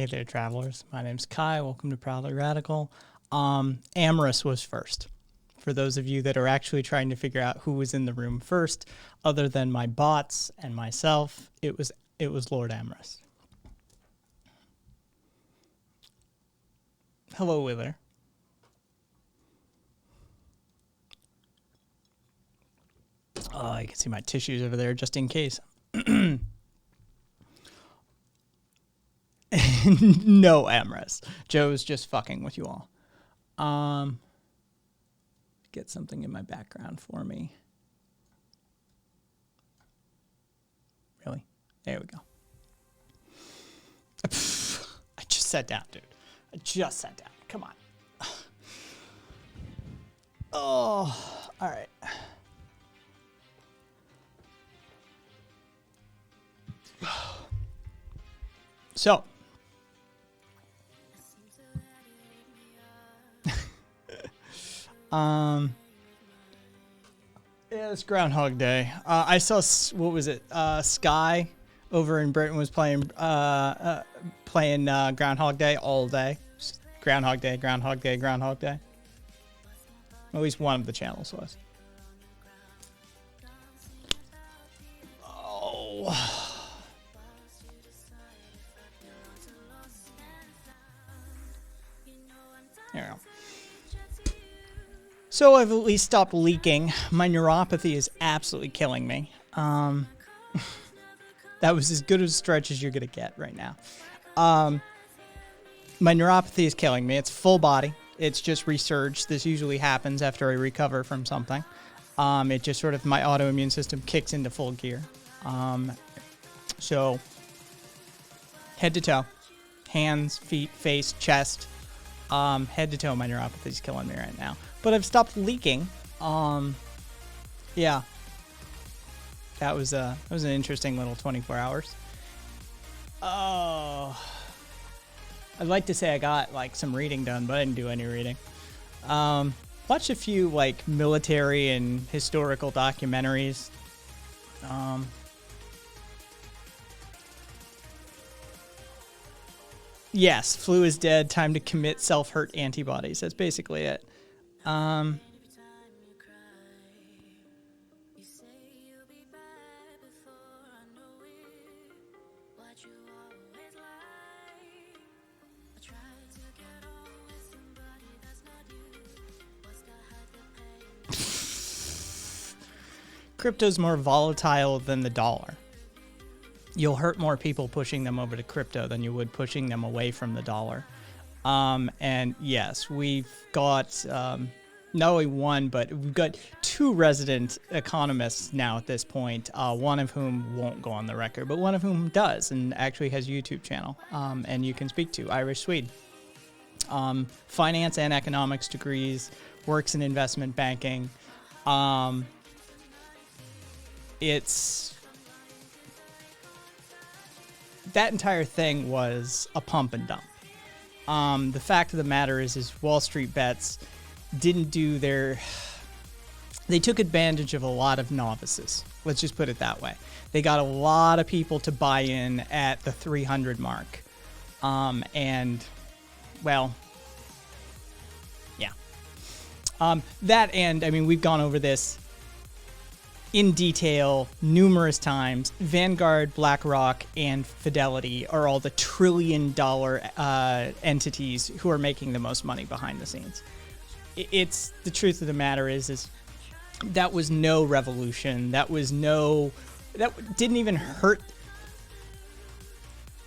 Hey there, travelers. My name's Kai. Welcome to Proudly Radical. Amorous was first. For those of you that are actually trying to figure out who was in the room first, other than my bots and myself, it was Lord Amorous. Hello, Wither. Oh, I can see my tissues over there just in case. No, Amorous. Joe's just fucking with you all. Get something in my background for me. Really? There we go. I just sat down, dude. I just sat down. Come on. Oh, all right. So, yeah, it's Groundhog Day. I saw, what was it? Sky over in Britain was playing Groundhog Day all day. Groundhog Day, Groundhog Day, Groundhog Day. At least one of the channels was. Oh. There we go. So I've at least stopped leaking. My neuropathy is absolutely killing me. That was as good a stretch as you're going to get right now. My neuropathy is killing me. It's full body. It's just resurged. This usually happens after I recover from something. It just sort of, my autoimmune system kicks into full gear. So head to toe, hands, feet, face, chest, head to toe, my neuropathy is killing me right now. But I've stopped leaking. Yeah. That was an interesting little 24 hours. Oh. I'd like to say I got like some reading done, but I didn't do any reading. Watched a few like military and historical documentaries. Yes, flu is dead. Time to commit self-hurt antibodies. That's basically it. Crypto's more volatile than the dollar. You'll hurt more people pushing them over to crypto than you would pushing them away from the dollar. And yes, we've got not only one, but we've got two resident economists now at this point, one of whom won't go on the record, but one of whom does and actually has a YouTube channel, and you can speak to, Irish Swede. Finance and economics degrees, works in investment banking. That entire thing was a pump and dump. The fact of the matter is Wall Street Bets didn't do they took advantage of a lot of novices. Let's just put it that way. They got a lot of people to buy in at the 300 mark. And, well, yeah. That and, I mean, we've gone over this in detail numerous times. Vanguard, BlackRock, and Fidelity are all the trillion-dollar entities who are making the most money behind the scenes. It's the truth of the matter is that was no revolution. That didn't even hurt.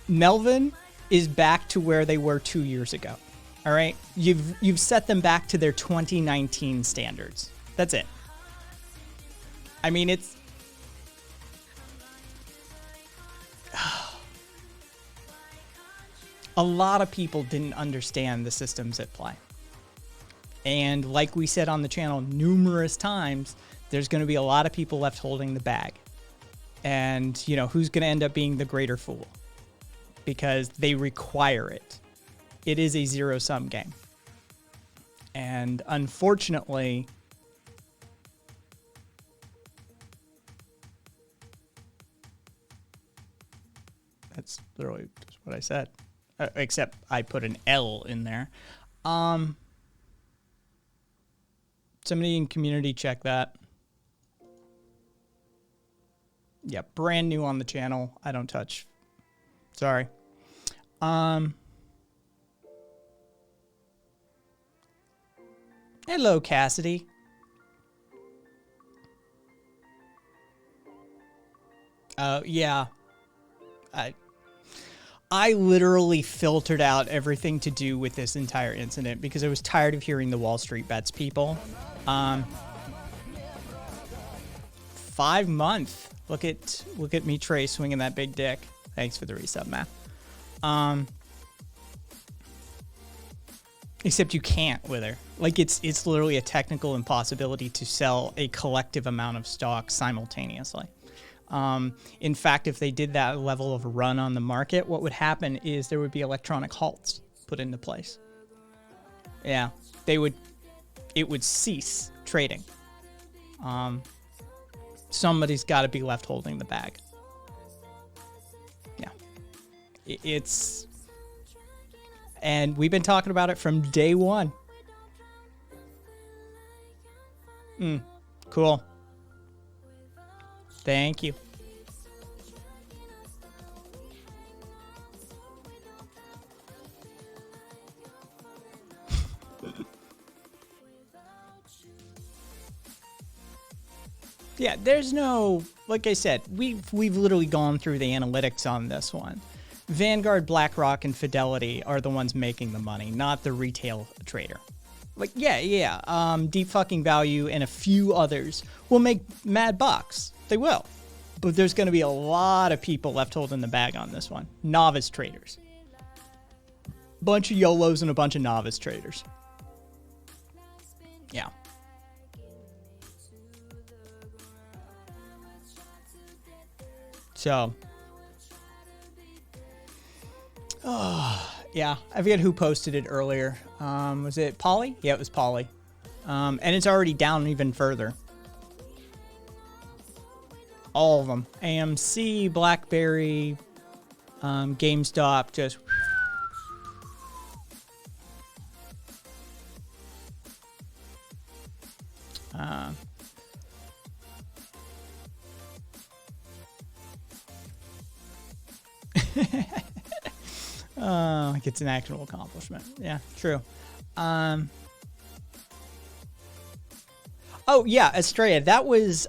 Melvin is back to where they were 2 years ago. All right, you've set them back to their 2019 standards. That's it. I mean, it's a lot of people didn't understand the systems at play. And like we said on the channel numerous times, there's going to be a lot of people left holding the bag. And, you know, who's going to end up being the greater fool? Because they require it. It is a zero-sum game. And unfortunately, that's literally just what I said. except I put an L in there. Somebody in community check that. Yeah, brand new on the channel. I don't touch. Sorry. Hello, Cassidy. Yeah. I literally filtered out everything to do with this entire incident because I was tired of hearing the Wall Street Bets people. 5 months. Look at me, Trey, swinging that big dick. Thanks for the resub, Matt. Except you can't with her. Like it's literally a technical impossibility to sell a collective amount of stock simultaneously. In fact, if they did that level of run on the market, what would happen is there would be electronic halts put into place. Yeah, it would cease trading. Somebody's got to be left holding the bag. Yeah, and we've been talking about it from day one. Cool. Thank you. Yeah, there's no, like I said, we've literally gone through the analytics on this one. Vanguard, BlackRock, and Fidelity are the ones making the money, not the retail trader. Like, yeah. Deep fucking Value and a few others will make mad bucks. They will. But there's going to be a lot of people left holding the bag on this one. Novice traders. Bunch of YOLOs and a bunch of novice traders. Yeah. So, yeah, I forget who posted it earlier. Was it Polly? Yeah, it was Polly. And it's already down even further. All of them. AMC, BlackBerry, GameStop, just... It's an actual accomplishment. Yeah, true. Oh yeah, Estrella. That was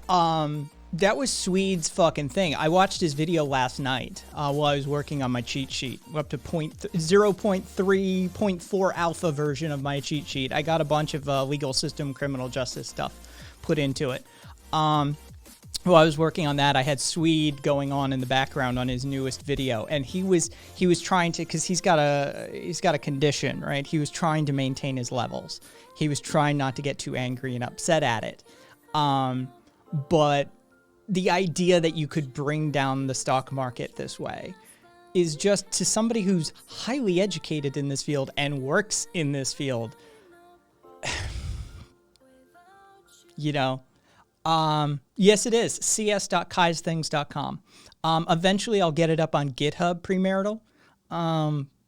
Swede's fucking thing. I watched his video last night while I was working on my cheat sheet. We're up to 0.3, 0.4 alpha version of my cheat sheet. I got a bunch of legal system, criminal justice stuff put into it. While I was working on that, I had Swede going on in the background on his newest video, and he was trying to, because he's got a condition, right? He was trying to maintain his levels. He was trying not to get too angry and upset at it. But the idea that you could bring down the stock market this way is just, to somebody who's highly educated in this field and works in this field, you know. Yes, it is. cs.kaisthings.com. Eventually I'll get it up on GitHub premarital.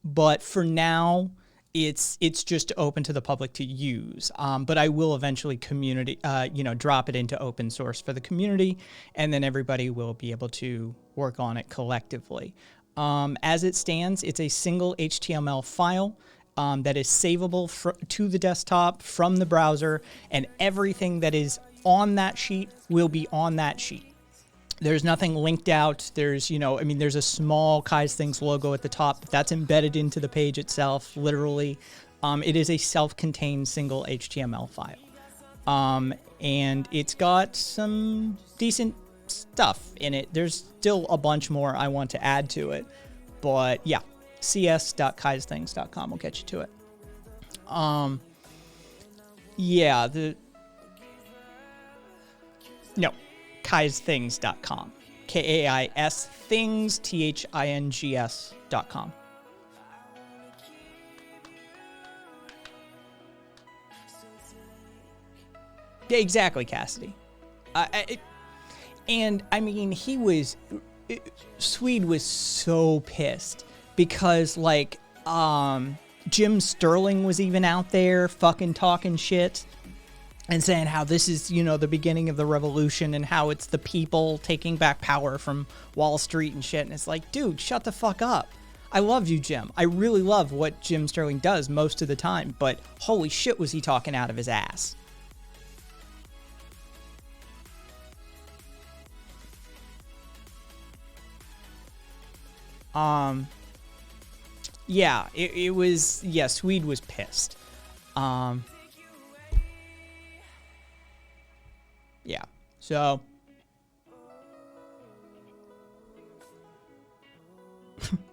But for now, it's just open to the public to use. But I will eventually drop it into open source for the community, and then everybody will be able to work on it collectively. As it stands, it's a single HTML file that is savable to the desktop from the browser, and everything that is on that sheet will be on that sheet. There's nothing linked out. There's, there's a small Kai's Things logo at the top. That's embedded into the page itself, literally. It is a self-contained single HTML file. And it's got some decent stuff in it. There's still a bunch more I want to add to it. But yeah, cs.kaisthings.com will get you to it. kaisthings.com. K-A-I-S things, Things.com. Yeah, exactly, Cassidy. Swede was so pissed because, like, Jim Sterling was even out there fucking talking shit and saying how this is, you know, the beginning of the revolution and how it's the people taking back power from Wall Street and shit. And it's like, dude, shut the fuck up. I love you, Jim. I really love what Jim Sterling does most of the time, but holy shit was he talking out of his ass. Yeah, it was, yeah, Swede was pissed. Yeah, so.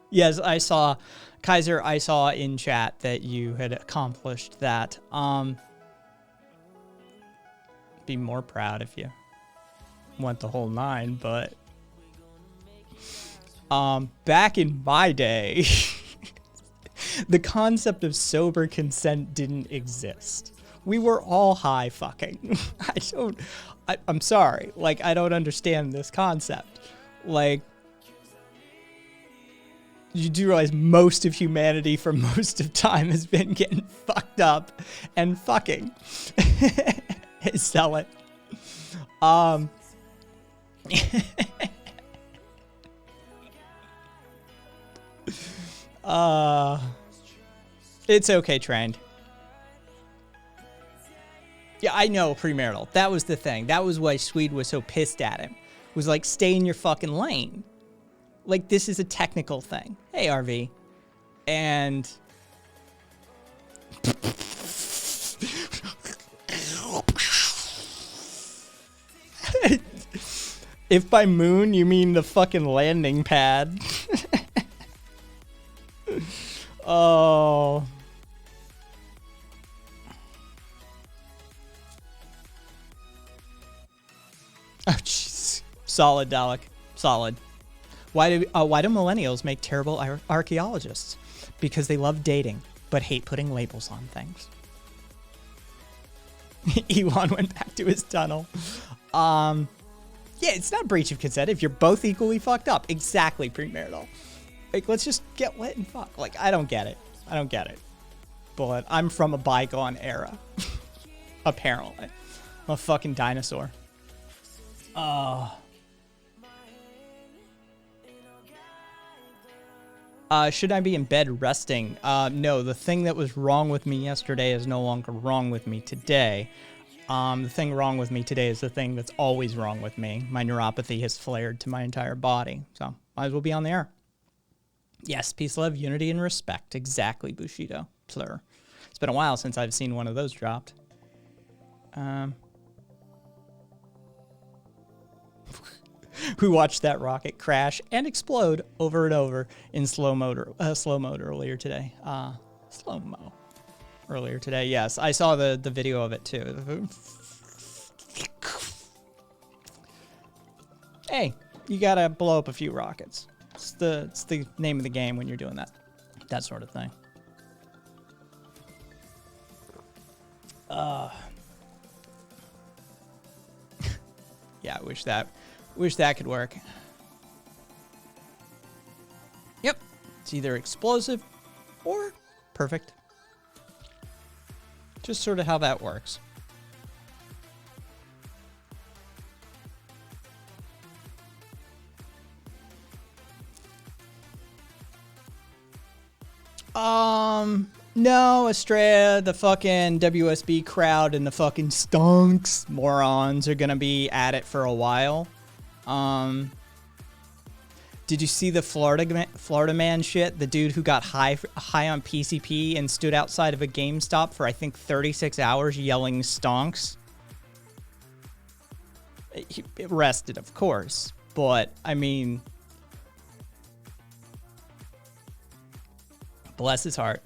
Yes, I saw, Kaiser, I saw in chat that you had accomplished that. Be more proud if you went the whole 9, but back in my day, the concept of sober consent didn't exist. We were all high fucking. I'm sorry. Like, I don't understand this concept. Like, you do realize most of humanity for most of time has been getting fucked up and fucking. Sell it. It's okay, Trained. Yeah, I know, premarital. That was the thing. That was why Swede was so pissed at him. Was like, stay in your fucking lane. Like, this is a technical thing. Hey, RV. And... if by moon you mean the fucking landing pad. Oh... Oh, jeez. Solid, Dalek. Solid. Why do millennials make terrible archaeologists? Because they love dating, but hate putting labels on things. Elon went back to his tunnel. Yeah, it's not breach of consent if you're both equally fucked up. Exactly, premarital. Like, let's just get lit and fuck. Like, I don't get it. I don't get it. But I'm from a bygone era. Apparently. I'm a fucking dinosaur. Should I be in bed resting? No, the thing that was wrong with me yesterday is no longer wrong with me today. The thing wrong with me today is the thing that's always wrong with me. My neuropathy has flared to my entire body, so might as well be on the air. Yes, peace, love, unity, and respect. Exactly, Bushido. Plur. It's been a while since I've seen one of those dropped. We watched that rocket crash and explode over and over in slow mode earlier today. Slow-mo earlier today. Yes, I saw the video of it too. Hey, you gotta blow up a few rockets. It's the name of the game when you're doing that sort of thing. Yeah, I wish that could work. Yep, it's either explosive or perfect. Just sort of how that works. No, Estrella, the fucking WSB crowd and the fucking stonks morons are gonna be at it for a while. Did you see the Florida man shit? The dude who got high on PCP and stood outside of a GameStop for I think 36 hours yelling stonks. He arrested, of course, but I mean, bless his heart.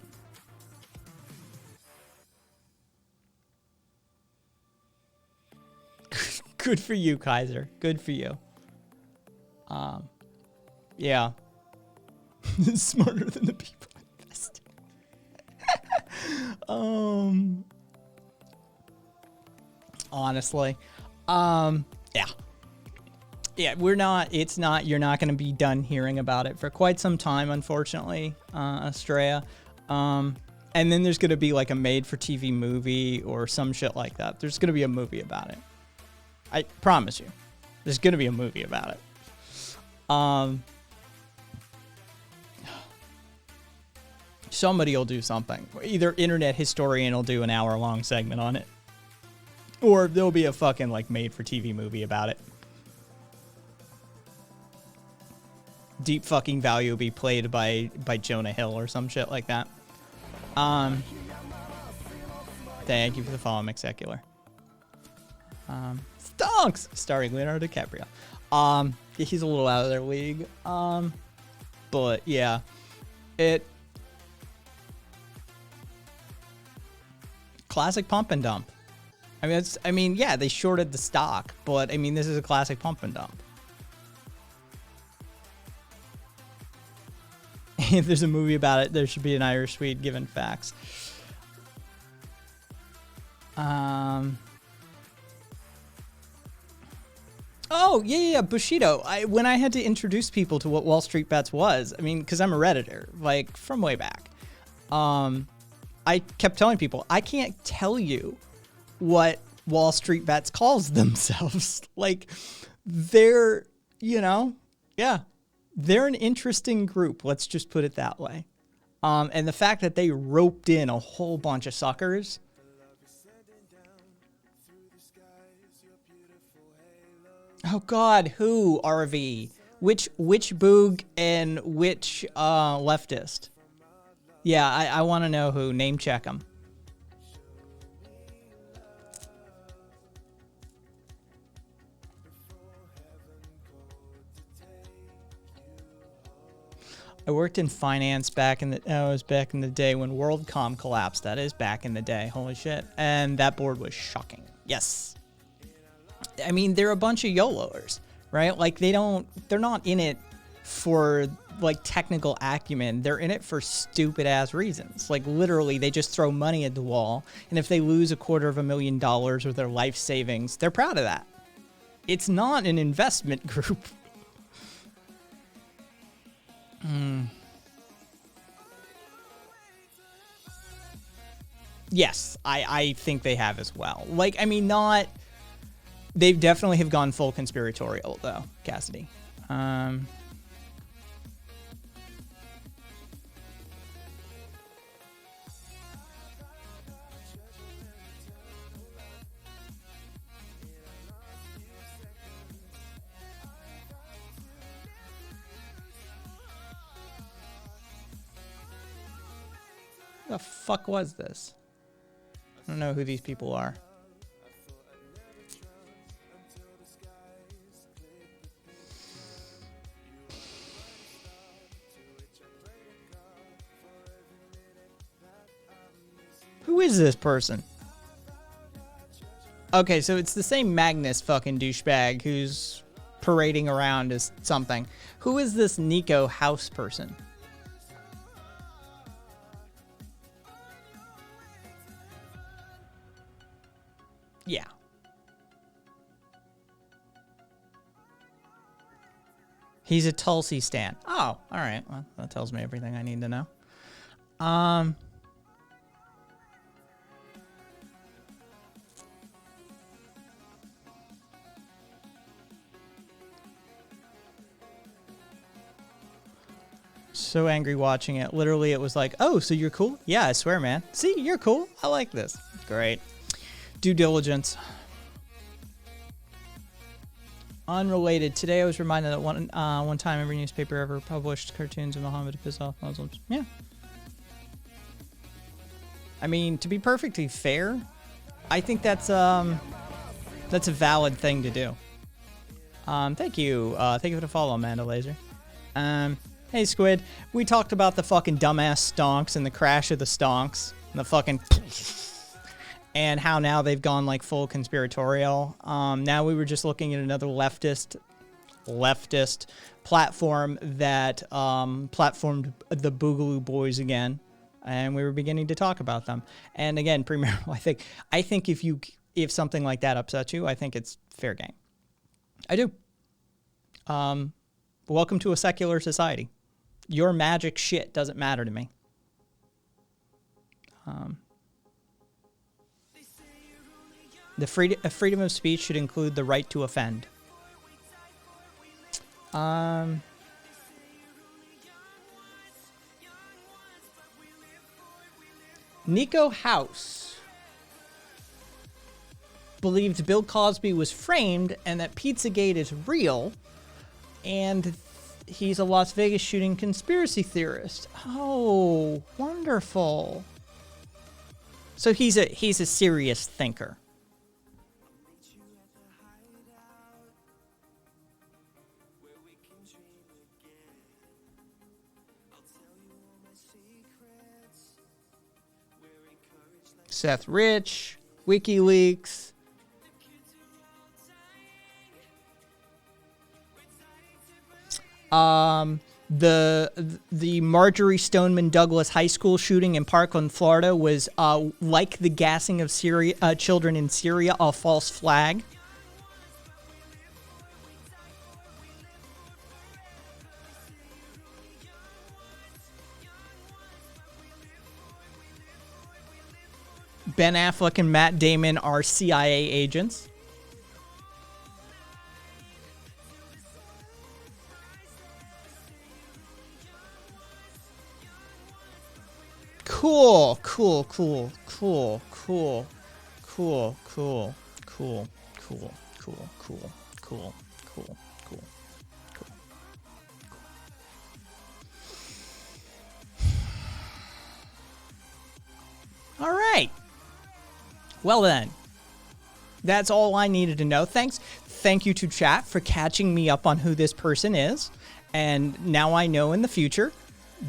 Good for you, Kaiser. Good for you. Yeah. Smarter than the people investing. Honestly. Yeah. Yeah, we're not. It's not. You're not going to be done hearing about it for quite some time, unfortunately, Estrella. And then there's going to be like a made-for-TV movie or some shit like that. There's going to be a movie about it. I promise you. There's going to be a movie about it. Somebody will do something. Either internet historian will do an hour-long segment on it, or there'll be a fucking like made-for-TV movie about it. Deep fucking Value will be played by Jonah Hill or some shit like that. Thank you for the follow, McSecular. Stonks! Starring Leonardo DiCaprio. He's a little out of their league. But yeah. Classic pump and dump. I mean, yeah, they shorted the stock, but I mean, this is a classic pump and dump. If there's a movie about it, there should be an Irish Swede given facts. Oh, yeah, Bushido. When I had to introduce people to what Wall Street Bets was, I mean, because I'm a Redditor, like, from way back, I kept telling people, I can't tell you what Wall Street Bets calls themselves. Like, they're, yeah. They're an interesting group, let's just put it that way. And the fact that they roped in a whole bunch of suckers. Oh God, who, RV? Which boog and which leftist? Yeah, I want to know who. Name check them. I worked in finance back in the day when WorldCom collapsed. That is back in the day. Holy shit. And that board was shocking. Yes. I mean, they're a bunch of YOLOers, right? Like they're not in it for like technical acumen. They're in it for stupid ass reasons. Like literally they just throw money at the wall. And if they lose $250,000 of their life savings, they're proud of that. It's not an investment group. Yes, I think they have as well. Like, I mean, they definitely have gone full conspiratorial, though, Cassidy. The fuck was this? I don't know who these people are. Who is this person? Okay, so it's the same Magnus fucking douchebag who's parading around as something. Who is this Nico House person? Yeah. He's a Tulsi stan. Oh, all right. Well, that tells me everything I need to know. So angry watching it. Literally, it was like, oh, so you're cool? Yeah, I swear, man. See, you're cool. I like this. Great. Due diligence. Unrelated. Today I was reminded that one time every newspaper ever published cartoons of Muhammad to piss off Muslims. Yeah. I mean, to be perfectly fair, I think that's a valid thing to do. Thank you. Thank you for the follow, Amanda Laser. Hey, Squid. We talked about the fucking dumbass stonks and the crash of the stonks. And the fucking... and how now they've gone like full conspiratorial. Now we were just looking at another leftist platform that platformed the Boogaloo Boys again, and we were beginning to talk about them. And again, premarital. I think if something like that upsets you, I think it's fair game. I do. Welcome to a secular society. Your magic shit doesn't matter to me. The freedom of speech should include the right to offend. Nico House believed Bill Cosby was framed and that Pizzagate is real, and he's a Las Vegas shooting conspiracy theorist. Oh, wonderful. So he's a serious thinker. Seth Rich, WikiLeaks. The Marjorie Stoneman Douglas High School shooting in Parkland, Florida was like the gassing of children in Syria, a false flag. Ben Affleck and Matt Damon are CIA agents. Cool, cool, cool, cool, cool, cool, cool, cool, cool, cool, cool, cool, cool, cool, cool. All right. Well then, that's all I needed to know. Thank you to chat for catching me up on who this person is. And now I know in the future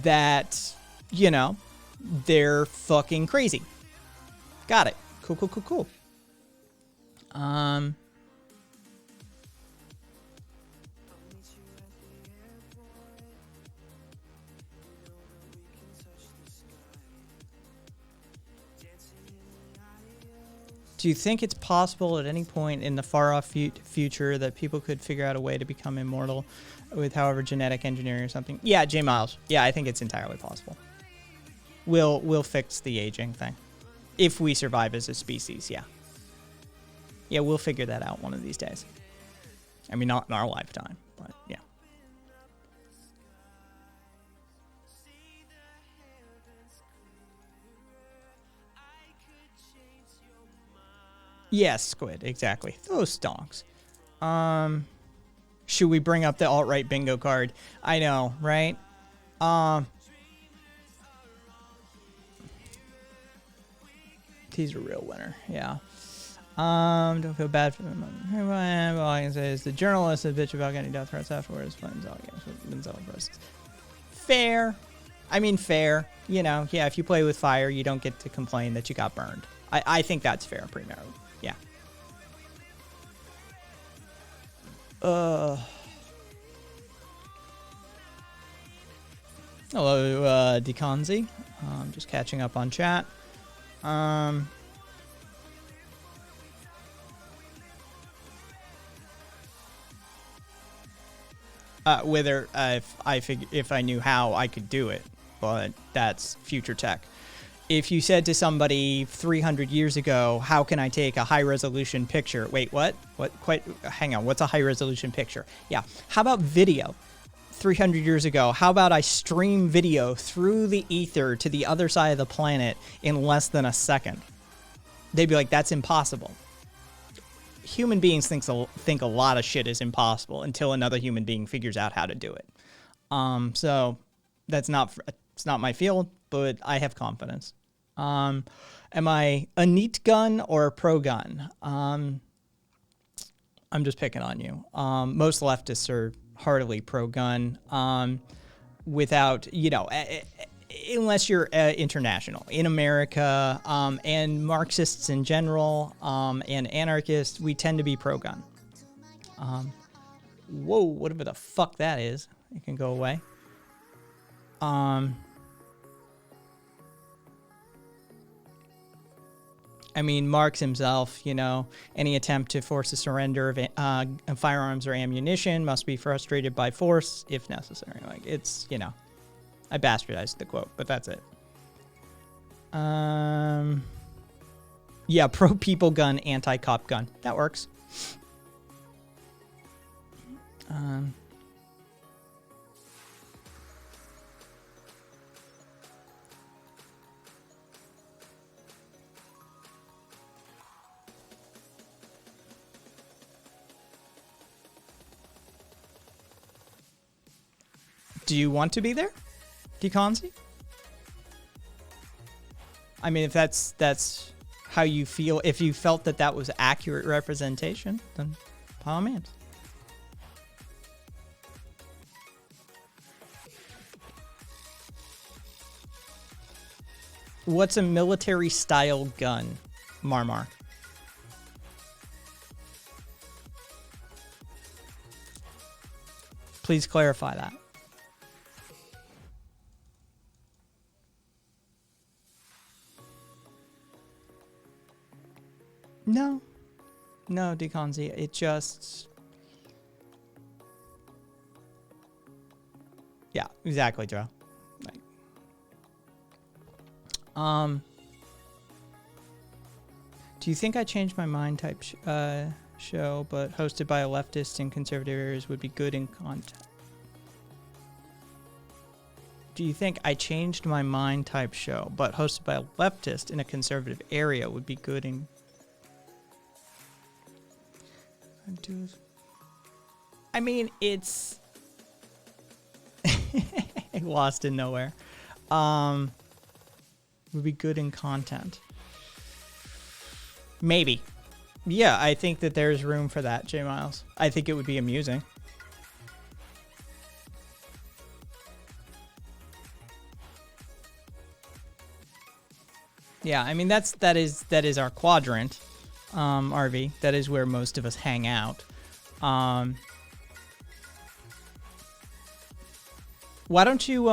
that, you know, they're fucking crazy. Got it. Cool, cool, cool, cool. Do you think it's possible at any point in the far-off future that people could figure out a way to become immortal with, however, genetic engineering or something? Yeah, J. Miles. Yeah, I think it's entirely possible. We'll fix the aging thing. If we survive as a species, yeah. Yeah, we'll figure that out one of these days. I mean, not in our lifetime, but yeah. Yes, Squid, exactly. Those stonks. Should we bring up the alt-right bingo card? I know, right? He's a real winner, yeah. Don't feel bad for them. All I can say is the journalist a bitch about getting death threats afterwards. Fair. I mean, fair. You know, yeah, if you play with fire, you don't get to complain that you got burned. I think that's fair, primarily. Yeah. Hello, Deconzi. Just catching up on chat. Whether if I knew how, I could do it, but that's future tech. If you said to somebody 300 years ago, how can I take a high resolution picture? Wait, what? Hang on. What's a high resolution picture? Yeah. How about video? 300 years ago, how about I stream video through the ether to the other side of the planet in less than a second? They'd be like, that's impossible. Human beings think a lot of shit is impossible until another human being figures out how to do it. So it's not my field, but I have confidence. Am I a neat gun or a pro gun? I'm just picking on you. Most leftists are heartily pro-gun, without, you know, unless you're international. In America, and Marxists in general, and anarchists, we tend to be pro-gun. Whoa, whatever the fuck that is, it can go away. I mean, Marx himself, any attempt to force a surrender of firearms or ammunition must be frustrated by force if necessary. Like, it's, I bastardized the quote, but that's it. Yeah, pro-people gun, anti-cop gun. That works. Do you want to be there, Deconzi? I mean, if that's how you feel, if you felt that was accurate representation, then by all means. What's a military-style gun, Marmar? Please clarify that. No, Deconzi. It just... Yeah, exactly, Joe. Do you think I changed my mind type show, but hosted by a leftist in conservative areas would be good in content? Do you think I changed my mind type show, but hosted by a leftist in a conservative area would be good in... I mean, it's lost in nowhere. Would be good in content. Maybe. Yeah, I think that there's room for that, J Miles. I think it would be amusing. Yeah, I mean that is our quadrant. RV. That is where most of us hang out. Why don't you,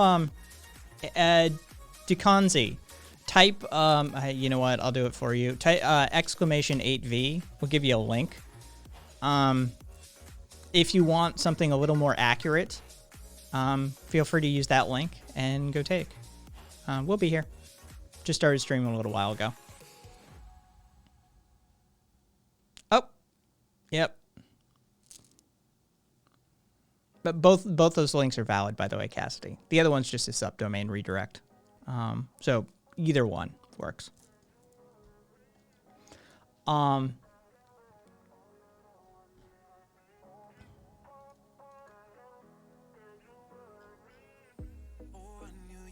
Deconzi, type, you know what, I'll do it for you. Type, exclamation 8V. We'll give you a link. If you want something a little more accurate, feel free to use that link and go take. We'll be here. Just started streaming a little while ago. Oh, yep. But both those links are valid, by the way, Cassidy. The other one's just a subdomain redirect. So either one works.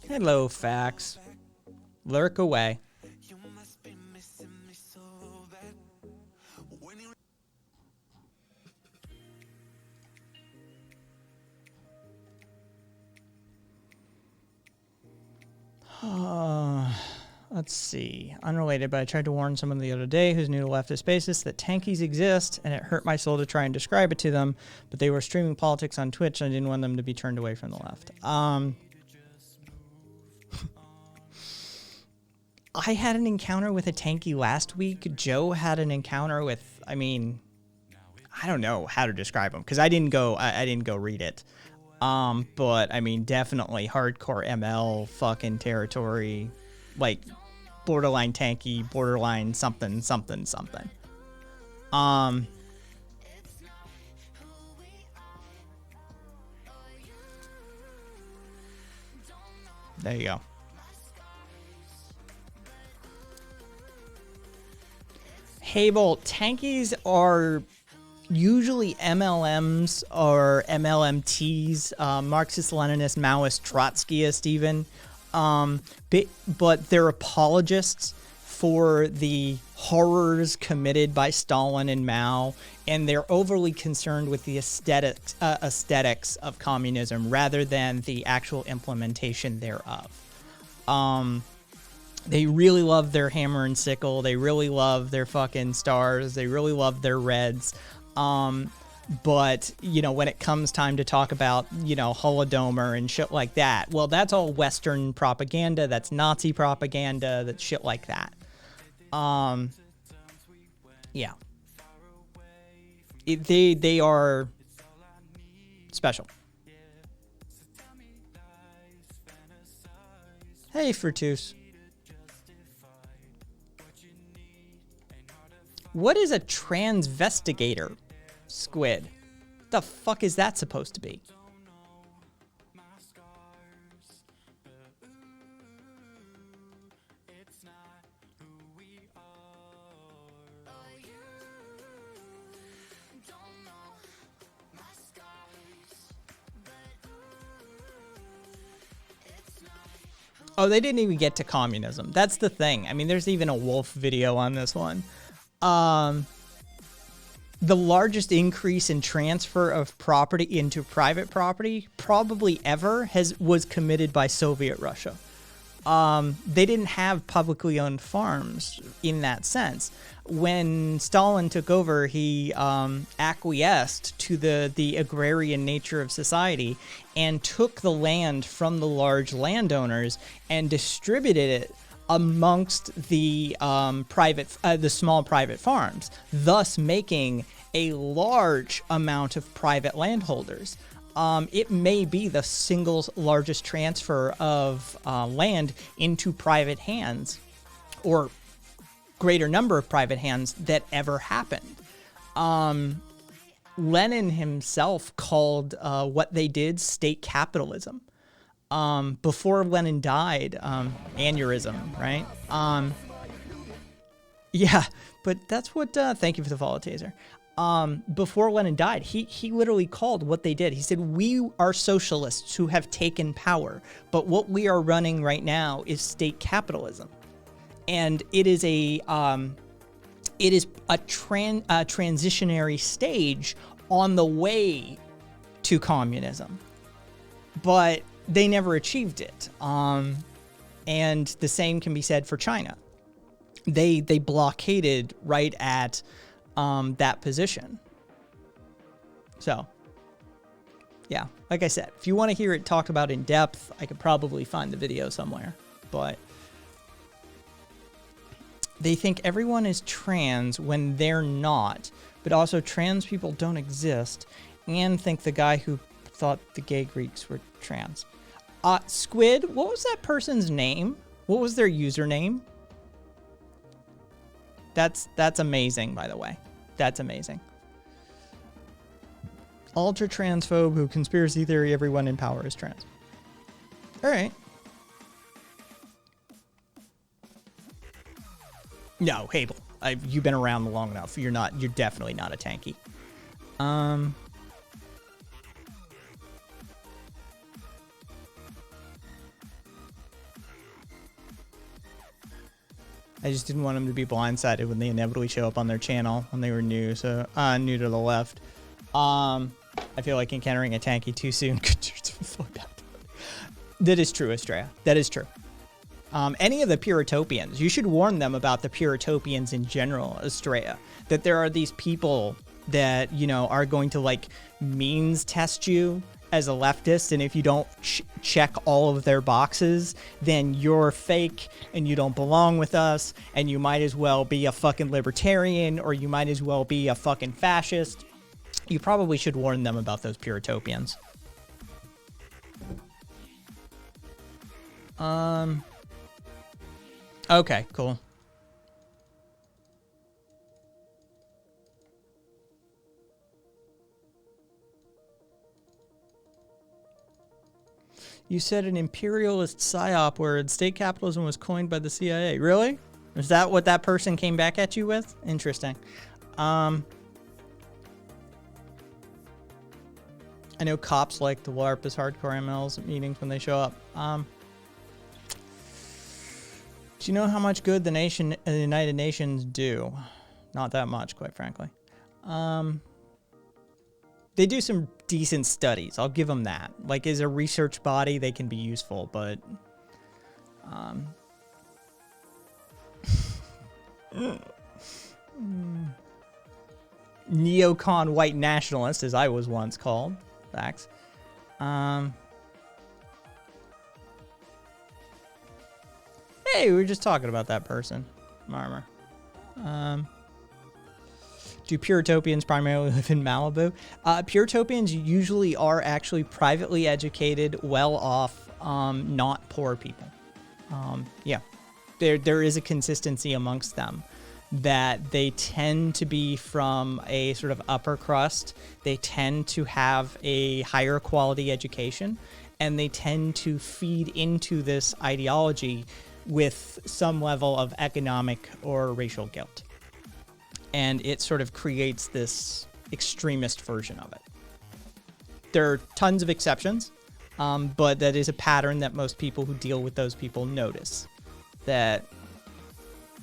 Hello, Fax. Lurk away. Let's see. Unrelated, but I tried to warn someone the other day who's new to leftist basis that tankies exist, and it hurt my soul to try and describe it to them, but they were streaming politics on Twitch, and I didn't want them to be turned away from the left. I had an encounter with a tanky last week. Joe had an encounter with, I mean, I don't know how to describe them, because I didn't go read it. But I mean, definitely hardcore ML fucking territory, like borderline tanky, borderline something. There you go. Hable, tankies are usually MLMs or MLMTs, Marxist, Leninist, Maoist, Trotskyist even. But they're apologists for the horrors committed by Stalin and Mao, and they're overly concerned with the aesthetics of communism rather than the actual implementation thereof. They really love their hammer and sickle. They really love their fucking stars. They really love their reds. But, you know, when it comes time to talk about, you know, Holodomor and shit like that, well, that's all Western propaganda. That's Nazi propaganda. That's shit like that. Yeah. They are special. Hey, Frutus. What is a transvestigator, Squid? What the fuck is that supposed to be? Oh, they didn't even get to communism. That's the thing. I mean, there's even a Wolf video on this one. The largest increase in transfer of property into private property probably ever was committed by Soviet Russia. They didn't have publicly owned farms in that sense. When Stalin took over, he acquiesced to the agrarian nature of society and took the land from the large landowners and distributed it amongst the the small private farms, thus making a large amount of private landholders. It may be the single largest transfer of land into private hands, or greater number of private hands, that ever happened. Lenin himself called what they did state capitalism. Before Lenin died, aneurysm, right? Yeah, but that's what, thank you for the follow, Taser. Before Lenin died, he literally called what they did. He said, we are socialists who have taken power, but what we are running right now is state capitalism. And it is a transitionary stage on the way to communism, but they never achieved it. And the same can be said for China. They blockaded right at that position. So, yeah, like I said, if you want to hear it talked about in depth, I could probably find the video somewhere. But they think everyone is trans when they're not, but also trans people don't exist, and think the guy who thought the gay Greeks were trans. Squid, what was that person's name? What was their username? That's amazing, by the way. That's amazing. Ultra transphobe who conspiracy theory everyone in power is trans. All right. No, Hable, you've been around long enough. You're definitely not a tanky. I just didn't want them to be blindsided when they inevitably show up on their channel when they were new, so new to the left. I feel like encountering a tanky too soon could slow down. That is true, Estrella. That is true. Any of the Puritopians, you should warn them about the Puritopians in general, Estrella. That there are these people that, you know, are going to, like, means test you as a leftist, and if you don't check all of their boxes, then you're fake and you don't belong with us, and you might as well be a fucking libertarian, or you might as well be a fucking fascist. You probably should warn them about those Puritopians. Okay, cool. You said an imperialist psyop word. State capitalism was coined by the CIA. Really? Is that what that person came back at you with? Interesting. I know cops like to LARP as hardcore MLs at meetings when they show up. Do you know how much good the United Nations do? Not that much, quite frankly. They do some decent studies. I'll give them that. Like, as a research body, they can be useful, but neocon white nationalist, as I was once called. Facts. Hey, we were just talking about that person. Marmor. Do Puritopians primarily live in Malibu? Puritopians usually are actually privately educated, well-off, not poor people. Yeah, there is a consistency amongst them that they tend to be from a sort of upper crust. They tend to have a higher quality education, and they tend to feed into this ideology with some level of economic or racial guilt. And it sort of creates this extremist version of it. There are tons of exceptions, but that is a pattern that most people who deal with those people notice. That,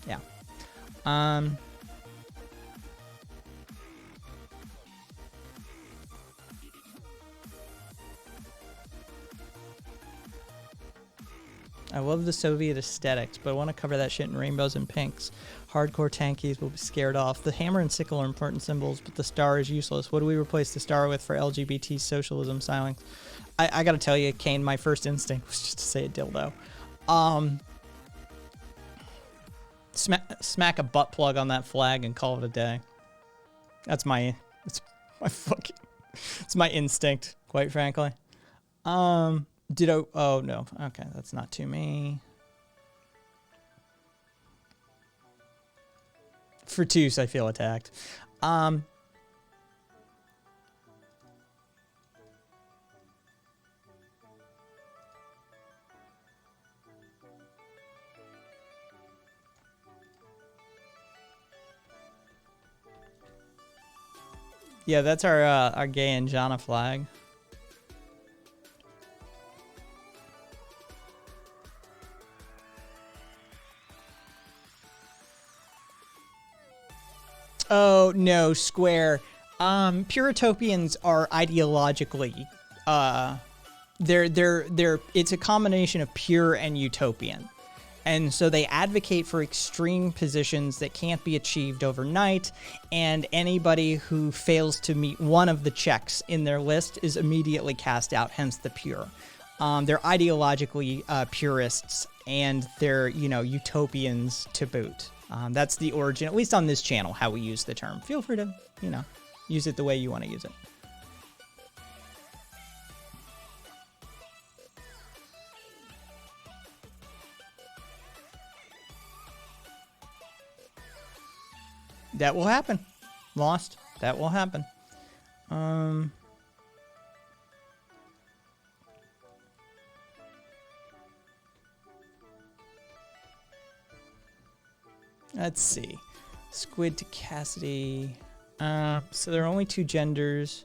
yeah. I love the Soviet aesthetics, but I want to cover that shit in rainbows and pinks. Hardcore tankies will be scared off. The hammer and sickle are important symbols, but the star is useless. What do we replace the star with for LGBT socialism styling? I gotta tell you, Kane, my first instinct was just to say a dildo. Smack a butt plug on that flag and call it a day. It's my instinct, quite frankly. Oh no, okay, that's not to me. Fortus, I feel attacked. Yeah, that's our gay and Jana flag. Oh no, Square. Puritopians are ideologically, it's a combination of pure and utopian. And so they advocate for extreme positions that can't be achieved overnight, and anybody who fails to meet one of the checks in their list is immediately cast out, hence the pure. They're ideologically purists, and they're, utopians to boot. That's the origin, at least on this channel, how we use the term. Feel free to, use it the way you want to use it. That will happen. Lost. That will happen. Let's see. Squid to Cassidy. So there are only two genders.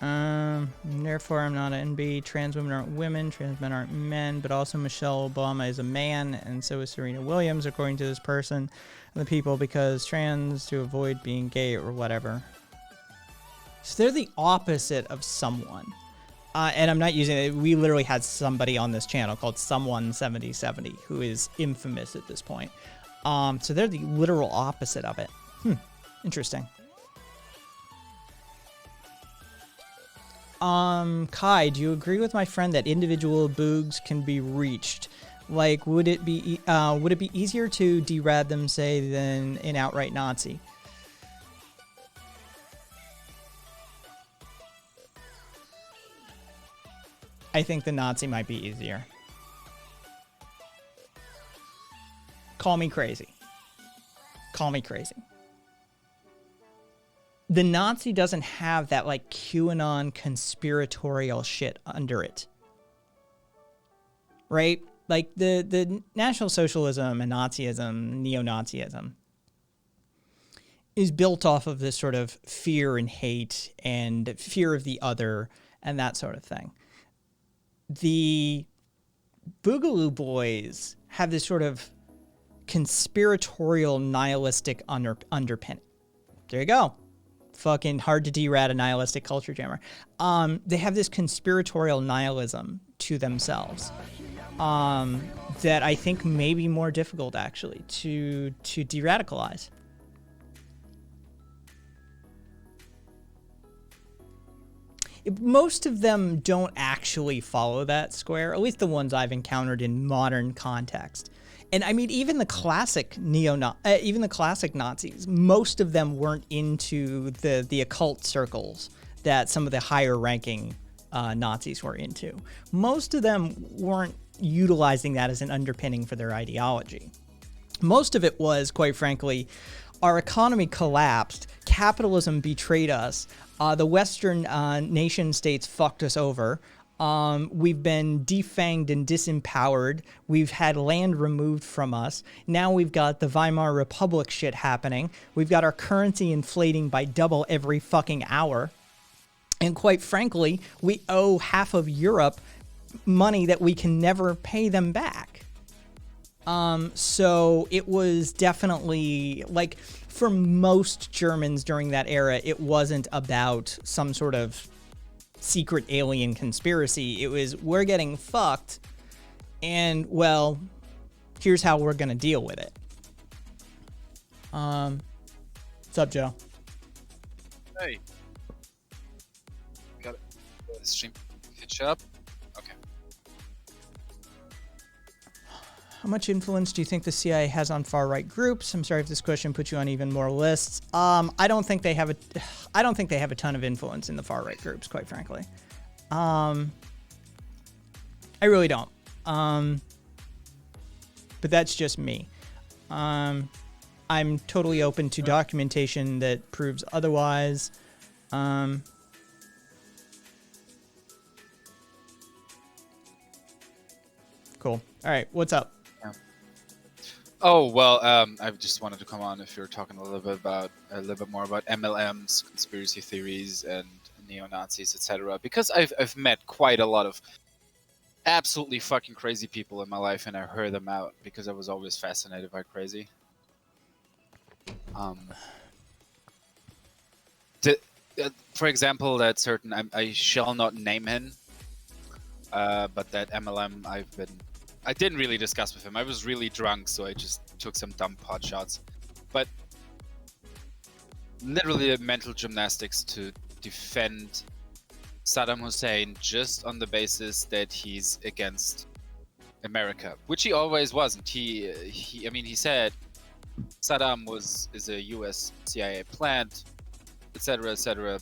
Therefore, I'm not an NB. Trans women aren't women. Trans men aren't men. But also Michelle Obama is a man, and so is Serena Williams, according to this person. And the people, because trans to avoid being gay or whatever. So they're the opposite of someone. And I'm not using it. We literally had somebody on this channel called Someone7070 who is infamous at this point. So they're the literal opposite of it. Interesting. Kai, do you agree with my friend that individual boogs can be reached? Like, would it be easier to derad them, say, than an outright Nazi? I think the Nazi might be easier. Call me crazy. Call me crazy. The Nazi doesn't have that, like, QAnon conspiratorial shit under it. Right? Like, the National Socialism and Nazism, neo-Nazism, is built off of this sort of fear and hate and fear of the other and that sort of thing. The Boogaloo Boys have this sort of conspiratorial nihilistic underpinning. There you go. Fucking hard to derad a nihilistic culture jammer. They have this conspiratorial nihilism to themselves that I think may be more difficult, actually, to de-radicalize. Most of them don't actually follow that, Square, at least the ones I've encountered in modern context. And I mean, even the classic even the classic Nazis, most of them weren't into the occult circles that some of the higher ranking Nazis were into. Most of them weren't utilizing that as an underpinning for their ideology. Most of it was, quite frankly, our economy collapsed, capitalism betrayed us, the Western nation states fucked us over. We've been defanged and disempowered. We've had land removed from us. Now we've got the Weimar Republic shit happening. We've got our currency inflating by double every fucking hour. And quite frankly, we owe half of Europe money that we can never pay them back. So it was definitely, like, for most Germans during that era, it wasn't about some sort of secret alien conspiracy. It was, we're getting fucked, and, well, here's how we're gonna deal with it. What's up, Joe? Hey. Got it. Stream catch up. Okay. How much influence do you think the CIA has on far-right groups? I'm sorry if this question puts you on even more lists. I don't think they have a ton of influence in the far-right groups, quite frankly. I really don't. But that's just me. I'm totally open to documentation that proves otherwise. Cool. All right, what's up? Oh well, I just wanted to come on if you're talking a little bit more about MLMs, conspiracy theories, and neo-Nazis, etc. Because I've met quite a lot of absolutely fucking crazy people in my life, and I heard them out because I was always fascinated by crazy. For example, that certain I shall not name him, but that MLM I didn't really discuss with him. I was really drunk, so I just took some dumb pot shots. But literally mental gymnastics to defend Saddam Hussein just on the basis that he's against America, which he always wasn't. He said Saddam is a U.S. CIA plant, etc., etc.,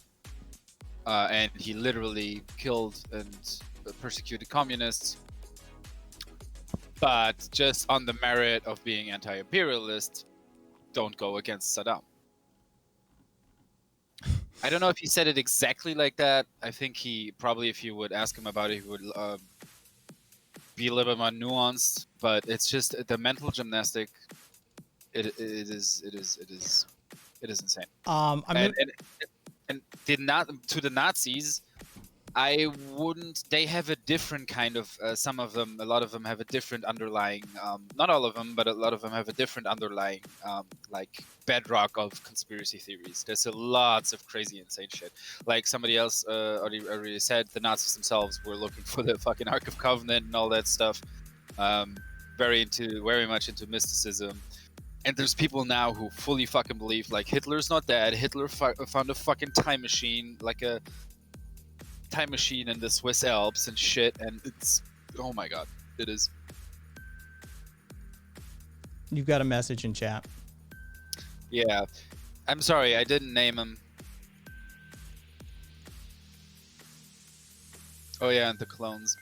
and he literally killed and persecuted communists. But just on the merit of being anti-imperialist, don't go against Saddam. I don't know if he said it exactly like that. I think he probably, if you would ask him about it, he would be a little bit more nuanced. But it's just the mental gymnastic. It is insane. And did not to the Nazis. I wouldn't. They have a different kind of. Some of them, a lot of them have a different underlying. Not all of them, but a lot of them have a different underlying, like bedrock of conspiracy theories. There's lots of crazy, insane shit. Like somebody else already said, the Nazis themselves were looking for the fucking Ark of Covenant and all that stuff. Very much into mysticism. And there's people now who fully fucking believe like Hitler's not dead. Hitler found a fucking time machine, like a time machine in the Swiss Alps and shit, and it's, oh my god, it is. You've got a message in chat. Yeah, I'm sorry, I didn't name him. Oh yeah, and the clones.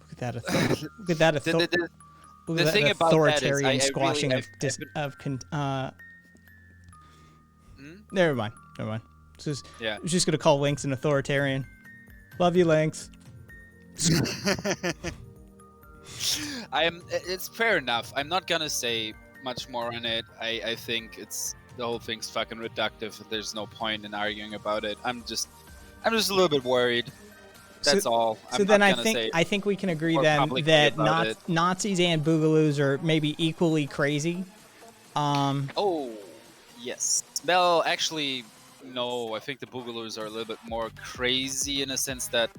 Look at that! Look at that! The thing about authoritarian that is, squashing of Never mind. Yeah. I was just gonna call Lynx an authoritarian. Love you, Lynx. It's fair enough. I'm not gonna say much more on it. I think the whole thing's fucking reductive. There's no point in arguing about it. I'm just a little bit worried. That's all. I think we can agree then that Nazis and Boogaloos are maybe equally crazy. Oh, yes. Well, actually, no. I think the Boogaloos are a little bit more crazy in a sense that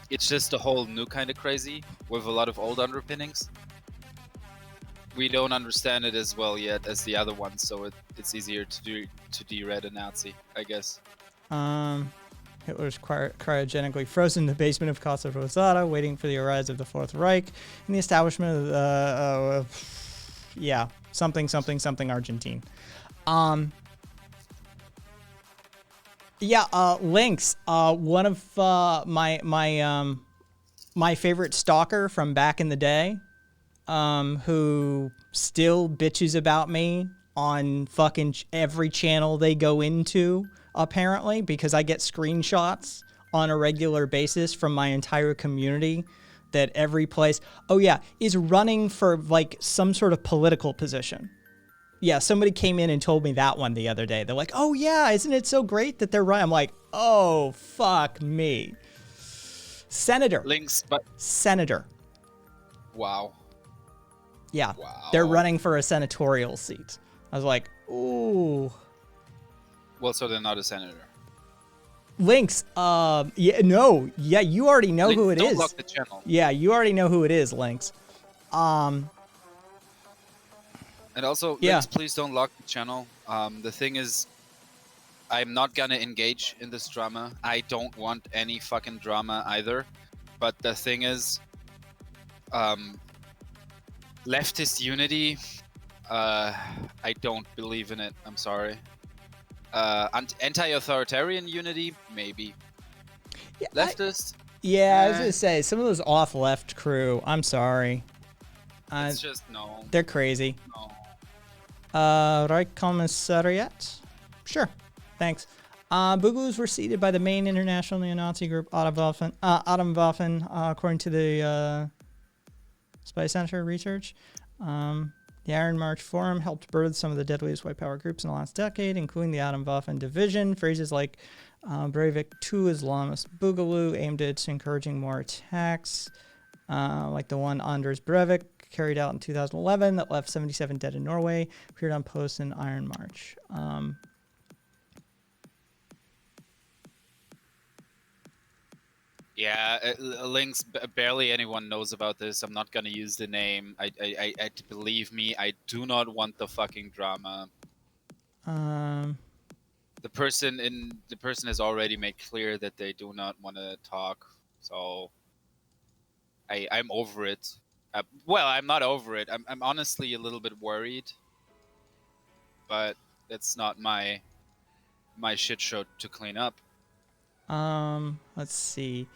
it's just a whole new kind of crazy with a lot of old underpinnings. We don't understand it as well yet as the other ones, so it's easier to de-red a Nazi, I guess. Hitler's cryogenically frozen in the basement of Casa Rosada, waiting for the rise of the Fourth Reich and the establishment of the, something Argentine. Lynx. One of my favorite stalker from back in the day, who still bitches about me on fucking every channel they go into, apparently, because I get screenshots on a regular basis from my entire community that every place, is running for like some sort of political position. Yeah, somebody came in and told me that one the other day. They're like, oh yeah, isn't it so great that they're running? I'm like, oh, fuck me. Senator. Links, but... Senator. Wow. Yeah, Wow. they're running for a senatorial seat. I was like, ooh. Well, so they're not a senator. Lynx, you already know Lynx, who it don't is. lock the channel. Yeah, you already know who it is, Lynx. And also, Lynx, please don't lock the channel. The thing is, I'm not gonna engage in this drama. I don't want any fucking drama either. But the thing is, leftist unity, I don't believe in it. I'm sorry. Anti-authoritarian unity, maybe. Yeah, Leftist? I was gonna say, some of those off-left crew, I'm sorry. It's just, no. They're crazy. No. Reich Commissariat? Sure. Thanks. Boogaloo's were seeded by the main international neo-Nazi group Atomwaffen, according to the Spice Center research. The Iron March Forum helped birth some of the deadliest white power groups in the last decade, including the Atomwaffen Division. Phrases like Breivik to Islamist Boogaloo aimed at encouraging more attacks, like the one Anders Breivik carried out in 2011 that left 77 dead in Norway, appeared on posts in Iron March. Yeah, Links, barely anyone knows about this. I'm not gonna use the name. I believe me, I do not want the fucking drama. The person has already made clear that they do not want to talk. So I'm over it. Well, I'm not over it. I'm honestly a little bit worried. But it's not my shit show to clean up. Let's see.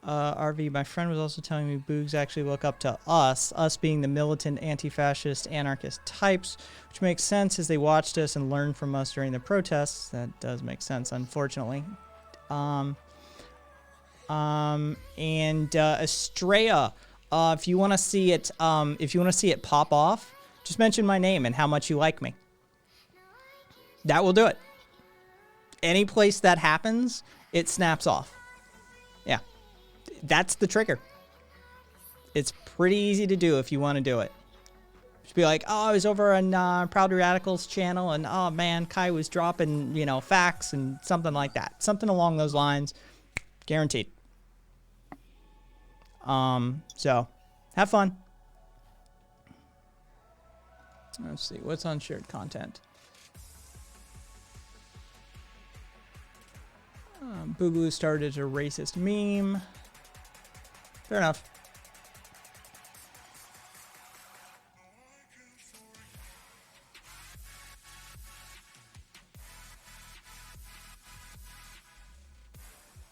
RV, my friend was also telling me Boogs actually look up to us being the militant, anti-fascist, anarchist types, which makes sense as they watched us and learned from us during the protests. That does make sense, unfortunately. And Estrella, if you want to see it, pop off, just mention my name and how much you like me. That will do it. Any place that happens, it snaps off. Yeah. That's the trigger. It's pretty easy to do if you want to do it. Just be like, oh, I was over on Proud Radicals channel, and oh man, Kai was dropping, facts and something like that. Something along those lines. Guaranteed. So, have fun. Let's see, what's on shared content? Boogaloo started as a racist meme. Fair enough.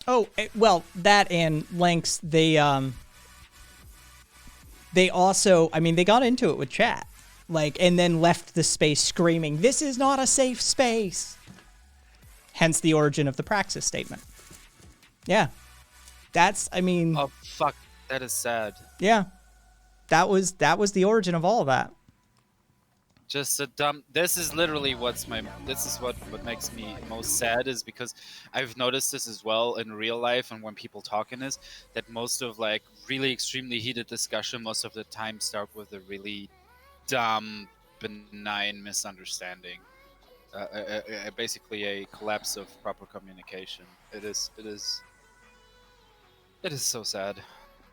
Oh, well, that and Lynx, they also, they got into it with chat. And then left the space screaming, "This is not a safe space." Hence the origin of the Praxis statement. Yeah. That's, Oh, fuck. That is sad. Yeah. That was the origin of all of that. Just a dumb... This is literally what makes me most sad, is because I've noticed this as well in real life and when people talk in this, that most of, really extremely heated discussion most of the time start with a really dumb, benign misunderstanding. Basically a collapse of proper communication. It is so sad.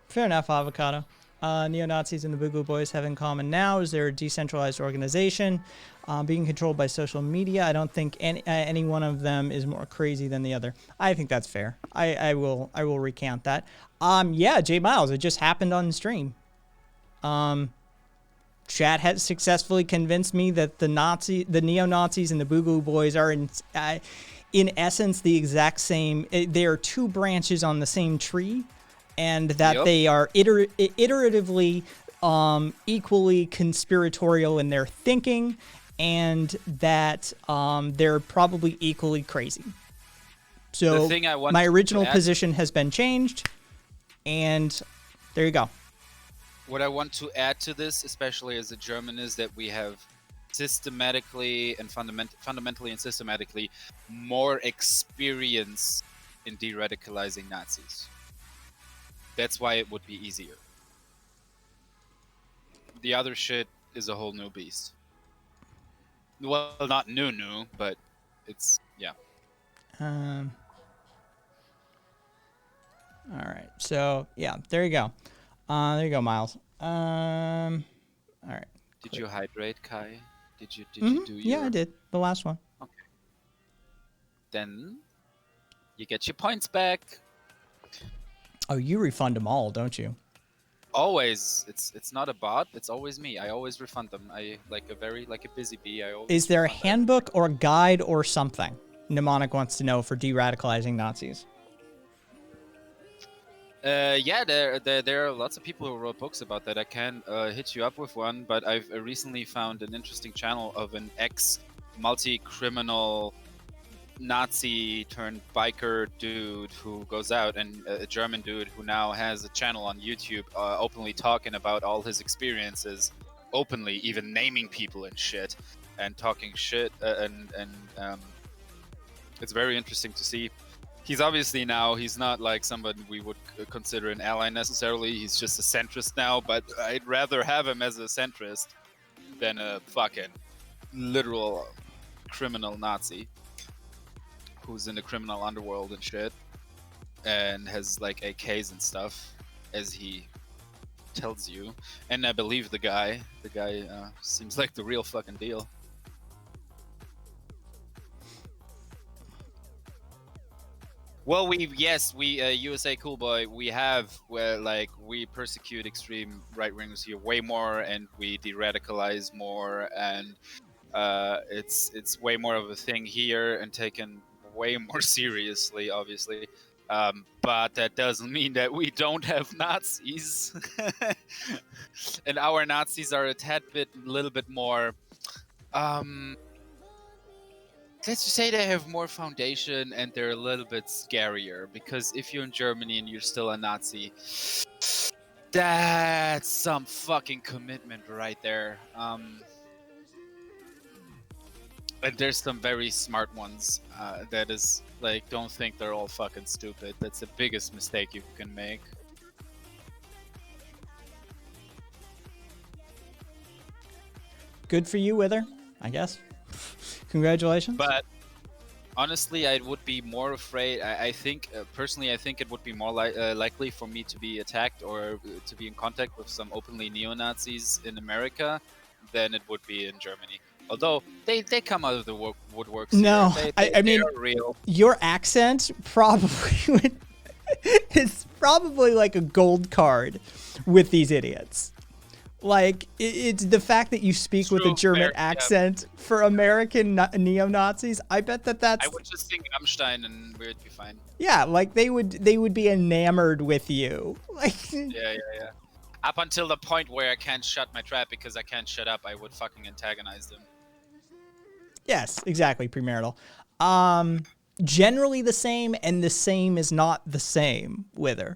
Fair enough, Avocado. neo-Nazis and the Boogaloo Boys have in common now is they're a decentralized organization being controlled by social media. I don't think any one of them is more crazy than the other. I think that's fair. I will recount that. Yeah, J Miles, it just happened on the stream. Chat has successfully convinced me that the neo-Nazis and the Boogaloo Boys are in essence the exact same. They are two branches on the same tree, and that they are iteratively equally conspiratorial in their thinking, and that they're probably equally crazy. So my original position has been changed, and there you go. What I want to add to this, especially as a German, is that we have systematically and fundamentally and systematically more experience in de-radicalizing Nazis. That's why it would be easier. The other shit is a whole new beast. Well, not new, but it's, yeah. All right. So, yeah, there you go. There you go, Miles. All right. Did you hydrate, Kai? Did you do your... Yeah, I did. The last one. Okay. Then you get your points back. Oh, you refund them all, don't you? Always. It's not a bot. It's always me. I always refund them. I like a busy bee. I always. Is there a handbook or a guide or something? Mnemonic wants to know for de-radicalizing Nazis. Yeah, there are lots of people who wrote books about that. I can hit you up with one, but I've recently found an interesting channel of an ex-multi-criminal Nazi turned biker dude who goes out, and a German dude who now has a channel on YouTube openly talking about all his experiences, openly even naming people and shit, and talking shit, and it's very interesting to see. He's obviously now, he's not like somebody we would consider an ally necessarily. He's just a centrist now, but I'd rather have him as a centrist than a fucking literal criminal Nazi who's in the criminal underworld and shit and has like AKs and stuff, as he tells you. And I believe the guy seems like the real fucking deal. Well, we USA Cool Boy, we have we persecute extreme right wingers here way more, and we de-radicalize more, and it's way more of a thing here and taken way more seriously, obviously. But that doesn't mean that we don't have Nazis, and our Nazis are a little bit more. Let's just say they have more foundation and they're a little bit scarier, because if you're in Germany and you're still a Nazi, that's some fucking commitment right there. And there's some very smart ones that is like, don't think they're all fucking stupid. That's the biggest mistake you can make. Good for you, Wither, I guess. Congratulations. But honestly, I would be more afraid. I think, personally, I think it would be more likely for me to be attacked or to be in contact with some openly neo-Nazis in America than it would be in Germany. Although they come out of the woodworks. No, I mean, are real. Your accent probably would. It's probably like a gold card with these idiots. Like, it's the fact that you speak with a German accent for American neo-Nazis. I bet that's. I would just sing Rammstein and we'd be fine. Yeah, like they would be enamored with you. Like. Yeah. Up until the point where I can't shut my trap because I can't shut up, I would fucking antagonize them. Yes, exactly, premarital. Generally the same, and the same is not the same, Wither.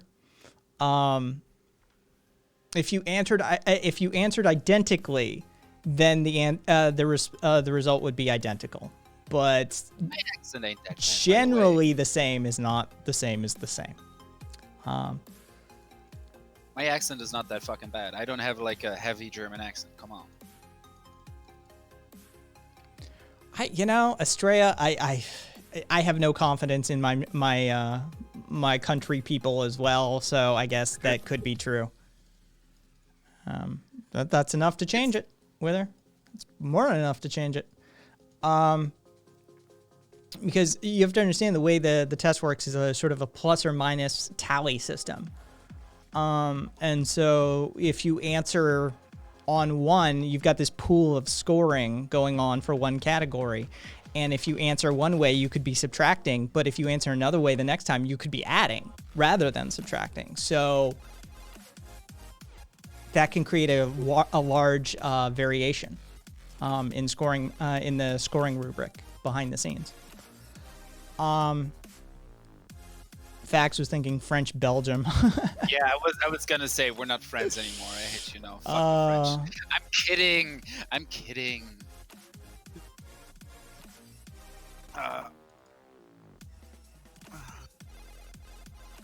If you answered identically, then the result would be identical. But generally, the same is not the same as the same. My accent is not that fucking bad. I don't have like a heavy German accent. Come on. Estrella, I have no confidence in my country people as well. So I guess that could be true. That's enough to change it, Wither. It's more than enough to change it. Because you have to understand the way the test works is a sort of a plus or minus tally system. And so if you answer on one, you've got this pool of scoring going on for one category. And if you answer one way, you could be subtracting. But if you answer another way the next time, you could be adding rather than subtracting. So that can create a large variation in scoring in the scoring rubric behind the scenes. Fax was thinking French Belgium. Yeah, I was gonna say we're not friends anymore. I hate you now. Fuck the French. I'm kidding. I'm kidding.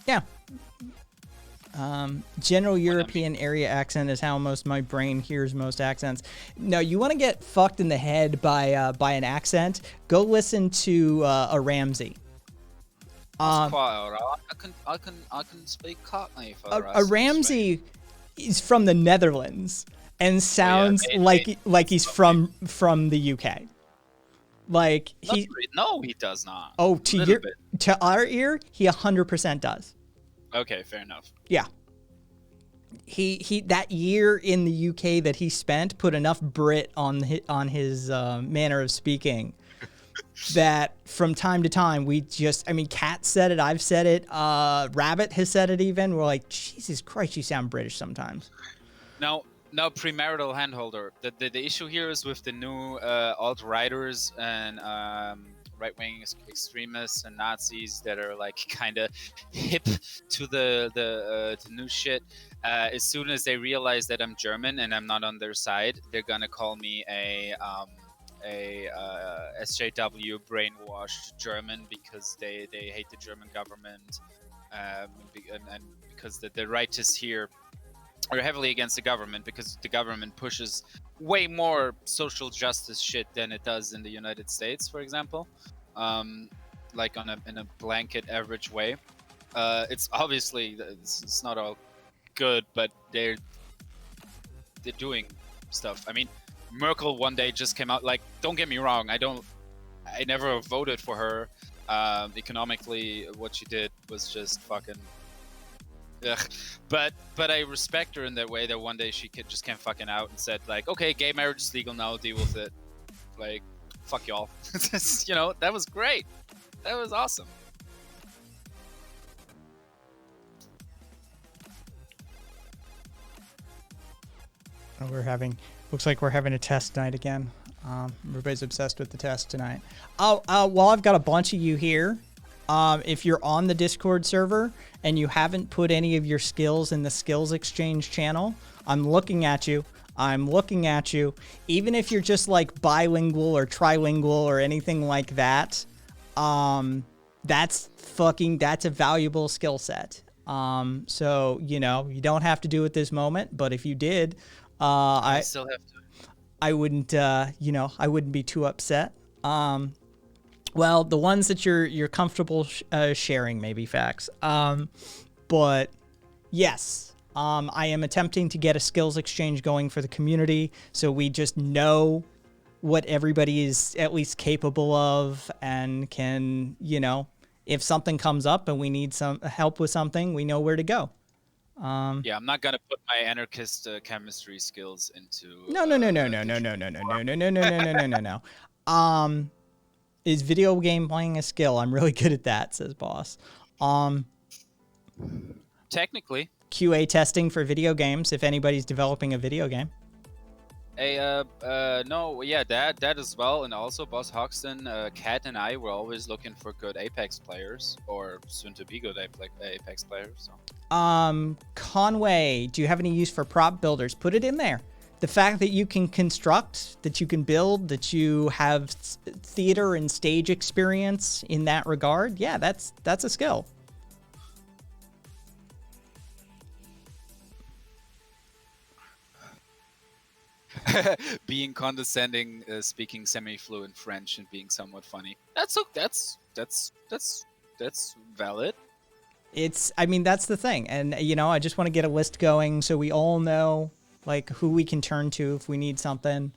Yeah. General European area accent is how my brain hears most accents. No, you want to get fucked in the head by an accent? Go listen to a Ramsey. That's quite alright. I can speak Cockney for the rest A of the Ramsey is from the Netherlands and sounds like he's from the UK. Like no, he does not. Oh, to our ear, he 100% does. Okay, fair enough. Yeah. He that year in the UK that he spent put enough Brit on his manner of speaking that from time to time Kat said it, I've said it, Rabbit has said it even. We're like, Jesus Christ, you sound British sometimes. Now premarital handholder. The issue here is with the new alt-righters and right-wing extremists and Nazis that are like kind of hip to the new shit. As soon as they realize that I'm German and I'm not on their side, they're gonna call me a SJW brainwashed German because they hate the German government, and because the rightists here are heavily against the government because the government pushes way more social justice shit than it does in the United States, for example, like in a blanket average way. It's obviously it's not all good, but they're doing stuff. I mean, Merkel one day just came out, like, don't get me wrong, I never voted for her. Economically, what she did was just fucking ugh. But I respect her in that way that one day she just came fucking out and said, like, okay, gay marriage is legal now, deal with it. Like, fuck y'all. You know, that was great. That was awesome. Looks like we're having a test night again. Everybody's obsessed with the test tonight. Well, I've got a bunch of you here. If you're on the Discord server and you haven't put any of your skills in the skills exchange channel, I'm looking at you. Even if you're just like bilingual or trilingual or anything like that, that's a valuable skill set. So, you know, you don't have to do it this moment, but if you did, I still have to. I wouldn't, I wouldn't be too upset. Well, the ones that you're comfortable sharing, maybe Fax. But yes, I am attempting to get a skills exchange going for the community, so we just know what everybody is at least capable of, and can, you know, if something comes up and we need some help with something, we know where to go. Yeah, I'm not gonna put my anarchist chemistry skills into. No. Is video game playing a skill? I'm really good at that, says Boss. Technically. QA testing for video games, if anybody's developing a video game. No, yeah, that as well, and also Boss Hoxton, Kat, and I were always looking for good Apex players, or soon to be good Apex players. So. Conway, do you have any use for prop builders? Put it in there. The fact that you can construct, that you can build, that you have theater and stage experience in that regard, yeah, that's a skill. Being condescending, speaking semi-fluent French, and being somewhat funny. That's valid. That's the thing. And, you know, I just want to get a list going so we all know like who we can turn to if we need something.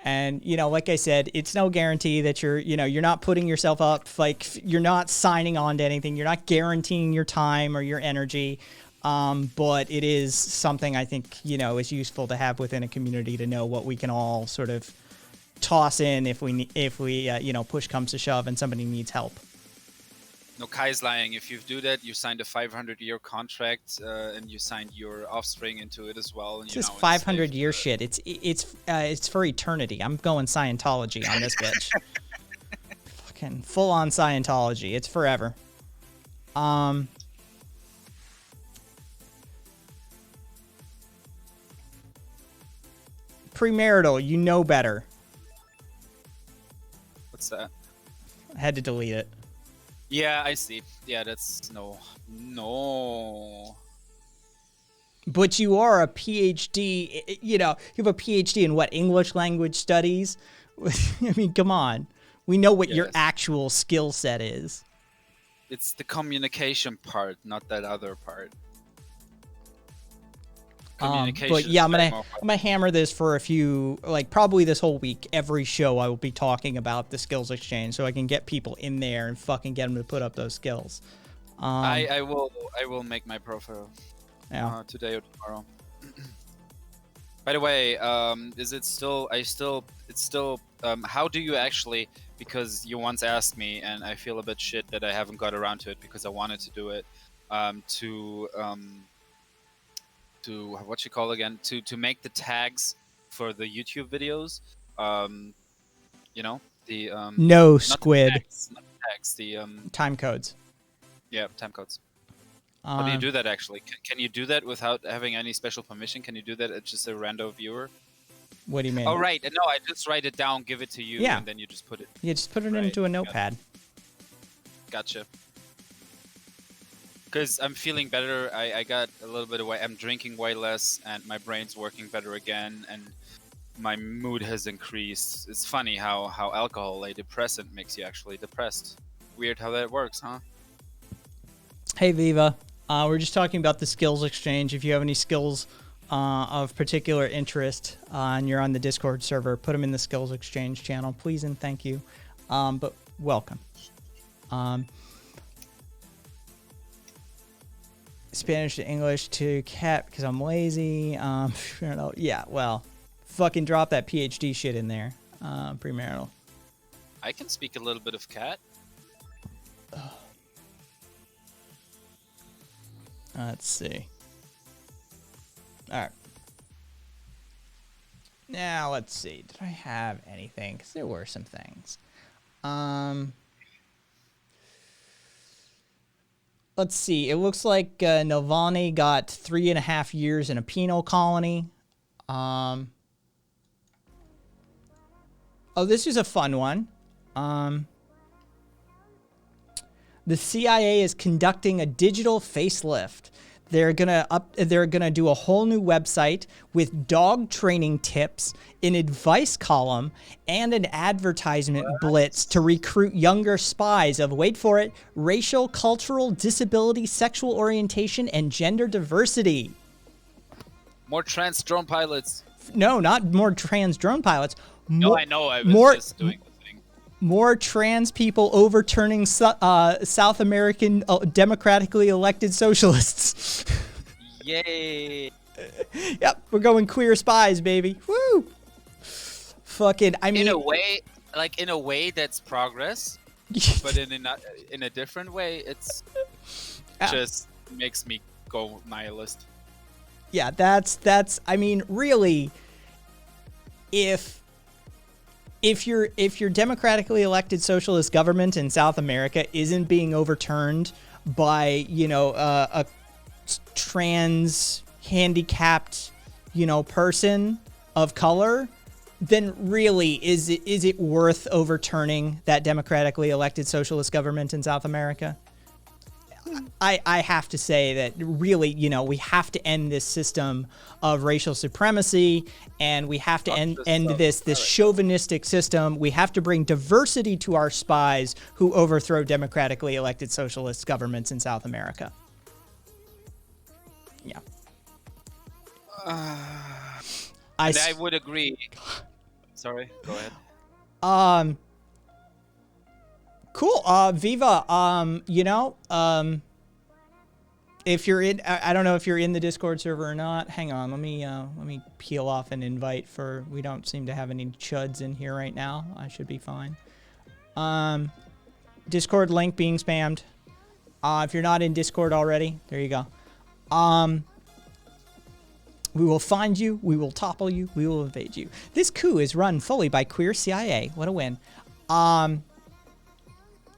And, you know, like I said, it's no guarantee that you're not putting yourself up, like you're not signing on to anything. You're not guaranteeing your time or your energy. But it is something I think, you know, is useful to have within a community to know what we can all sort of toss in if we you know, push comes to shove and somebody needs help. No, Kai's lying. If you do that, you signed a 500-year contract, and you signed your offspring into it as well. And It's this 500-year shit. It's for eternity. I'm going Scientology on this bitch. Fucking full-on Scientology. It's forever. Premarital, you know better. What's that? I had to delete it. Yeah, I see. Yeah, that's no. But you are a PhD, you know, you have a PhD in what, English language studies? I mean, come on. We know what your actual skill set is. It's the communication part, not that other part. But yeah, I'm gonna hammer this for a few, like probably this whole week. Every show I will be talking about the skills exchange, so I can get people in there and fucking get them to put up those skills. I will make my profile today or tomorrow. By the way, is it still? It's still. How do you actually? Because you once asked me, and I feel a bit shit that I haven't got around to it because I wanted to do it. To what you call again? To make the tags for the YouTube videos. You know the no squid. Not the tags, the time codes. Yeah, time codes. How do you do that actually? Can you do that without having any special permission? Can you do that as just a random viewer? What do you mean? Oh, right. No, I just write it down, give it to you, and then you just put it. Yeah, just put it into a notepad. Gotcha. Because I'm feeling better. I got a little bit away. I'm drinking way less, and my brain's working better again, and my mood has increased. It's funny how alcohol, a depressant, makes you actually depressed. Weird how that works, huh? Hey, Viva. We're just talking about the skills exchange. If you have any skills of particular interest and you're on the Discord server, put them in the skills exchange channel, please and thank you. But welcome. Spanish to English to cat because I'm lazy. Yeah, well, fucking drop that PhD shit in there. Premarital. I can speak a little bit of cat. Let's see. All right. Now, let's see. Did I have anything? Because there were some things. Let's see. It looks like Navalny got 3.5 years in a penal colony. Oh, this is a fun one. The CIA is conducting a digital facelift. They're gonna do a whole new website with dog training tips, an advice column, and an advertisement blitz to recruit younger spies of, wait for it, racial, cultural, disability, sexual orientation, and gender diversity. More trans drone pilots. No, not more trans drone pilots. No, I know. I was just doing the thing. More trans people overturning South American democratically elected socialists. Yay. Yep, we're going queer spies, baby. Woo! Fucking, I mean... In a way, that's progress. But in a different way, it's just makes me go nihilist. Yeah, that's I mean, really, if your democratically elected socialist government in South America isn't being overturned by, you know, a trans handicapped, you know, person of color, then really is it worth overturning that democratically elected socialist government in South America? I have to say that really, you know, we have to end this system of racial supremacy, and we have to end this chauvinistic system. We have to bring diversity to our spies who overthrow democratically elected socialist governments in South America. Yeah. And I would agree. Sorry, go ahead. Cool. Viva. If you're in, I don't know if you're in the Discord server or not. Hang on, let me peel off an invite for. We don't seem to have any chuds in here right now. I should be fine. Discord link being spammed. If you're not in Discord already, there you go. We will find you. We will topple you. We will evade you. This coup is run fully by Queer CIA. What a win.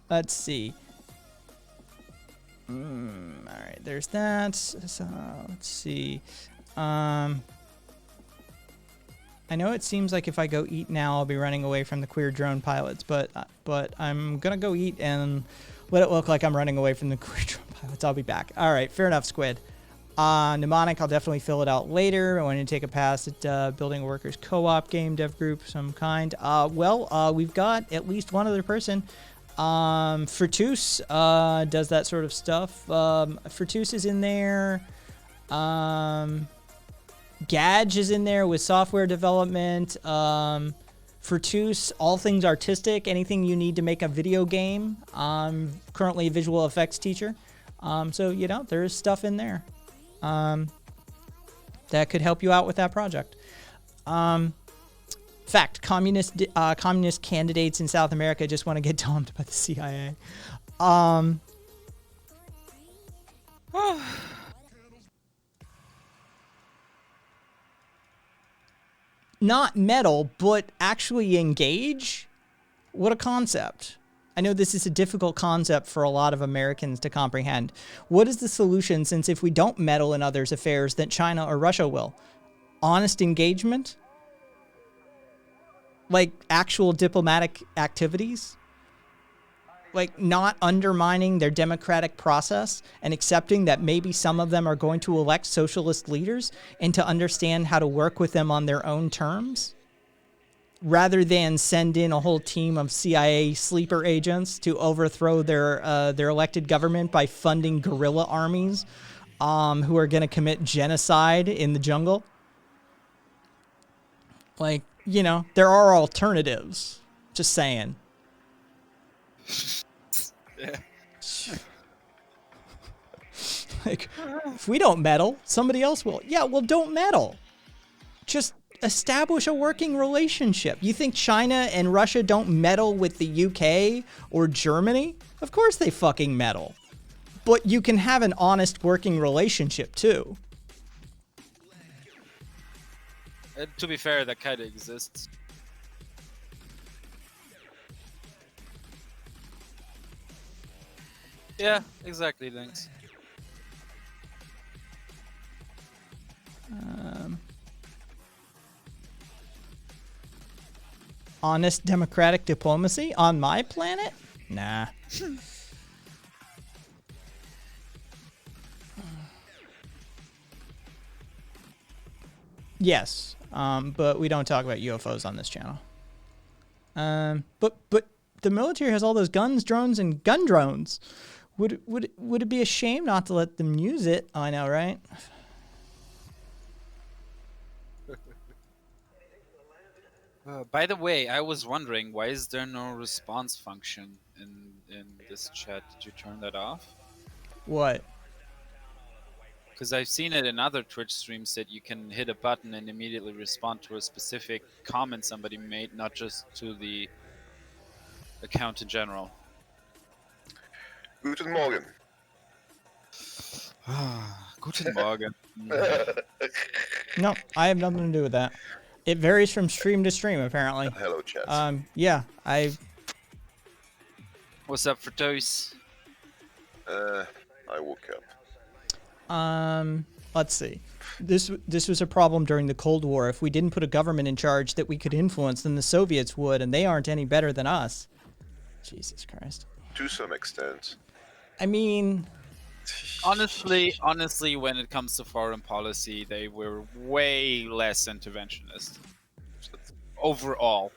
Let's see. All right, there's that. So, let's see. I know it seems like if I go eat now, I'll be running away from the queer drone pilots, but I'm gonna go eat and let it look like I'm running away from the queer drone pilots. I'll be back. All right, fair enough, Squid. Mnemonic, I'll definitely fill it out later. I want to take a pass at building a workers co-op game dev group of some kind. We've got at least one other person. Fertus does that sort of stuff. Fertus is in there. Gadge is in there with software development. Fertus, all things artistic, anything you need to make a video game. Currently a visual effects teacher. So, there's stuff in there that could help you out with that project. Fact, communist candidates in South America just want to get dumped by the CIA. Not meddle, but actually engage? What a concept. I know this is a difficult concept for a lot of Americans to comprehend. What is the solution, since if we don't meddle in others' affairs, then China or Russia will? Honest engagement? Like actual diplomatic activities? Like not undermining their democratic process and accepting that maybe some of them are going to elect socialist leaders and to understand how to work with them on their own terms? Rather than send in a whole team of CIA sleeper agents to overthrow their elected government by funding guerrilla armies who are going to commit genocide in the jungle. Like, there are alternatives. Just saying. Yeah. Like, if we don't meddle, somebody else will. Yeah, well, don't meddle. Just establish a working relationship. You think China and Russia don't meddle with the UK or Germany? Of course they fucking meddle. But you can have an honest working relationship too. To be fair, that kind of exists. Yeah, exactly, thanks. Honest democratic diplomacy on my planet? Nah. Yes, but we don't talk about UFOs on this channel. But the military has all those guns, drones, and gun drones. Would it be a shame not to let them use it? I know, right? By the way, I was wondering, why is there no response function in this chat? Did you turn that off? What? Because I've seen it in other Twitch streams that you can hit a button and immediately respond to a specific comment somebody made, not just to the account in general. Guten Morgen. Guten Morgen. No, I have nothing to do with that. It varies from stream to stream, apparently. Hello, chat. Yeah, What's up, Fertus? I woke up. Let's see. This was a problem during the Cold War. If we didn't put a government in charge that we could influence, then the Soviets would, and they aren't any better than us. Jesus Christ. To some extent. I mean... Honestly, when it comes to foreign policy, they were way less interventionist. Overall.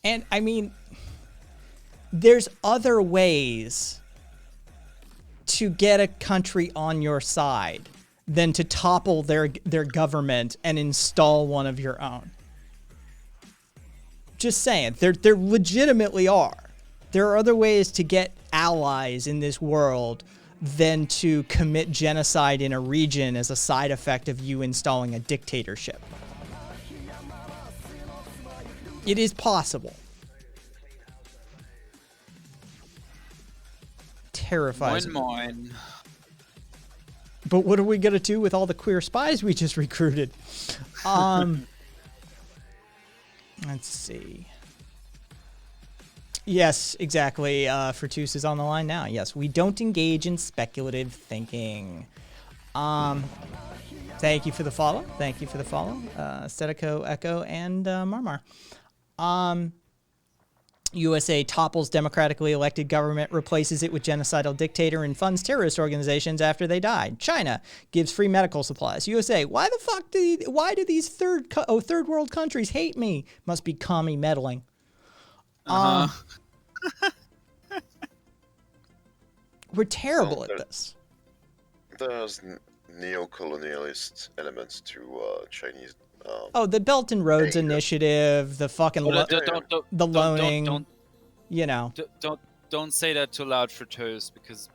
And, I mean, there's other ways to get a country on your side than to topple their government and install one of your own. Just saying, there legitimately are. There are other ways to get allies in this world than to commit genocide in a region as a side effect of you installing a dictatorship. It is possible. Terrifies me. Moin. But what are we gonna do with all the queer spies we just recruited? Let's see. Yes, exactly. Fertus is on the line now. Yes, we don't engage in speculative thinking. Thank you for the follow. Thank you for the follow. Stedico, Echo, and Marmar. USA topples democratically elected government, replaces it with genocidal dictator, and funds terrorist organizations after they died. China gives free medical supplies. USA, why do these third world countries hate me? Must be commie meddling. We're terrible at this. There's neo-colonialist elements to Chinese. The Belt and Roads Initiative, the fucking the loaning, you know. Don't say that too loud, Fertus, because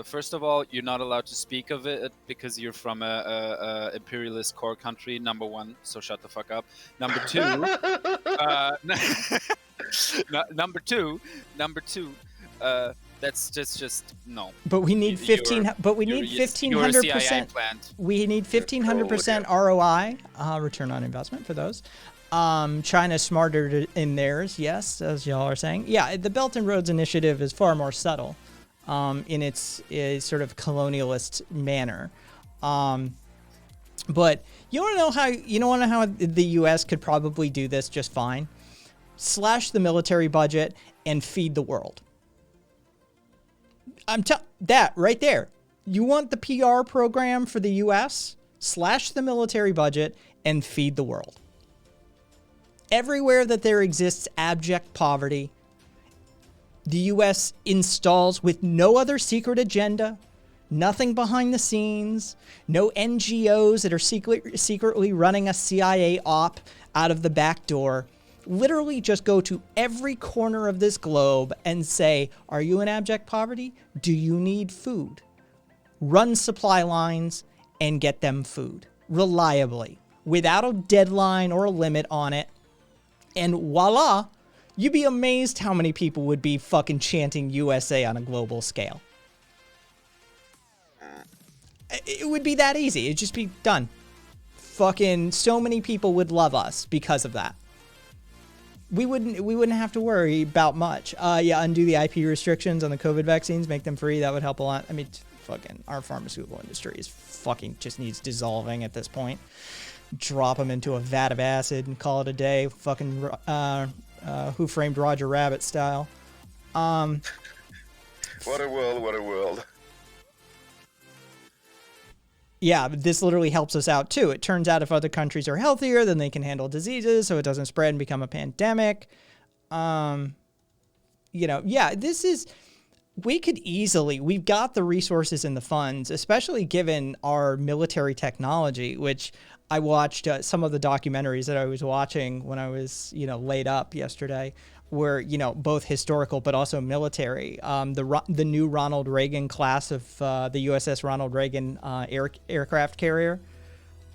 first of all, you're not allowed to speak of it because you're from a imperialist core country. Number one, so shut the fuck up. Number two, number two. That's just no. But we need 1500%. We need 1500% ROI, return on investment for those. China's smarter in theirs, yes, as y'all are saying. Yeah, the Belt and Roads Initiative is far more subtle in its sort of colonialist manner. But you want to know how the U.S. could probably do this just fine? Slash the military budget and feed the world. That right there. You want the PR program for the U.S.? Slash the military budget and feed the world. Everywhere that there exists abject poverty, the U.S. installs with no other secret agenda, nothing behind the scenes, no NGOs that are secretly running a CIA op out of the back door. Literally just go to every corner of this globe and say, are you in abject poverty? Do you need food? Run supply lines and get them food reliably without a deadline or a limit on it. And voila, you'd be amazed how many people would be fucking chanting USA on a global scale. It would be that easy. It'd just be done. Fucking so many people would love us because of that. We wouldn't have to worry about much. Undo the IP restrictions on the COVID vaccines, make them free. That would help a lot. I mean, fucking our pharmaceutical industry is fucking just needs dissolving at this point. Drop them into a vat of acid and call it a day. Fucking Who Framed Roger Rabbit style. What a world! What a world! Yeah, this literally helps us out too. It turns out if other countries are healthier, then they can handle diseases so it doesn't spread and become a pandemic. We've got the resources and the funds, especially given our military technology, which I watched some of the documentaries that I was watching when I was, laid up yesterday, were, both historical but also military. The new Ronald Reagan class of the USS Ronald Reagan aircraft carrier.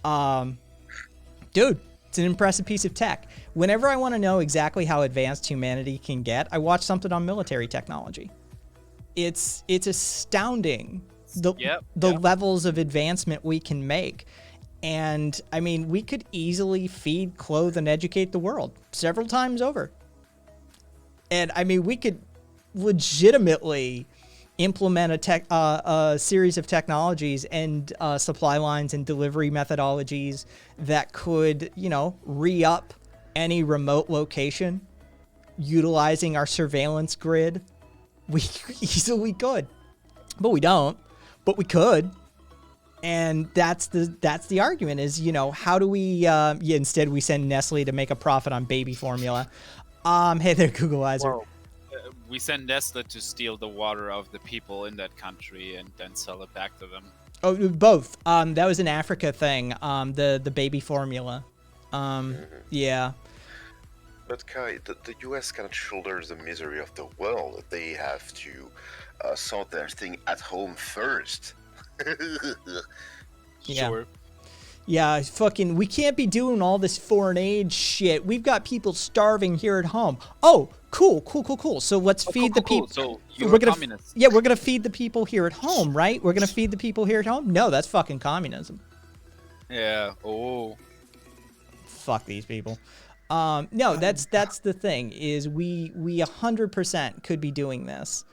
Dude, it's an impressive piece of tech. Whenever I want to know exactly how advanced humanity can get, I watch something on military technology. It's astounding the levels of advancement we can make. And I mean, we could easily feed, clothe, and educate the world several times over. And I mean, we could legitimately implement a series of technologies and supply lines and delivery methodologies that could, re-up any remote location utilizing our surveillance grid. We easily could, but we don't. But we could. And that's the argument is, how do we, instead we send Nestle to make a profit on baby formula. Hey there, Googleizer. Whoa. We send Nestle to steal the water of the people in that country and then sell it back to them. Oh, both. That was an Africa thing. The baby formula. Yeah. But Kai, the US cannot shoulder the misery of the world. They have to sort their thing at home first. Yeah. Sure. Yeah, fucking, we can't be doing all this foreign aid shit. We've got people starving here at home. Oh, cool. So let's feed the people. So you're We're gonna, communist. yeah, we're gonna feed the people here at home, right? We're gonna feed the people here at home. No, that's fucking communism. Yeah. Oh. Fuck these people. No, that's the thing is we 100% could be doing this,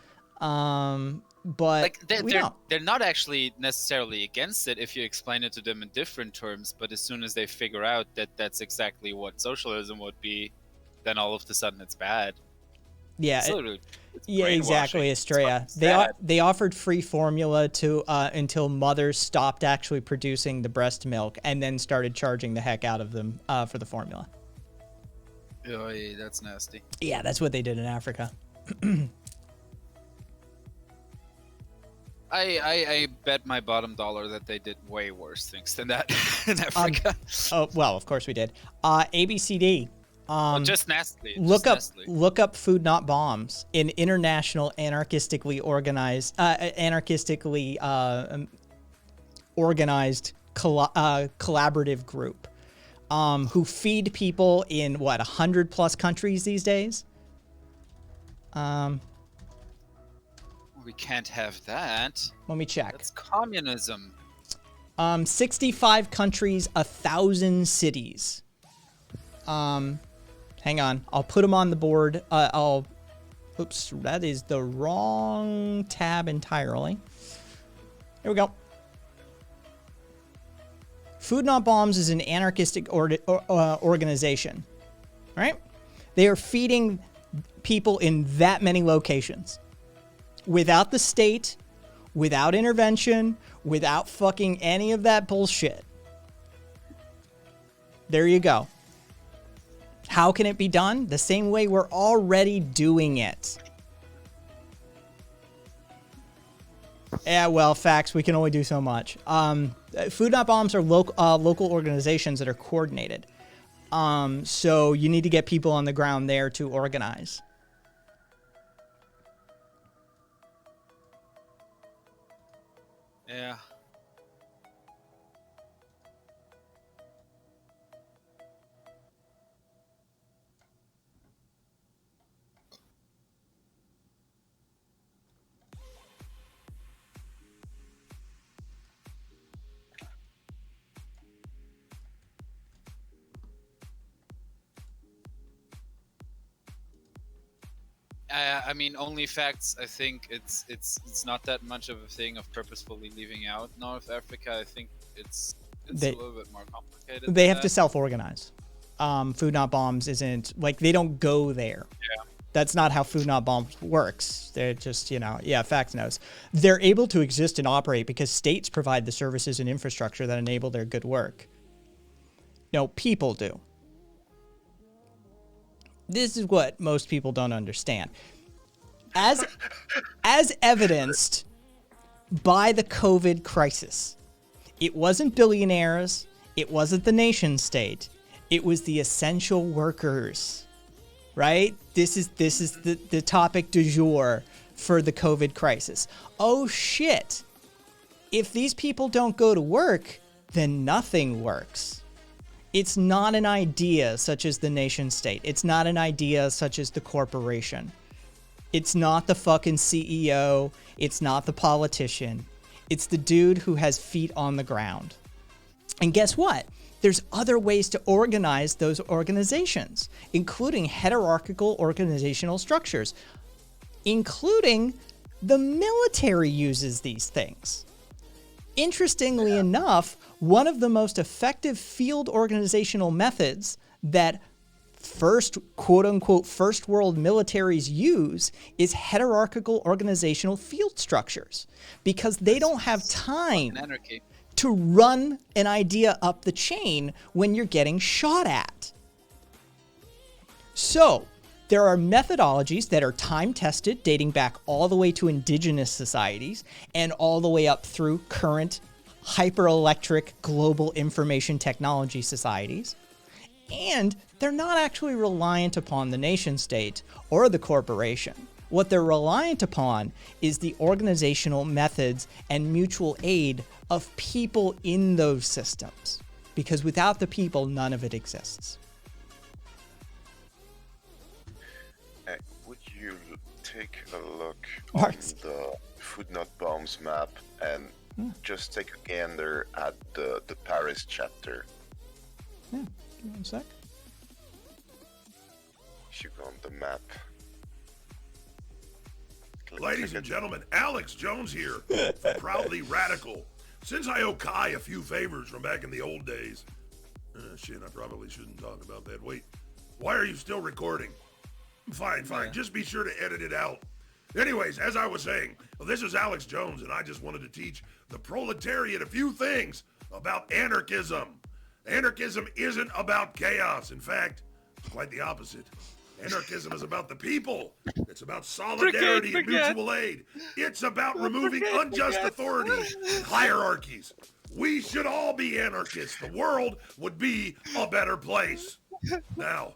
but Like we don't. they're not actually necessarily against it if you explain it to them in different terms. But as soon as they figure out that that's exactly what socialism would be, then all of a sudden it's bad. Yeah, It's literally- it's yeah, exactly, brainwashing. Estrella. It's fucking sad. They offered free formula to until mothers stopped actually producing the breast milk, and then started charging the heck out of them for the formula. Oh, yeah, that's nasty. Yeah, that's what they did in Africa. I bet my bottom dollar that they did way worse things than that in Africa. Oh well, of course we did. ABCD. Well, just nastily. Look just up nastily. look up Food Not Bombs, an international anarchistically organized collaborative group who feed people in what 100 plus countries these days. We can't have that. Let me check. That's communism. 65 countries, 1,000 cities. Hang on, I'll put them on the board. Oops, that is the wrong tab entirely. Here we go. Food Not Bombs is an anarchistic organization. All right? They are feeding people in that many locations. Without the state, without intervention, without fucking any of that bullshit. There you go. How can it be done? The same way we're already doing it. Yeah, well, facts, we can only do so much. Food Not Bombs are local organizations that are coordinated. So you need to get people on the ground there to organize. Yeah. I mean, only facts. I think it's not that much of a thing of purposefully leaving out North Africa. I think it's They- a little bit more complicated. They than have to that. self-organize. Food Not Bombs isn't like they don't go there. Yeah. That's not how Food Not Bombs works. They're just, yeah, fact knows. They're able to exist and operate because states provide the services and infrastructure that enable their good work. No, people do. This is what most people don't understand. As evidenced by the COVID crisis, it wasn't billionaires, it wasn't the nation state, it was the essential workers. Right? This is the topic du jour for the COVID crisis. Oh shit. If these people don't go to work, then nothing works. It's not an idea such as the nation state. It's not an idea such as the corporation. It's not the fucking CEO. It's not the politician. It's the dude who has feet on the ground. And guess what? There's other ways to organize those organizations, including hierarchical organizational structures, including the military uses these things. Interestingly enough, one of the most effective field organizational methods that quote unquote first world militaries use is hierarchical organizational field structures because they don't have time Anarchy. to run an idea up the chain when you're getting shot at. So, there are methodologies that are time-tested, dating back all the way to indigenous societies and all the way up through current hyperelectric global information technology societies. And they're not actually reliant upon the nation state or the corporation. What they're reliant upon is the organizational methods and mutual aid of people in those systems. Because without the people, none of it exists. Would you take a look Marks. on the Food Not Bombs map and just take a gander at the Paris chapter? Yeah, give me one sec. If you go on the map. Ladies and gentlemen, Alex Jones here, Proudly Radical. Since I owe Kai a few favors from back in the old days. Shit, I probably shouldn't talk about that. Wait, why are you still recording? Fine. Just be sure to edit it out. Anyways, as I was saying, this is Alex Jones, and I just wanted to teach the proletariat a few things about anarchism. Anarchism isn't about chaos. In fact, it's quite the opposite. Anarchism is about the people. It's about solidarity and mutual aid. It's about removing unjust authority and hierarchies. We should all be anarchists. The world would be a better place. Now,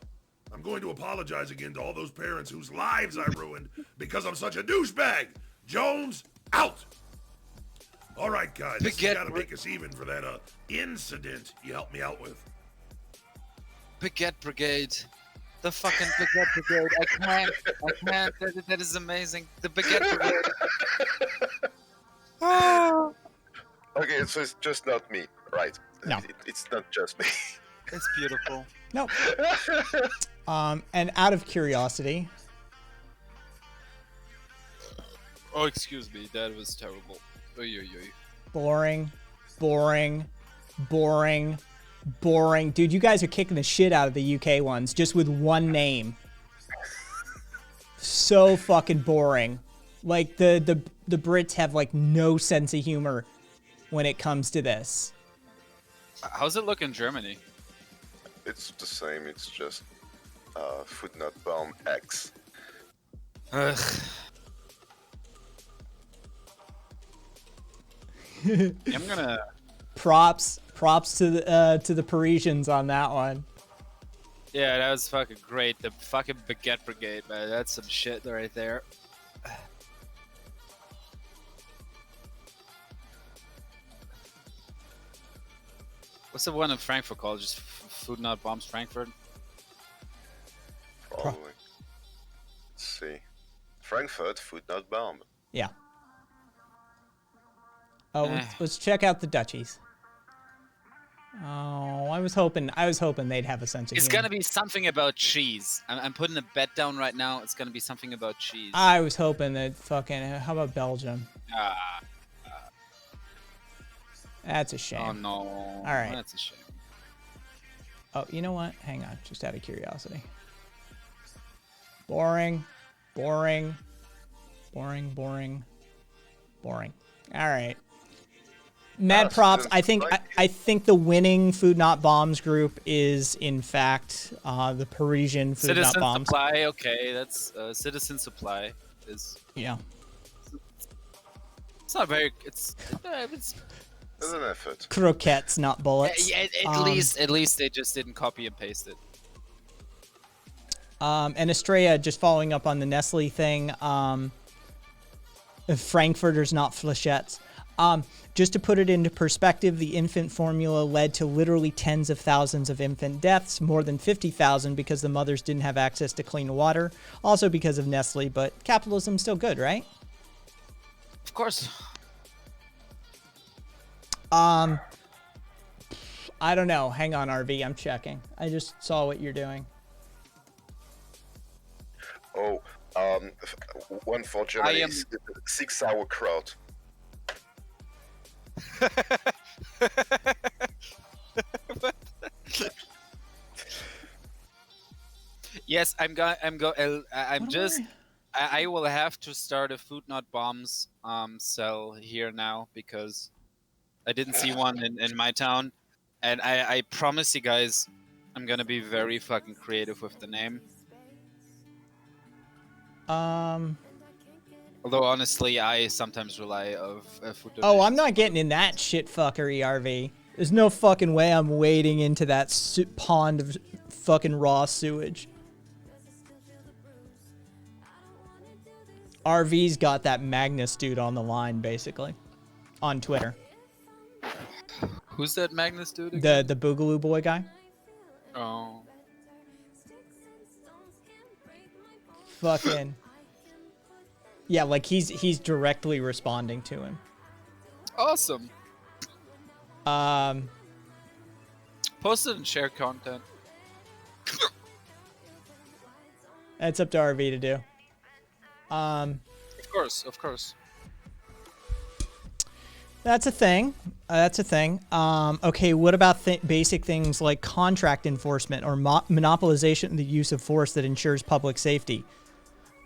I'm going to apologize again to all those parents whose lives I ruined because I'm such a douchebag. Jones, out. All right, guys, this has got to make us even for that incident you helped me out with. Baguette Brigade. The fucking Baguette Brigade. I can't. That is amazing. The Baguette Brigade. Okay, so it's just not me, right? No. It's not just me. It's beautiful. Nope. And out of curiosity, Oh, excuse me. That was terrible. Oy. boring. Dude, you guys are kicking the shit out of the UK ones just with one name. So fucking boring. Like the Brits have like no sense of humor when it comes to this. How's it look in Germany? It's the same, it's just Food Not Bomb X. Ugh. I'm gonna. Props to the Parisians on that one. Yeah, that was fucking great. The fucking Baguette Brigade, man. That's some shit right there. What's the one in Frankfurt called? Just Food Not Bombs Frankfurt? Probably. Let's see. Frankfurt, Food Not Bomb. Yeah. Oh, let's check out the duchies. Oh, I was hoping they'd have a sense of It's humor. gonna be something about cheese. I'm putting a bet down right now. It's gonna be something about cheese. I was hoping that fucking. How about Belgium? That's a shame. Oh no. All right. That's a shame. Oh, you know what? Hang on, just out of curiosity. Boring. All right. Mad props. I think the winning Food Not Bombs group is in fact the Parisian Food Citizen Not Bombs. Supply. Okay, that's Citizen Supply. Yeah. It's not very. It's There's an effort. Croquettes, not bullets. at least they just didn't copy and paste it. And Estrella, just following up on the Nestle thing, Frankfurters, not flechettes. Just to put it into perspective, the infant formula led to literally tens of thousands of infant deaths, more than 50,000 because the mothers didn't have access to clean water, also because of Nestle, but capitalism's still good, right? Of course. I don't know. Hang on, RV, I'm checking. I just saw what you're doing. Oh, one for Germany, 6 sauerkraut. Yes, I will have to start a Food Not Bombs cell here now because I didn't see one in my town, and I promise you guys, I'm gonna be very fucking creative with the name. Although honestly, I sometimes rely of food Oh, I'm donations. not getting in that shit fuckery, RV. There's no fucking way I'm wading into that pond of fucking raw sewage. RV's got that Magnus dude on the line, basically, on Twitter. Who's that Magnus dude again? The Boogaloo Boy guy. Oh. Fucking. Yeah, like he's directly responding to him. Awesome. Um, Post it and share content. That's up to RV to do. Of course, of course. That's a thing. Okay, what about basic things like contract enforcement or monopolization of the use of force that ensures public safety?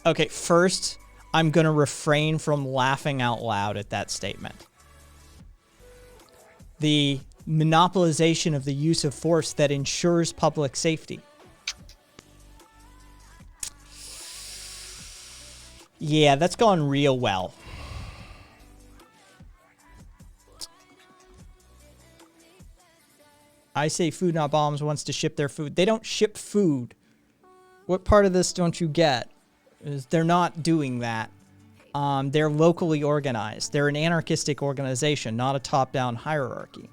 Okay, first, I'm going to refrain from laughing out loud at that statement. The monopolization of the use of force that ensures public safety. Yeah, that's gone real well. I say Food Not Bombs wants to ship their food. They don't ship food. What part of this don't you get? Is they're not doing that. They're locally organized. They're an anarchistic organization, not a top-down hierarchy.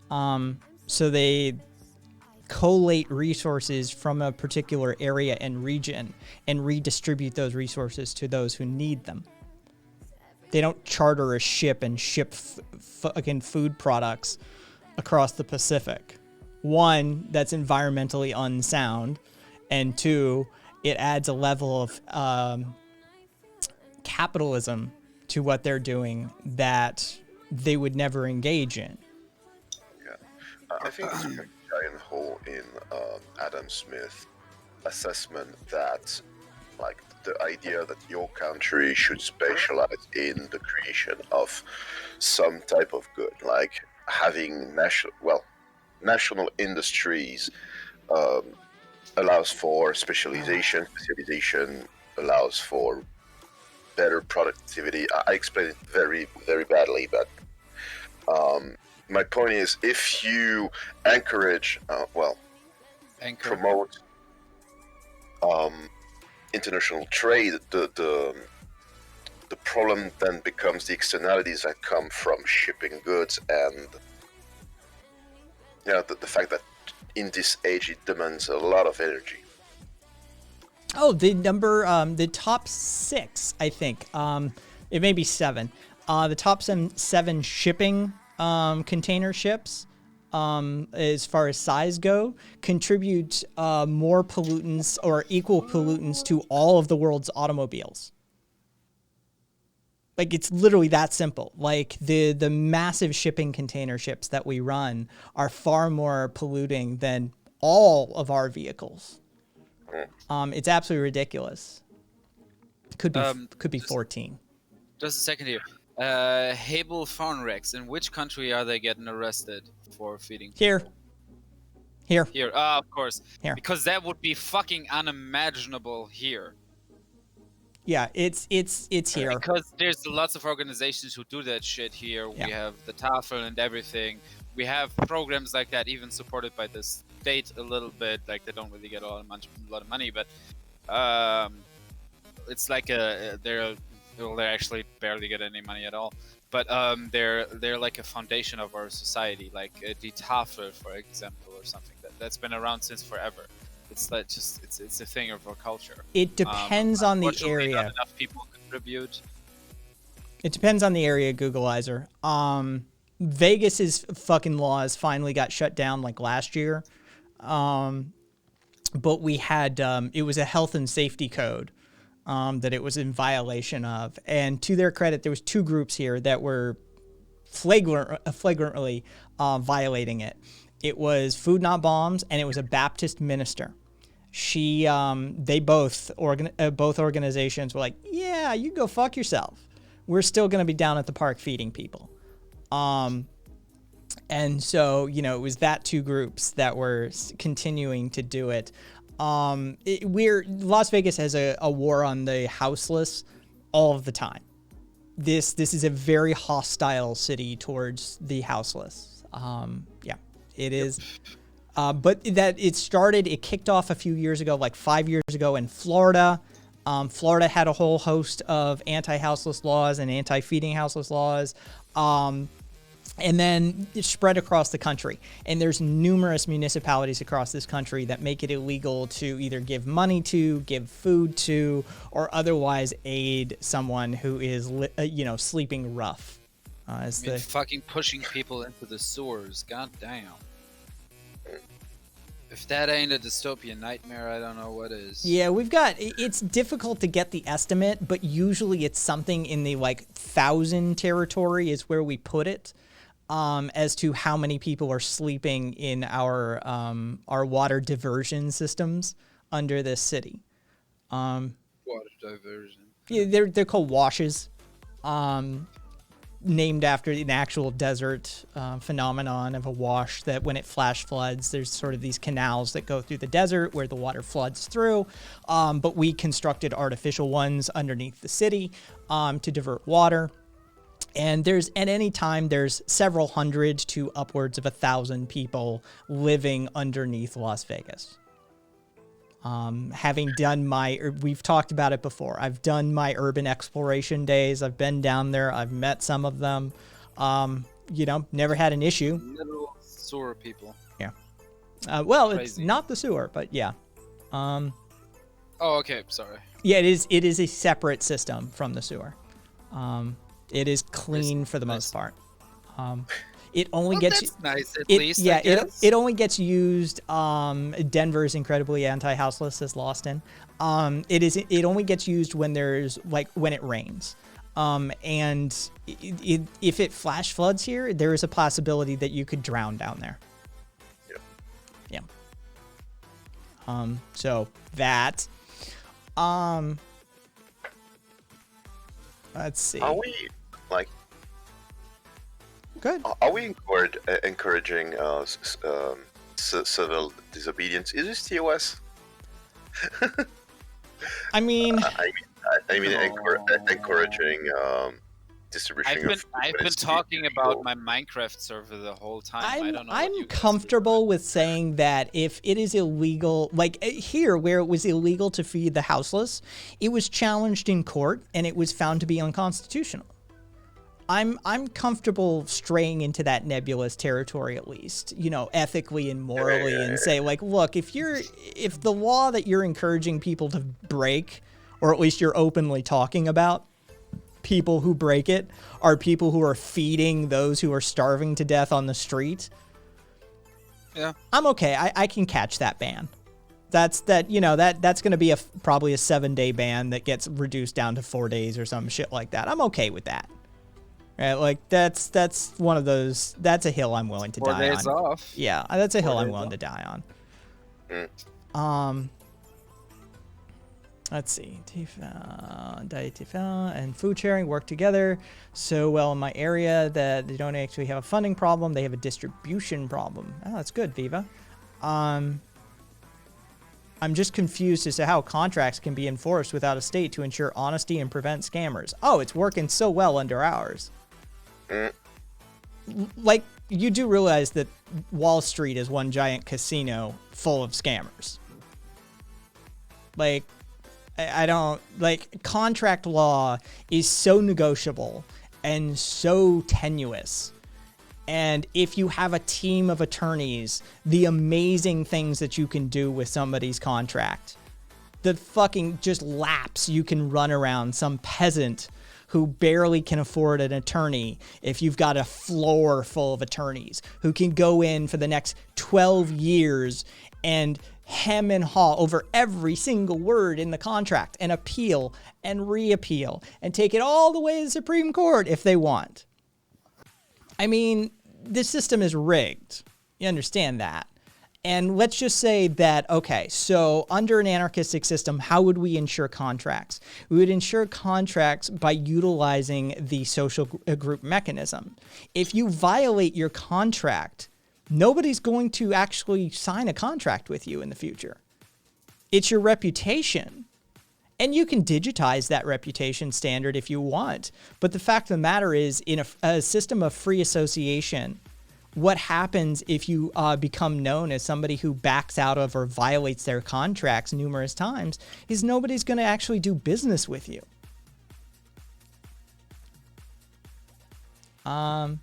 So they collate resources from a particular area and region and redistribute those resources to those who need them. They don't charter a ship and ship fucking food products across the Pacific. One, that's environmentally unsound, and two, it adds a level of capitalism to what they're doing that they would never engage in. Yeah, I think there's a giant hole in Adam Smith's assessment that, like, the idea that your country should specialize in the creation of some type of good, like having national industries allows for specialization allows for better productivity. I explained it very, very badly, but my point is, if you encourage, promote international trade, the problem then becomes the externalities that come from shipping goods, and the fact that in this age it demands a lot of energy. Oh, the top 6, I think. It may be 7. The top 7 shipping container ships, as far as size go, contribute more pollutants or equal pollutants to all of the world's automobiles. Like, it's literally that simple. Like, the massive shipping container ships that we run are far more polluting than all of our vehicles. It's absolutely ridiculous. Could be 14. Just a second here. Habel Farnrex, in which country are they getting arrested for feeding people? Here. Here, of course. Here. Because that would be fucking unimaginable here. Yeah, it's here. Because there's lots of organizations who do that shit here. Yeah. We have the TAFL and everything. We have programs like that, even supported by the state a little bit. Like, they don't really get a lot of money, but it's like they're actually barely get any money at all. But they're like a foundation of our society, like the TAFL, for example, or something that's been around since forever. It's like it's a thing of our culture. It depends on the area. Not enough people contribute. It depends on the area, Googleizer. Vegas's fucking laws finally got shut down like last year. But we had it was a health and safety code that it was in violation of. And to their credit, there was 2 groups here that were flagrantly violating it. It was Food Not Bombs, and it was a Baptist minister. They both organizations were like, yeah, you go fuck yourself. We're still going to be down at the park feeding people. And so, it was that 2 groups that were continuing to do it. Las Vegas has a war on the houseless all of the time. This is a very hostile city towards the houseless. Yeah, it is. But it kicked off a few years ago, like 5 years ago in Florida. Florida had a whole host of anti-houseless laws and anti-feeding houseless laws. And then it spread across the country. And there's numerous municipalities across this country that make it illegal to either give money to, give food to, or otherwise aid someone who is, sleeping rough. Fucking pushing people into the sewers. God damn. If that ain't a dystopian nightmare, I don't know what is. Yeah, it's difficult to get the estimate, but usually it's something in the 1,000 territory is where we put it. As to how many people are sleeping in our water diversion systems under this city. Water diversion. Yeah, they're called washes, named after an actual desert phenomenon of a wash that when it flash floods, there's sort of these canals that go through the desert where the water floods through. But we constructed artificial ones underneath the city to divert water. And at any time, there's several hundred to upwards of 1,000 people living underneath Las Vegas. Having done we've talked about it before. I've done my urban exploration days. I've been down there. I've met some of them. Never had an issue. Little sewer people. Yeah. Well, Crazy. It's not the sewer, but yeah. Oh, okay. Sorry. Yeah, it is a separate system from the sewer. It is clean for the most part. It only gets that's nice at least. Yeah, I guess. it only gets used. Denver is incredibly anti-houseless, as Lawston. It only gets used when when it rains. And if it flash floods here, there is a possibility that you could drown down there. Yep. Yeah. So that. Let's see. Are we Good. Are we encouraging civil disobedience? Is this TOS? I mean, encouraging distribution. I've been talking about my Minecraft server the whole time. I don't know. I'm comfortable with saying that if it is illegal, like here where it was illegal to feed the houseless, it was challenged in court and it was found to be unconstitutional. I'm comfortable straying into that nebulous territory at least, ethically and morally, and say look, if the law that you're encouraging people to break, or at least you're openly talking about, people who break it are people who are feeding those who are starving to death on the street. Yeah. I'm okay. I can catch that ban. That's going to be probably a 7-day ban that gets reduced down to 4 days or some shit like that. I'm okay with that. Right, that's one of those. That's a hill I'm willing to 4 die days on. off. Yeah, that's a hill 4 I'm days willing off. to die on. Let's see. Tifa and food sharing work together so well in my area that they don't actually have a funding problem. They have a distribution problem. Oh, that's good, Viva. I'm just confused as to how contracts can be enforced without a state to ensure honesty and prevent scammers. Oh, it's working so well under ours. You do realize that Wall Street is one giant casino full of scammers. Contract law is so negotiable and so tenuous. And if you have a team of attorneys, the amazing things that you can do with somebody's contract, the fucking just laps you can run around some peasant who barely can afford an attorney if you've got a floor full of attorneys who can go in for the next 12 years and hem and haw over every single word in the contract and appeal and reappeal and take it all the way to the Supreme Court if they want. I mean, this system is rigged. You understand that. And let's just say that, okay, so under an anarchistic system, how would we ensure contracts? We would ensure contracts by utilizing the social group mechanism. If you violate your contract, nobody's going to actually sign a contract with you in the future. It's your reputation. And you can digitize that reputation standard if you want. But the fact of the matter is, in a system of free association, what happens if you become known as somebody who backs out of or violates their contracts numerous times is nobody's going to actually do business with you. Oh,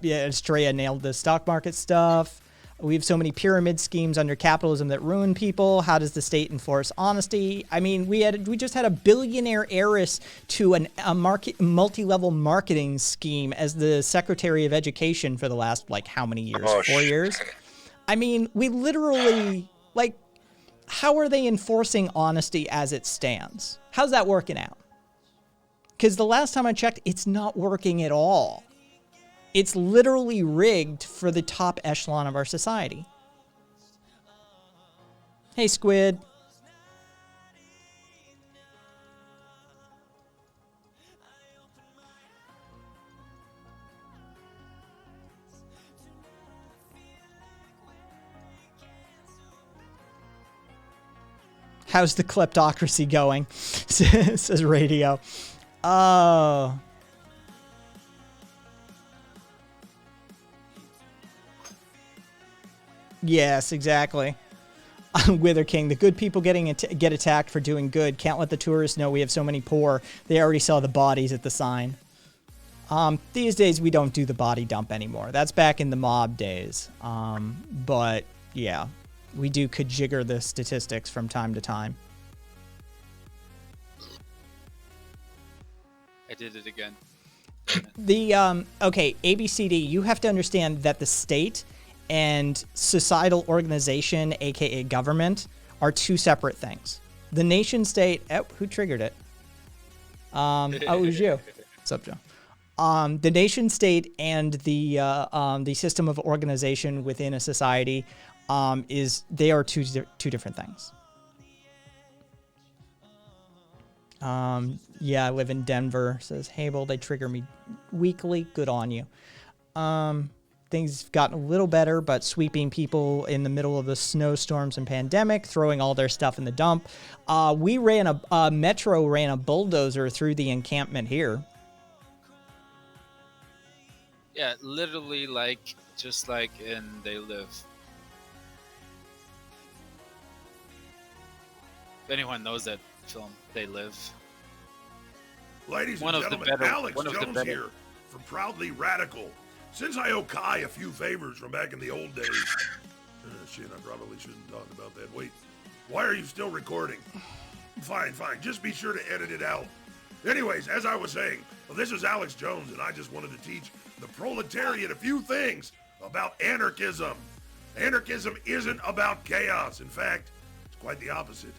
yeah, Estrella nailed the stock market stuff. We have so many pyramid schemes under capitalism that ruin people. How does the state enforce honesty? I mean, we just had a billionaire heiress to a multi-level marketing scheme as the Secretary of Education for the last, like, how many years? 4 years? I mean, we literally, like, how are they enforcing honesty as it stands? How's that working out? Because the last time I checked, it's not working at all. It's literally rigged for the top echelon of our society. Hey, Squid. How's the kleptocracy going? Says Radio. Oh. Yes, exactly. Wither King, the good people get attacked for doing good. Can't let the tourists know we have so many poor. They already saw the bodies at the sign. These days, we don't do the body dump anymore. That's back in the mob days. But, yeah, we do kajigger the statistics from time to time. I did it again. Okay, ABCD, you have to understand that the state and societal organization, aka government, are two separate things. The nation state, who triggered it? It was you. What's up, Joe? The nation state and the system of organization within a society they are two different things. Yeah, I live in Denver. Says Hable, they trigger me weekly. Good on you. Things have gotten a little better, but sweeping people in the middle of the snowstorms and pandemic, throwing all their stuff in the dump. We ran Metro ran a bulldozer through the encampment here. Yeah, literally, just like in They Live. If anyone knows that film, They Live. Ladies and gentlemen, Alex Jones here from Proudly Radical. Since I owe Kai a few favors from back in the old days... shit, I probably shouldn't talk about that. Wait, why are you still recording? Fine. Just be sure to edit it out. Anyways, as I was saying, this is Alex Jones, and I just wanted to teach the proletariat a few things about anarchism. Anarchism isn't about chaos. In fact, it's quite the opposite.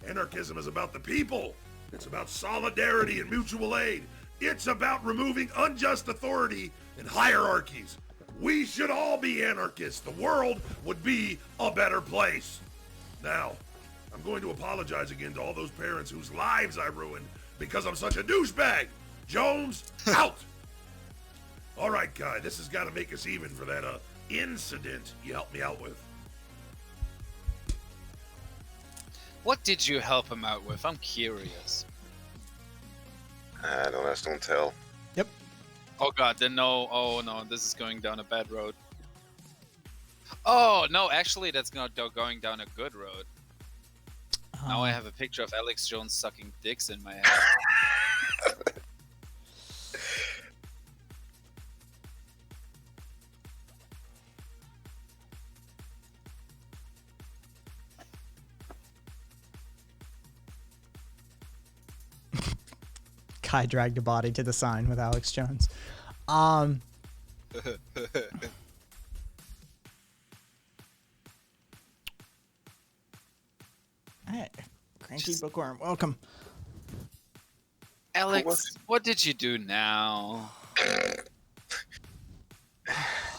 Anarchism is about the people. It's about solidarity and mutual aid. It's about removing unjust authority and hierarchies. We should all be anarchists. The world would be a better place. Now, I'm going to apologize again to all those parents whose lives I ruined because I'm such a douchebag. Jones, out. All right, Kai, this has got to make us even for that incident you helped me out with. What did you help him out with? I'm curious. Don't ask, don't tell. Yep. Oh god, then no. Oh no, this is going down a bad road. Oh no, actually that's not going down a good road. Now I have a picture of Alex Jones sucking dicks in my head. Kai dragged a body to the sign with Alex Jones. Hey, Cranky Bookworm, welcome. Alex, what did you do now?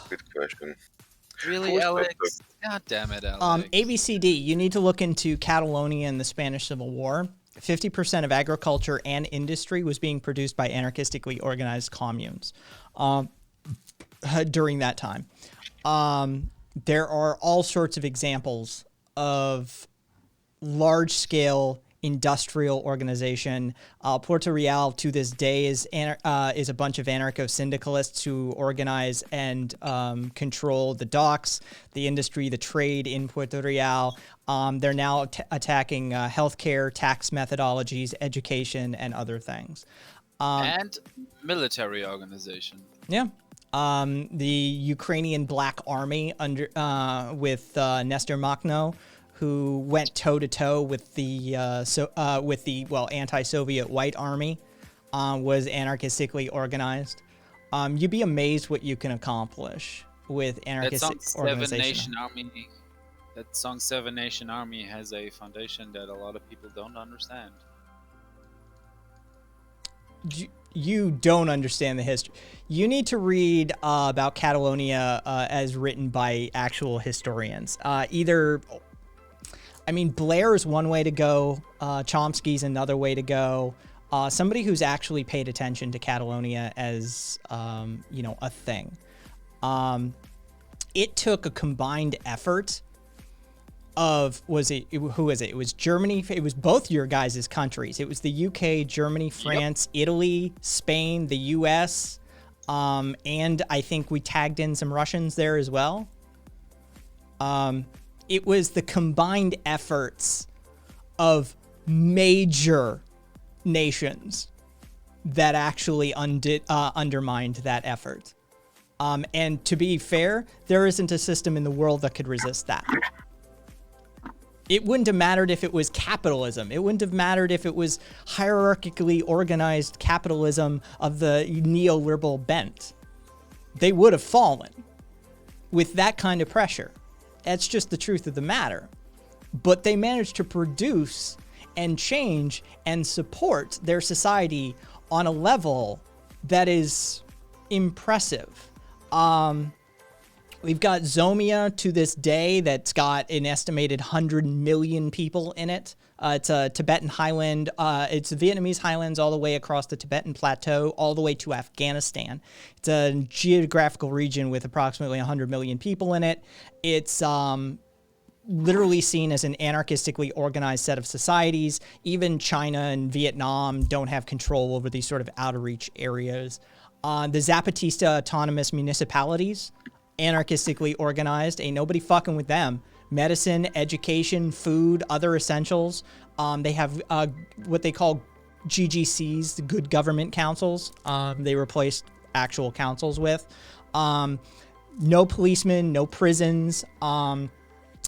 Good question. Really, Alex? God damn it, Alex. ABCD, you need to look into Catalonia and the Spanish Civil War. 50% of agriculture and industry was being produced by anarchistically organized communes during that time. There are all sorts of examples of large-scale industrial organization. Puerto Real to this day is a bunch of anarcho-syndicalists who organize and control the docks, the industry, the trade in Puerto Real. They're now attacking healthcare, tax methodologies, education, and other things. And military organization. Yeah. The Ukrainian Black Army with Nestor Makhno, who went toe to toe with the anti-Soviet White Army, was anarchistically organized. You'd be amazed what you can accomplish with anarchistic organization. That song Seven Nation Army has a foundation that a lot of people don't understand. You don't understand the history. You need to read about Catalonia as written by actual historians. Blair is one way to go. Chomsky's another way to go. Somebody who's actually paid attention to Catalonia as, a thing. It took a combined effort of, who was it? It was Germany. It was both your guys' countries. It was the UK, Germany, France, Italy, Spain, the US, and I think we tagged in some Russians there as well. It was the combined efforts of major nations that actually undermined that effort. And to be fair, there isn't a system in the world that could resist that. It wouldn't have mattered if it was capitalism. It wouldn't have mattered if it was hierarchically organized capitalism of the neoliberal bent. They would have fallen with that kind of pressure. That's just the truth of the matter. But they managed to produce and change and support their society on a level that is impressive. We've got Zomia to this day that's got an estimated 100 million people in it. It's a Tibetan highland. It's the Vietnamese highlands all the way across the Tibetan plateau, all the way to Afghanistan. It's a geographical region with approximately 100 million people in it. It's literally seen as an anarchistically organized set of societies. Even China and Vietnam don't have control over these sort of out-of-reach areas. The Zapatista autonomous municipalities, anarchistically organized. Ain't nobody fucking with them. Medicine, education, food, other essentials. They have what they call GGCs, the Good Government Councils. They replaced actual councils with. No policemen, no prisons.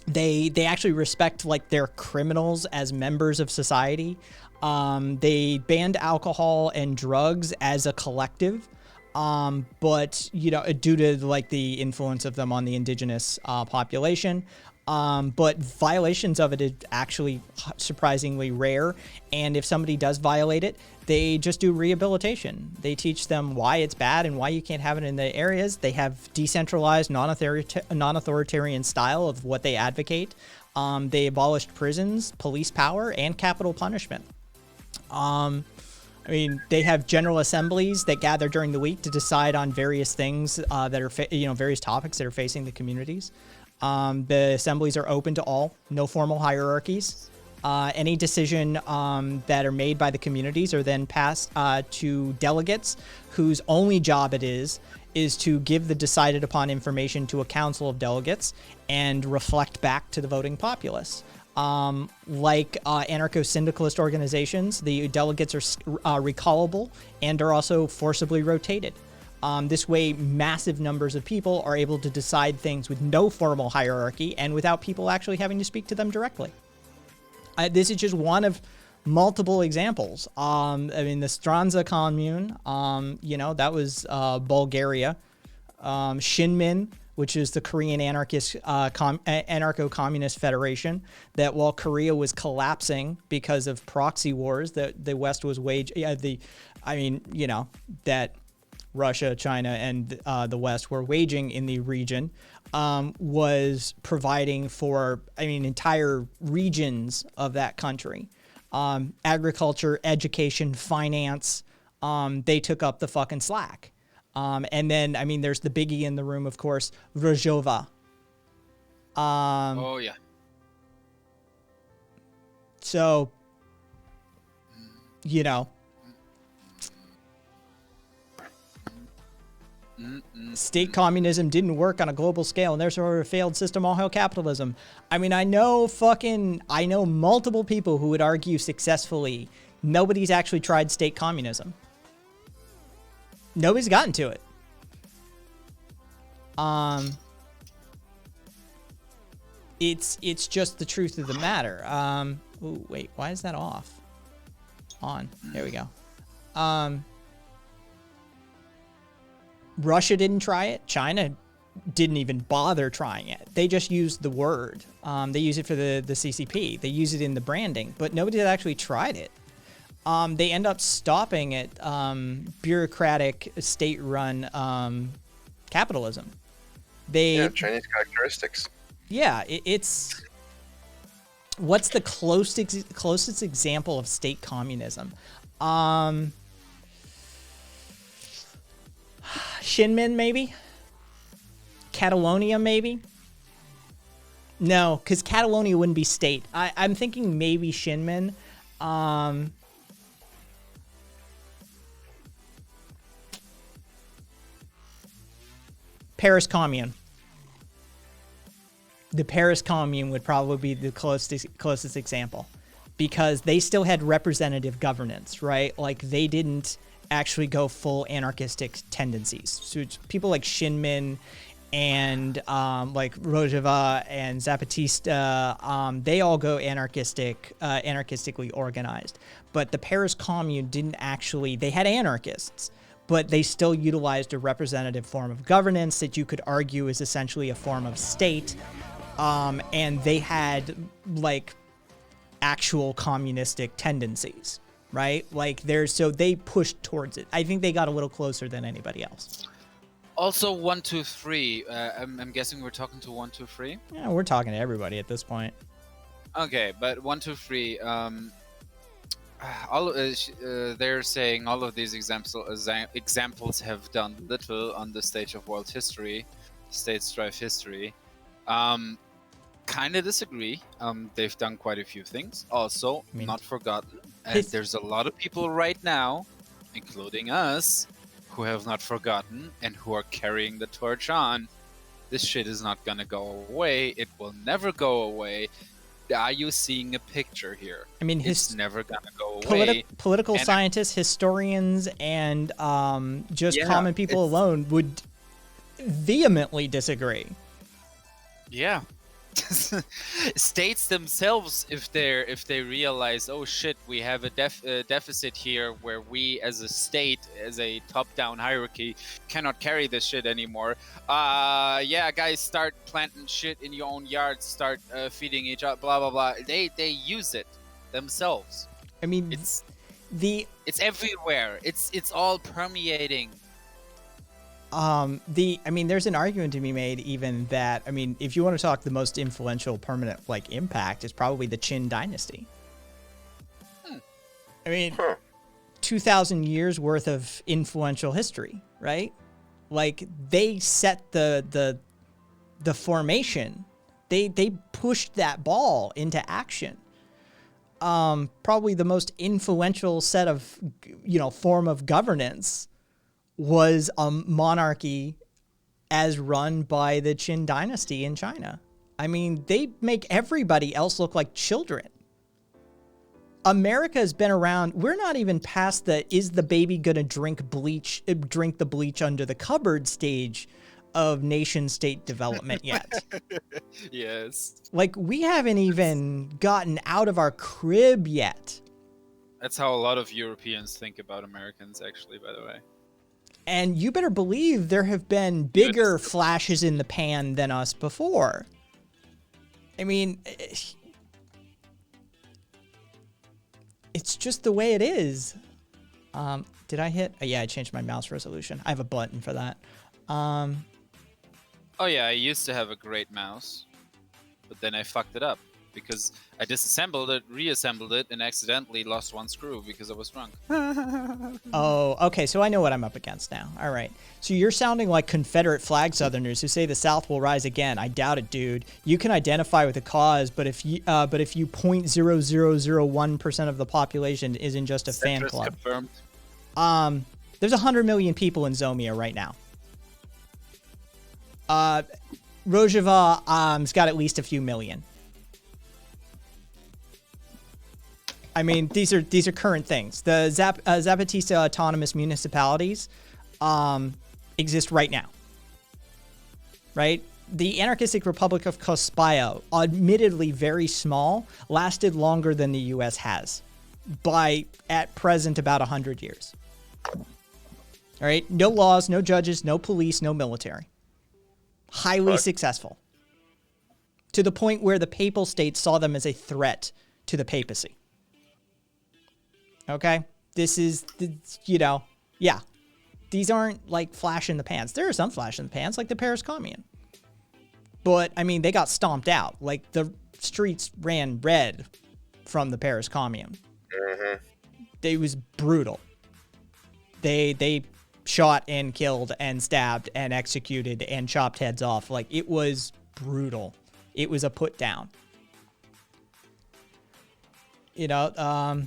They actually respect like their criminals as members of society. They banned alcohol and drugs as a collective. But due to like the influence of them on the indigenous population. But violations of it is actually surprisingly rare. And if somebody does violate it, they just do rehabilitation. They teach them why it's bad and why you can't have it in the areas. They have decentralized, non-authoritarian style of what they advocate. They abolished prisons, police power, and capital punishment. They have general assemblies that gather during the week to decide on various things that are, various topics that are facing the communities. The assemblies are open to all, no formal hierarchies. Any decision that are made by the communities are then passed to delegates whose only job it is to give the decided upon information to a council of delegates and reflect back to the voting populace. Like anarcho-syndicalist organizations, the delegates are recallable and are also forcibly rotated. This way, massive numbers of people are able to decide things with no formal hierarchy and without people actually having to speak to them directly. This is just one of multiple examples. The Stranza commune, that was Bulgaria. Shinmin, which is the Korean Anarcho-Communist Federation, that while Korea was collapsing because of proxy wars that the West was waging, that Russia, China, and the West were waging in the region, was providing for, entire regions of that country. Agriculture, education, finance, they took up the fucking slack. And then, there's the biggie in the room, of course, Rojava. Oh, yeah. So, you know, state communism didn't work on a global scale, and therefore a failed system. All hail capitalism. I mean, I know multiple people who would argue successfully nobody's actually tried state communism. Nobody's gotten to it. It's just the truth of the matter. Ooh, wait, why is that off? On. There we go. Russia didn't try it. China didn't even bother trying it. They just used the word. They use it for the CCP. They use it in the branding, but nobody had actually tried it. They end up stopping at bureaucratic, state-run capitalism. Chinese characteristics. Yeah, it's... What's the closest example of state communism? Shinmin, maybe? Catalonia, maybe? No, because Catalonia wouldn't be state. I'm thinking maybe Shinmin. Paris Commune. The Paris Commune would probably be the closest example, because they still had representative governance, right? Like, they didn't actually go full anarchistic tendencies. So it's people like Shinmin and like Rojava and Zapatista, they all go anarchistically organized. But the Paris Commune didn't actually, they had anarchists, but they still utilized a representative form of governance that you could argue is essentially a form of state. And they had like actual communistic tendencies, right? Like so they pushed towards it. I think they got a little closer than anybody else. Also, 123. I'm guessing we're talking to 123. Yeah, we're talking to everybody at this point. Okay, but 123. They're saying all of these examples have done little on the stage of world history, states drive history. Kind of disagree. They've done quite a few things. Also, not forgotten. And there's a lot of people right now, including us, who have not forgotten and who are carrying the torch on. This shit is not gonna go away. It will never go away. Are you seeing a picture here? I mean, it's never gonna go away. Political scientists, historians, and just common people alone would vehemently disagree. Yeah. States themselves, if they realize, oh shit, we have a deficit here where we as a state, as a top-down hierarchy, cannot carry this shit anymore. Guys, start planting shit in your own yards, start feeding each other, blah blah blah. They use it themselves. I mean, it's everywhere. It's all permeating. There's an argument to be made even that, if you want to talk the most influential permanent impact, is probably the Qin dynasty. 2,000 years worth of influential history, right? Like, they set the formation. They pushed that ball into action. Probably the most influential set of, form of governance was a monarchy as run by the Qin dynasty in China. They make everybody else look like children. America has been around. We're not even past is the baby gonna drink the bleach under the cupboard stage of nation state development yet. Yes. Like, we haven't even gotten out of our crib yet. That's how a lot of Europeans think about Americans, actually, by the way. And you better believe there have been bigger flashes in the pan than us before. It's just the way it is. Did I hit? I changed my mouse resolution. I have a button for that. Oh yeah, I used to have a great mouse, but then I fucked it up. because I disassembled it, reassembled it, and accidentally lost one screw because I was drunk. Oh, okay, so I know what I'm up against now. All right. So you're sounding like Confederate flag Southerners who say the South will rise again. I doubt it, dude. You can identify with the cause, but if you 0.0001% of the population isn't just a fan Centrist club. confirmed. There's 100 million people in Zomia right now. Rojava got at least a few million. I mean, these are current things. The Zapatista autonomous municipalities exist right now. Right? The anarchistic Republic of Kospaya, admittedly very small, lasted longer than the U.S. has, by at present about 100 years. All right? No laws, no judges, no police, no military. Highly successful. To the point where the Papal States saw them as a threat to the papacy. Okay? This is, yeah. These aren't like flash in the pants. There are some flash in the pants, like the Paris Commune. But, I mean, they got stomped out. Like, the streets ran red from the Paris Commune. Mm-hmm. It was brutal. They shot and killed and stabbed and executed and chopped heads off. Like, it was brutal. It was a put down. Yeah.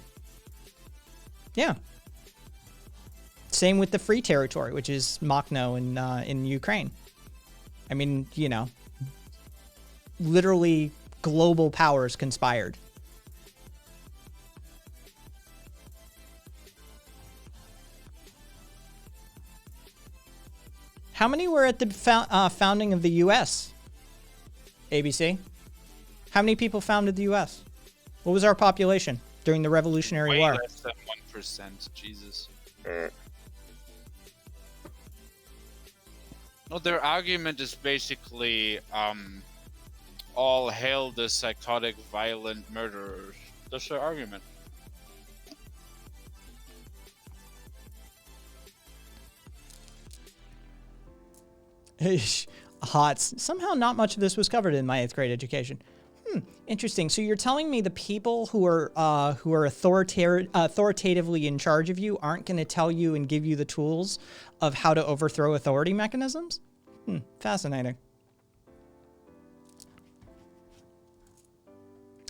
Same with the Free Territory, which is Makhno in Ukraine. I mean, literally global powers conspired. How many were at the founding of the U.S.? ABC? How many people founded the U.S.? What was our population during the Revolutionary Way War? less than 1%. Jesus. No, their argument is basically all hail the psychotic, violent murderers. That's their argument. Hots. Somehow not much of this was covered in my 8th grade education. Interesting. So you're telling me the people who are authoritatively in charge of you aren't going to tell you and give you the tools of how to overthrow authority mechanisms? Fascinating.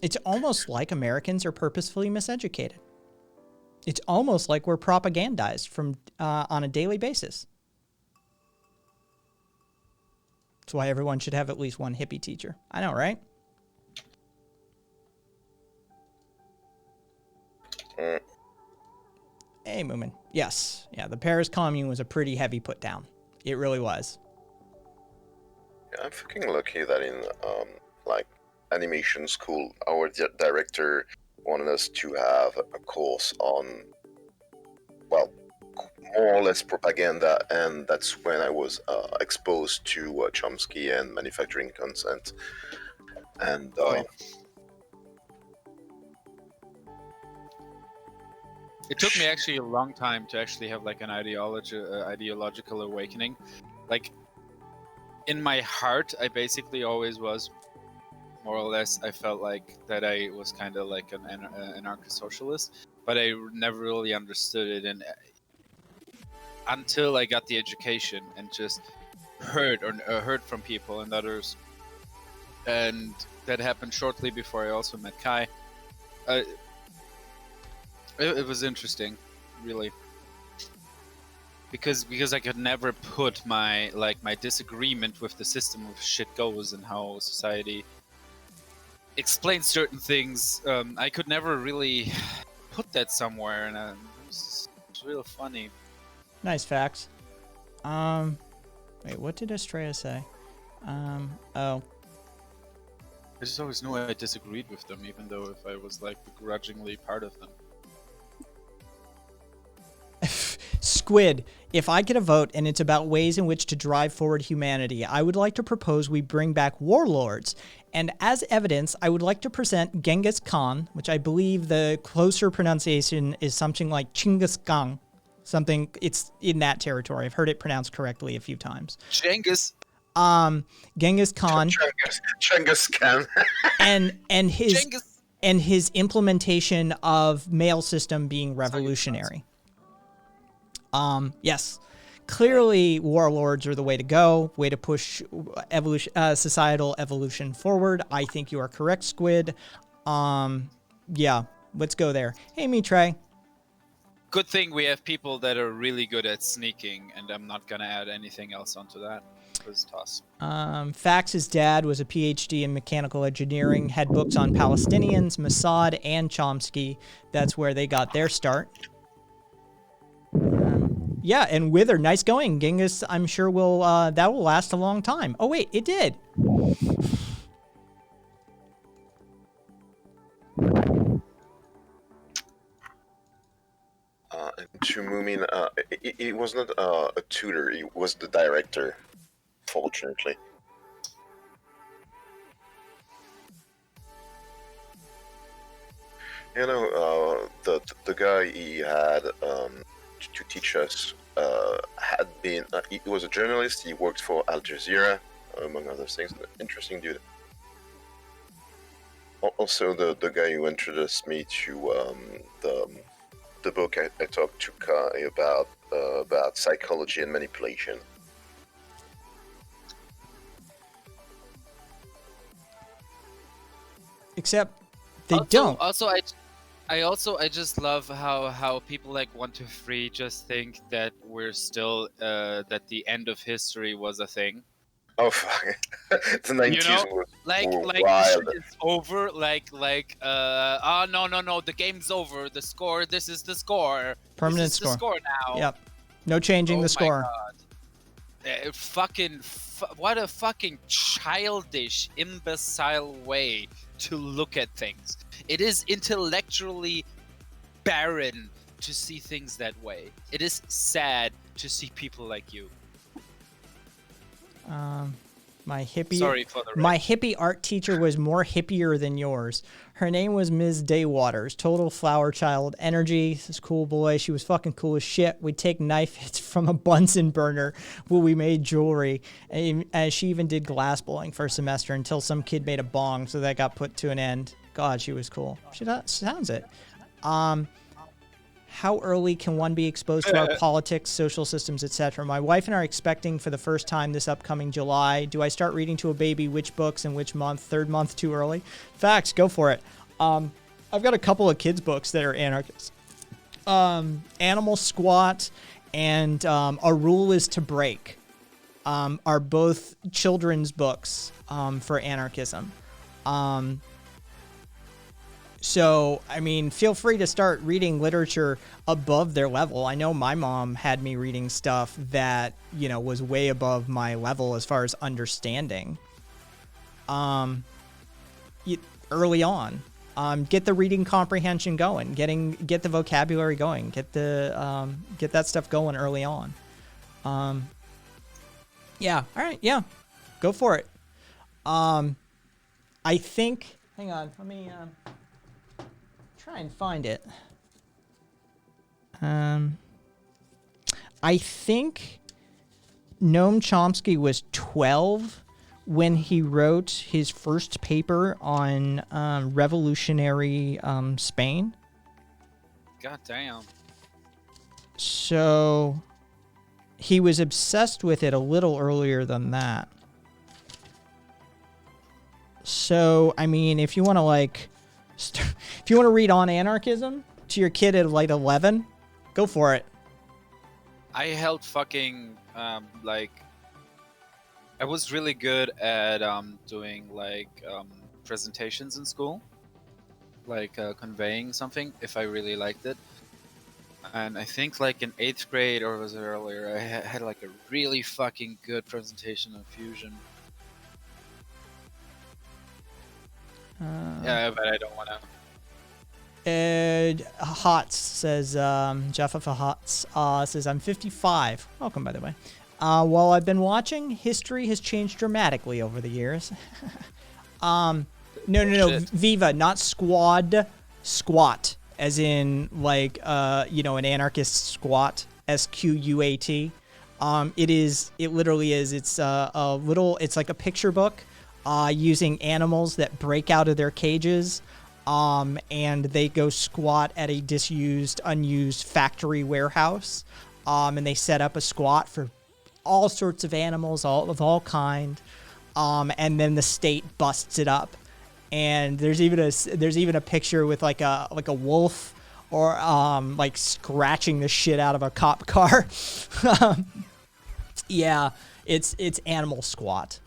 It's almost like Americans are purposefully miseducated. It's almost like we're propagandized from on a daily basis. That's why everyone should have at least one hippie teacher. I know, right? Hey, Moomin. Yes. Yeah, the Paris Commune was a pretty heavy put down. It really was. Yeah, I'm fucking lucky that in animation school, our director wanted us to have a course on, well, more or less propaganda, and that's when I was exposed to Chomsky and manufacturing consent. And It took me actually a long time to actually have like an ideological awakening. Like, in my heart, I basically always was, more or less, I felt like that I was kind of like an anarcho-socialist, but I never really understood it, and until I got the education and just heard from people and others, and that happened shortly before I also met Kai. It was interesting, really, because I could never put my disagreement with the system of shit goes and how society explains certain things. I could never really put that somewhere, and it's real funny. Nice facts. Wait, what did Estrella say? Oh. I just always knew I disagreed with them, even though if I was like begrudgingly part of them. Squid, if I get a vote and it's about ways in which to drive forward humanity, I would like to propose we bring back warlords. And as evidence, I would like to present Genghis Khan, which I believe the closer pronunciation is something like Chinggis Khan. Something, it's in that territory. I've heard it pronounced correctly a few times. Genghis. Genghis Khan Genghis Khan. and his Genghis. and his implementation of mail system being revolutionary. Yes, clearly warlords are the way to go, way to push evolution, societal evolution forward. I think you are correct, Squid. Yeah, let's go there. Hey, me, Trey. Good thing we have people that are really good at sneaking, and I'm not gonna add anything else onto that. It was toss. Fax's dad was a PhD in mechanical engineering, had books on Palestinians, Mossad, and Chomsky. That's where they got their start. Yeah, and Wither, nice going. Genghis, I'm sure will that will last a long time. Oh wait, it did. And to Moomin, he was not a tutor, he was the director, fortunately. You know, the guy he had to teach us had been, he was a journalist, he worked for Al Jazeera, among other things. Interesting dude. Also, the guy who introduced me to the book I talked to Kai about psychology and manipulation. Except they don't. Also, I just love how people like 1-2-3 just think that we're still that the end of history was a thing. Oh fuck! The 90s You know, was like wild. it's over. Oh no, the game's over. The score. This is the score. Permanent this is score. The score now. Yep. No changing the my score. God. What a fucking childish, imbecile way to look at things. It is intellectually barren to see things that way. It is sad to see people like you. My hippie Sorry for the my hippie art teacher was more hippier than yours. Her name was Ms. Daywaters. Total flower child energy. This cool boy. She was fucking cool as shit. We'd take knife hits from a Bunsen burner while we made jewelry. And she even did glass blowing for a semester until some kid made a bong, so that got put to an end. God, she was cool. She sounds it. How early can one be exposed to our politics, social systems, etc.? My wife and I are expecting for the first time this upcoming July. Do I start reading to a baby which books and which month? Third month too early? Facts, go for it. I've got a couple of kids' books that are anarchist. Animal Squat and A Rule is to Break are both children's books for anarchism. So, I mean, feel free to start reading literature above their level. I know my mom had me reading stuff that, you know, was way above my level as far as understanding. Early on. Get the reading comprehension going, get the vocabulary going, get that stuff going early on. Yeah, all right, yeah. Go for it. I think, hang on, let me try and find it. I think Noam Chomsky was 12 when he wrote his first paper on revolutionary Spain. God damn. So he was obsessed with it a little earlier than that. So, I mean, if you want to like if you want to read On Anarchism to your kid at like 11, go for it. I held fucking I was really good at doing presentations in school, conveying something if I really liked it. And I think like in 8th grade or was it earlier, I had like a really fucking good presentation on fusion. Yeah, but I don't want to. Hots says, Jeff of Hots says, I'm 55. Welcome, by the way. While I've been watching, history has changed dramatically over the years. No. Viva, not squad, squat, as in an anarchist squat, SQUAT. It literally is. It's it's like a picture book using animals that break out of their cages. And they go squat at a disused, unused factory warehouse. And they set up a squat for all sorts of animals, of all kind. And then the state busts it up. And there's even a picture with like a wolf or like scratching the shit out of a cop car. Yeah, it's animal squat.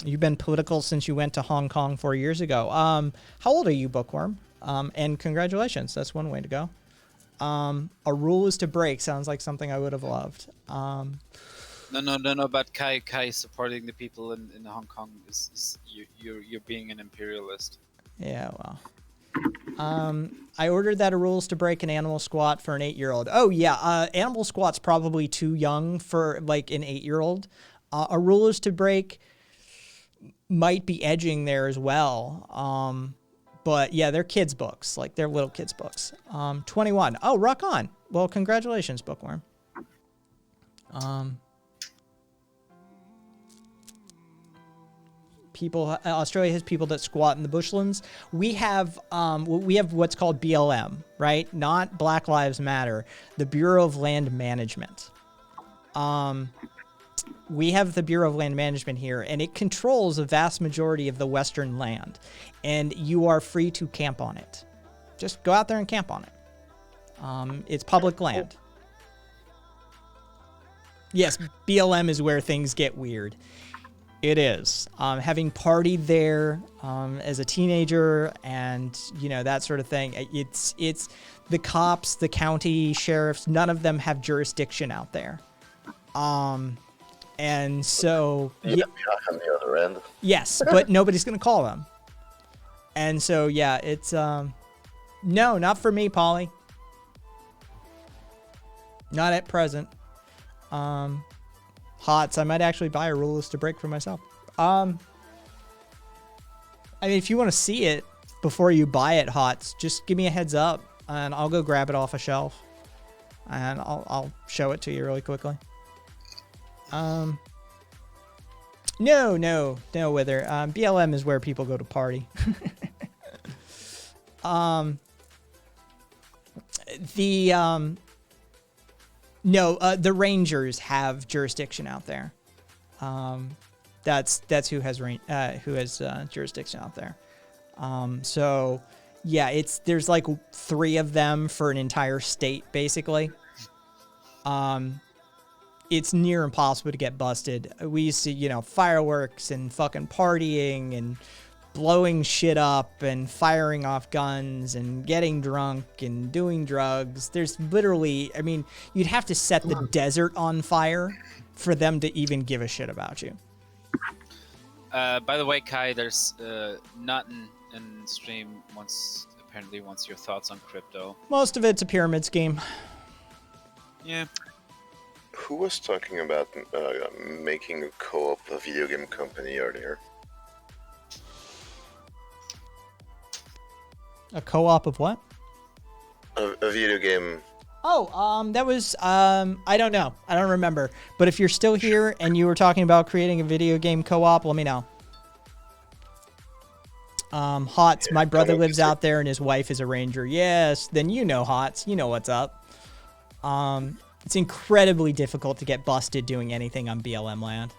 You've been political since you went to Hong Kong 4 years ago. How old are you, Bookworm? And congratulations. That's one way to go. A rule is to break. Sounds like something I would have loved. No. But Kai supporting the people in Hong Kong is you're being an imperialist. Yeah, well. I ordered that a rule is to break an animal squat for an 8-year-old. Oh yeah, animal squat's probably too young for like an 8-year-old. A rule is to break might be edging there as well. But yeah, they're kids' books. Like, they're little kids' books. 21. Oh, rock on. Well, congratulations, Bookworm. Australia has people that squat in the bushlands. We have what's called BLM, right? Not Black Lives Matter. The Bureau of Land Management. We have the Bureau of Land Management here, and it controls a vast majority of the Western land, and you are free to camp on it. Just go out there and camp on it. It's public land. Yes, BLM is where things get weird. It is. Having partied there as a teenager and, that sort of thing, it's the cops, the county sheriffs, none of them have jurisdiction out there. And so... Yeah, on the other end. Yes, but nobody's going to call them. And so, yeah, it's... no, not for me, Polly. Not at present. Hots, I might actually buy a rule is to break for myself. I mean, if you want to see it before you buy it, Hots, just give me a heads up, and I'll go grab it off a shelf. And I'll show it to you really quickly. No, Wither. BLM is where people go to party. The Rangers have jurisdiction out there. That's who has jurisdiction out there. So yeah, there's like 3 of them for an entire state, basically. It's near impossible to get busted. We used to, fireworks and fucking partying and blowing shit up and firing off guns and getting drunk and doing drugs. There's literally, I mean, you'd have to set the desert on fire for them to even give a shit about you. By the way, Kai, there's nothing in stream wants your thoughts on crypto. Most of it's a pyramid scheme. Yeah. Who was talking about making a co-op a video game company earlier? A co-op of what? A video game. Oh, that was, I don't know. I don't remember. But if you're still here and you were talking about creating a video game co-op, let me know. Hots, my brother lives out there and his wife is a ranger. Yes, then Hots. You know what's up. It's incredibly difficult to get busted doing anything on BLM land.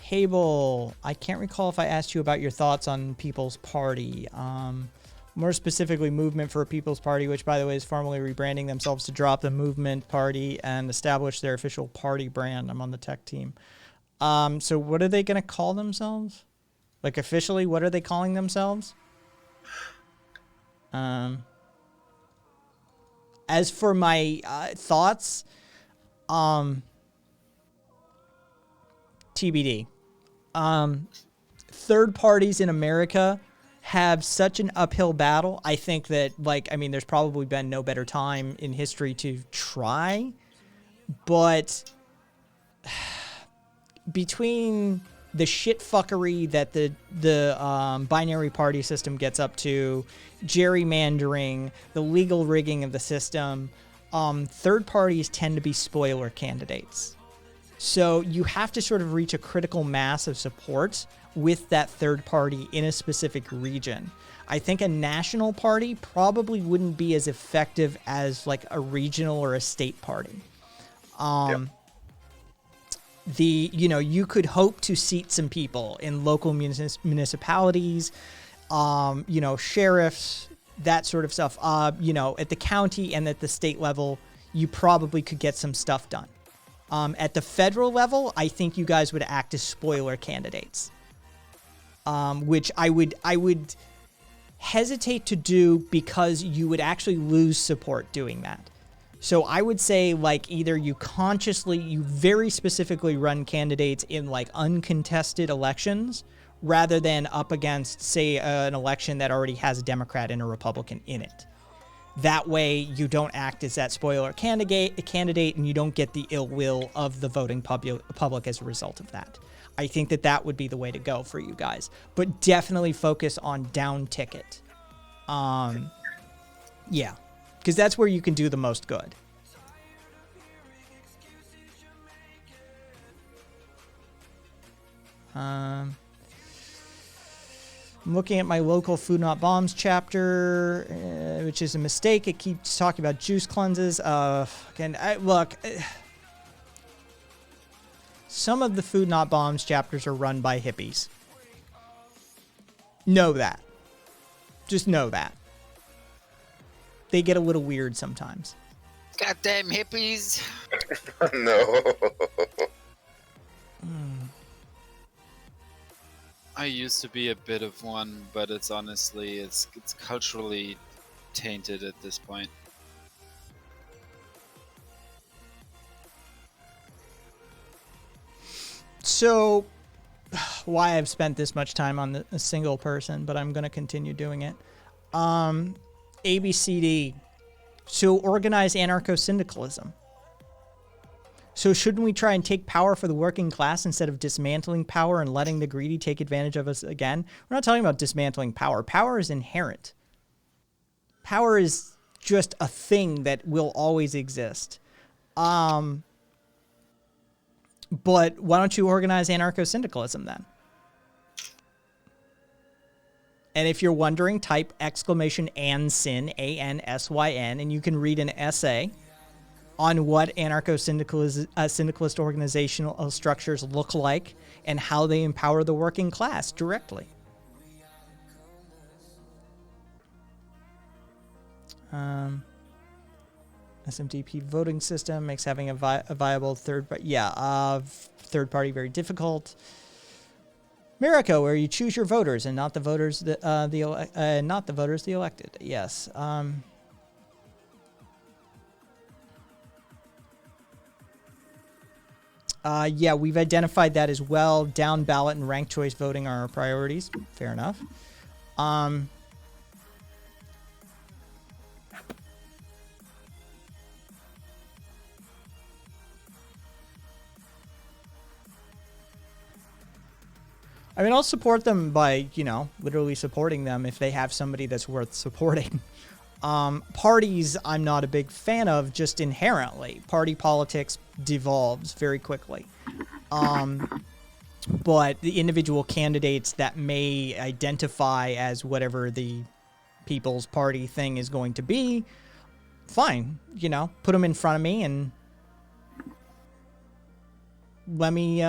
Hable, I can't recall if I asked you about your thoughts on People's Party. More specifically, Movement for a People's Party, which, by the way, is formally rebranding themselves to drop the Movement Party and establish their official party brand. I'm on the tech team. So what are they going to call themselves? Like, officially, what are they calling themselves? As for my thoughts, TBD. Third parties in America have such an uphill battle. I think that, there's probably been no better time in history to try, but between the shit fuckery that the binary party system gets up to, gerrymandering, the legal rigging of the system, third parties tend to be spoiler candidates. So you have to sort of reach a critical mass of support with that third party in a specific region. I think a national party probably wouldn't be as effective as like a regional or a state party. You could hope to seat some people in local municipalities, sheriffs, that sort of stuff. At the county and at the state level, you probably could get some stuff done. At the federal level, I think you guys would act as spoiler candidates, which I would hesitate to do because you would actually lose support doing that. So I would say, like, either you very specifically run candidates in, like, uncontested elections rather than up against, say, an election that already has a Democrat and a Republican in it. That way, you don't act as that spoiler candidate, and you don't get the ill will of the voting public as a result of that. I think that would be the way to go for you guys. But definitely focus on down ticket. Yeah. Because that's where you can do the most good. I'm looking at my local Food Not Bombs chapter, which is a mistake. It keeps talking about juice cleanses. Some of the Food Not Bombs chapters are run by hippies. Know that. Just know that. They get a little weird sometimes. Goddamn hippies. No. I used to be a bit of one, but it's honestly, it's culturally tainted at this point. So, why I've spent this much time on a single person, but I'm going to continue doing it. ABCD. So, organized anarcho-syndicalism. So, shouldn't we try and take power for the working class instead of dismantling power and letting the greedy take advantage of us again? We're not talking about dismantling power. Power is inherent. Power is just a thing that will always exist. But why don't you organize anarcho-syndicalism then? And if you're wondering, type !ANSYN, ANSYN, and you can read an essay on what anarcho-syndicalist organizational structures look like and how they empower the working class directly. SMDP voting system makes having a viable third party very difficult. America, where you choose your voters and not the voters the elected. Yes. Yeah, we've identified that as well. Down ballot and ranked choice voting are our priorities. Fair enough. I mean, I'll support them by, literally supporting them if they have somebody that's worth supporting. Parties, I'm not a big fan of just inherently. Party politics devolves very quickly. But the individual candidates that may identify as whatever the People's Party thing is going to be, fine. Put them in front of me and let me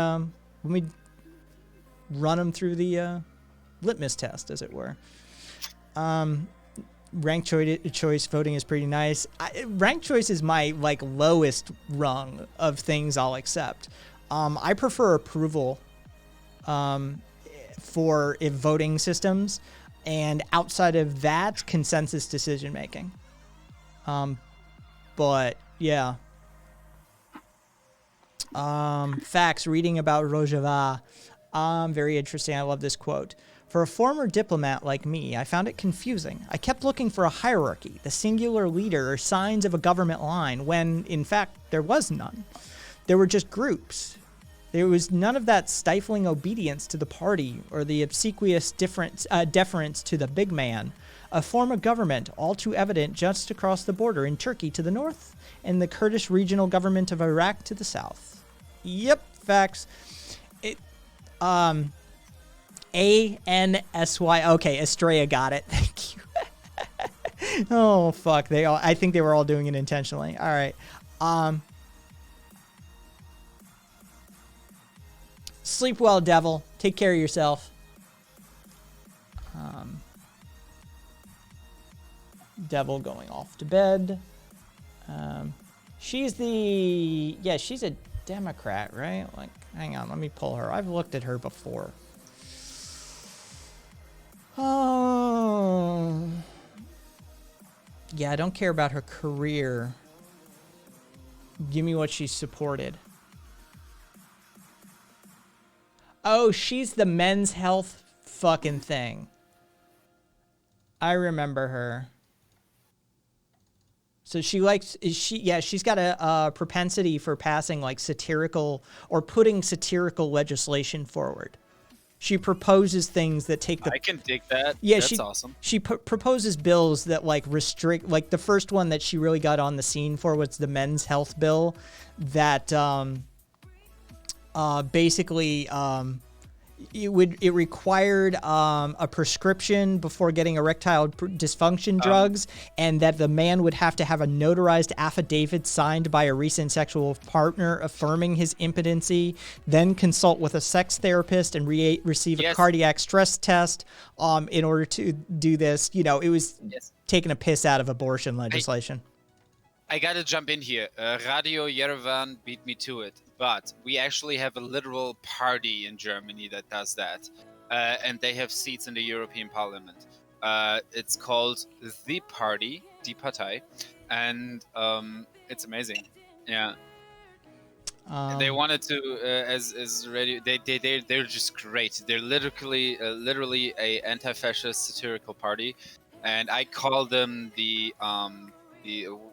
run them through the litmus test, as it were. Ranked choice voting is pretty nice. Ranked choice is my lowest rung of things I'll accept. I prefer approval for voting systems, and outside of that, consensus decision making. But yeah. Facts. Reading about Rojava. Very interesting. I love this quote. For a former diplomat like me, I found it confusing. I kept looking for a hierarchy, the singular leader, or signs of a government line, when, in fact, there was none. There were just groups. There was none of that stifling obedience to the party or the obsequious deference to the big man. A form of government all too evident just across the border in Turkey to the north and the Kurdish regional government of Iraq to the south. Yep, facts. A-N-S-Y. Okay, Estrella got it. Thank you. Oh, fuck. I think they were all doing it intentionally. All right. Sleep well, devil. Take care of yourself. Devil going off to bed. She's a Democrat, right? Like, hang on, let me pull her. I've looked at her before. Oh. Yeah, I don't care about her career. Give me what she supported. Oh, she's the Men's Health fucking thing. I remember her. So she's got a propensity for passing like satirical or putting satirical legislation forward. She proposes things that take the... I can dig that. Yeah, that's awesome. She proposes bills that like restrict... Like the first one that she really got on the scene for was the Men's Health Bill that basically... It required a prescription before getting erectile dysfunction drugs, and that the man would have to have a notarized affidavit signed by a recent sexual partner affirming his impotency, then consult with a sex therapist and receive a cardiac stress test in order to do this. You know, it was taking a piss out of abortion legislation. I gotta jump in here. Radio Yerevan beat me to it, but we actually have a literal party in Germany that does that, and they have seats in the European Parliament. It's called The Party, Die Partei, and it's amazing. Yeah. They wanted to as radio. They're just great. They're literally a anti-fascist satirical party, and I call them the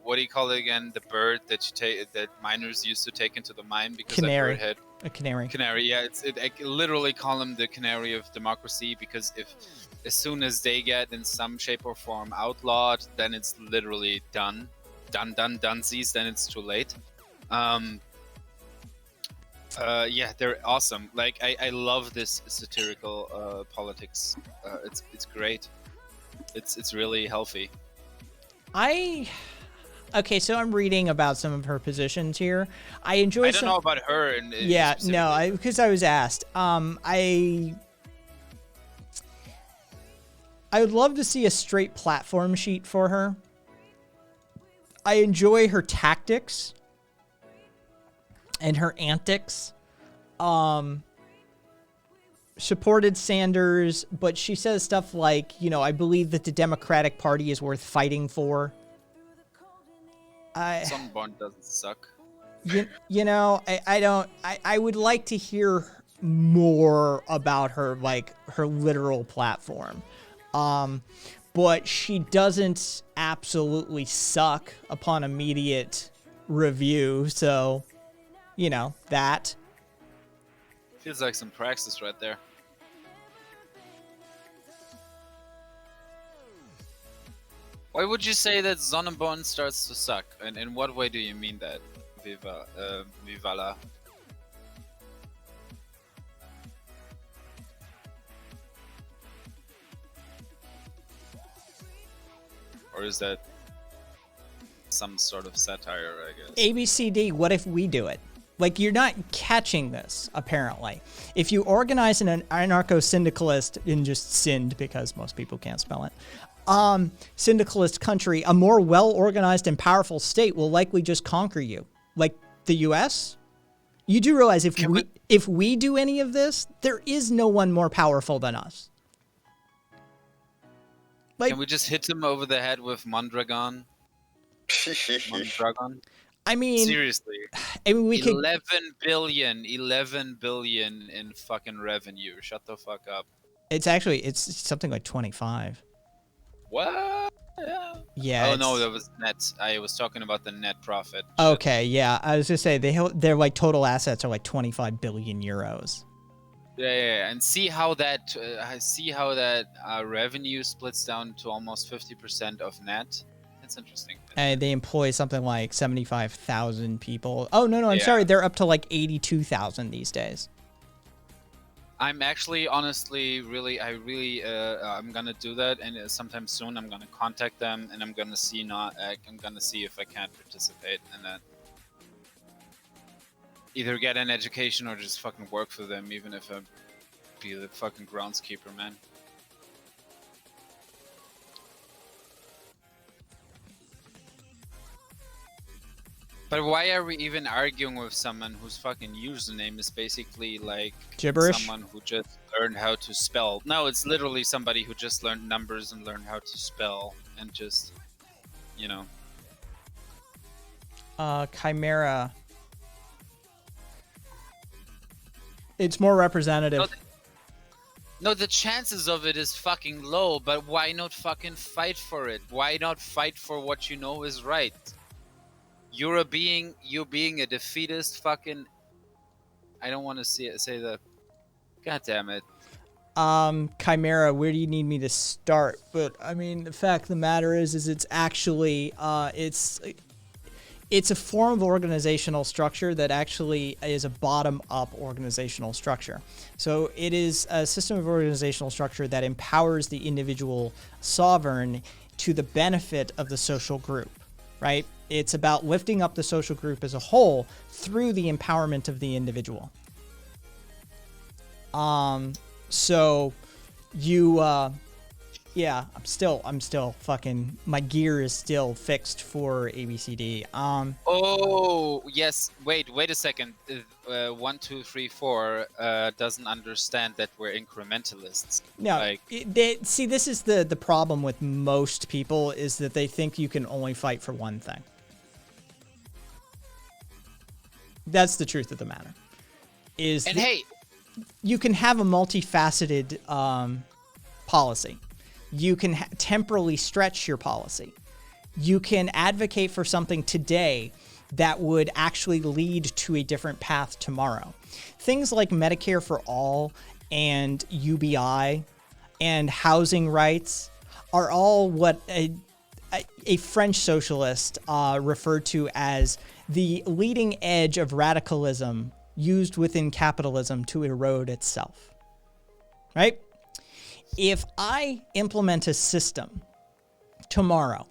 what do you call it again? The bird that that miners used to take into the mine because Canary. that bird had A canary. Canary. Yeah, I literally call them the canary of democracy, because as soon as they get in some shape or form outlawed, then it's literally done, dunesies. Then it's too late. Yeah, they're awesome. Like I love this satirical politics. It's great. It's really healthy. Okay, so I'm reading about some of her positions here. I don't know about her. Yeah, no, because I was asked. I would love to see a straight platform sheet for her. I enjoy her tactics and her antics. Supported Sanders, but she says stuff like, I believe that the Democratic Party is worth fighting for. Sonnenborn doesn't suck. I would like to hear more about her, like her literal platform. But she doesn't absolutely suck upon immediate review. So, that. Feels like some praxis right there. Why would you say that Sonnenborn starts to suck? And in what way do you mean that, Vivala? Or is that some sort of satire, I guess? ABCD, what if we do it? Like, you're not catching this, apparently. If you organize an anarcho-syndicalist, and just synd, because most people can't spell it, syndicalist country, a more well-organized and powerful state will likely just conquer you. Like the U.S.? You do realize if we do any of this, there is no one more powerful than us. Like, can we just hit him over the head with Mondragon? Mondragon? I mean, seriously. I mean, 11 billion in fucking revenue. Shut the fuck up. It's something like 25. What? Yeah. Oh no, it's- that was net. I was talking about the net profit. Okay, yeah. I was gonna say their like total assets are like 25 billion euros. Yeah, and see how that revenue splits down to almost 50% of net. That's interesting. And they employ something like 75,000 people. Oh no, I'm Yeah. sorry. They're up to like 82,000 these days. I'm actually, honestly, I'm gonna do that, and sometime soon I'm gonna contact them, and I'm gonna see if I can participate in that. Either get an education or just fucking work for them, even if I be the fucking groundskeeper, man. But why are we even arguing with someone whose fucking username is basically like Gibberish? someone who just learned how to spell? No, it's literally somebody who just learned numbers and learned how to spell and just, you know. Chimera. It's more representative. No, the chances of it is fucking low, but why not fucking fight for it? Why not fight for what you know is right? You're being a defeatist fucking... I don't want to say that. God damn it. Chimera, where do you need me to start? But I mean, the fact of the matter is it's actually it's a form of organizational structure that actually is a bottom-up organizational structure. So it is a system of organizational structure that empowers the individual sovereign to the benefit of the social group, right? It's about lifting up the social group as a whole through the empowerment of the individual. So you, yeah, I'm still fucking, my gear is still fixed for ABCD. Oh, yes. Wait a second. 1, 2, 3, 4 doesn't understand that we're incrementalists. No, Like, see, this is the problem with most people is that they think you can only fight for one thing. That's the truth of the matter. hey, You can have a multifaceted policy. You can temporally stretch your policy. You can advocate for something today that would actually lead to a different path tomorrow. Things like Medicare for All and UBI and housing rights are all what a French socialist referred to as the leading edge of radicalism used within capitalism to erode itself. Right? If I implement a system tomorrow,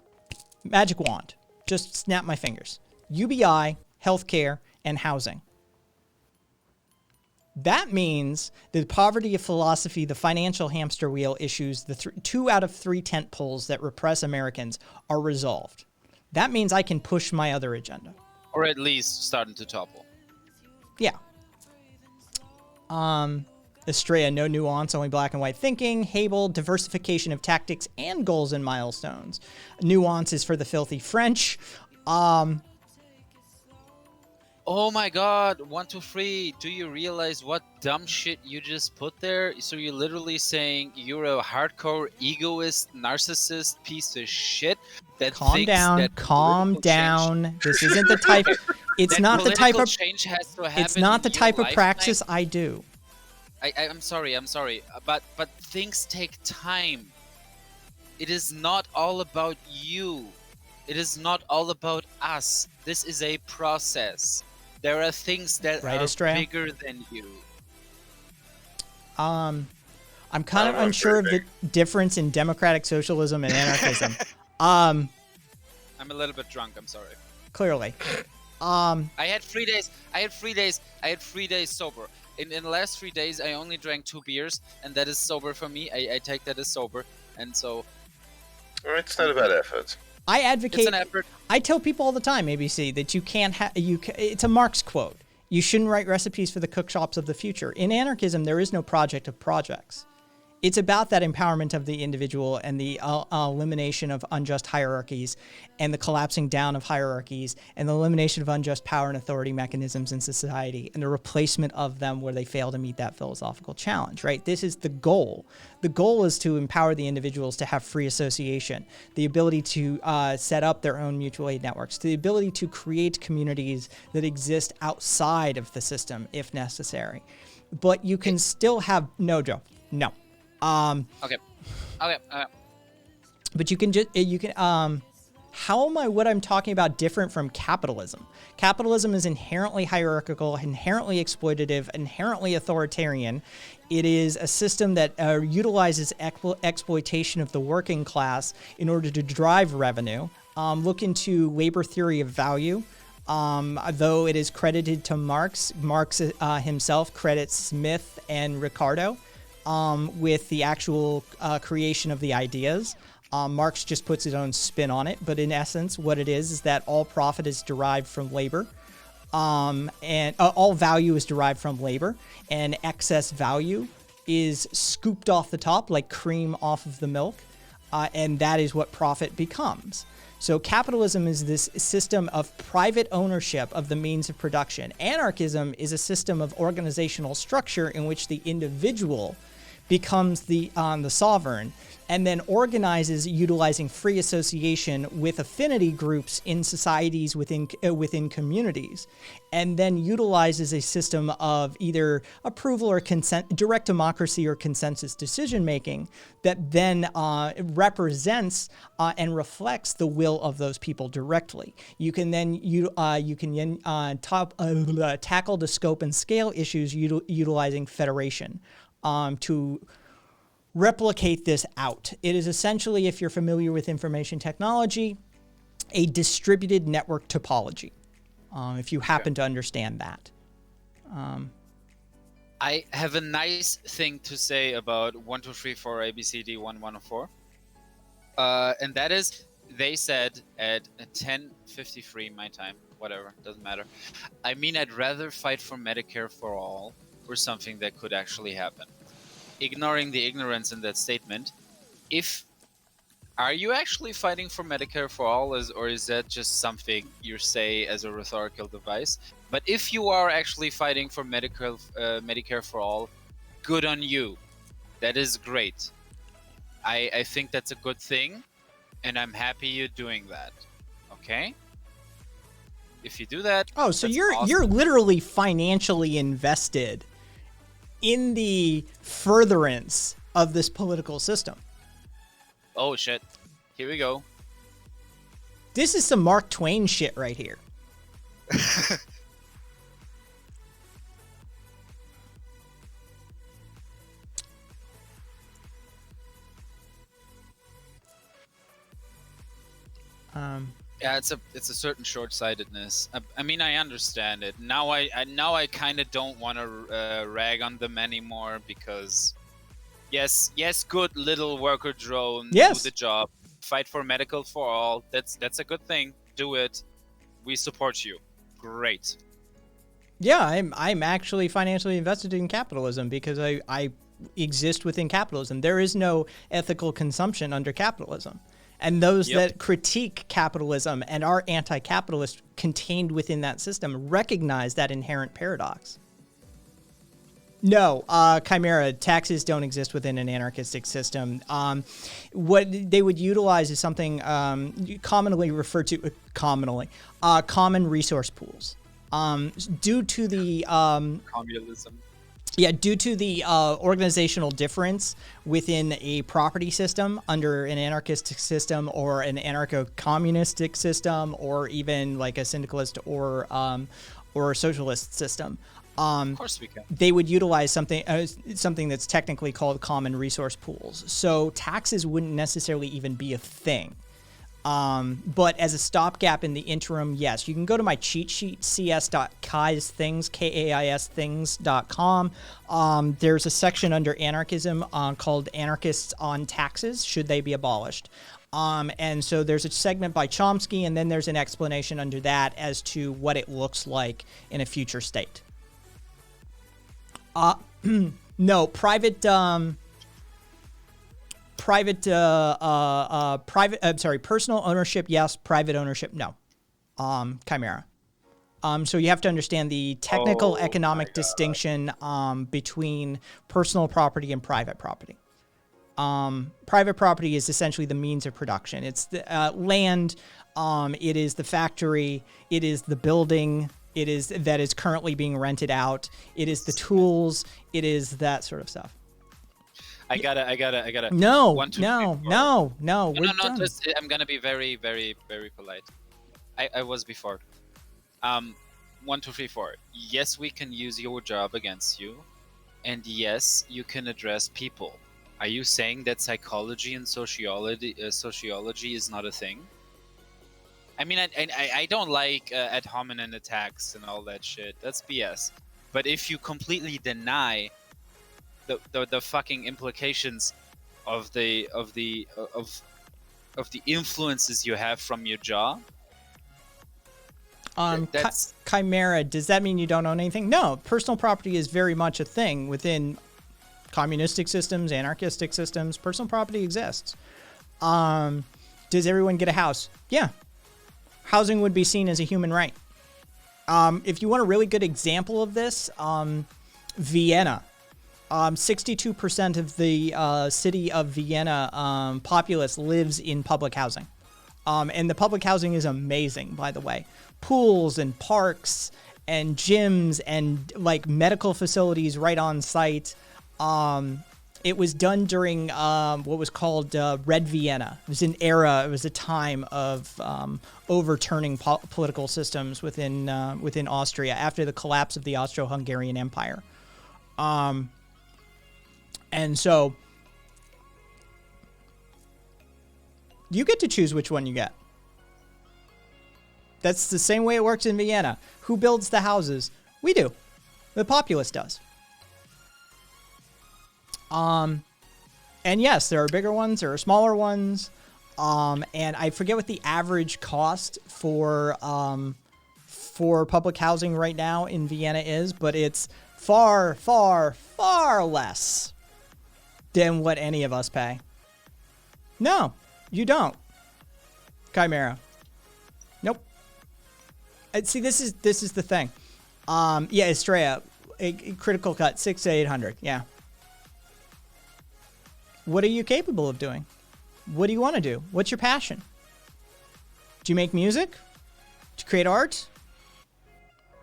magic wand, just snap my fingers, UBI, healthcare, and housing. That means the poverty of philosophy, the financial hamster wheel issues, the 2 out of 3 tent poles that repress Americans are resolved. That means I can push my other agenda. or at least starting to topple. Yeah. Estrella, no nuance, only black and white thinking. Hable, diversification of tactics and goals and milestones. Nuance is for the filthy French. Oh my god, 1, 2, 3, do you realize what dumb shit you just put there? So you're literally saying you're a hardcore egoist, narcissist piece of shit that Calm thinks down, that calm political down. This isn't the type. It's that not the type political of. change has to happen It's not in the your type of lifetime. praxis I do. I'm sorry, but things take time. It is not all about you. It is not all about us. This is a process. There are things that Right, are Estrella? bigger than you. I'm kind of not unsure of very the difference in democratic socialism and anarchism. I'm a little bit drunk. I'm sorry. Clearly. I had 3 days. I had 3 days sober. In the last 3 days, I only drank 2 beers, and that is sober for me. I take that as sober, and so It's not a bad effort. I it's advocate. an effort. I tell people all the time, ABC, that you can't have. It's a Marx quote. You shouldn't write recipes for the cookshops of the future. In anarchism, there is no project of projects. It's about that empowerment of the individual and the elimination of unjust hierarchies and the collapsing down of hierarchies and the elimination of unjust power and authority mechanisms in society and the replacement of them where they fail to meet that philosophical challenge, right? This is the goal. The goal is to empower the individuals to have free association, the ability to set up their own mutual aid networks, the ability to create communities that exist outside of the system if necessary. But you can still have, no, Joe, no. Okay. But how am what I'm talking about different from capitalism? Capitalism is inherently hierarchical, inherently exploitative, inherently authoritarian. It is a system that utilizes exploitation of the working class in order to drive revenue. Look into labor theory of value. Though it is credited to Marx himself credits Smith and Ricardo with the actual creation of the ideas. Marx just puts his own spin on it, but in essence, what it is that all profit is derived from labor, and all value is derived from labor, and excess value is scooped off the top like cream off of the milk, and that is what profit becomes. So capitalism is this system of private ownership of the means of production. Anarchism is a system of organizational structure in which the individual becomes the sovereign and then organizes utilizing free association with affinity groups in societies within communities, and then utilizes a system of either approval or consent, direct democracy or consensus decision making that then represents and reflects the will of those people directly. You can then tackle the scope and scale issues utilizing federation to replicate this out. It is essentially, if you're familiar with information technology, a distributed network topology, if you happen to understand that. I have a nice thing to say about 1, 2, 3, 4, ABCD 1, 104. And that is, they said at 10:53 my time, whatever, doesn't matter. I mean, I'd rather fight for Medicare for all or something that could actually happen. Ignoring the ignorance in that statement, are you actually fighting for Medicare for all, or is that just something you say as a rhetorical device? But if you are actually fighting for Medicare for all, good on you. That is great. I think that's a good thing, and I'm happy you're doing that. Okay? If you do that, so you're awesome. You're literally financially invested in the furtherance of this political system. Oh shit. Here we go. This is some Mark Twain shit right here. Yeah, it's a certain short-sightedness. I mean, I understand it. Now I kind of don't want to rag on them anymore because, yes, good little worker drone, yes, do the job, fight for medical for all. That's a good thing. Do it. We support you. Great. Yeah, I'm actually financially invested in capitalism because I exist within capitalism. There is no ethical consumption under capitalism. And those that critique capitalism and are anti-capitalist contained within that system recognize that inherent paradox. No, Chimera, taxes don't exist within an anarchistic system. What they would utilize is something commonly referred to, common resource pools. Due to the communism. Yeah, due to the organizational difference within a property system under an anarchistic system or an anarcho-communistic system or even like a syndicalist or a socialist system. Of course we can. They would utilize something that's technically called common resource pools. So taxes wouldn't necessarily even be a thing. But as a stopgap in the interim, yes, you can go to my cheat sheet, cs.kaisthings, kaisthings.com. There's a section under anarchism called Anarchists on Taxes, Should They Be Abolished? And so there's a segment by Chomsky, and then there's an explanation under that as to what it looks like in a future state. No, private... personal ownership, yes. Private ownership, no. Chimera. So you have to understand the technical economic distinction between personal property and private property. Private property is essentially the means of production. It's the land. It is the factory. It is the building. It is that is currently being rented out. It is the tools. It is that sort of stuff. I gotta. No, One, two, no, three, four. no. No, We're done. just I'm gonna be very, very, very polite. I was before. 1, 2, 3, 4. Yes, we can use your job against you, and yes, you can address people. Are you saying that psychology and sociology is not a thing? I mean, I don't like ad hominem attacks and all that shit. That's BS. But if you completely deny the fucking implications of the influences you have from your job, that's Chimera, does that mean you don't own anything? No, personal property is very much a thing within communistic systems, anarchistic systems. Personal property exists. Does everyone get a house? Yeah. Housing would be seen as a human right. If you want a really good example of this, Vienna. 62% of the city of Vienna populace lives in public housing. And the public housing is amazing, by the way. Pools and parks and gyms and like medical facilities right on site. It was done during what was called Red Vienna. It was an era, it was a time of overturning political systems within Austria after the collapse of the Austro-Hungarian Empire. And so you get to choose which one you get. That's the same way it works in Vienna. Who builds the houses? We do. The populace does. And yes, there are bigger ones, there are smaller ones. And I forget what the average cost for public housing right now in Vienna is, but it's far, far, far less than what any of us pay. No, you don't. Chimera. Nope. See, this is the thing. Yeah, Estrella, a critical cut, 600 to 800. Yeah. What are you capable of doing? What do you want to do? What's your passion? Do you make music? Do you create art?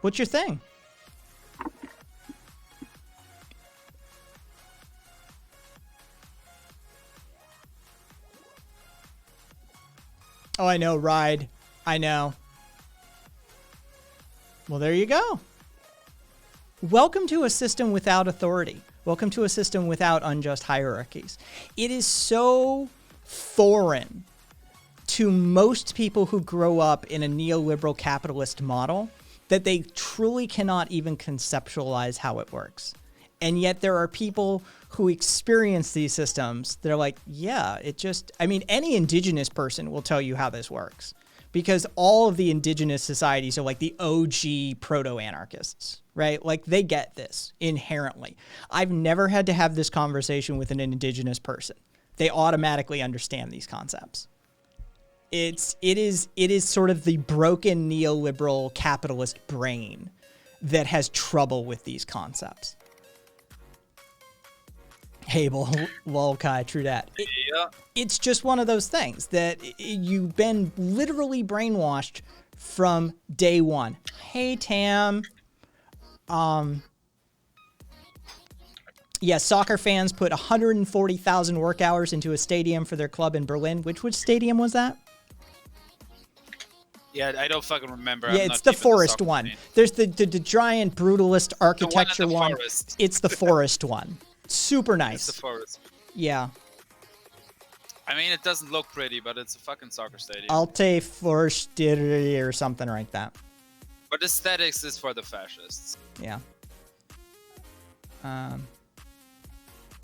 What's your thing? Oh, I know, Ride. I know. Well, there you go. Welcome to a system without authority. Welcome to a system without unjust hierarchies. It is so foreign to most people who grow up in a neoliberal capitalist model that they truly cannot even conceptualize how it works. And yet there are people who experience these systems. They're like, yeah, any indigenous person will tell you how this works. Because all of the indigenous societies are like the OG proto-anarchists, right? Like they get this inherently. I've never had to have this conversation with an indigenous person. They automatically understand these concepts. It is sort of the broken neoliberal capitalist brain that has trouble with these concepts. Hey, lol, Kai, true that. It's just one of those things that you've been literally brainwashed from day one. Hey, Tam. Yeah, soccer fans put 140,000 work hours into a stadium for their club in Berlin. Which stadium was that? Yeah, I don't fucking remember. Yeah, it's the Forest one. There's the giant brutalist architecture one. It's the Forest one. Super nice. It's the Forest. Yeah. I mean, it doesn't look pretty, but it's a fucking soccer stadium. Alte Forst or something like that. But aesthetics is for the fascists. Yeah.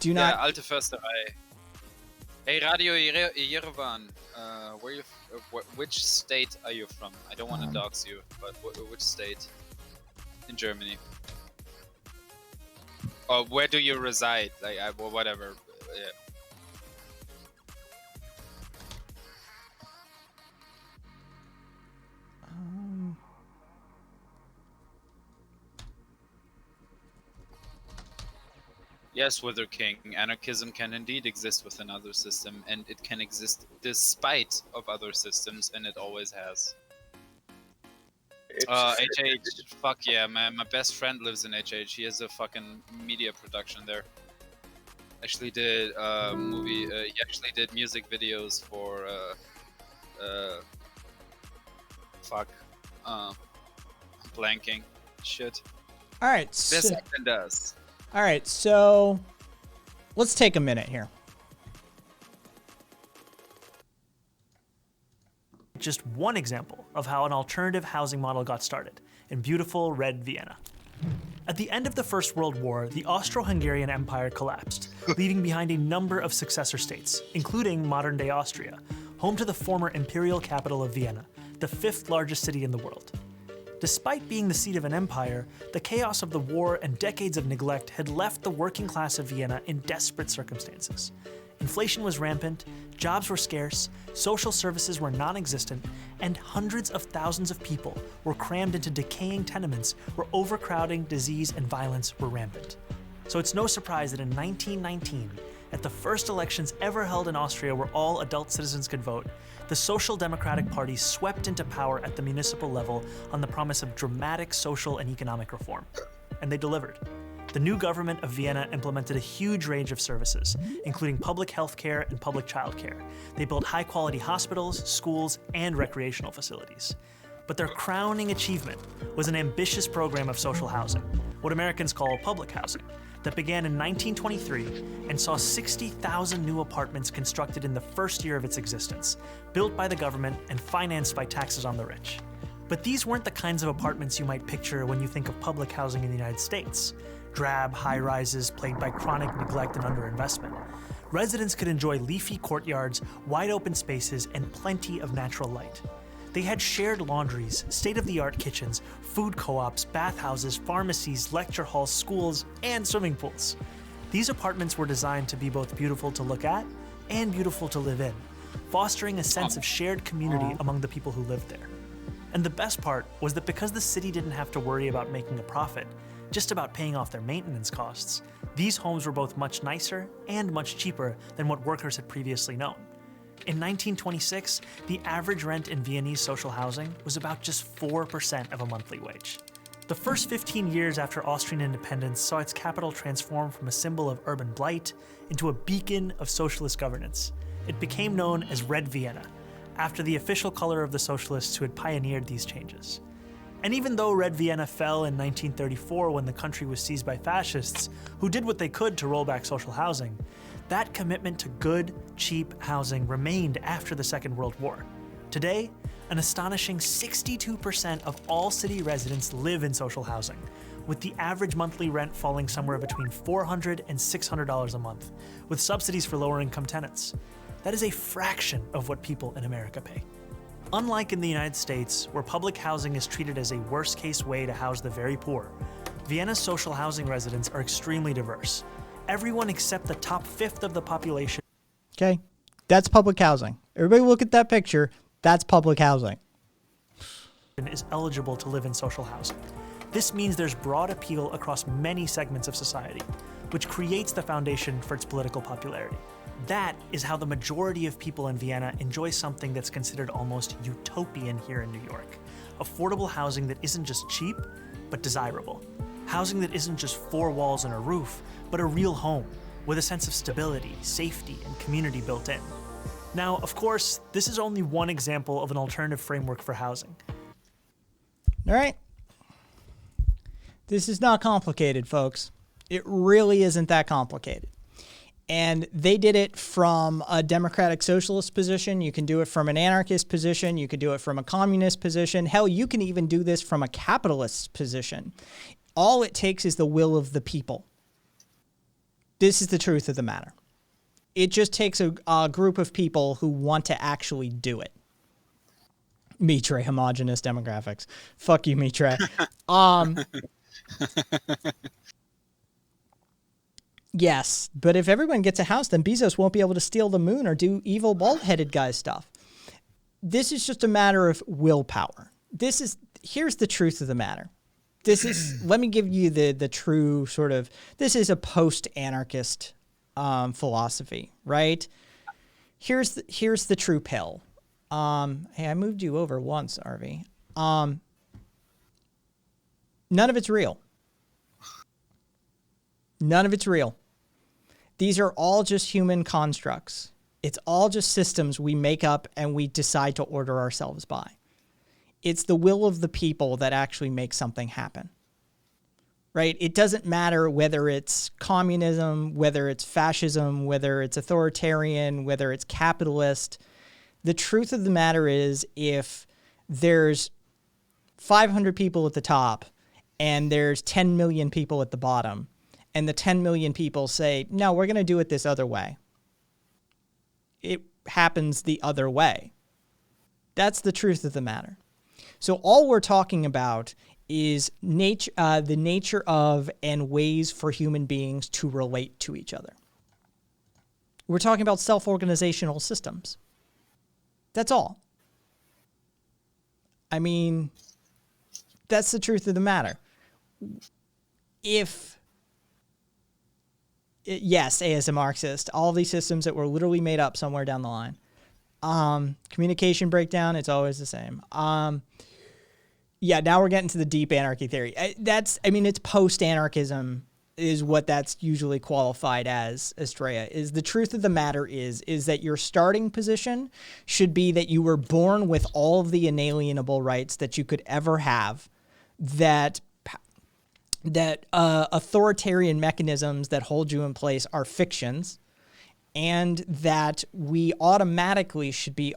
Do not. Yeah, Alte Försterei. Hey, Radio Yerevan. Which state are you from? I don't want to dox you, but which state? In Germany. Or where do you reside? Like, whatever. Yeah. Yes, Wither King, anarchism can indeed exist with another system, and it can exist despite of other systems, and it always has. It's just, HH, fuck yeah, man. My best friend lives in HH. He has a fucking media production there. Actually did movie. He actually did music videos for fuck, blanking, shit. All right. Best So, actor does. all right. So let's take a minute here. Just one example of how an alternative housing model got started in beautiful red Vienna. At the end of the First World War, the Austro-Hungarian Empire collapsed, leaving behind a number of successor states, including modern-day Austria, home to the former imperial capital of Vienna, the 5th largest city in the world. Despite being the seat of an empire, the chaos of the war and decades of neglect had left the working class of Vienna in desperate circumstances. Inflation was rampant, jobs were scarce, social services were non-existent, and hundreds of thousands of people were crammed into decaying tenements where overcrowding, disease, and violence were rampant. So it's no surprise that in 1919, at the first elections ever held in Austria where all adult citizens could vote, the Social Democratic Party swept into power at the municipal level on the promise of dramatic social and economic reform. And they delivered. The new government of Vienna implemented a huge range of services, including public health care and public child care. They built high-quality hospitals, schools, and recreational facilities. But their crowning achievement was an ambitious program of social housing, what Americans call public housing, that began in 1923 and saw 60,000 new apartments constructed in the first year of its existence, built by the government and financed by taxes on the rich. But these weren't the kinds of apartments you might picture when you think of public housing in the United States. Drab high-rises plagued by chronic neglect and underinvestment. Residents could enjoy leafy courtyards, wide-open spaces, and plenty of natural light. They had shared laundries, state-of-the-art kitchens, food co-ops, bathhouses, pharmacies, lecture halls, schools, and swimming pools. These apartments were designed to be both beautiful to look at and beautiful to live in, fostering a sense of shared community among the people who lived there. And the best part was that because the city didn't have to worry about making a profit, just about paying off their maintenance costs, these homes were both much nicer and much cheaper than what workers had previously known. In 1926, the average rent in Viennese social housing was about just 4% of a monthly wage. The first 15 years after Austrian independence saw its capital transform from a symbol of urban blight into a beacon of socialist governance. It became known as Red Vienna, after the official color of the socialists who had pioneered these changes. And even though Red Vienna fell in 1934 when the country was seized by fascists, who did what they could to roll back social housing, that commitment to good, cheap housing remained after the Second World War. Today, an astonishing 62% of all city residents live in social housing, with the average monthly rent falling somewhere between $400 and $600 a month, with subsidies for lower-income tenants. That is a fraction of what people in America pay. Unlike in the United States, where public housing is treated as a worst-case way to house the very poor, Vienna's social housing residents are extremely diverse. Everyone except the top fifth of the population. Okay, that's public housing. Everybody look at that picture. That's public housing. Is eligible to live in social housing. This means there's broad appeal across many segments of society, which creates the foundation for its political popularity. That is how the majority of people in Vienna enjoy something that's considered almost utopian here in New York. Affordable housing that isn't just cheap, but desirable. Housing that isn't just four walls and a roof, but a real home, with a sense of stability, safety, and community built in. Now, of course, this is only one example of an alternative framework for housing. All right. This is not complicated, folks. It really isn't that complicated. And they did it from a democratic socialist position. You can do it from an anarchist position. You could do it from a communist position. Hell, you can even do this from a capitalist position. All it takes is the will of the people. This is the truth of the matter. It just takes a group of people who want to actually do it. Mitre, homogenous demographics. Fuck you, Mitre. Yes, but if everyone gets a house, then Bezos won't be able to steal the moon or do evil bald-headed guy stuff. This is just a matter of willpower. Here's the truth of the matter. this is, let me give you the true sort of, this is a post-anarchist philosophy, right? Here's the true pill. Hey, I moved you over once, RV. None of it's real. None of it's real. These are all just human constructs. It's all just systems we make up and we decide to order ourselves by. It's the will of the people that actually makes something happen, right? It doesn't matter whether it's communism, whether it's fascism, whether it's authoritarian, whether it's capitalist. The truth of the matter is, if there's 500 people at the top and there's 10 million people at the bottom, and the 10 million people say, no, we're going to do it this other way, it happens the other way. That's the truth of the matter. So all we're talking about is the nature of and ways for human beings to relate to each other. We're talking about self-organizational systems. That's all. I mean, that's the truth of the matter. Yes, as a Marxist, all these systems that were literally made up somewhere down the line. Communication breakdown, it's always the same. Yeah, now we're getting to the deep anarchy theory. It's post-anarchism is what that's usually qualified as, Estrella. Is the truth of the matter is that your starting position should be that you were born with all of the inalienable rights that you could ever have, that authoritarian mechanisms that hold you in place are fictions, and that we automatically should be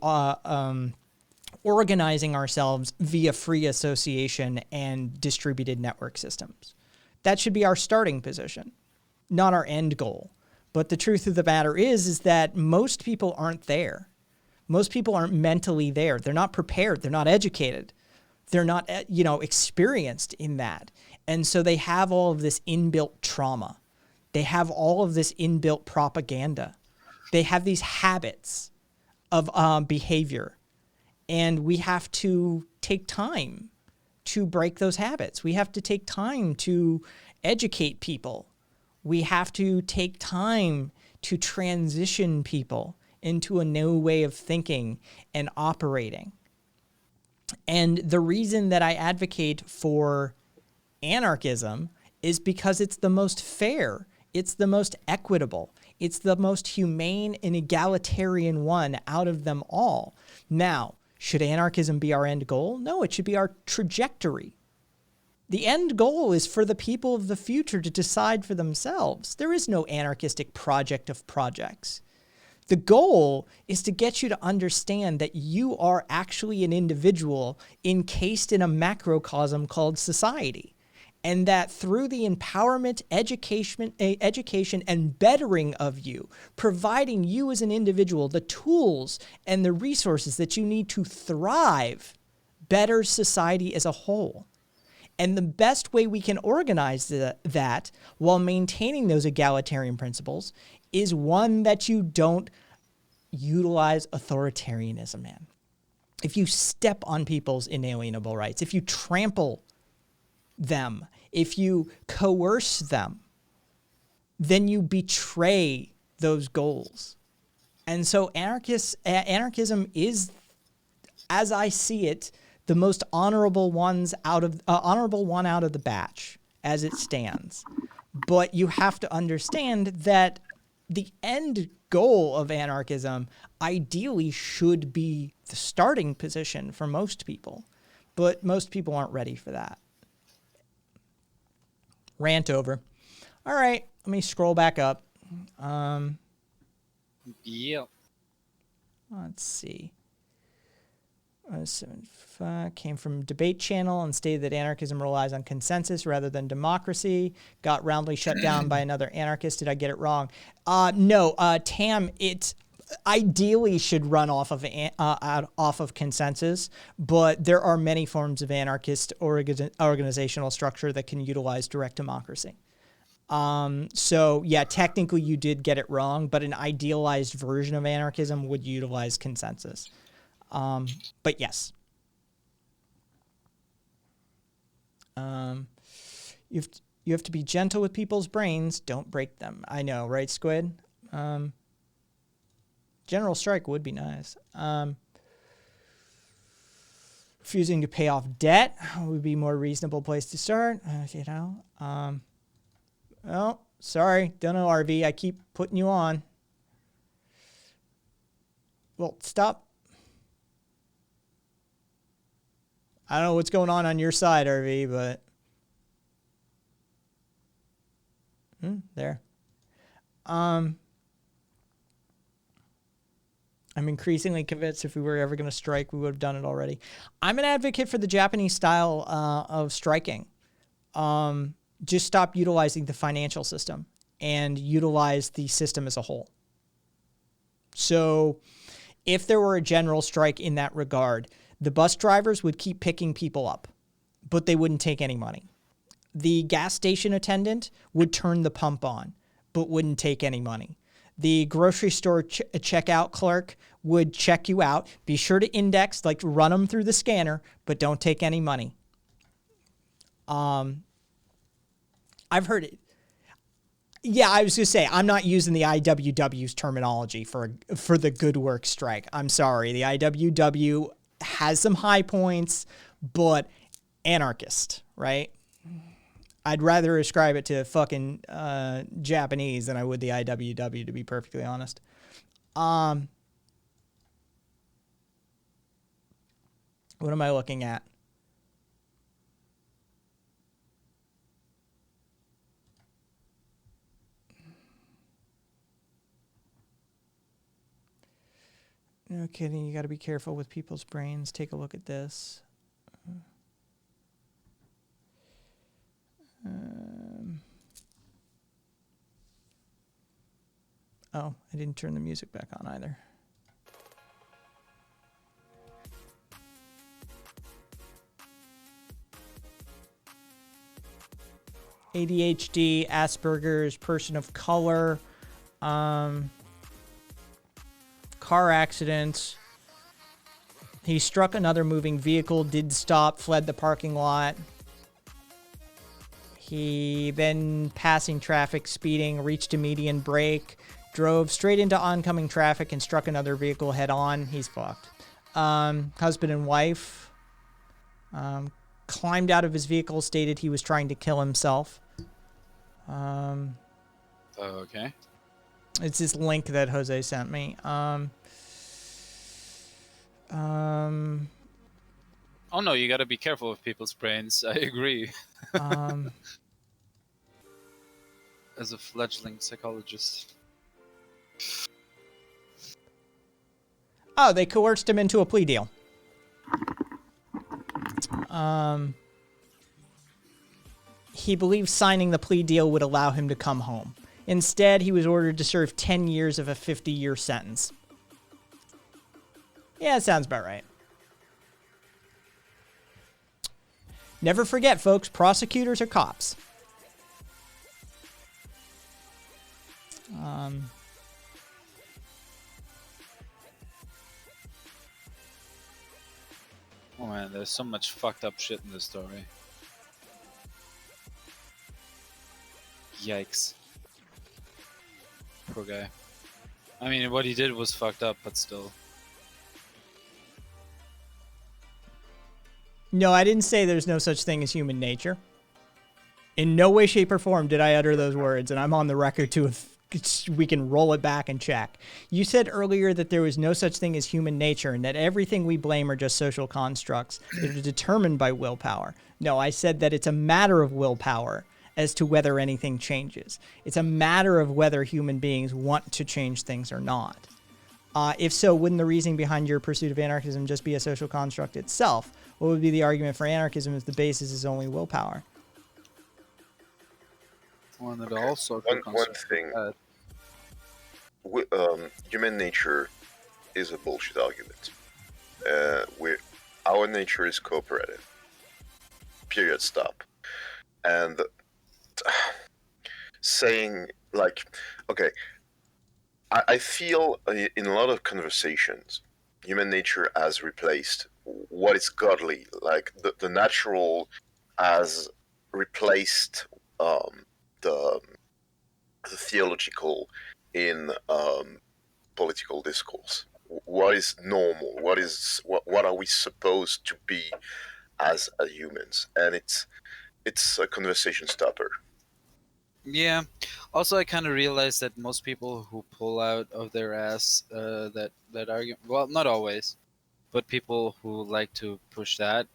organizing ourselves via free association and distributed network systems. That should be our starting position, not our end goal. But the truth of the matter is that most people aren't there. Most people aren't mentally there. They're not prepared. They're not educated. They're not, experienced in that. And so they have all of this inbuilt trauma. They have all of this inbuilt propaganda. They have these habits of behavior. And we have to take time to break those habits. We have to take time to educate people. We have to take time to transition people into a new way of thinking and operating. And the reason that I advocate for anarchism is because it's the most fair, it's the most equitable, it's the most humane and egalitarian one out of them all. Now, should anarchism be our end goal? No, it should be our trajectory. The end goal is for the people of the future to decide for themselves. There is no anarchistic project of projects. The goal is to get you to understand that you are actually an individual encased in a macrocosm called society, and that through the empowerment, education, and bettering of you, providing you as an individual the tools and the resources that you need to thrive, betters society as a whole. And the best way we can organize that while maintaining those egalitarian principles is one that you don't utilize authoritarianism in. If you step on people's inalienable rights, if you trample them, if you coerce them, then you betray those goals. And so anarchism is, as I see it, the most honorable one out of the batch as it stands. But you have to understand that the end goal of anarchism ideally should be the starting position for most people, but most people aren't ready for that. Rant over. All right, let me scroll back up. Yeah. Let's see. Came from Debate Channel and stated that anarchism relies on consensus rather than democracy. Got roundly shut down by another anarchist. Did I get it wrong? No, Tam, it ideally should run off of consensus, but there are many forms of anarchist organizational structure that can utilize direct democracy. So yeah, technically you did get it wrong, but an idealized version of anarchism would utilize consensus. But yes. You have to be gentle with people's brains. Don't break them. I know, right, Squid? General strike would be nice. Refusing to pay off debt would be a more reasonable place to start. Well, sorry. Don't know, RV. I keep putting you on. Well, stop. I don't know what's going on your side, RV, but... there. I'm increasingly convinced if we were ever going to strike, we would have done it already. I'm an advocate for the Japanese style of striking. Just stop utilizing the financial system and utilize the system as a whole. So if there were a general strike in that regard, the bus drivers would keep picking people up, but they wouldn't take any money. The gas station attendant would turn the pump on, but wouldn't take any money. The grocery store checkout clerk would check you out. Be sure to index, like run them through the scanner, but don't take any money. I've heard it. Yeah, I was going to say, I'm not using the IWW's terminology for the good work strike. I'm sorry. The IWW has some high points, but anarchist, right? I'd rather ascribe it to fucking Japanese than I would the IWW, to be perfectly honest. What am I looking at? No kidding. You got to be careful with people's brains. Take a look at this. Oh, I didn't turn the music back on either. ADHD, Asperger's, person of color, car accidents. He struck another moving vehicle, did stop, fled the parking lot. He then, passing traffic, speeding, reached a median brake, drove straight into oncoming traffic and struck another vehicle head on. He's fucked. Husband and wife climbed out of his vehicle, stated he was trying to kill himself. Okay. It's this link that Jose sent me. Oh no, you gotta be careful with people's brains. I agree. As a fledgling psychologist. Oh, they coerced him into a plea deal. He believed signing the plea deal would allow him to come home. Instead, he was ordered to serve 10 years of a 50-year sentence. Yeah, it sounds about right. Never forget, folks, prosecutors are cops. Oh man, there's so much fucked up shit in this story. Yikes. Poor guy. I mean, what he did was fucked up, but still. No, I didn't say there's no such thing as human nature. In no way, shape, or form did I utter those words, and I'm on the record to we can roll it back and check. You said earlier that there was no such thing as human nature and that everything we blame are just social constructs that are determined by willpower. No, I said that it's a matter of willpower as to whether anything changes. It's a matter of whether human beings want to change things or not. If so, wouldn't the reasoning behind your pursuit of anarchism just be a social construct itself? What would be the argument for anarchism if the basis is only willpower? One that also one thing. Human nature is a bullshit argument. Our nature is cooperative. Period. Stop. And saying like, okay, I feel in a lot of conversations, human nature has replaced what is godly, like the natural, as replaced the theological in political discourse. What is normal? What are we supposed to be as humans? And it's a conversation stopper. Yeah. Also, I kind of realized that most people who pull out of their ass that argument, well, not always, but people who like to push that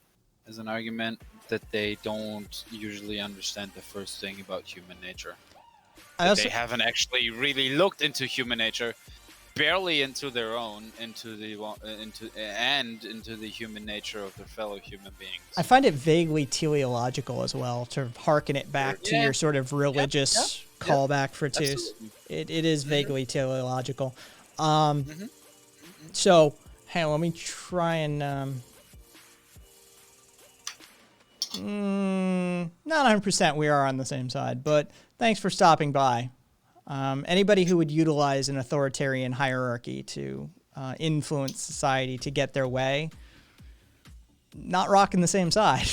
as an argument, that they don't usually understand the first thing about human nature. I also, They haven't actually really looked into human nature, barely into their own, into the human nature of their fellow human beings. I find it vaguely teleological as well, to harken it back to Yeah. your sort of religious callback for twos. Absolutely. It is vaguely teleological. Mm-hmm. So, hey, let me try and not 100% we are on the same side, but thanks for stopping by. Anybody who would utilize an authoritarian hierarchy to influence society to get their way, not rocking the same side.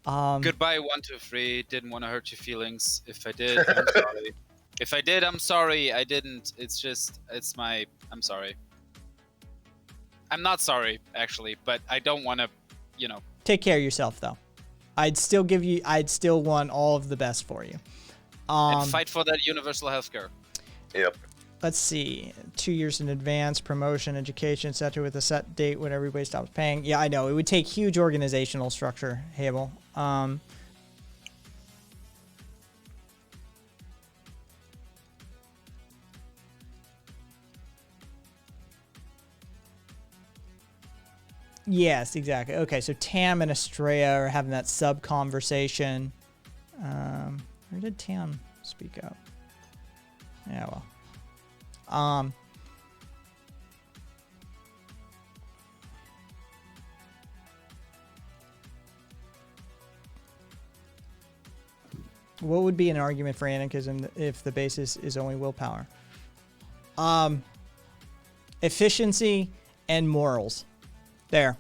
Goodbye, 123. Didn't want to hurt your feelings. If I did, I'm sorry. If I did, I'm sorry. I didn't. I'm sorry. I'm not sorry, actually, but I don't want to, Take care of yourself, though. I'd still want all of the best for you. and fight for that universal healthcare. Yep. Let's see, 2 years in advance, promotion, education, etc., with a set date when everybody stops paying. Yeah, I know. It would take huge organizational structure, Hable. Yes, exactly. Okay, so Tam and Estrella are having that sub-conversation. Where did Tam speak up? Yeah, well. What would be an argument for anarchism if the basis is only willpower? Efficiency and morals. There.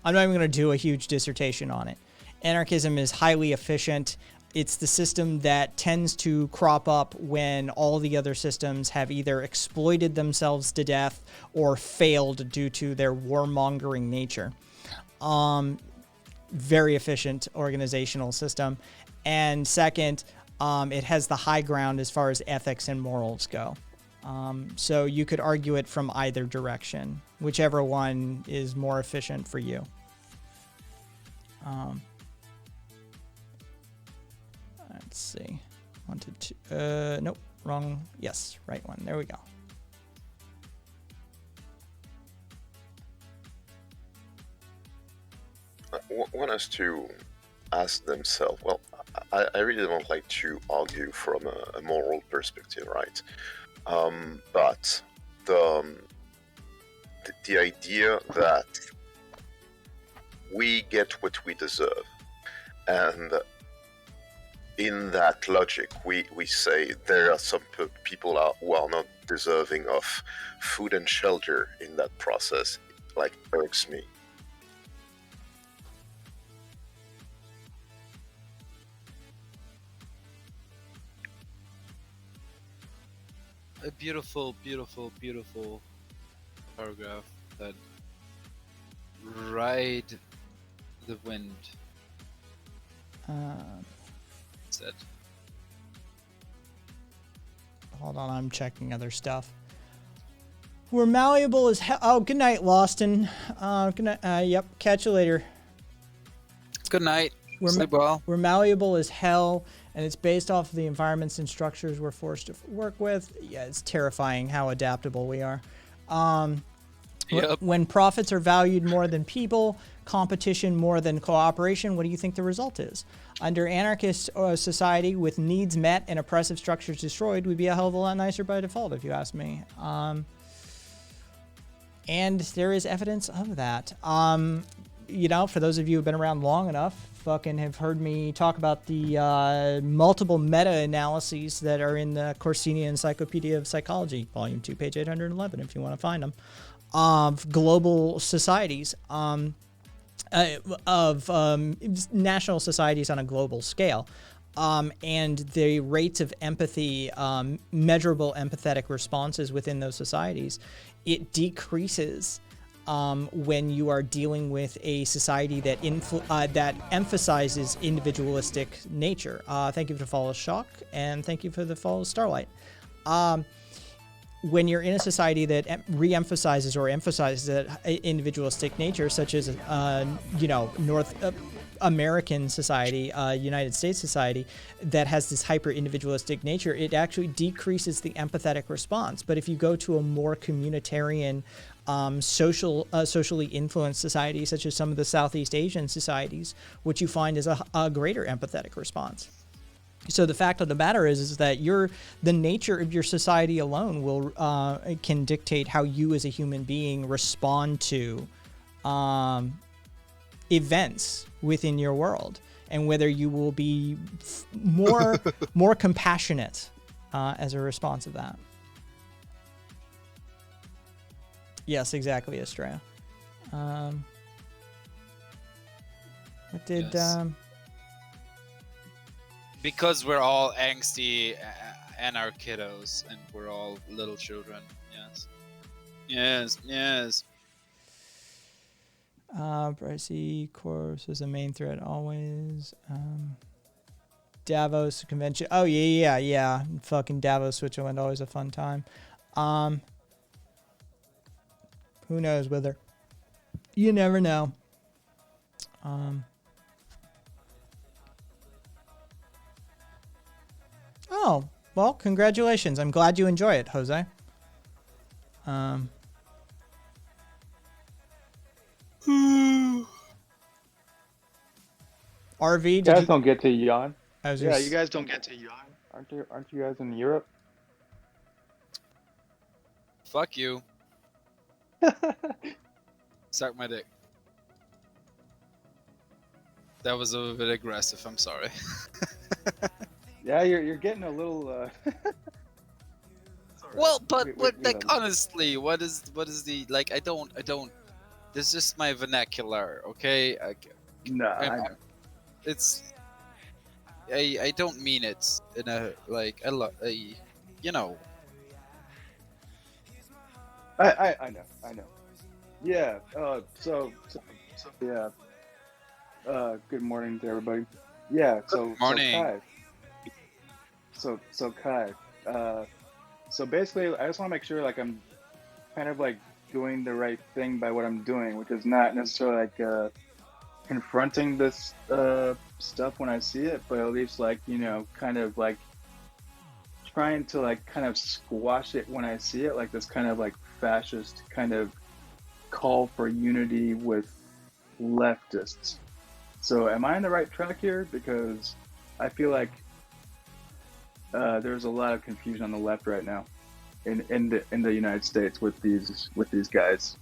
I'm not even going to do a huge dissertation on it. Anarchism is highly efficient. It's the system that tends to crop up when all the other systems have either exploited themselves to death or failed due to their warmongering nature. Very efficient organizational system. And second, it has the high ground as far as ethics and morals go. So you could argue it from either direction, whichever one is more efficient for you. Let's see. 1 to 2. Nope, wrong. Yes, right one. There we go. One has to ask themselves, well, I really don't like to argue from a moral perspective, right? But the idea that we get what we deserve, and in that logic, we say there are some people who are not deserving of food and shelter in that process, like, irks me. A beautiful, beautiful, beautiful paragraph that ride the wind said. Hold on, I'm checking other stuff. We're malleable as hell. Oh, good night, Lawston. Good night. Yep, catch you later. Good night. We're Sleep well. We're malleable as hell, and it's based off of the environments and structures we're forced to work with. Yeah, it's terrifying how adaptable we are. Yep. When profits are valued more than people, competition more than cooperation, what do you think the result is? Under anarchist society with needs met and oppressive structures destroyed, we'd be a hell of a lot nicer by default, if you ask me. And there is evidence of that. For those of you who've been around long enough, fucking have heard me talk about the multiple meta-analyses that are in the Corsini Encyclopedia of Psychology, Volume 2, page 811, if you want to find them, of global societies. of national societies on a global scale. And the rates of empathy, measurable empathetic responses within those societies, it decreases when you are dealing with a society that that emphasizes individualistic nature. Thank you for the follow, Shock, and thank you for the follow, Starlight. When you're in a society that re-emphasizes or emphasizes that individualistic nature, such as North American society, United States society, that has this hyper-individualistic nature, it actually decreases the empathetic response. But if you go to a more communitarian, socially influenced society, such as some of the Southeast Asian societies, what you find is a greater empathetic response. So the fact of the matter is that the nature of your society alone can dictate how you as a human being respond to events within your world, and whether you will be more compassionate as a response of that. Yes, exactly, Estrella. What did? Yes. Because we're all angsty anarchidos, and we're all little children. Yes. Pricey course is the main thread always. Davos convention. Oh yeah. Fucking Davos, Switzerland, always a fun time. Who knows whether? You never know. Oh, well, congratulations. I'm glad you enjoy it, Jose. RV, You guys don't get to yawn. Yeah, you guys don't get to yawn. Aren't you guys in Europe? Fuck you. Suck my dick. That was a bit aggressive. I'm sorry. Yeah, you're getting a little. Well, but We honestly, what is the like? I don't. This is just my vernacular, okay? No, I know. It's. I don't mean it in a like I know. I know. Yeah. So yeah. Good morning to everybody. Yeah. Good morning. So Kai. So basically, I just want to make sure like I'm kind of like doing the right thing by what I'm doing, which is not necessarily like confronting this stuff when I see it, but at least like kind of like trying to like kind of squash it when I see it, like this kind of like fascist kind of call for unity with leftists. So am I on the right track here? Because I feel like there's a lot of confusion on the left right now in the United States with these guys.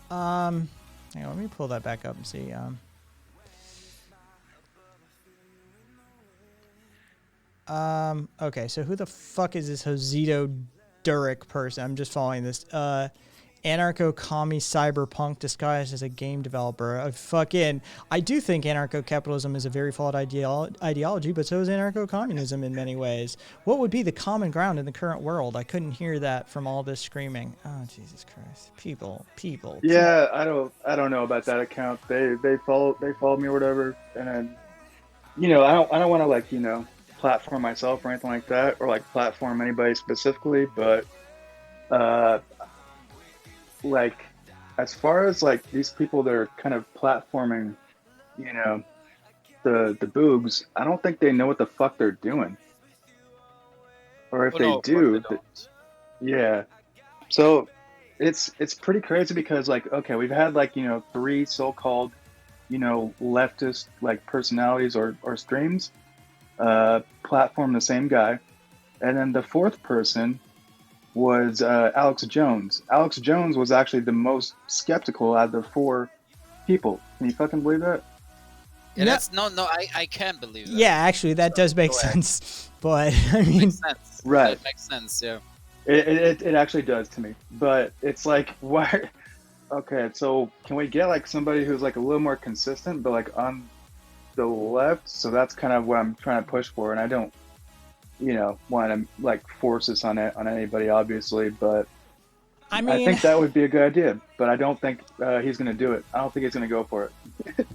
Hang on, let me pull that back up and see. Okay, so who the fuck is this Josito Durick person? I'm just following this. Anarcho-commie cyberpunk disguised as a game developer. I do think anarcho-capitalism is a very flawed ideology, but so is anarcho-communism in many ways. What would be the common ground in the current world? I couldn't hear that from all this screaming. Oh, Jesus Christ. People. Yeah, I don't know about that account. They followed me or whatever, and I don't want to like platform myself or anything like that, or like platform anybody specifically, but like as far as like these people that are kind of platforming the boogs, I don't think they know what the fuck they're doing, or if they do, yeah. So it's pretty crazy because like, okay, we've had like 3 so-called leftist like personalities or streams platform the same guy, and then the 4th person was Alex Jones. Alex Jones was actually the most skeptical out of the 4 people. Can you fucking believe that? Yeah, that's I can't believe that. Yeah, actually, that does make sense. But I mean, makes sense. Right. That makes sense. Yeah. It actually does to me. But it's like, why? Okay, so can we get like somebody who's like a little more consistent, but like on the left? So that's kind of what I'm trying to push for, and I don't, want to like force this on anybody, obviously, but I I mean, think that would be a good idea. But I don't think he's going to do it. I don't think he's going to go for it.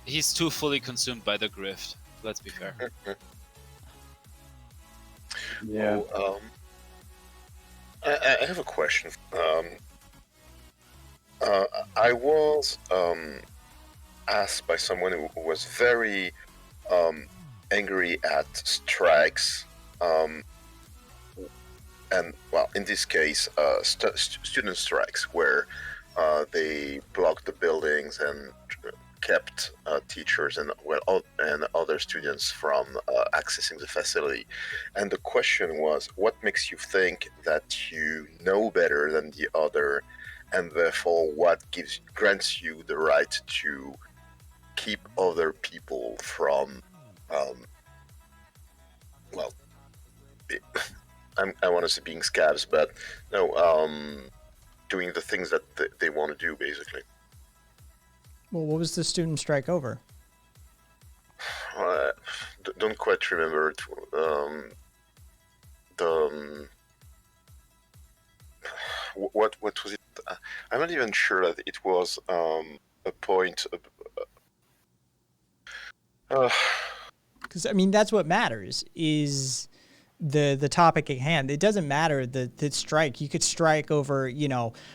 He's too fully consumed by the grift. Let's be fair. Yeah. Oh, I have a question. I was asked by someone who was very angry at strikes, and well, in this case, student strikes, where they blocked the buildings and kept teachers and other students from accessing the facility. And the question was, what makes you think that you know better than the other, and therefore what grants you the right to keep other people from I want to say being scabs, but no, doing the things that they want to do, basically. well, what was the student strike over? Don't quite remember what was it? I'm not even sure that it was a point. Because I mean, that's what matters is the topic at hand. It doesn't matter the strike. You could strike over,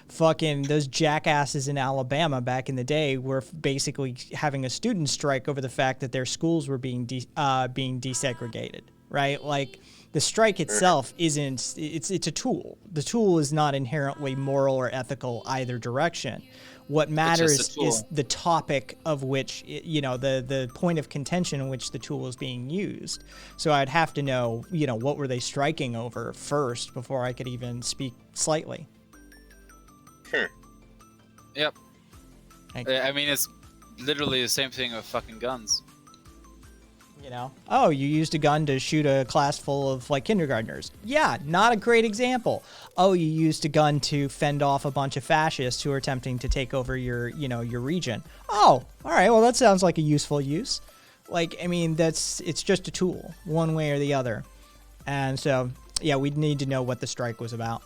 fucking those jackasses in Alabama back in the day were basically having a student strike over the fact that their schools were being desegregated, right? Like the strike itself isn't. It's a tool. The tool is not inherently moral or ethical either direction. What matters is the topic of which, the point of contention in which the tool is being used. So I'd have to know, what were they striking over first before I could even speak slightly. Yep. I mean, it's literally the same thing with fucking guns. Oh, you used a gun to shoot a class full of like kindergartners. Yeah, not a great example. Oh, you used a gun to fend off a bunch of fascists who are attempting to take over your region. Oh, all right. Well, that sounds like a useful use. Like, I mean, it's just a tool, one way or the other. And so, yeah, we'd need to know what the strike was about.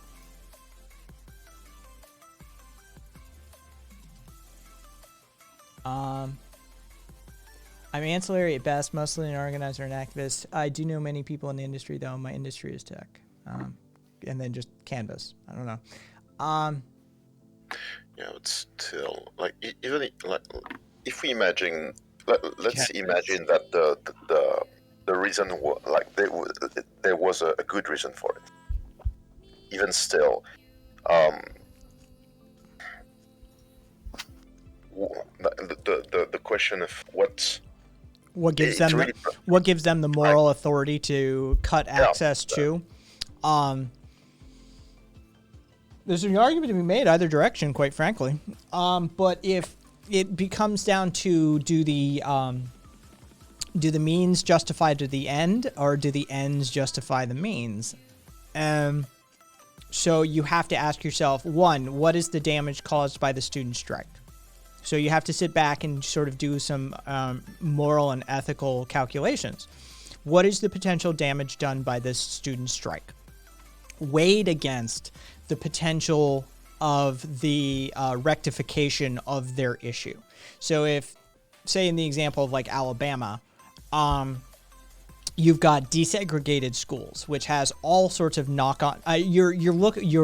I'm ancillary at best, mostly an organizer and activist. I do know many people in the industry, though. My industry is tech. And then just Canvas. I don't know. Yeah, but still, like, even like, if we imagine, let's imagine that the reason there was a good reason for it. Even still, the question of what gives them the moral authority to cut access to. There's an argument to be made either direction, quite frankly. But if it becomes down to do the means justify to the end, or do the ends justify the means? So you have to ask yourself, one, what is the damage caused by the student strike? So you have to sit back and sort of do some moral and ethical calculations. What is the potential damage done by this student strike? Weighed against the potential of the rectification of their issue. So if, say in the example of like Alabama, you've got desegregated schools, which has all sorts of knock-on. You're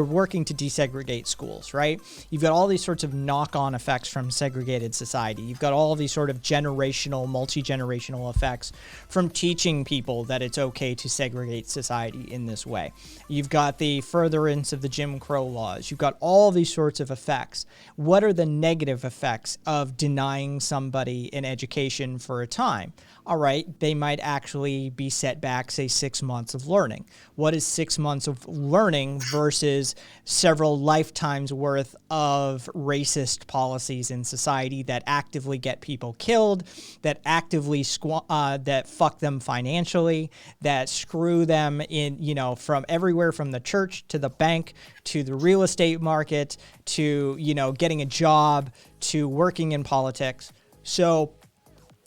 working to desegregate schools, right? You've got all these sorts of knock-on effects from segregated society. You've got all these sort of generational, multi-generational effects from teaching people that it's okay to segregate society in this way. You've got the furtherance of the Jim Crow laws. You've got all these sorts of effects. What are the negative effects of denying somebody an education for a time? all right, they might actually be set back, say, 6 months of learning. What is 6 months of learning versus several lifetimes worth of racist policies in society that actively get people killed, that actively that fuck them financially, that screw them in, from everywhere from the church to the bank to the real estate market to, getting a job to working in politics. So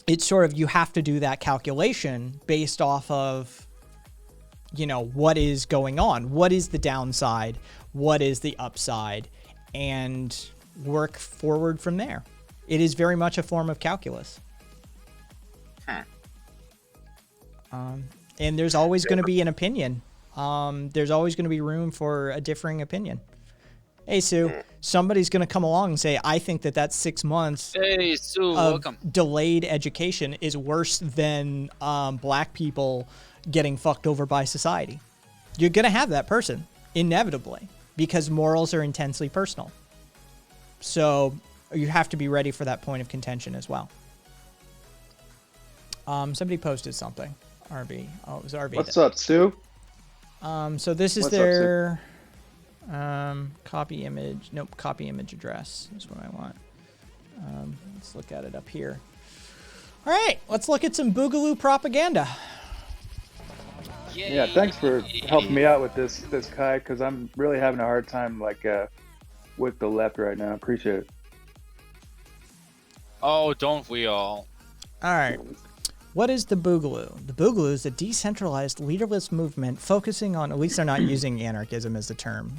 it's sort of, you have to do that calculation based off of, what is going on, what is the downside, what is the upside, and work forward from there. It is very much a form of calculus. And there's always going to be an opinion. There's always going to be room for a differing opinion. Hey, Sue, somebody's going to come along and say, I think that 6 months Hey, Sue, of welcome. delayed education is worse than black people getting fucked over by society. You're going to have that person, inevitably, because morals are intensely personal. So you have to be ready for that point of contention as well. Somebody posted something. RB. Oh, it was RB. What's up, Sue? So this is What's up, their copy image. Nope, copy image address is what I want. Let's look at it up here. All right, let's look at some Boogaloo propaganda. Yeah, thanks for helping me out with this Kai, because I'm really having a hard time with the left right now. Appreciate it. Oh, don't we all? All right. What is the Boogaloo? The Boogaloo is a decentralized leaderless movement focusing on, at least they're not using anarchism as the term.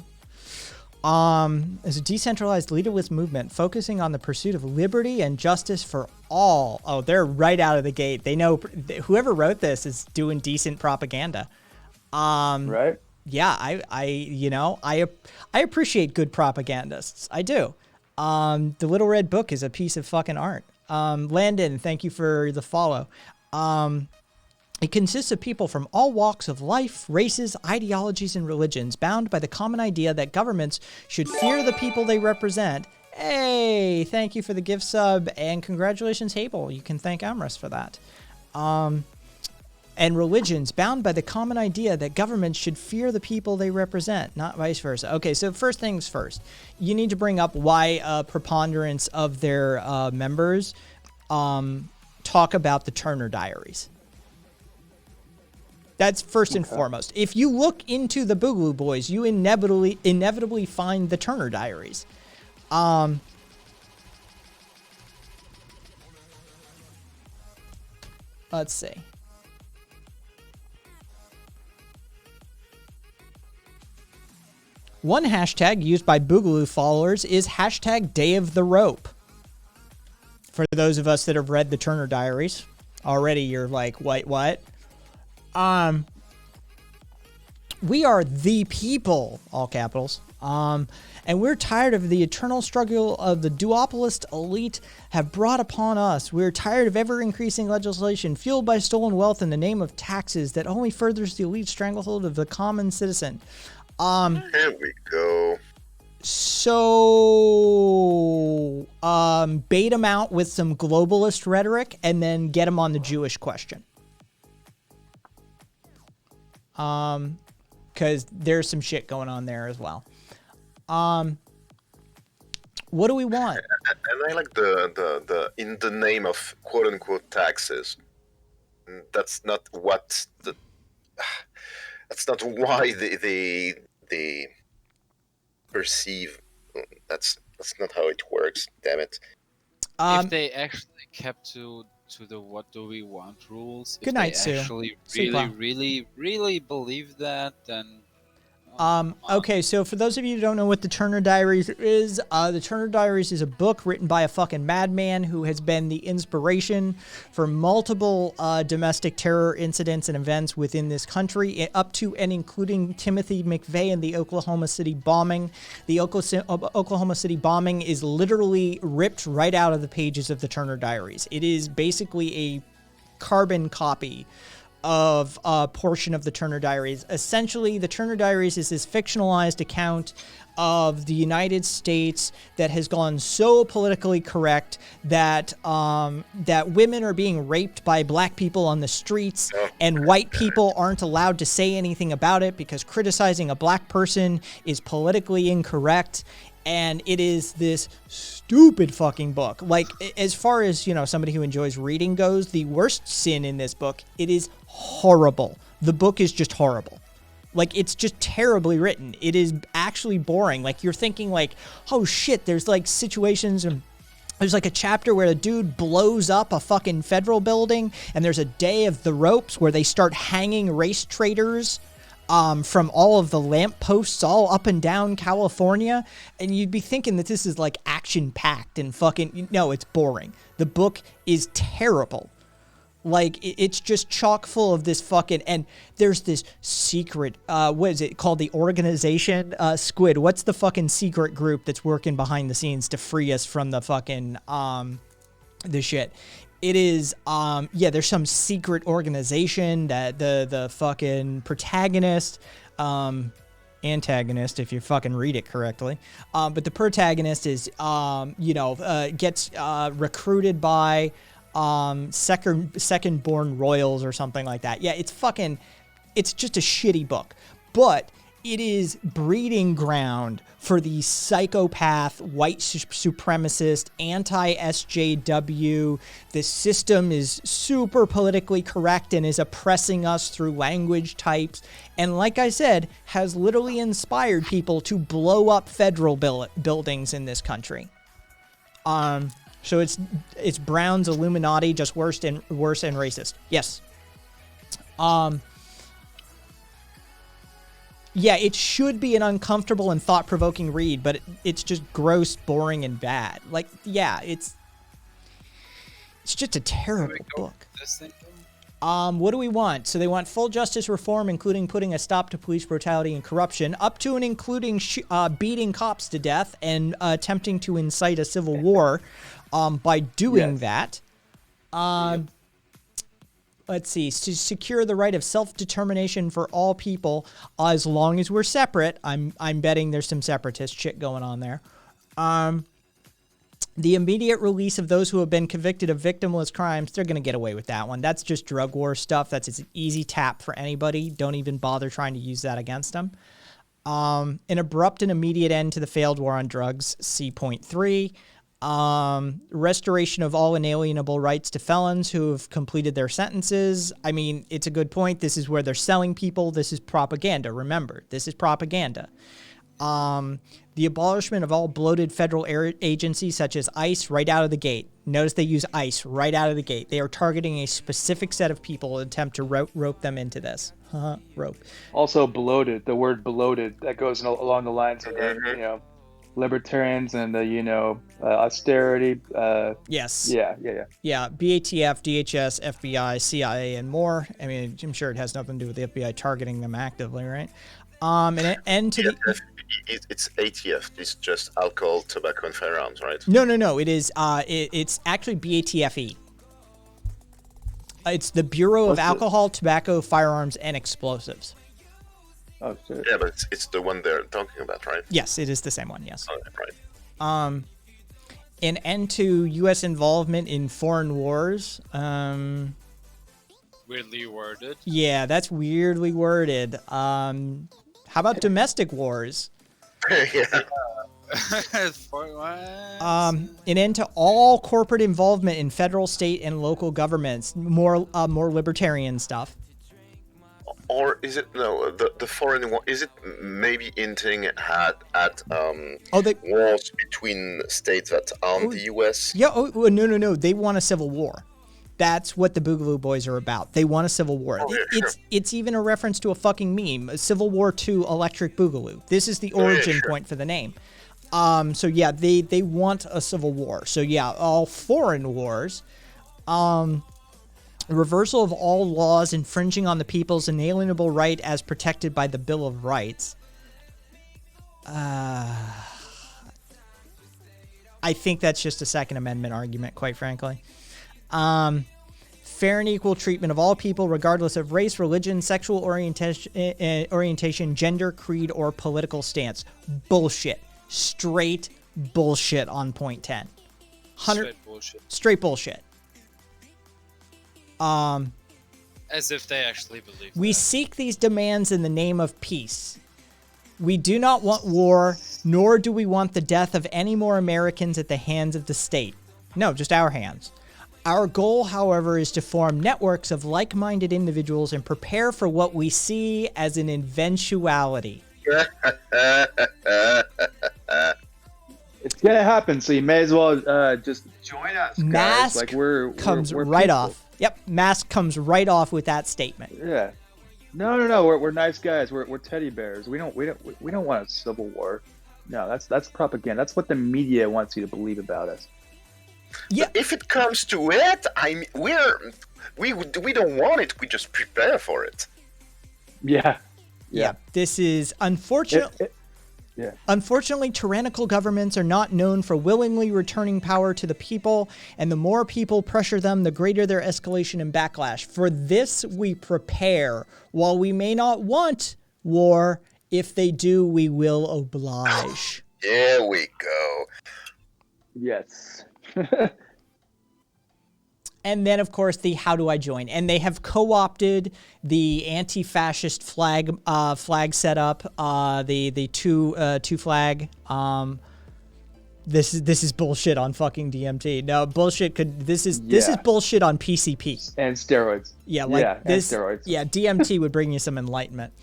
Is a decentralized leaderless movement focusing on the pursuit of liberty and justice for all. Oh, they're right out of the gate. They know whoever wrote this is doing decent propaganda. Right? Yeah, I appreciate good propagandists. I do. The Little Red Book is a piece of fucking art. Landon, thank you for the follow. It consists of people from all walks of life, races, ideologies, and religions, bound by the common idea that governments should fear the people they represent. Hey, thank you for the gift sub, and congratulations, Hable. You can thank Amrus for that. And religions, bound by the common idea that governments should fear the people they represent, not vice versa. Okay, so first things first. You need to bring up why a preponderance of their members talk about the Turner Diaries. That's first and foremost. If you look into the Boogaloo Boys, you inevitably find the Turner Diaries. Let's see. One hashtag used by Boogaloo followers is hashtag Day of the Rope. For those of us that have read the Turner Diaries, already you're like, what? We are the people, all capitals, and we're tired of the eternal struggle of the duopolist elite have brought upon us. We're tired of ever-increasing legislation fueled by stolen wealth in the name of taxes that only furthers the elite stranglehold of the common citizen. Here we go. So, bait them out with some globalist rhetoric and then get them on the Jewish question. Because there's some shit going on there as well. What do we want? And I like the in the name of quote unquote taxes. That's not what that's not why they perceive. That's not how it works. Damn it. If they actually kept to the what do we want rules, Good if night, they Sue. actually Sleep really believe that, then Okay, so for those of you who don't know what the Turner Diaries is, the Turner Diaries is a book written by a fucking madman who has been the inspiration for multiple domestic terror incidents and events within this country, up to and including Timothy McVeigh and the Oklahoma City bombing. The Oklahoma City bombing is literally ripped right out of the pages of the Turner Diaries. It is basically a carbon copy of a portion of the Turner Diaries. Essentially, the Turner Diaries is this fictionalized account of the United States that has gone so politically correct that that women are being raped by black people on the streets, and white people aren't allowed to say anything about it because criticizing a black person is politically incorrect. And it is this stupid fucking book. Like, as far as, you know, somebody who enjoys reading goes, the worst sin in this book, it is horrible. The book is just horrible. Like, it's just terribly written. It is actually boring. Like, you're thinking, like, oh shit, there's like situations and there's like a chapter where a dude blows up a fucking federal building, and there's a day of the ropes where they start hanging race traitors from all of the lampposts all up and down California, and you'd be thinking that this is like action-packed and fucking... No, it's boring. The book is terrible. Like, it's just chock full of this fucking... And there's this secret... what is it called? The Organization Squid. What's the fucking secret group that's working behind the scenes to free us from the fucking... the shit? It is, yeah, there's some secret organization that the fucking protagonist, antagonist, if you fucking read it correctly, but the protagonist is, you know, gets recruited by second-born royals or something like that. Yeah, it's just a shitty book, but it is breeding ground for the psychopath, white supremacist, anti-SJW. The system is super politically correct and is oppressing us through language types. And like I said, has literally inspired people to blow up federal buildings in this country. So it's Brown's Illuminati, just worse and racist. Yes. Yeah, it should be an uncomfortable and thought-provoking read, but it's just gross, boring, and bad. Like, yeah, it's just a terrible book. What do we want? So they want full justice reform, including putting a stop to police brutality and corruption, up to and including beating cops to death and attempting to incite a civil war by doing that. Let's see, to secure the right of self-determination for all people as long as we're separate. I'm betting there's some separatist shit going on there. The immediate release of those who have been convicted of victimless crimes, they're going to get away with that one. That's just drug war stuff. That's an easy tap for anybody. Don't even bother trying to use that against them. An abrupt and immediate end to the failed war on drugs, C.3. Restoration of all inalienable rights to felons who have completed their sentences. I mean, it's a good point. This is where they're selling people. This is propaganda. Remember, this is propaganda. The abolishment of all bloated federal agencies such as ICE right out of the gate. Notice they use ICE right out of the gate. They are targeting a specific set of people in attempt to rope them into this. Rope. Also bloated. The word bloated, that goes along the lines of the, you know, libertarians and the, you know, austerity. Yes. Yeah. Yeah, BATF, DHS, FBI, CIA, and more. I mean, I'm sure it has nothing to do with the FBI targeting them actively, right? And an end to the... It's ATF. It's just alcohol, tobacco, and firearms, right? No. It is. It's actually BATFE. It's the Bureau of Alcohol, Tobacco, Firearms, and Explosives. Oh shit. Yeah, but it's the one they're talking about, right? Yes, it is the same one. Yes. Oh, right. An end to U.S. involvement in foreign wars. Weirdly worded. Yeah, that's weirdly worded. How about domestic wars? Yeah. An end to all corporate involvement in federal, state, and local governments. More libertarian stuff. Or is it the foreign war? Is it maybe hinting at wars between states that aren't the U.S.? Yeah. No. They want a civil war. That's what the Boogaloo Boys are about. They want a civil war. Oh, yeah, it's even a reference to a fucking meme. A Civil War II Electric Boogaloo. This is the origin point for the name. So yeah, they want a civil war. So yeah, all foreign wars. Reversal of all laws infringing on the people's inalienable right as protected by the Bill of Rights. I think that's just a Second Amendment argument, quite frankly. fair and equal treatment of all people, regardless of race, religion, sexual orientation, gender, creed, or political stance. Bullshit. Straight bullshit on point 10. Straight bullshit. Straight bullshit. As if they actually believe We that. seek these demands in the name of peace. We do not want war, nor do we want the death of any more Americans at the hands of the state. No, just our hands. Our goal, however, is to form networks of like-minded individuals and prepare for what we see as an eventuality. It's gonna happen, so you may as well just join us, guys. Mask Like we're comes we're right peaceful. off. Yep, Mask comes right off with that statement. Yeah. No. We're nice guys. We're teddy bears. We don't want a civil war. No, that's propaganda. That's what the media wants you to believe about us. Yeah, If it comes to it, we don't want it. We just prepare for it. Yeah. yeah. This is unfortunate. Yeah. Unfortunately, tyrannical governments are not known for willingly returning power to the people, and the more people pressure them, the greater their escalation and backlash. For this, we prepare. While we may not want war, if they do, we will oblige. There we go. Yes. And then, of course, the how do I join? And they have co-opted the anti-fascist flag setup, the two flag. This is bullshit on fucking DMT. No, bullshit this is bullshit on PCP. And steroids. Yeah, like this. And steroids. Yeah, DMT would bring you some enlightenment.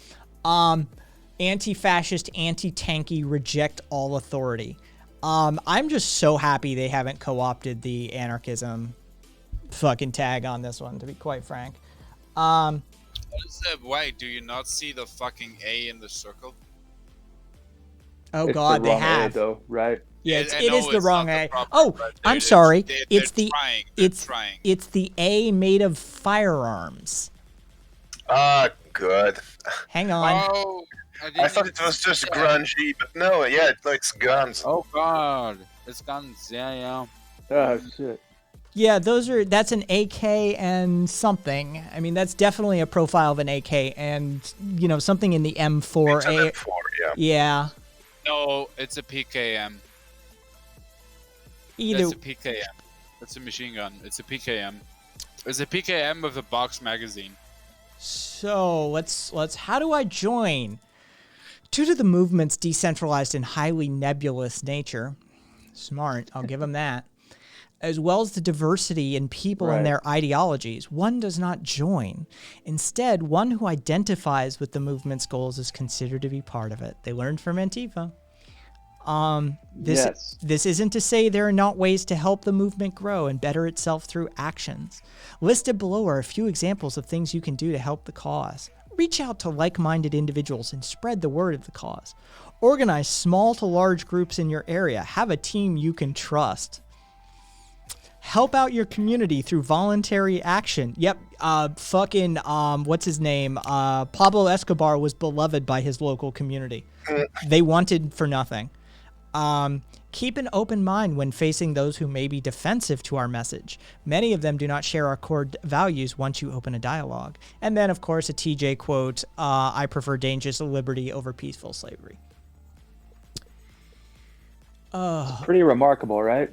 Anti-fascist, anti-tanky, reject all authority. I'm just so happy they haven't co-opted the anarchism fucking tag on this one, to be quite frank. What is that? Why do you not see the fucking A in the circle? Oh It's god, the they wrong A, have. though, right? Yeah, I it know is the it's wrong not the A. proper, Oh, but I'm they're sorry. they're trying. They're It's trying. it's the A made of firearms. Ah, good. Hang on. Oh, I thought it was just grungy, but no, yeah, it's guns. Oh god, it's guns. Yeah. Oh shit. Yeah, that's an AK and something. I mean, that's definitely a profile of an AK and, something in the It's an M4A. M4, yeah. Yeah. No, it's a PKM. Either That's a PKM. That's a machine gun. It's a PKM. It's a PKM with a box magazine. So, let's how do I join? Due to the movement's decentralized and highly nebulous nature, smart, I'll give them that, as well as the diversity in people and their ideologies, one does not join. Instead, one who identifies with the movement's goals is considered to be part of it. They learned from Antifa. This isn't to say there are not ways to help the movement grow and better itself through actions. Listed below are a few examples of things you can do to help the cause. Reach out to like-minded individuals and spread the word of the cause. Organize small to large groups in your area. Have a team you can trust. Help out your community through voluntary action. Yep, what's his name? Pablo Escobar was beloved by his local community. They wanted for nothing. Keep an open mind when facing those who may be defensive to our message. Many of them do not share our core values once you open a dialogue. And then, of course, a TJ quote, I prefer dangerous liberty over peaceful slavery. Pretty remarkable, right?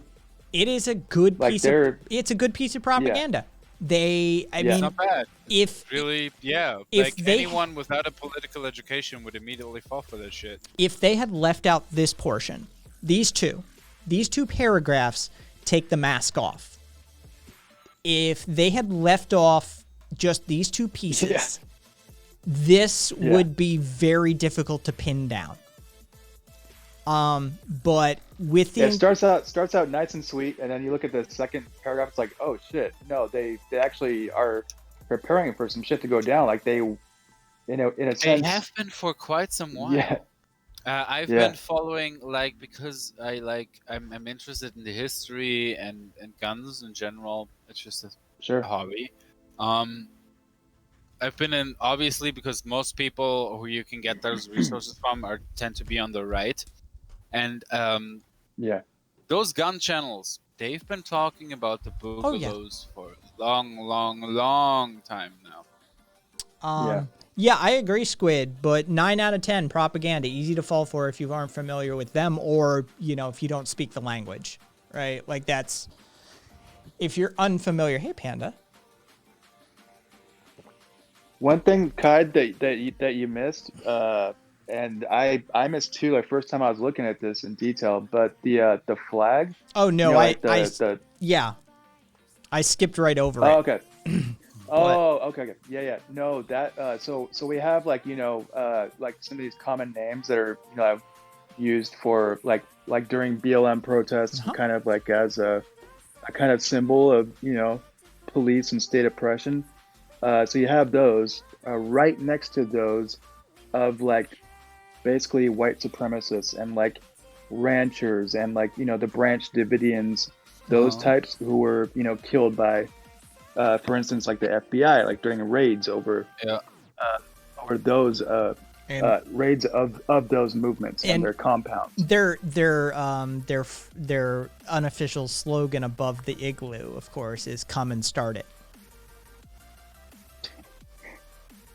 It is a good piece of propaganda. I mean, Not bad. if Really, yeah. if Like they- anyone without a political education would immediately fall for this shit. if they had left out this portion, these two paragraphs take the mask off. If they had left off just these two pieces, this would be very difficult to pin down. But with the It starts out nice and sweet, and then you look at the second paragraph. It's like, oh shit, no, they actually are preparing for some shit to go down. Like in a They sense, have been for quite some while. yeah, I've been following because I'm interested in the history and guns in general. It's just a sure, hobby. I've been in, obviously, because most people who you can get those resources from tend to be on the right, and yeah, those gun channels, they've been talking about the Boogalos for long time now. Yeah, I agree, Squid, but 9 out of 10 propaganda, easy to fall for if you aren't familiar with them or, if you don't speak the language, right? Like that's, if you're unfamiliar. Hey, Panda. One thing, Kai, that you missed, and I missed too. Like first time I was looking at this in detail, but the flag. Oh no, yeah. I skipped right over Oh, it. okay. Oh, okay. Yeah. No, that. So we have like like some of these common names that are used for like during BLM protests, kind of like as a kind of symbol of police and state oppression. So you have those right next to those of like basically white supremacists and like ranchers and like the Branch Davidians, those types who were killed by for instance like the FBI like during raids over those raids of those movements and their compounds. Their unofficial slogan above the igloo, of course, is "Come and start it."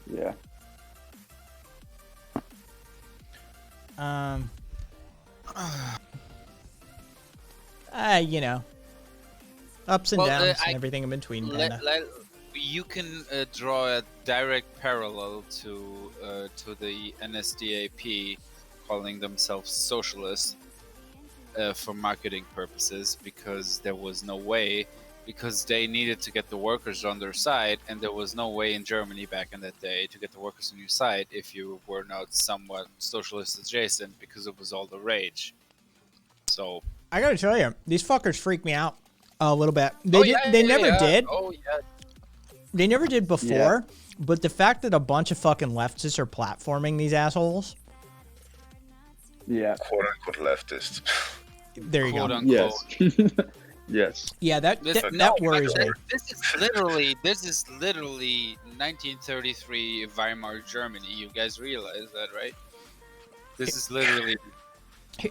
Yeah. Ups and downs and everything in between. You can draw a direct parallel to the NSDAP calling themselves socialists for marketing purposes, because there was no way, because they needed to get the workers on their side, and there was no way in Germany back in that day to get the workers on your side if you were not somewhat socialist adjacent, because it was all the rage. So I gotta tell you, these fuckers freak me out a little bit. They never did. Oh yeah. They never did before, but the fact that a bunch of fucking leftists are platforming these assholes. Yeah. Quote unquote leftist. There you go. Yes. Yes. Yeah, that worries me. This is literally 1933 Weimar Germany. You guys realize that, right? This is literally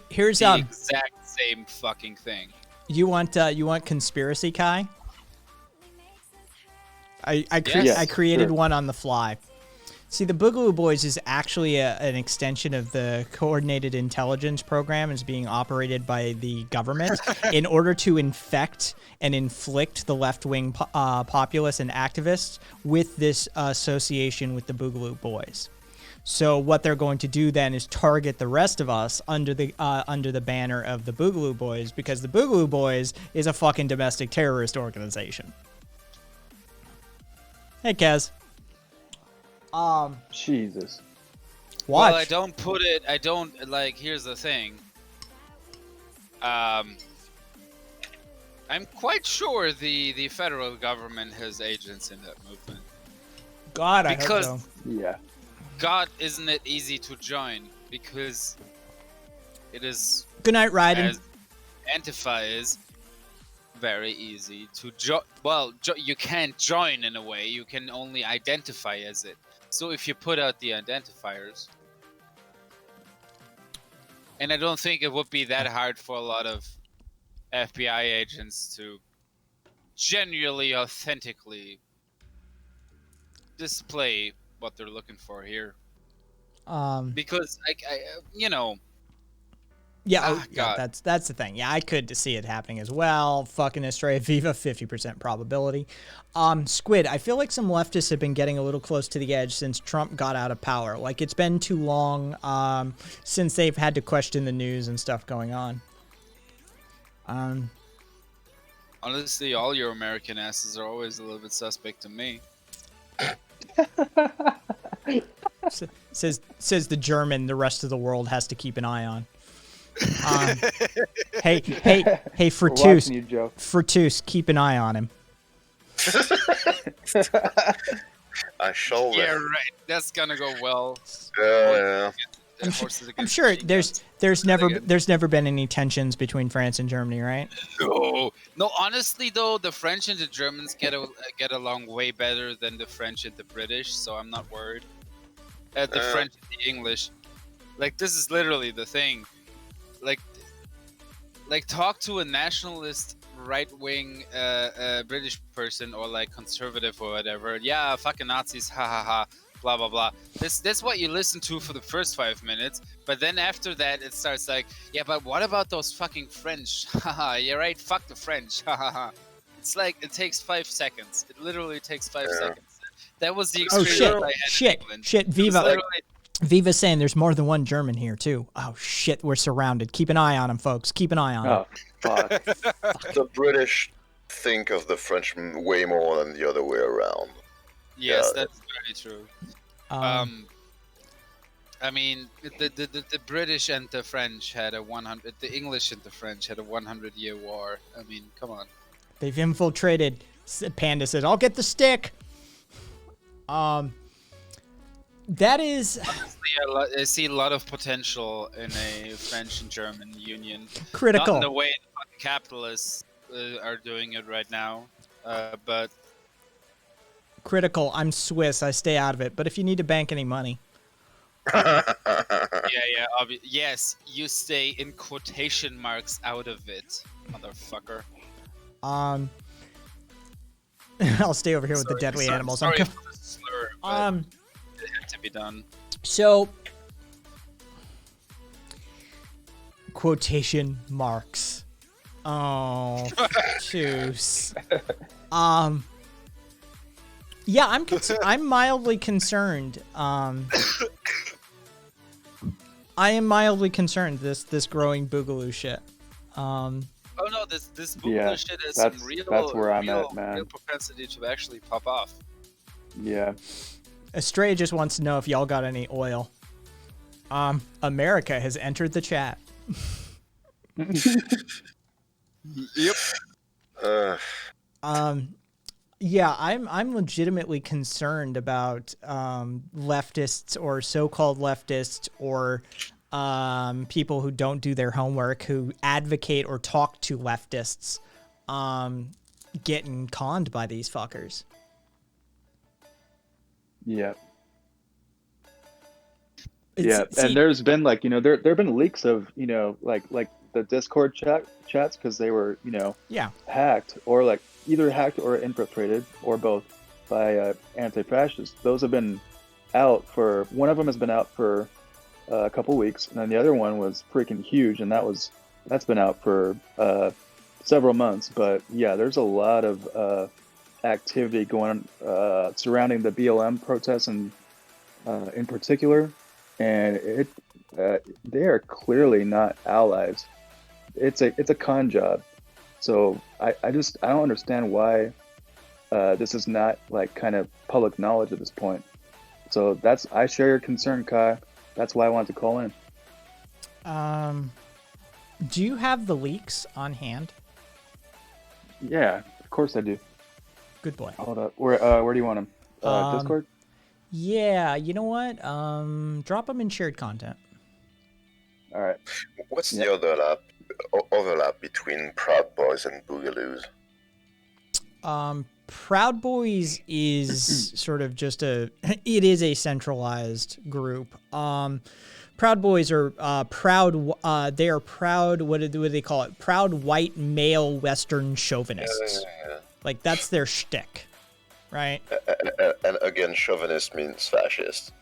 here's the exact same fucking thing. You want conspiracy, Kai? I created one on the fly. See, the Boogaloo Boys is actually an extension of the Coordinated Intelligence Program. Is being operated by the government in order to infect and inflict the left-wing populace and activists with this association with the Boogaloo Boys. So what they're going to do then is target the rest of us under the banner of the Boogaloo Boys, because the Boogaloo Boys is a fucking domestic terrorist organization. Hey, Kaz. Jesus. Watch. Well, I don't like, here's the thing. I'm quite sure the federal government has agents in that movement. God, I hope so. Yeah. God, isn't it easy to join? Because it is... Good night, Raiden. As Antifa is very easy to join. Well, you can't join in a way. You can only identify as it. So if you put out the identifiers... And I don't think it would be that hard for a lot of FBI agents to genuinely, authentically display what they're looking for here. Because yeah, that's the thing. Yeah, I could see it happening as well. Fucking Estrella Viva, 50% probability. Squid, I feel like some leftists have been getting a little close to the edge since Trump got out of power. Like, it's been too long since they've had to question the news and stuff going on. Honestly, all your American asses are always a little bit suspect to me. Says the German the rest of the world has to keep an eye on. Hey, Fertus, keep an eye on him. I shall. Yeah, right. That's gonna go well. Yeah. I'm sure there's never been any tensions between France and Germany, right? No. Honestly though, the French and the Germans get along way better than the French and the British, so I'm not worried. The French and the English, like, this is literally the thing. Like talk to a nationalist right-wing British person or like conservative or whatever, yeah, fucking Nazis, ha ha ha, blah blah blah. That's what you listen to for the first 5 minutes, but then after that it starts like, yeah, but what about those fucking French? Haha, you're right, fuck the French, ha ha ha. It's like it takes 5 seconds. It literally takes 5 seconds. That was the Oh experience shit! I had in England. Shit! It was Viva! literally- Viva's saying there's more than one German here too. Oh shit! We're surrounded. Keep an eye on him, folks. Keep an eye on him. Oh, fuck. The British think of the French way more than the other way around. Yes, Yeah. that's very true. I mean, the British and the French had a 100. The English and the French had a 100-year war. I mean, come on. They've infiltrated. Panda says, "I'll get the stick." That is I see a lot of potential in a French and German union. critical. Not in the way the fucking capitalists are doing it right now, but Critical. I'm Swiss. I stay out of it. But if you need to bank any money, yes, you stay in quotation marks out of it, motherfucker. I'll stay over here with the deadly animals. Sorry I'm for the slur, but um. it had to be done. So, quotation marks. Oh, choose. Yeah, I'm mildly concerned. I am mildly concerned. This growing boogaloo shit. Oh no, this Boogaloo Yeah, shit has that's- some real, that's where I'm real, at, man. real propensity to actually pop off. Yeah. Estrella just wants to know if y'all got any oil. America has entered the chat. Yep. Yeah, I'm legitimately concerned about leftists or so-called leftists or people who don't do their homework, who advocate or talk to leftists, getting conned by these fuckers. Yeah. It's- And there's been like, there have been leaks of, like the Discord chats because they were, yeah. hacked or like either hacked or infiltrated or both by anti-fascists. Those have been out for, one of them has been out for a couple weeks, and then the other one was freaking huge, and that's been out for several months. But yeah, there's a lot of activity going on surrounding the BLM protests and in particular, and they are clearly not allies. It's a con job. So I don't understand why this is not like kind of public knowledge at this point. So I share your concern, Kai. That's why I wanted to call in. Do you have the leaks on hand? Yeah, of course I do. Good boy. Hold up. Where do you want them? Discord? Yeah, you know what? Drop them in shared content. All right. What's the overlap between Proud Boys and Boogaloos? Proud Boys is sort of just it is a centralized group. Proud Boys are they are proud, what do they call it? Proud white male Western chauvinists. Like, that's their shtick, right? And again, chauvinist means fascist.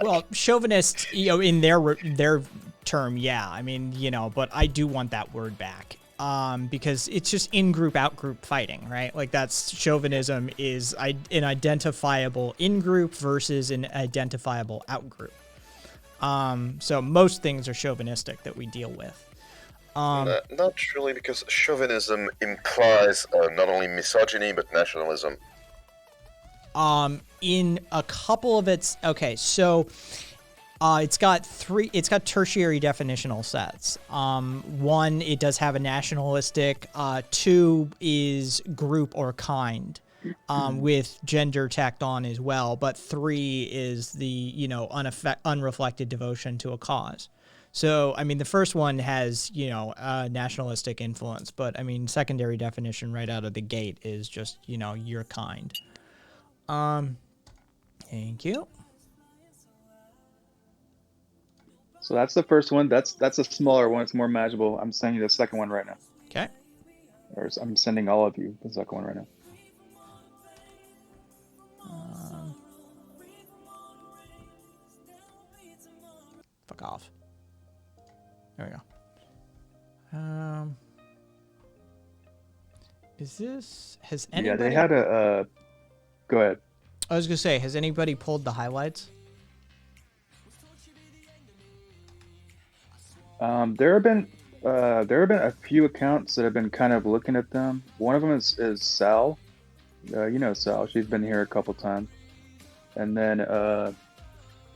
Well, chauvinist, in their term, yeah. I mean, but I do want that word back. Because it's just in-group, out-group fighting, right? Like, that's chauvinism is an identifiable in-group versus an identifiable out-group. So most things are chauvinistic that we deal with. Not really, because chauvinism implies not only misogyny but nationalism. In a couple of its, okay, so it's got tertiary definitional sets. One, it does have a nationalistic. Two is group or kind, with gender tacked on as well. But three is the unreflected devotion to a cause. So I mean, the first one has a nationalistic influence, but I mean, secondary definition right out of the gate is just you're kind. Thank you. So that's the first one. That's a smaller one. It's more manageable. I'm sending you the second one right now. Okay. Or I'm sending all of you the second one right now. Fuck off. There we go. Is this... Has anybody... Yeah, they had a... Go ahead. I was gonna say, has anybody pulled the highlights? There have been a few accounts that have been kind of looking at them. One of them is Sal. You know Sal. She's been here a couple times. And then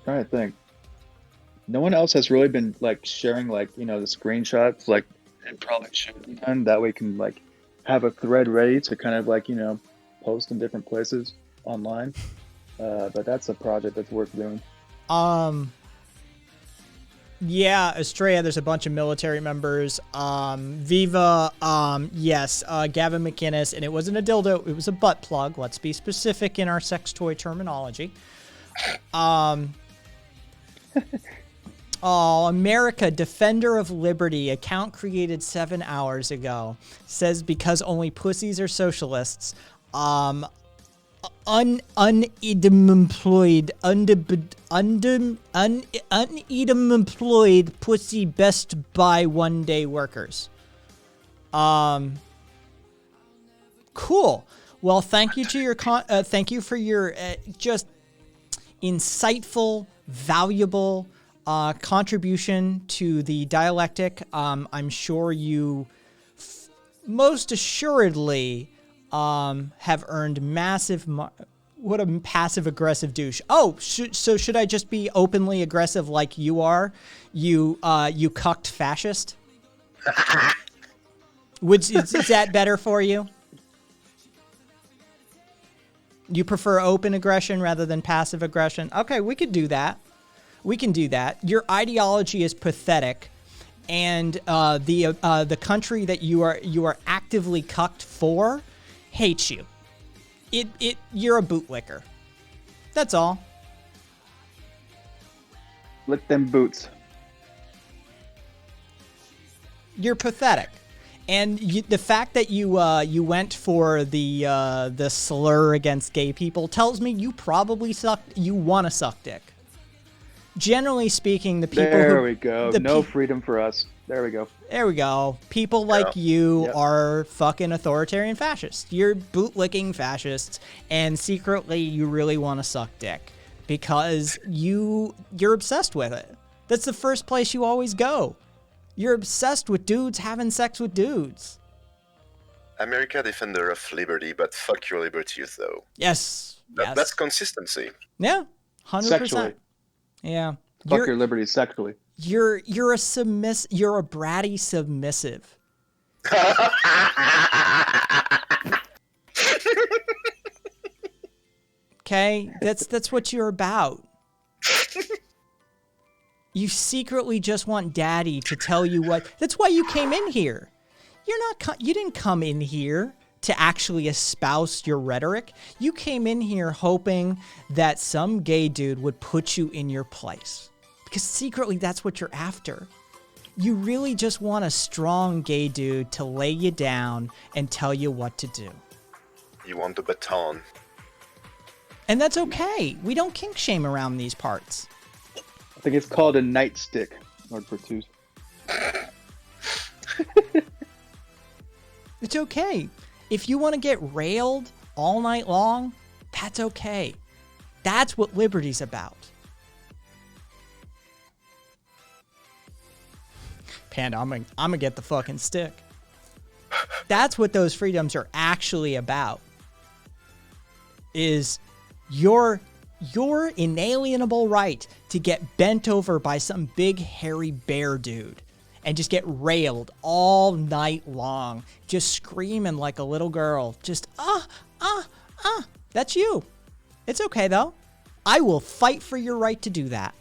trying to think. No one else has really been like sharing like the screenshots like it probably should be done. That way, you can like have a thread ready to kind of like post in different places online. But that's a project that's worth doing. Yeah, Estrella, there's a bunch of military members. Viva, yes, Gavin McInnes, and it wasn't a dildo, it was a butt plug. Let's be specific in our sex toy terminology. Oh, America, Defender of Liberty, account created 7 hours ago, says because only pussies are socialists. Unemployed pussy best buy one-day workers. Cool. Well, thank you to your thank you for your just insightful, valuable contribution to the dialectic. I'm sure you most assuredly have earned massive. What a passive aggressive douche. Oh, so should I just be openly aggressive like you are? You cucked fascist. Is that better for you? You prefer open aggression rather than passive aggression? Okay, we could do that. We can do that. Your ideology is pathetic, and the country that you are actively cucked for hates you. You're a bootlicker. That's all. Lick them boots. You're pathetic. And the fact that you went for the slur against gay people tells me you probably you want to suck dick. Generally speaking, the people There we go. No freedom for us. There we go. There we go. People like you are fucking authoritarian fascists. You're bootlicking fascists, and secretly you really want to suck dick because you're obsessed with it. That's the first place you always go. You're obsessed with dudes having sex with dudes. America, defender of liberty, but fuck your liberties, though. Yes. That's consistency. Yeah, 100%. Sexually. Yeah. Fuck your liberties sexually. You're a bratty submissive. Okay? That's what you're about. You secretly just want daddy to tell you what. That's why you came in here. You didn't come in here to actually espouse your rhetoric. You came in here hoping that some gay dude would put you in your place. Because secretly that's what you're after. You really just want a strong gay dude to lay you down and tell you what to do. You want the baton. And that's okay. We don't kink shame around these parts. I think it's called a nightstick. Word for twos. It's okay. If you want to get railed all night long, that's okay. That's what liberty's about. Panda, I'm gonna get the fucking stick. That's what those freedoms are actually about. Is your inalienable right to get bent over by some big hairy bear dude and just get railed all night long, just screaming like a little girl. Just that's you. It's okay though. I will fight for your right to do that.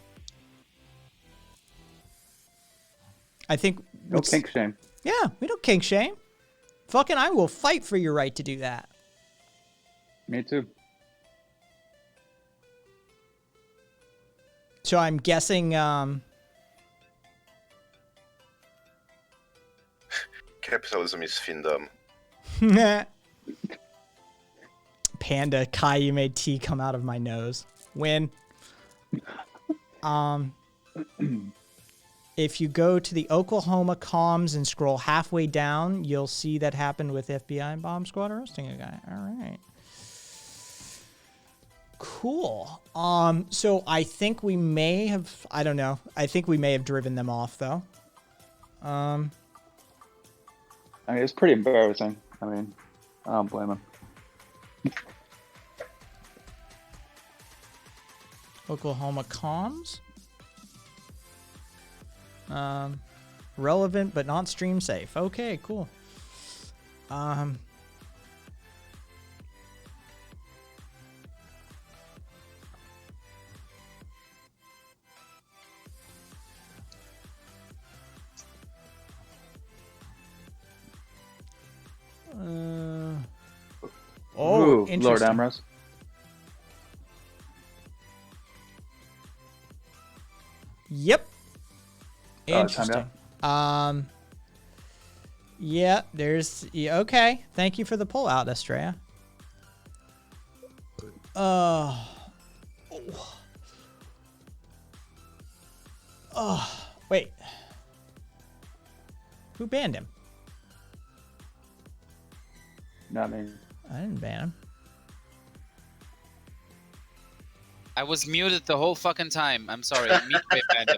I think no kink shame. Yeah, we don't kink shame. Fucking I will fight for your right to do that. Me too. So I'm guessing Capitalism is fiendom. Panda, Kai, you made tea come out of my nose. Win. If you go to the Oklahoma comms and scroll halfway down, you'll see that happened with FBI and Bomb Squad arresting a guy. All right. Cool. So I think we may have, I don't know. I think we may have driven them off though. I mean, it's pretty embarrassing. I mean, I don't blame him. Oklahoma comms. Relevant but not stream safe. Okay, cool. Ooh, Lord interesting. Ambrose. Yep. Timed Interesting. Yeah, there's okay. Thank you for the pull out, Estrella. Wait. Who banned him? Not me. I didn't ban him. I was muted the whole fucking time. I'm sorry. Meatray banned him.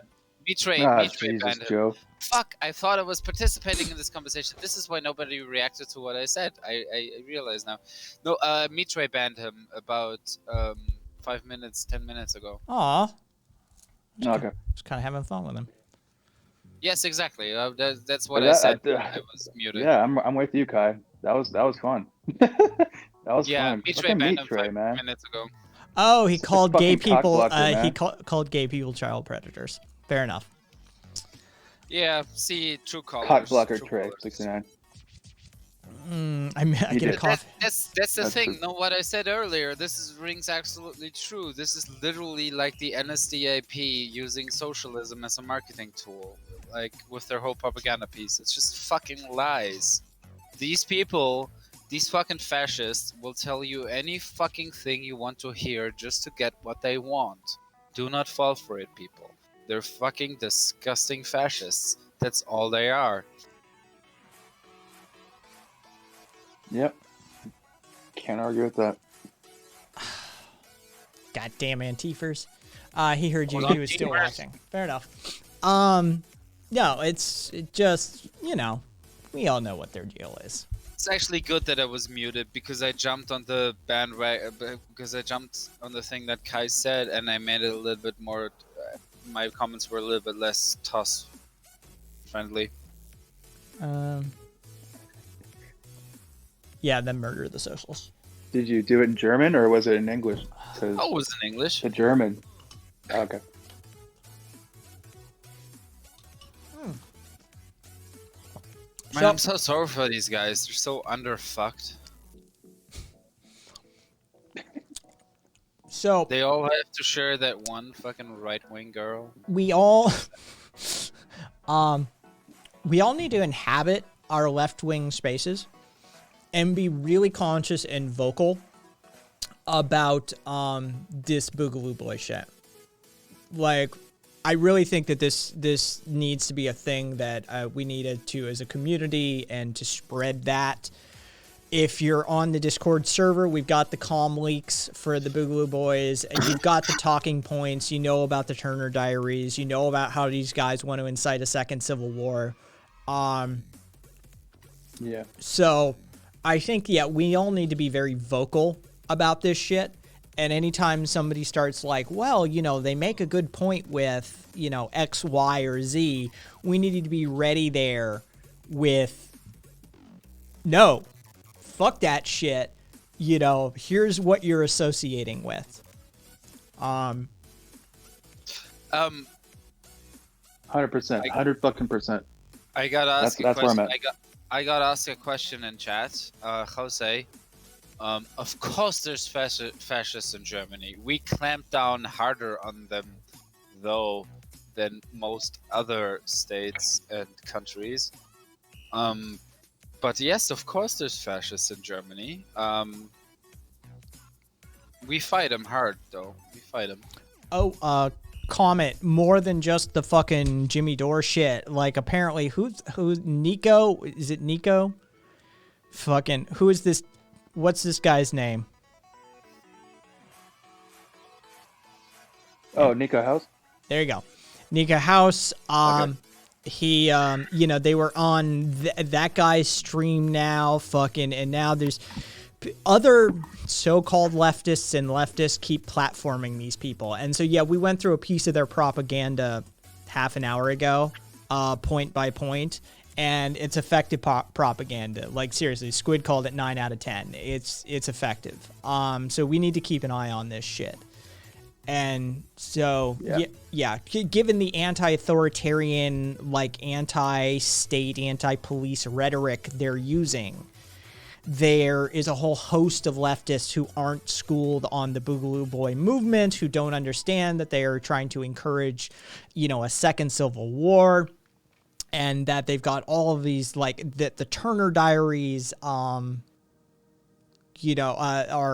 Meatray Jesus, banned him. Joe. Fuck, I thought I was participating in this conversation. This is why nobody reacted to what I said. I realize now. No, Meatray banned him about 5 minutes, 10 minutes ago. Aw. Okay. Just kind of having fun with him. Yes, exactly. That's what But I said. that- I was muted. Yeah, I'm with you, Kai. That was fun. that was Yeah, fun. Meatray Fucking banned him Meatray, 5 man. minutes ago. Oh, he called gay fucking people. cockblocker, He man. called gay people child predators. Fair enough. Yeah, see, true colors. Cock blocker true Trey, colors. 69. I get a did. cough. That's the That's thing. true. No, what I said earlier. Rings absolutely true. This is literally like the NSDAP using socialism as a marketing tool, like with their whole propaganda piece. It's just fucking lies. These people, these fucking fascists, will tell you any fucking thing you want to hear just to get what they want. Do not fall for it, people. They're fucking disgusting fascists. That's all they are. Yep. Can't argue with that. Goddamn Antifers. He heard you. Hold on, He was still Antifers. watching. Fair enough. No, it just, we all know what their deal is. It's actually good that I was muted because I jumped on the bandwagon, because I jumped on the thing that Kai said and I made it a little bit more, my comments were a little bit less toss friendly. Yeah, then murder the socialists. Did you do it in German or was it in English? 'Cause Oh, it was in English. the German. Okay. Man, I'm so sorry for these guys. They're so underfucked. So They all have to share that one fucking right-wing girl. we all need to inhabit our left-wing spaces and be really conscious and vocal about this Boogaloo Boy shit. Like, I really think that this needs to be a thing that we needed to as a community and to spread that. If you're on the Discord server, we've got the comm leaks for the Boogaloo Boys, and you've got the talking points. You know about the Turner Diaries. You know about how these guys want to incite a second civil war. Yeah. So I think, we all need to be very vocal about this shit. And anytime somebody starts like, well, they make a good point with, X, Y, or Z, we need to be ready there with, no, fuck that shit. Here's what you're associating with. 100%. 100%. I gotta ask That's a where I'm question. at. I gotta ask a question in chat. Jose, of course there's fascists in Germany. We clamp down harder on them, though, than most other states and countries. But yes, of course, there's fascists in Germany. We fight them hard, though. We fight them. Oh, comment more than just the fucking Jimmy Dore shit. Like, apparently, who's Nico? Is it Nico? Fucking, who is this? What's this guy's name? Oh, Nico House. There you go. Nico House. Okay. He, they were on that guy's stream now, fucking, and now there's other so-called leftists and leftists keep platforming these people. And so, yeah, we went through a piece of their propaganda half an hour ago, point by point, and it's effective propaganda. Like, seriously, Squid called it 9 out of 10. It's effective. So we need to keep an eye on this shit. And so, given the anti-authoritarian, like anti-state, anti-police rhetoric they're using, there is a whole host of leftists who aren't schooled on the Boogaloo Boy movement, who don't understand that they are trying to encourage, a second civil war, and that they've got all of these, like, that the Turner Diaries, are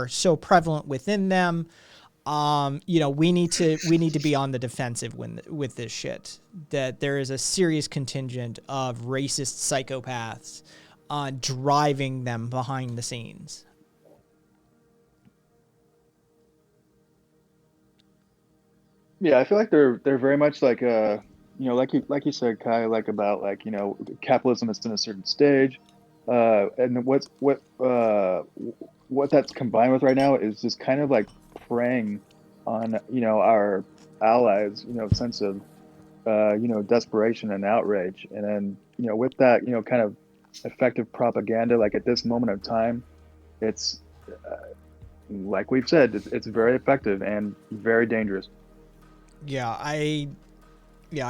so prevalent within them. We need to be on the defensive with this shit. That there is a serious contingent of racist psychopaths driving them behind the scenes. Yeah, I feel like they're very much like like you said, Kai, like about like capitalism is in a certain stage, and what that's combined with right now is just kind of like preying on our allies, sense of desperation and outrage, and then with that kind of effective propaganda, like at this moment of time, it's like we've said, it's very effective and very dangerous. Yeah, I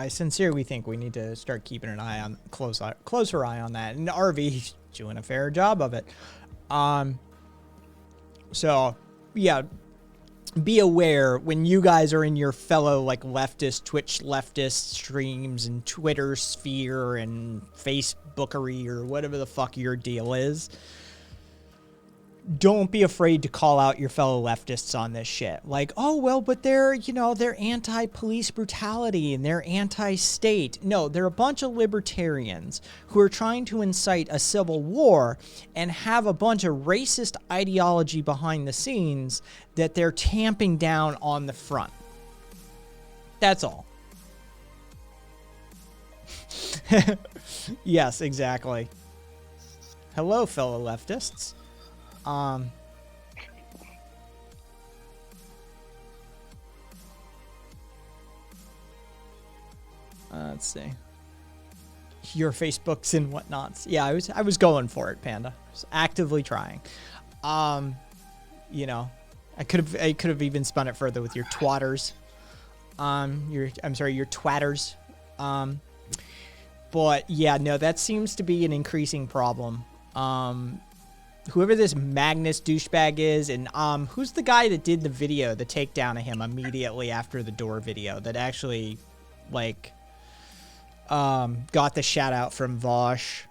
sincerely think we need to start keeping an eye on closer eye on that, and RV's doing a fair job of it. So yeah, be aware when you guys are in your fellow like Twitch leftist streams and Twitter sphere and Facebookery or whatever the fuck your deal is. Don't be afraid to call out your fellow leftists on this shit. Like, oh, well, but they're anti-police brutality and they're anti-state. No, they're a bunch of libertarians who are trying to incite a civil war and have a bunch of racist ideology behind the scenes that they're tamping down on the front. That's all. Yes, exactly. Hello, fellow leftists. Let's see. Your Facebooks and whatnots. Yeah, I was going for it, Panda. I was actively trying. I could have even spun it further with your twatters. Your twatters. But yeah, no, that seems to be an increasing problem. Whoever this Magnus douchebag is, and who's the guy that did the video, the takedown of him immediately after the door video that actually, like, got the shout out from Vosh,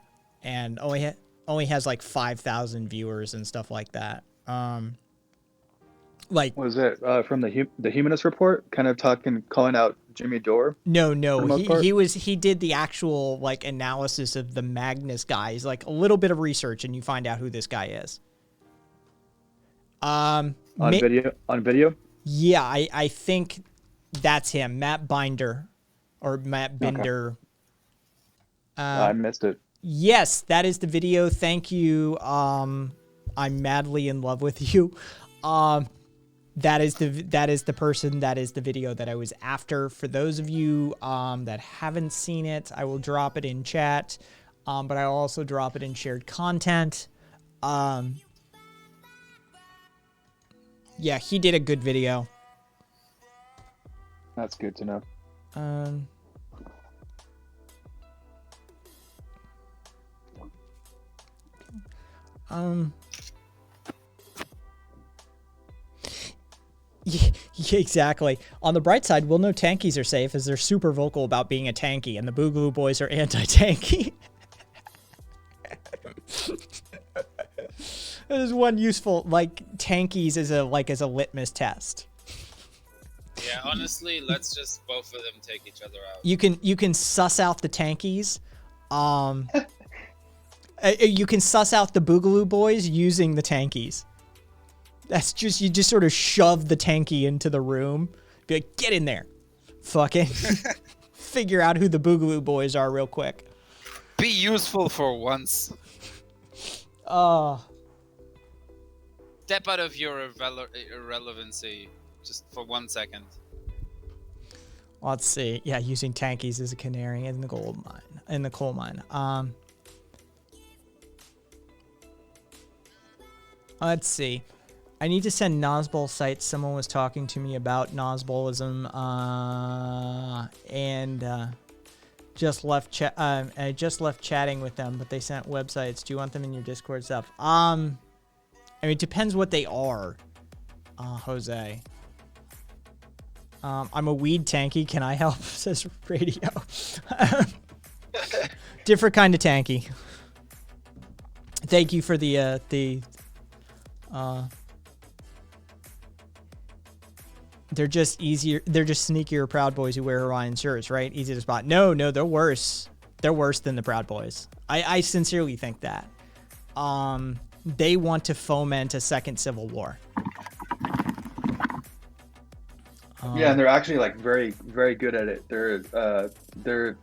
and only has like 5,000 viewers and stuff like that. Like, was it from the Humanist Report, kind of calling out Jimmy Dore? No, he did the actual like analysis of the Magnus guy. He's like a little bit of research and you find out who this guy is. On video? Yeah, I think that's him, Matt Binder or Matt Binder. Okay. I missed it. Yes, that is the video. Thank you. I'm madly in love with you. That is the person, that is the video that I was after. For those of you that haven't seen it, I will drop it in chat, but I'll also drop it in shared content. Yeah, he did a good video. That's good to know. Yeah, exactly. On the bright side, we'll know tankies are safe as they're super vocal about being a tanky, and the Boogaloo Boys are anti-tanky. There's one useful, like, tankies as a litmus test. Yeah, honestly, let's just both of them take each other out. You can suss out the tankies. You can suss out the Boogaloo Boys using the tankies. That's just, you just sort of shove the tanky into the room. Be like, get in there. Fucking figure out who the Boogaloo Boys are real quick. Be useful for once. Step out of your irrelevancy just for 1 second. Let's see. Yeah, using tankies as a canary in the gold mine. In the coal mine. Let's see. I need to send Nosbol sites. Someone was talking to me about Nosbolism, and just left I just left chatting with them, but they sent websites. Do you want them in your Discord stuff? I mean, it depends what they are, Jose. I'm a weed tanky. Can I help? Says Radio. Different kind of tanky. Thank you for the they're just easier. They're just sneakier Proud Boys who wear Hawaiian shirts, right? Easy to spot. No, they're worse. They're worse than the Proud Boys. I sincerely think that. They want to foment a second civil war. Yeah, and they're actually like very, very good at it. They're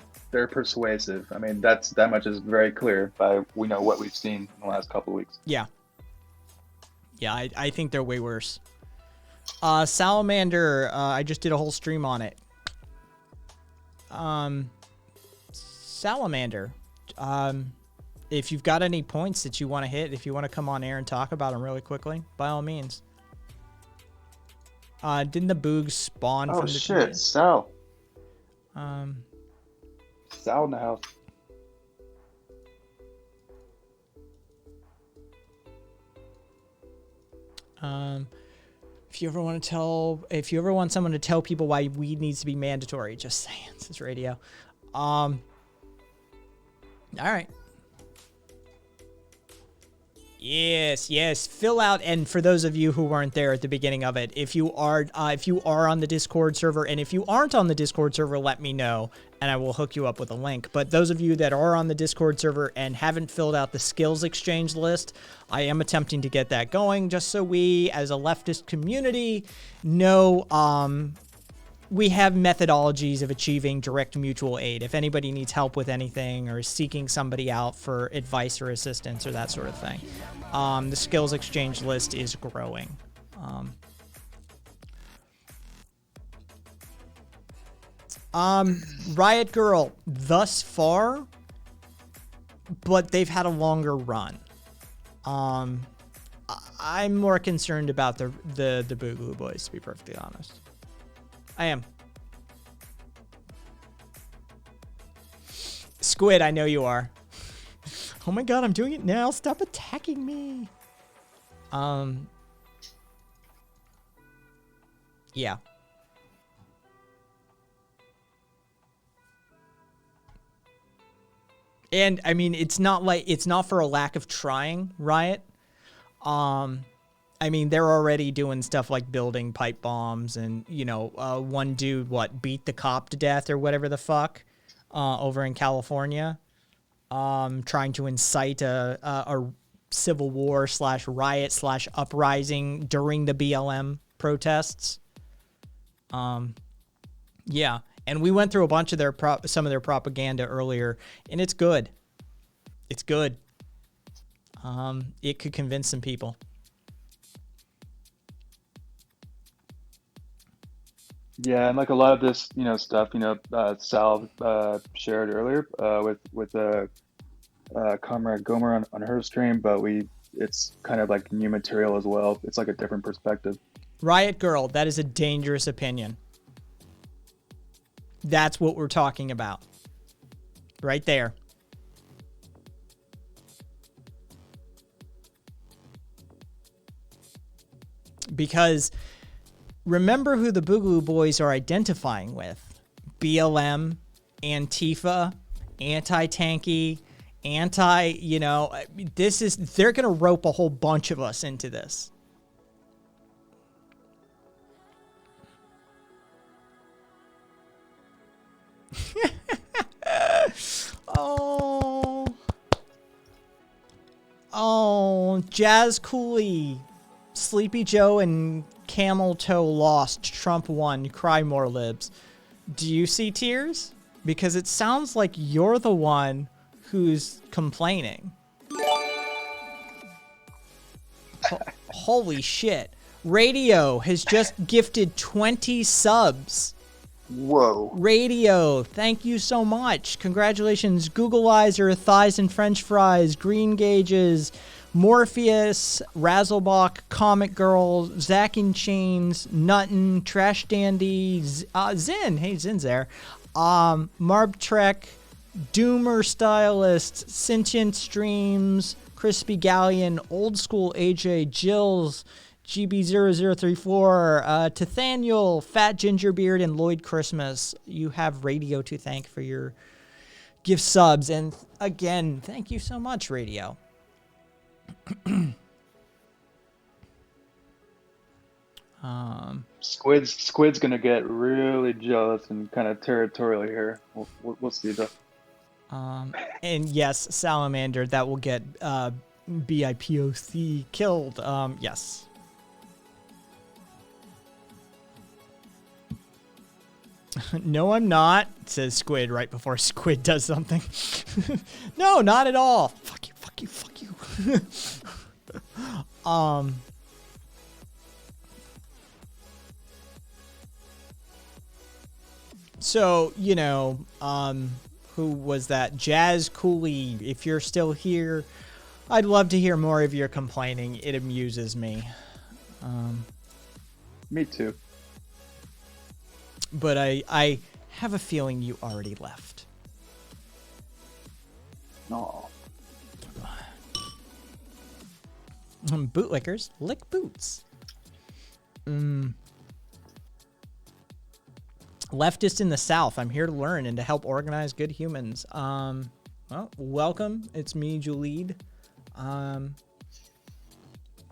persuasive. I mean, that much is very clear by what we've seen in the last couple of weeks. Yeah. Yeah, I think they're way worse. Salamander, I just did a whole stream on it. Salamander, if you've got any points that you want to hit, if you want to come on air and talk about them really quickly, by all means. Didn't the Boogs spawn from the... Oh shit, Sal. Um, Sal in the house. if you ever want someone to tell people why weed needs to be mandatory, just saying, this is Radio. All right. Yes. Fill out, and for those of you who weren't there at the beginning of it, if you are on the Discord server, and if you aren't on the Discord server, let me know, and I will hook you up with a link. But those of you that are on the Discord server and haven't filled out the skills exchange list, I am attempting to get that going, just so we, as a leftist community, know we have methodologies of achieving direct mutual aid. If anybody needs help with anything or is seeking somebody out for advice or assistance or that sort of thing, the skills exchange list is growing. Riot Girl, thus far, but they've had a longer run. I'm more concerned about the Boogaloo Boys, to be perfectly honest. I am. Squid, I know you are. Oh my god, I'm doing it now. Stop attacking me. Yeah. And I mean, it's not for a lack of trying, Riot. I mean, they're already doing stuff like building pipe bombs and, one dude, beat the cop to death or whatever the fuck, over in California, trying to incite a civil war / riot / uprising during the BLM protests. Yeah. And we went through a bunch of some of their propaganda earlier, and it's good. It's good. It could convince some people. Yeah, and like a lot of this, stuff, Sal shared earlier with Comrade Gomer on her stream, but it's kind of like new material as well. It's like a different perspective. Riot Girl, that is a dangerous opinion. That's what we're talking about. Right there. Because remember who the Boogaloo Boys are identifying with. BLM, Antifa, anti-tanky, they're going to rope a whole bunch of us into this. Oh, Jazz Cooley, Sleepy Joe, and Camel Toe lost. Trump won. Cry more, libs. Do you see tears? Because it sounds like you're the one who's complaining. Holy shit. Radio has just gifted 20 subs. Whoa. Radio, thank you so much. Congratulations, Googleizer, Thighs and French Fries, Green Gauges, Morpheus, Razzlebach, Comic Girl, Zack in Chains, Nuttin, Trash Dandy, Zin. Hey, Zin's there. Marb Trek, Doomer Stylist, Sentient Streams, Crispy Galleon, Old School AJ, Jills, GB0034, Nathaniel, Fat Gingerbeard, and Lloyd Christmas. You have Radio to thank for your gift subs. And again, thank you so much, Radio. Squid's gonna get really jealous and kind of territorial here. We'll see though. And yes, Salamander, that will get BIPOC killed. Yes. No, I'm not, says Squid right before Squid does something. No, not at all. Fuck you, fuck you, fuck you. So, who was that? Jazz Cooley, if you're still here, I'd love to hear more of your complaining. It amuses me. Me too. But I have a feeling you already left. No. Bootlickers lick boots. Leftist in the South. I'm here to learn and to help organize good humans. Well, welcome. It's me, Juleed.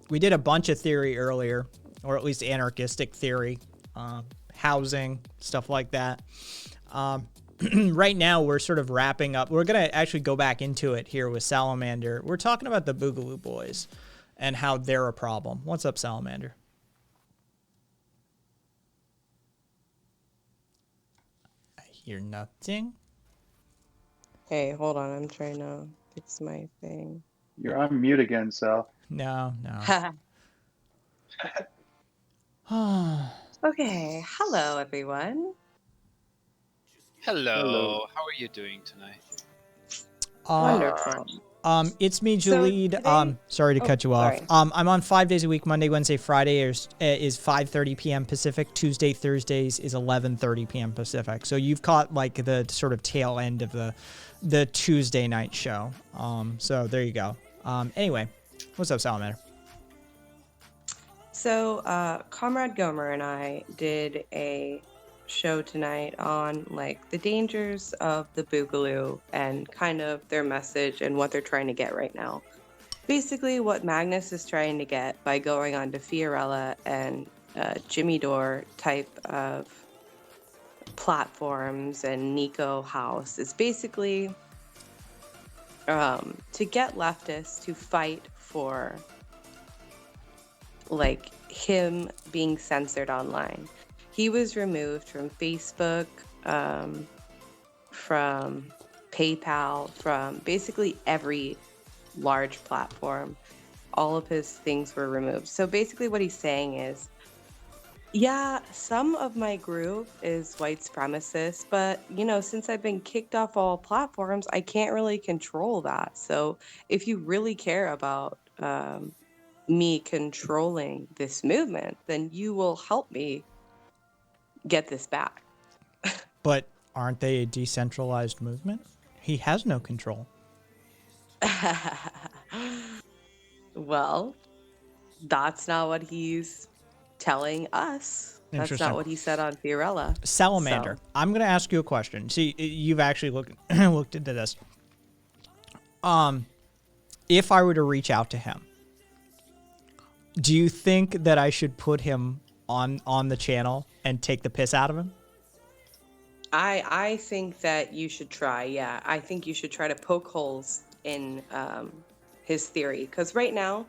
We did a bunch of theory earlier, or at least anarchistic theory. Housing, stuff like that. Right now, we're sort of wrapping up. We're going to actually go back into it here with Salamander. We're talking about the Boogaloo Boys and how they're a problem. What's up, Salamander? I hear nothing. Hey, hold on. I'm trying to fix my thing. You're on mute again, Sal. No. Okay. Hello, everyone. Hello. How are you doing tonight? Wonderful. It's me, So Juleed. today- Sorry to cut you off. sorry. I'm on 5 days a week. Monday, Wednesday, Friday is 5:30 p.m. Pacific. Tuesday, Thursdays is 11:30 p.m. Pacific. So you've caught like the sort of tail end of the Tuesday night show. So there you go. Anyway, what's up, Salamander? So, Comrade Gomer and I did a show tonight on like the dangers of the Boogaloo and kind of their message and what they're trying to get right now. Basically, what Magnus is trying to get by going on to Fiorella and Jimmy Dore type of platforms and Nico House is basically to get leftists to fight for like him being censored online. He was removed from Facebook, from PayPal, from basically every large platform. All of his things were removed. So basically what he's saying is, yeah, some of my group is white supremacist, but since I've been kicked off all platforms, I can't really control that. So if you really care about me controlling this movement, then you will help me get this back. But aren't they a decentralized movement? He has no control. Well, that's not what he's telling us. That's Interesting. not what he said on Fiorella. Salamander, So- I'm going to ask you a question. See, you've actually looked into this. if I were to reach out to him, do you think that I should put him on the channel and take the piss out of him? I think that you should try. Yeah, I think you should try to poke holes in his theory, because right now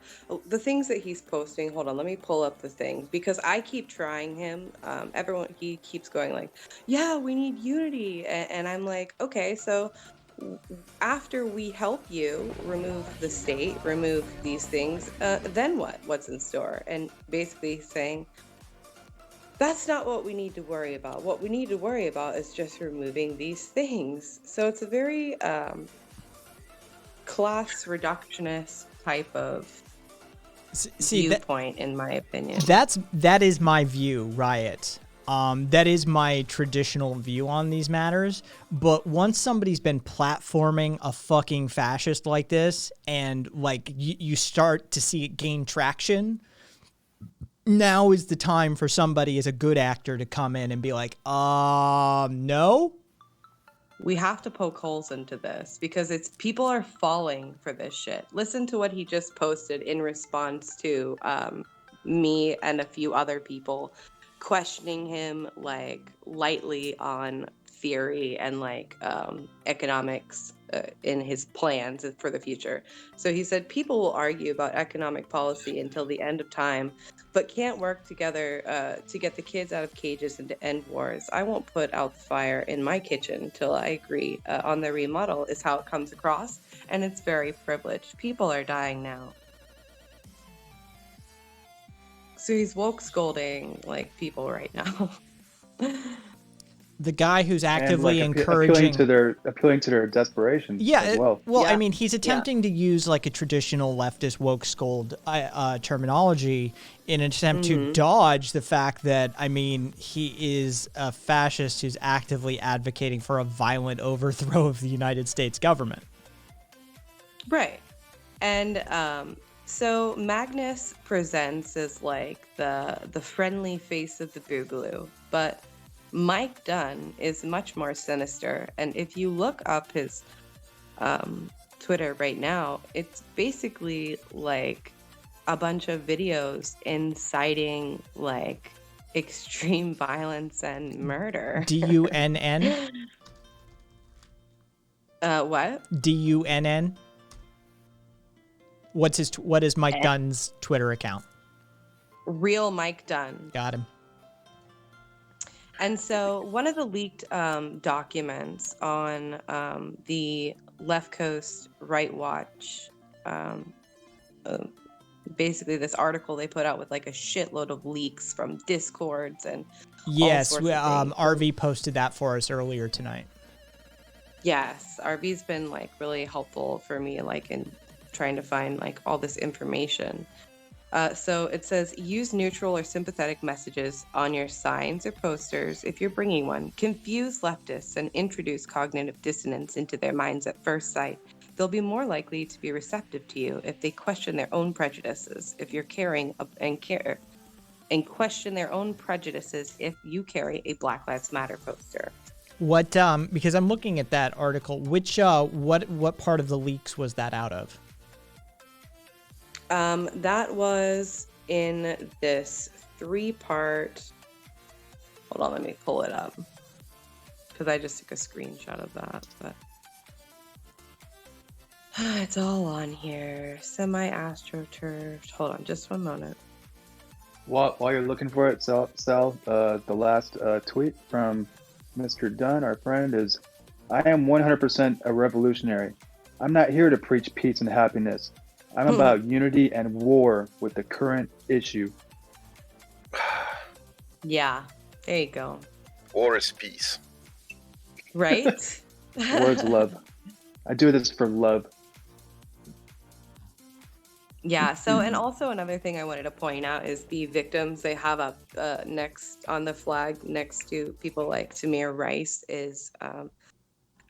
the things that he's posting. Hold on, let me pull up the thing, because I keep trying him. Everyone, he keeps going like, "Yeah, we need unity," and I'm like, okay, so after we help you remove the state, remove these things, then what? What's in store? And basically saying, that's not what we need to worry about. What we need to worry about is just removing these things. So it's a very class reductionist type of viewpoint, in my opinion. That is my view, Riot. That is my traditional view on these matters. But once somebody's been platforming a fucking fascist like this, and like you start to see it gain traction, now is the time for somebody as a good actor to come in and be like, no. We have to poke holes into this, because people are falling for this shit. Listen to what he just posted in response to me and a few other people questioning him like lightly on theory and like economics in his plans for the future. So he said, people will argue about economic policy until the end of time, but can't work together to get the kids out of cages and to end wars. I won't put out the fire in my kitchen till I agree on the remodel, is how it comes across. And it's very privileged. People are dying now. So he's woke scolding like people right now. The guy who's actively and, like, encouraging appealing to their desperation. Yeah, as well. well, Yeah. I mean, he's attempting to use like a traditional leftist woke scold terminology in an attempt to dodge the fact that, I mean, he is a fascist who's actively advocating for a violent overthrow of the United States government. Right. And so Magnus presents as like the friendly face of the Boogaloo, but Mike Dunn is much more sinister. And if you look up his Twitter right now, it's basically like a bunch of videos inciting like extreme violence and murder. DUNN? What? DUNN? What is Mike Dunn's Twitter account? Real Mike Dunn. Got him. And so one of the leaked documents on the Left Coast Right Watch, basically this article they put out with like a shitload of leaks from Discords and Yes, all sorts of things. RV posted that for us earlier tonight. Yes, RV's been like really helpful for me, like in trying to find like all this information. So it says, use neutral or sympathetic messages on your signs or posters if you're bringing one. Confuse leftists and introduce cognitive dissonance into their minds at first sight. They'll be more likely to be receptive to you if they question their own prejudices. If you're carrying and question their own prejudices if you carry a Black Lives Matter poster. What? Because I'm looking at that article. Which? What part of the leaks was that out of? That was in this 3-part. Hold on, let me pull it up because I just took a screenshot of that. But it's all on here. Semi-astroturfed. Hold on, just one moment. While you're looking for it, Sal, the last tweet from Mr. Dunn, our friend, is, I am 100% a revolutionary. I'm not here to preach peace and happiness. I'm about unity and war with the current issue. Yeah, there you go. War is peace. Right? War is love. I do this for love. Yeah, so, and also another thing I wanted to point out is the victims they have up next on the flag next to people like Tamir Rice is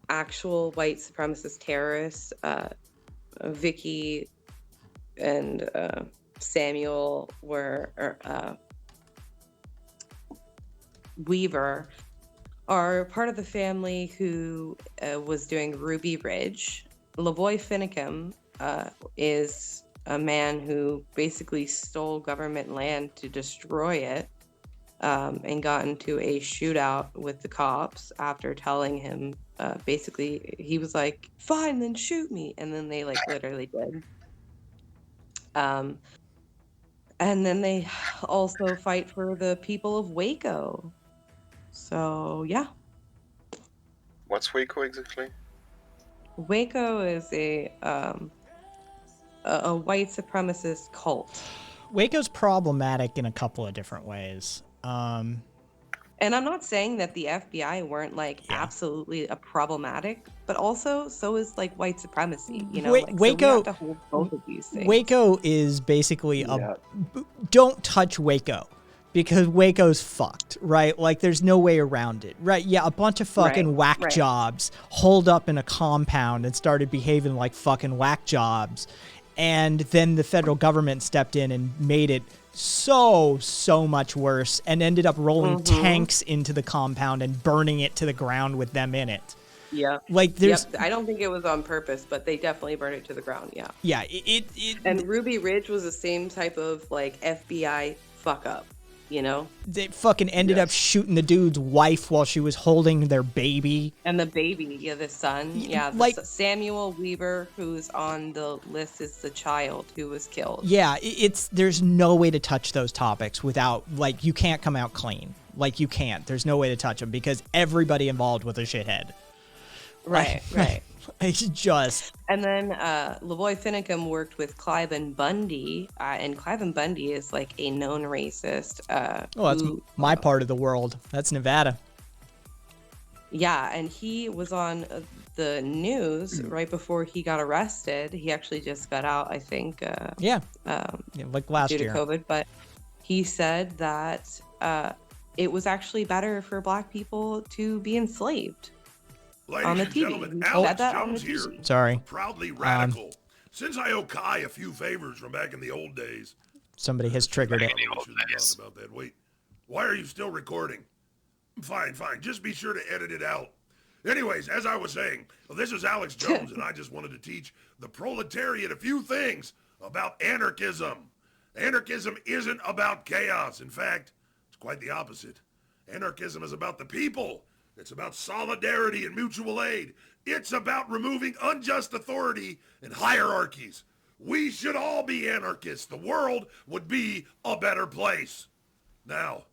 actual white supremacist terrorists. Vicky and Samuel Weaver are part of the family who was doing Ruby Ridge Lavoy Finicum is a man who basically stole government land to destroy it, and got into a shootout with the cops after telling him, basically, he was like, fine, then shoot me. And then they like literally did. And then they also fight for the people of Waco. So yeah. What's Waco exactly? Waco is a white supremacist cult. Waco's problematic in a couple of different ways. And I'm not saying that the FBI weren't like absolutely a problematic, but also so is like white supremacy. You know, like, Waco. so we have to hold both of these things. Waco is basically Yeah. don't touch Waco. Because Waco's fucked, right? Like, there's no way around it, right? Yeah, a bunch of fucking whack jobs holed up in a compound and started behaving like fucking whack jobs. And then the federal government stepped in and made it so much worse and ended up rolling tanks into the compound and burning it to the ground with them in it. Yeah. Like, there's... I don't think it was on purpose, but they definitely burned it to the ground, yeah. Yeah, And Ruby Ridge was the same type of, like, FBI fuck-up. You know, they fucking ended up shooting the dude's wife while she was holding their baby. And the baby, the son. Yeah, like Samuel Weaver, who's on the list, is the child who was killed. Yeah, there's no way to touch those topics without, like, you can't come out clean. Like, you can't. There's no way to touch them because everybody involved with a shithead. Right, right. It's just... And then Lavoy Finicum worked with Cliven Bundy, and Cliven Bundy is like a known racist. That's my part of the world. That's Nevada. Yeah, and he was on the news right before he got arrested. He actually just got out, I think. Like last due to year. COVID, but he said that it was actually better for Black people to be enslaved. Ladies on the and TV. gentlemen, He Alex said that on Jones the here. TV. Sorry. Proudly radical. Since I owe Kai a few favors from back in the old days. Somebody has triggered it. Shouldn't talk about that. Wait, why are you still recording? Fine. Just be sure to edit it out. Anyways, as I was saying, this is Alex Jones, and I just wanted to teach the proletariat a few things about anarchism. Anarchism isn't about chaos. In fact, it's quite the opposite. Anarchism is about the people. It's about solidarity and mutual aid. It's about removing unjust authority and hierarchies. We should all be anarchists. The world would be a better place. Now,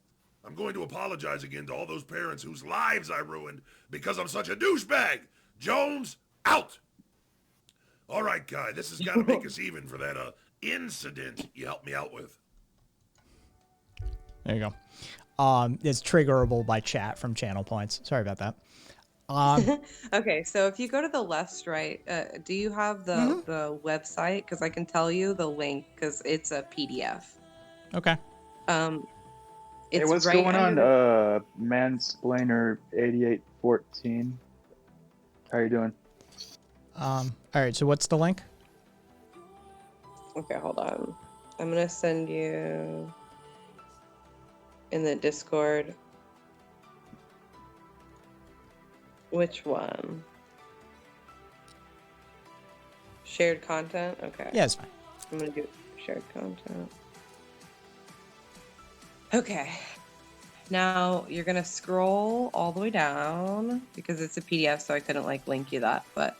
I'm going to apologize again to all those parents whose lives I ruined because I'm such a douchebag. Jones, out. All right, Kai, this has got to make us even for that incident you helped me out with. There you go. It's triggerable by chat from channel points. Sorry about that. Okay, so if you go to the left, right, do you have the website? Because I can tell you the link because it's a PDF. Okay. Hey, It's what's right going on, under Mansplainer 8814? How you doing? All right. So what's the link? Okay, hold on. I'm gonna send you in the Discord. Which one? Shared content? Okay. Yeah, it's fine. I'm gonna do shared content. Okay. Now you're gonna scroll all the way down because it's a PDF, so I couldn't like link you that. But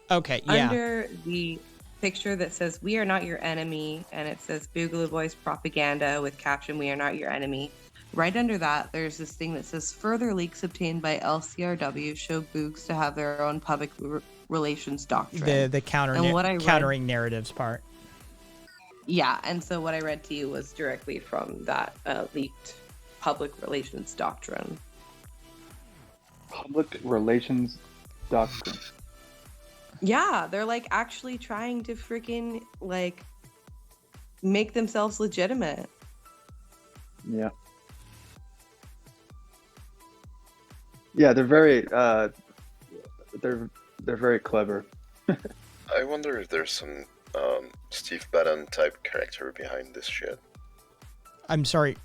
Okay. Yeah. under the picture that says "We are not your enemy" and it says Boogaloo Boys propaganda with caption "We are not your enemy." Right under that, there's this thing that says further leaks obtained by LCRW show Boogs to have their own public relations doctrine. The countering narratives part. Yeah, and so what I read to you was directly from that leaked public relations doctrine. Public relations doctrine. Yeah, they're like actually trying to freaking like make themselves legitimate. Yeah. Yeah, they're very they're very clever. I wonder if there's some Steve Bannon type character behind this shit. I'm sorry.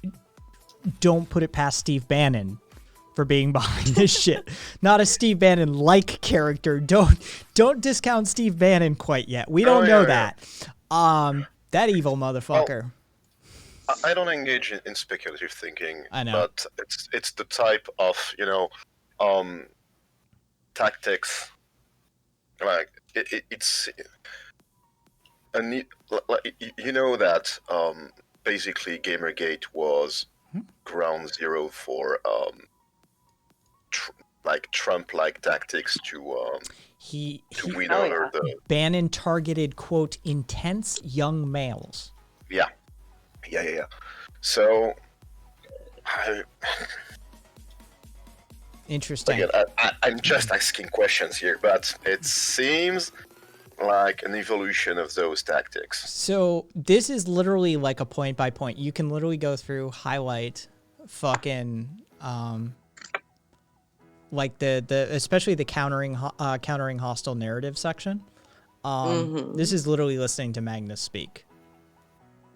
Don't put it past Steve Bannon. for being behind this shit. Not a Steve Bannon like character. Don't discount Steve Bannon quite yet. We don't know that. That evil motherfucker. Well, I don't engage in speculative thinking. I know. But it's the type of, tactics. Like it's that basically Gamergate was ground zero for Trump-like tactics to win over the. Bannon targeted, quote, intense young males. Yeah. So, Interesting. Again, I'm just asking questions here, but it seems like an evolution of those tactics. So this is literally like a point by point. You can literally go through, highlight, fucking, like the especially the countering hostile narrative section. This is literally listening to Magnus speak.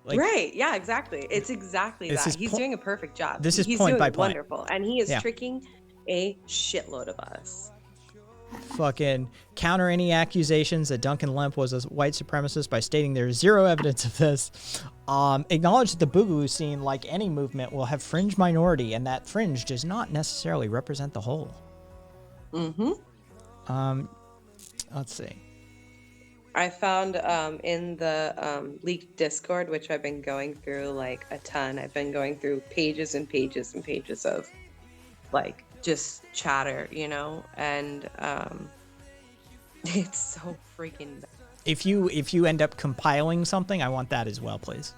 Like, right? Yeah, exactly. It's exactly that. He's doing a perfect job. This is He's point doing by point. Wonderful, and he is tricking a shitload of us. Fucking counter any accusations that Duncan Lemp was a white supremacist by stating there's zero evidence of this. Acknowledge that the Boogaloo scene, like any movement, will have fringe minority, and that fringe does not necessarily represent the whole. Let's see. I found in the leaked Discord, which I've been going through like a ton. I've been going through pages and pages and pages of like just chatter, and it's so freaking bad. If you end up compiling something, I want that as well, please.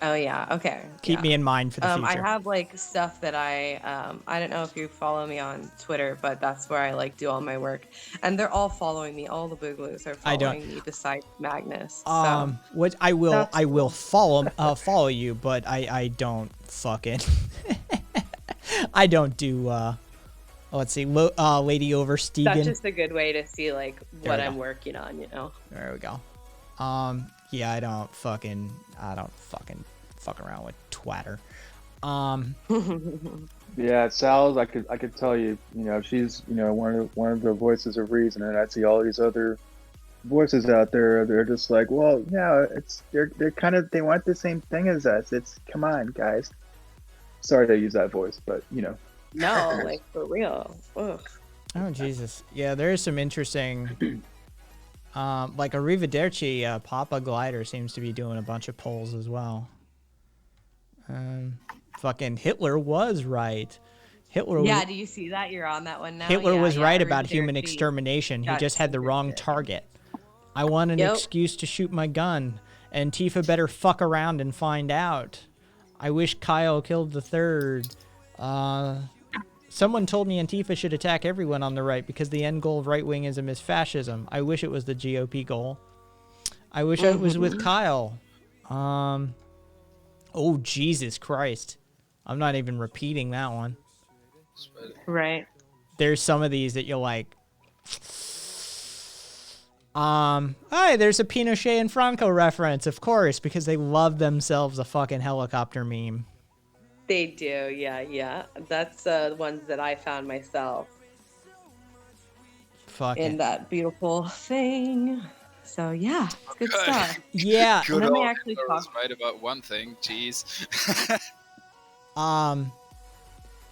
Oh yeah, okay. Keep me in mind for the future. I have like stuff that I don't know if you follow me on Twitter, but that's where I like do all my work, and they're all following me. All the Boogaloos are following me besides Magnus. So What I will follow you, but I don't fucking I don't do let's see, Lady Oversteegen. That's just a good way to see like what I'm working on, There we go. Yeah, I don't fucking fuck around with Twatter. Yeah, Sal's. I could tell you, she's one of the voices of reason, and I see all these other voices out there. They're just like, well, yeah, they're kind of, they want the same thing as us. It's, come on, guys. Sorry to use that voice, but No, like for real. Ugh. Oh Jesus, yeah, there is some interesting. Like Arrivederci, Papa Glider seems to be doing a bunch of polls as well. Fucking Hitler was right. Yeah, do you see that? You're on that one now. Hitler was right about human extermination. He just had the wrong target. I want an excuse to shoot my gun. Antifa better fuck around and find out. I wish Kyle killed the third. Someone told me Antifa should attack everyone on the right because the end goal of right-wingism is fascism. I wish it was the GOP goal. I wish I was with Kyle. Oh, Jesus Christ. I'm not even repeating that one. Right. There's some of these that you're like... Hey, there's a Pinochet and Franco reference, of course, because they love themselves a fucking helicopter meme. They do, yeah. That's the ones that I found myself. In that beautiful thing. So yeah, good stuff. Yeah. Good let me old actually Hitler was talk. right about one thing. Jeez.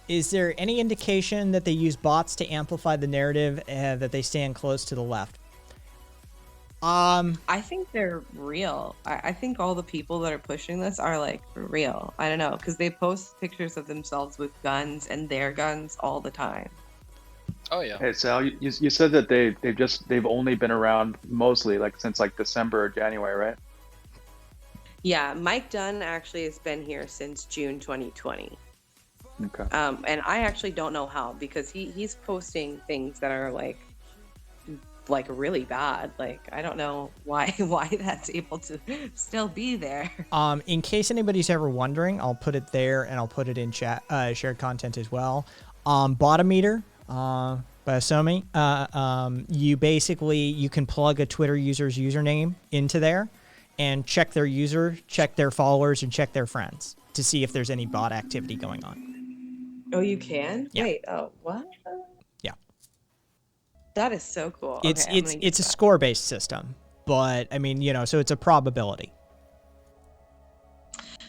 Is there any indication that they use bots to amplify the narrative that they stand close to the left? I think they're real. I think all the people that are pushing this are like for real. I don't know, because they post pictures of themselves with guns and their guns all the time. Oh yeah. Hey Sal, you said that they've only been around mostly like since like December or January, right? Yeah, Mike Dunn actually has been here since June 2020. Okay. And I actually don't know how, because he's posting things that are like really bad. Like I don't know why that's able to still be there. In case anybody's ever wondering, I'll put it there and I'll put it in chat shared content as well. Botometer by Asomi. You can plug a Twitter user's username into there and check their user, check their followers, and check their friends to see if there's any bot activity going on. Oh, you can? Yeah. Wait, oh, what? Yeah. That is so cool. It's Okay, I'm it's gonna it's a use that. score-based system, but I mean, so it's a probability.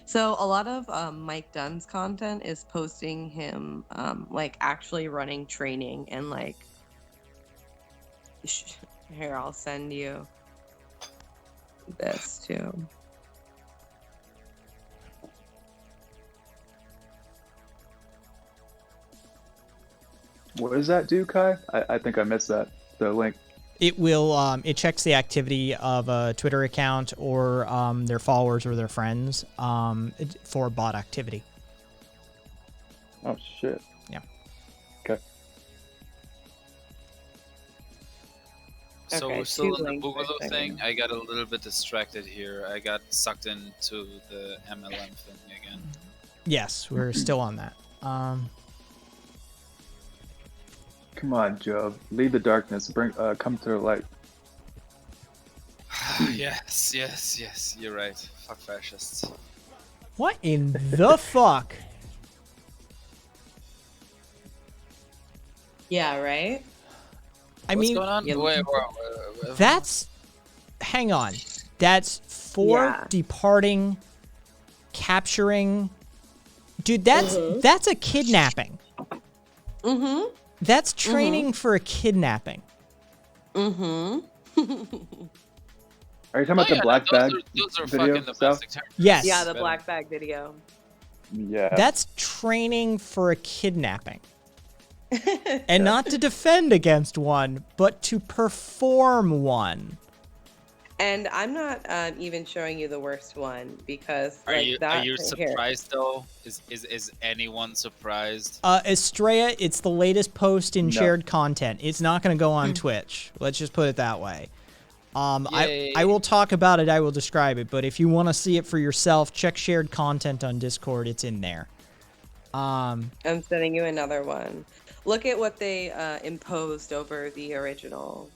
So a lot of Mike Dunn's content is posting him like actually running training and like here I'll send you this too. What does that do, Kai? I think I missed that. The link. It will it checks the activity of a Twitter account or their followers or their friends for bot activity. Oh shit. Yeah. Okay. So Okay, we're still two in the links I Boogaloo sent thing. you. I got a little bit distracted here. I got sucked into the MLM thing again. Yes, we're still on that. Come on, Joe. Leave the darkness. Come to the light. yes. You're right. Fuck fascists. What in the fuck? Yeah, right? I What's mean, going on? Yeah. Wait. that's. Hang on. That's for Yeah. departing, capturing. Dude, that's a kidnapping. Mm-hmm. That's training for a kidnapping. Mm-hmm. Are you talking about the black bag Those are video fucking stuff? domestic terrorists. Yes. Yeah, the black bag video. Yeah. That's training for a kidnapping. And not to defend against one, but to perform one. And I'm not even showing you the worst one because Are like you that are you right here. surprised though? Is anyone surprised? Estrella, it's the latest post in No. shared content. It's not going to go on Twitch. Let's just put it that way. Yay. I will talk about it. I will describe it. But if you want to see it for yourself, check shared content on Discord. It's in there. I'm sending you another one. Look at what they imposed over the original.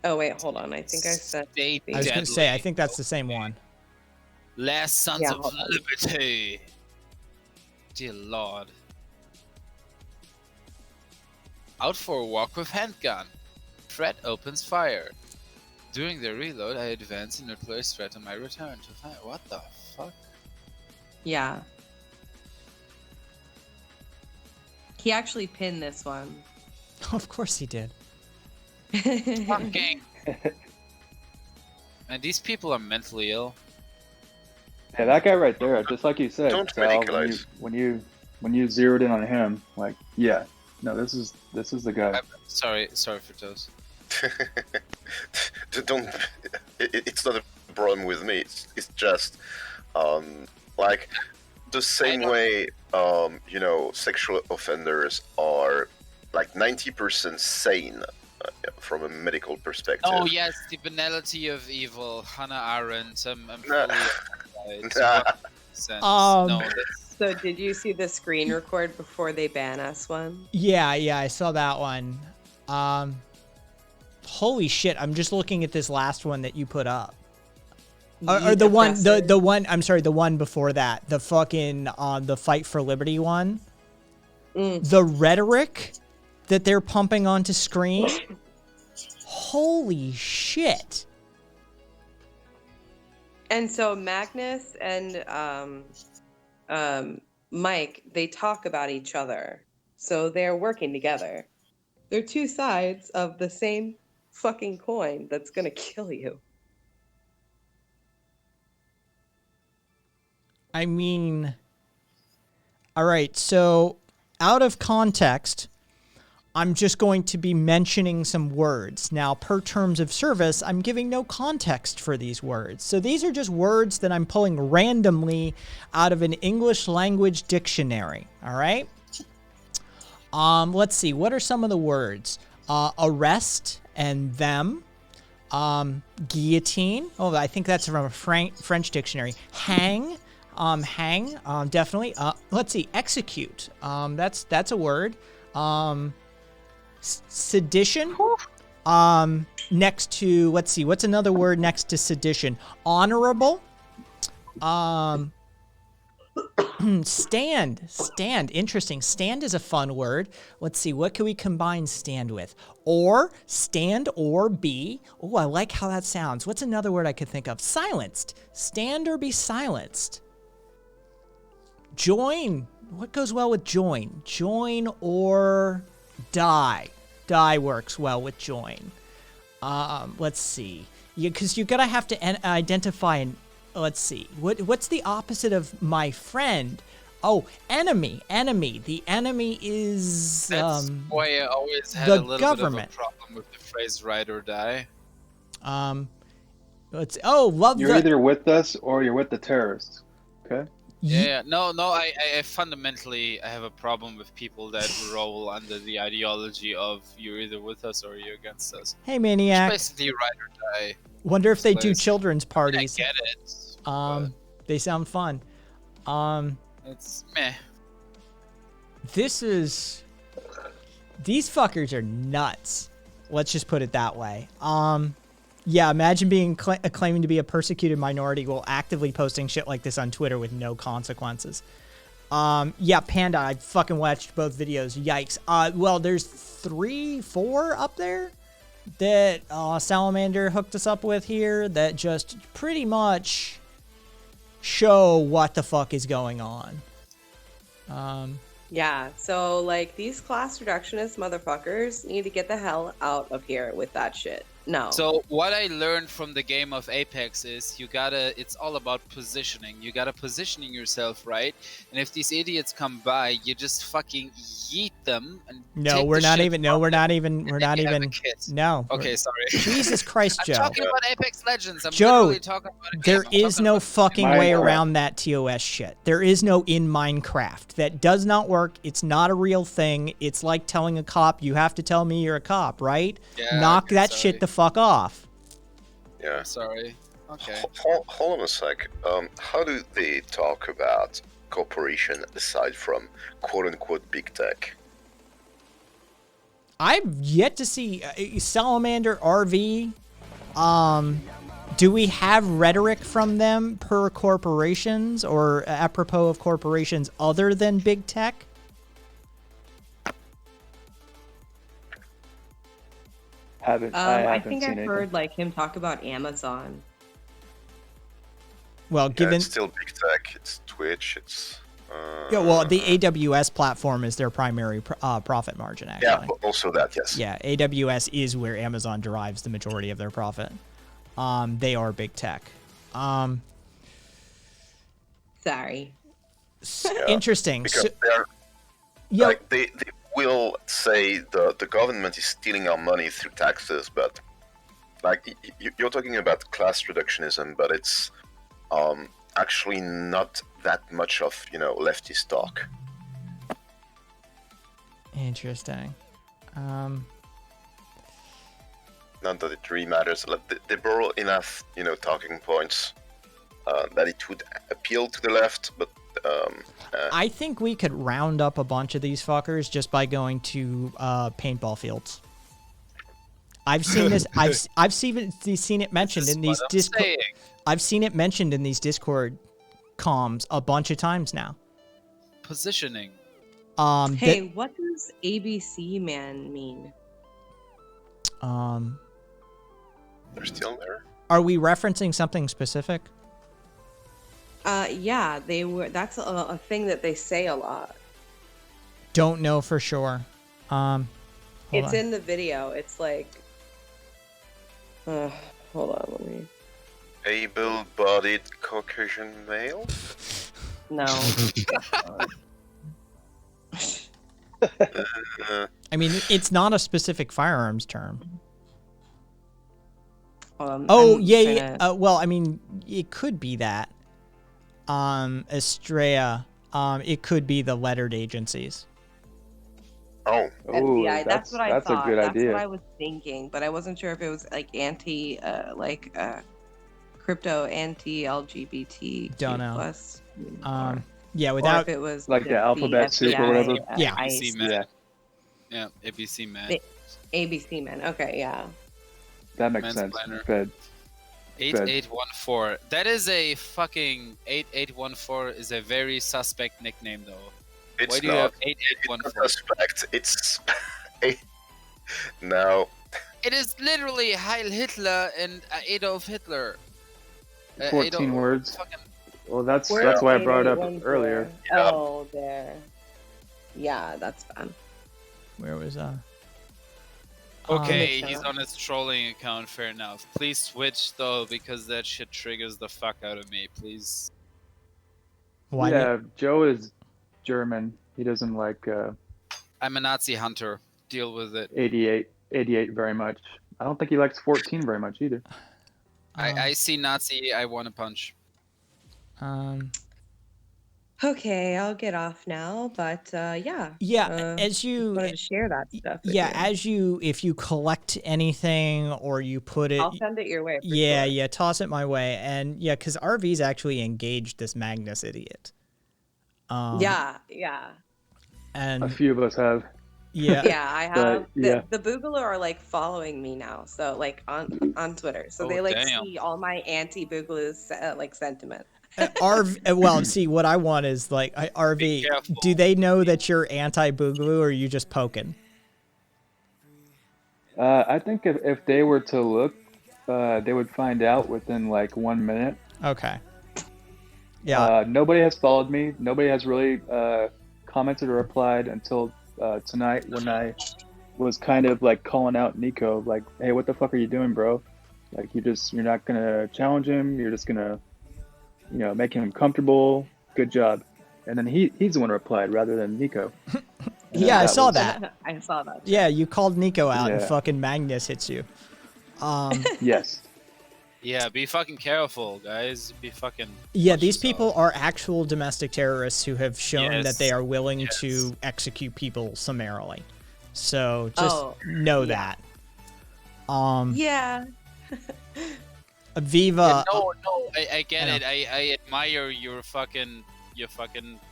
Oh wait, hold on. I think I sent. Stay I was going to deadly. say, I think that's the same one. Last Sons Yeah, of hold on. Liberty. Dear Lord. Out for a walk with handgun. Threat opens fire. During the reload, I advance a nuclear threat on my return to fire. What the fuck? Yeah. He actually pinned this one. Of course he did. Fucking. And these people are mentally ill. Yeah, that guy right there, just like you said, Don't Sal, radicalize. when you zeroed in on him, like, yeah, no, this is the guy. Sorry for those. Don't. It's not a problem with me. It's just like the same way sexual offenders are like 90% sane from a medical perspective. Oh yes, the banality of evil, Hannah Arendt. I'm Nah. fully right. Nah. 100%. Um, No, that's, So did you see the screen record before they ban us one? Yeah, I saw that one. Holy shit, I'm just looking at this last one that you put up. Or the one, I'm sorry, the one before that. The fucking, the Fight for Liberty one. The rhetoric that they're pumping onto screen. Holy shit. And so Magnus and Mike, they talk about each other. So they're working together. They're two sides of the same fucking coin that's gonna kill you. I mean, all right, so out of context, I'm just going to be mentioning some words. Now, per terms of service, I'm giving no context for these words. So these are just words that I'm pulling randomly out of an English language dictionary, all right? Let's see, what are some of the words? Arrest and them. Guillotine. Oh, I think that's from a French dictionary. Hang. Definitely. Let's see, execute. That's a word. Sedition. Next to, let's see, what's another word next to sedition? Honorable. Stand. Interesting. Stand is a fun word. Let's see. What can we combine stand with? Or, stand or be. Oh, I like how that sounds. What's another word I could think of? Silenced. Stand or be silenced. Join. What goes well with join? Join or die. Die works well with join. Let's see. Because you're going to have to identify and let's see. What's the opposite of my friend? Oh, enemy. The enemy is That's why I always had the a little government. bit of a problem with the phrase "ride or die." Let's love You're the either with us or you're with the terrorists. Okay. Yeah, no. I fundamentally I have a problem with people that roll under the ideology of you're either with us or you're against us. Hey It's maniac. basically ride or die. Wonder if they do place. children's I parties. get it. They sound fun. It's meh. These fuckers are nuts. Let's just put it that way. Yeah, imagine being claiming to be a persecuted minority while actively posting shit like this on Twitter with no consequences. Yeah, Panda, I fucking watched both videos. Yikes. Well, there's 4 up there that Salamander hooked us up with here that just pretty much show what the fuck is going on. Yeah, so like these class reductionist motherfuckers need to get the hell out of here with that shit. No. So what I learned from the game of Apex is it's all about positioning. You gotta positioning yourself right, and if these idiots come by, you just fucking yeet them. And No, take we're the not shit even. from No, we're them, not even. and We're then not you have even. a kiss. No. Okay, sorry. Jesus Christ, I'm Joe. talking about Apex Legends. I'm Joe, literally talking about a game. There I'm is talking no about- fucking way Minecraft. around that TOS shit. There is no in Minecraft. That does not work. It's not a real thing. It's like telling a cop, you have to tell me you're a cop, right? Yeah, Knock okay, that sorry. shit the fuck off. Yeah. Sorry. Okay. Hold on a sec. How do they talk about corporation aside from quote-unquote big tech? I've yet to see Salamander RV. Do we have rhetoric from them per corporations or apropos of corporations other than big tech? I I haven't think seen I've anything. heard like him talk about Amazon. Well, Yeah, given it's still big tech. It's Twitch. It's yeah, well, the AWS platform is their primary profit margin. Actually, yeah, but also that, yes. yeah, AWS is where Amazon derives the majority of their profit. They are big tech. Sorry. Interesting. Because So, they're yeah, like they will say the government is stealing our money through taxes, but like you're talking about class reductionism, but it's actually not that much of leftist talk. interesting. Not that it really matters. Like, they borrow enough talking points that it would appeal to the left, but I think we could round up a bunch of these fuckers just by going to paintball fields. I've seen this. I've seen it mentioned This is in these what I'm Discord. saying. I've seen it mentioned in these Discord comms a bunch of times now. Positioning. Hey, what does ABC man mean? they're still there. Are we referencing something specific? Yeah, they were. That's a thing that they say a lot. Don't know for sure. Hold It's on. in the video. It's like, hold on, let me. Able-bodied Caucasian male. No. I mean, it's not a specific firearms term. Hold on, Oh I'm yeah, trying yeah. to- Well, I mean, it could be that. Estrella. It could be the lettered agencies. Oh, Ooh, FBI. That's what I that's thought. a good That's idea. what I was thinking, but I wasn't sure if it was like crypto anti-LGBT Don't know. plus. Yeah, or without if it was Like the alphabet soup or FBI, whatever? Yeah. ABC man. Yeah, Yeah, ABC man. The- ABC men. Okay, yeah. that makes Men's sense. planner. Good. 8814. That is a fucking 8814 is a very suspect nickname though. It's Why do you not. have It's not 8814? suspect. It's no. It is literally Heil Hitler and Adolf Hitler. 14 words. Fucking, Well, that's Where's why I brought it up 8814? earlier. Yeah. Oh, there. Yeah, that's fun. Where was okay, Um, he's on his trolling account. Fair enough. Please switch though, because that shit triggers the fuck out of me. Please. Why? Yeah, Joe is German. He doesn't like I'm a Nazi hunter. Deal with it. 88 very much. I don't think he likes 14 very much either. I see Nazi. I want to punch. Okay, I'll get off now, but yeah. Yeah, as you wanted to share that stuff. with yeah, you. as you if you collect anything or you put it I'll send it your way. For yeah, sure. yeah, toss it my way. And yeah, cuz RV's actually engaged this Magnus idiot. Yeah. A And few of us have. yeah. Yeah, I have. yeah. The Boogaloo are like following me now, so like on Twitter, so Oh, they like damn. see all my anti-Boogaloo's like sentiment. Well, see, what I want is like RV, careful. do they know that you're anti-Boogaloo or are you just poking? I think if they were to look, they would find out within like 1 minute. Okay. Yeah. Nobody has followed me. Nobody has really commented or replied until tonight when I was kind of like calling out Nico, like, "Hey, what the fuck are you doing, bro? Like, you're not gonna challenge him. You're just gonna, make him comfortable. Good job." And then he's the one who replied rather than Nico. Yeah, I that saw was- that. I saw that. Yeah, you called Nico out and Yeah. fucking Magnus hits you. Yes. Yeah, be fucking careful, guys. Be fucking. Yeah, watch these yourself. people are actual domestic terrorists who have shown that Yes, they are willing yes. to execute people summarily. So just Oh, know yeah. that. Yeah. Viva. no, I get I it. I admire your fucking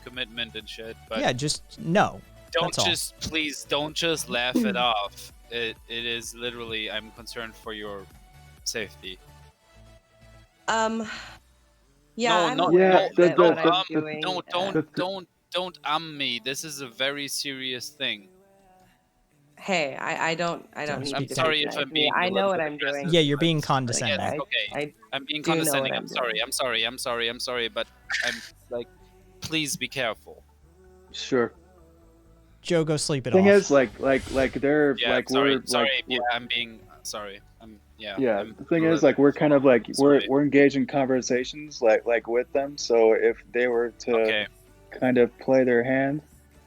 commitment and shit. But Yeah, just no. don't that's all. just please don't just laugh it off. It is literally I'm concerned for your safety. Yeah. No, I'm no, aware Yeah, of it, what I'm um, doing, don't me. This is a very serious thing. Hey, I don't I'm need you to sorry be if nice I'm to me. being I a know little what bit I'm doing. aggressive. Yeah, you're being Yes, condescending. I I'm being do know what condescending. I'm I'm sorry. I'm sorry. But I'm like, please be careful. Sure. Joe, go sleep it Thing off. is, like they're Yeah, like sorry, we're sorry. like Yeah, I'm being sorry. yeah. I'm The thing a is, little like we're kind of like sorry. we're engaged in conversations like with them. So if they were to Okay. kind of play their hand,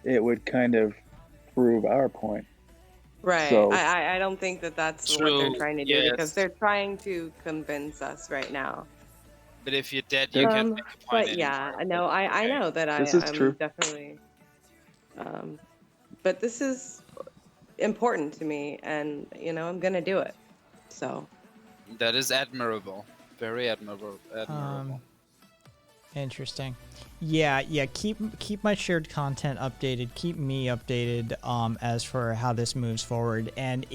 it would kind of prove our point. Right. So- I don't think that that's what they're True, trying to do yes. because they're trying to convince us right now. But if you're dead, you can't make a point But yeah, anymore. no, I Okay. know that This is I'm true. definitely. But this is important to me, and I'm gonna do it. So That is admirable. Very admirable. Interesting. Yeah. Keep my shared content updated. Keep me updated as for how this moves forward. And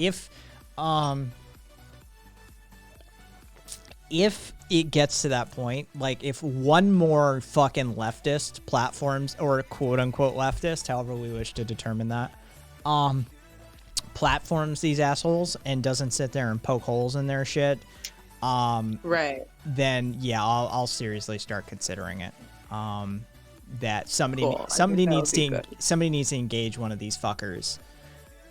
if it gets to that point, like if one more fucking leftist platforms or quote unquote leftist, however we wish to determine that, platforms these assholes and doesn't sit there and poke holes in their shit, right. then yeah, I'll seriously start considering it. That somebody Cool. I somebody think that needs would be to good. somebody needs to engage one of these fuckers.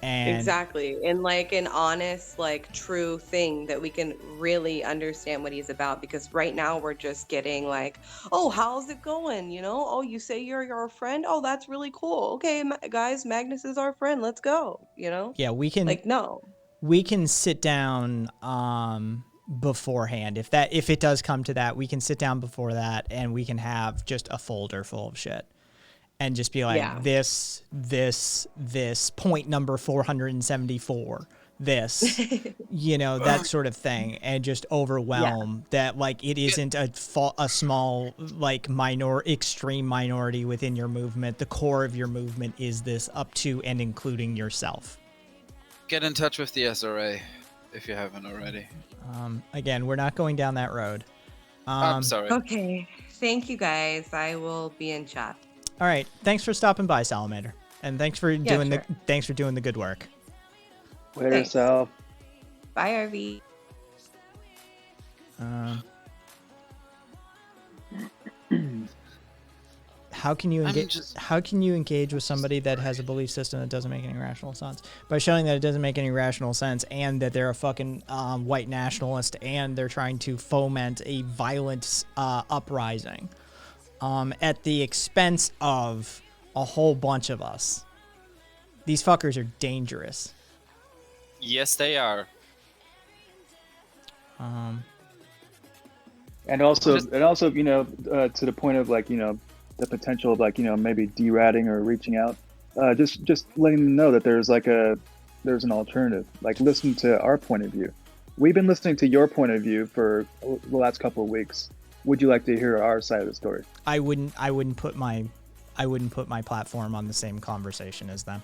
And Exactly. In like an honest, like true thing that we can really understand what he's about. Because right now we're just getting like, oh, how's it going? Oh, you say you're our friend? Oh, that's really cool. Okay, guys, Magnus is our friend. Let's go. yeah, we can Like, no. we can sit down beforehand if it does come to that. We can sit down before that and we can have just a folder full of shit and just be like, Yeah. this point number 474, this that sort of thing, and just overwhelm that, like, it isn't a small, like, extreme minority within your movement. The core of your movement is this, up to and including yourself. Get in touch with the SRA. if you haven't already. Again, we're not going down that road. I'm sorry. Okay. Thank you guys. I will be in chat. All right. Thanks for stopping by, Salamander, and thanks for doing sure. the good work. Later, Thanks. Sal. Bye, RV. How can you I'm engage? just- How can you engage with somebody that has a belief system that doesn't make any rational sense? By showing that it doesn't make any rational sense, and that they're a fucking white nationalist, and they're trying to foment a violent uprising at the expense of a whole bunch of us. These fuckers are dangerous. Yes, they are. And also, Just- you know, to the point of like, you know, the potential of like, you know, maybe deratting or reaching out, just letting them know that there's an alternative. Like, listen to our point of view. We've been listening to your point of view for the last couple of weeks. Would you like to hear our side of the story? I wouldn't put my platform on the same conversation as them.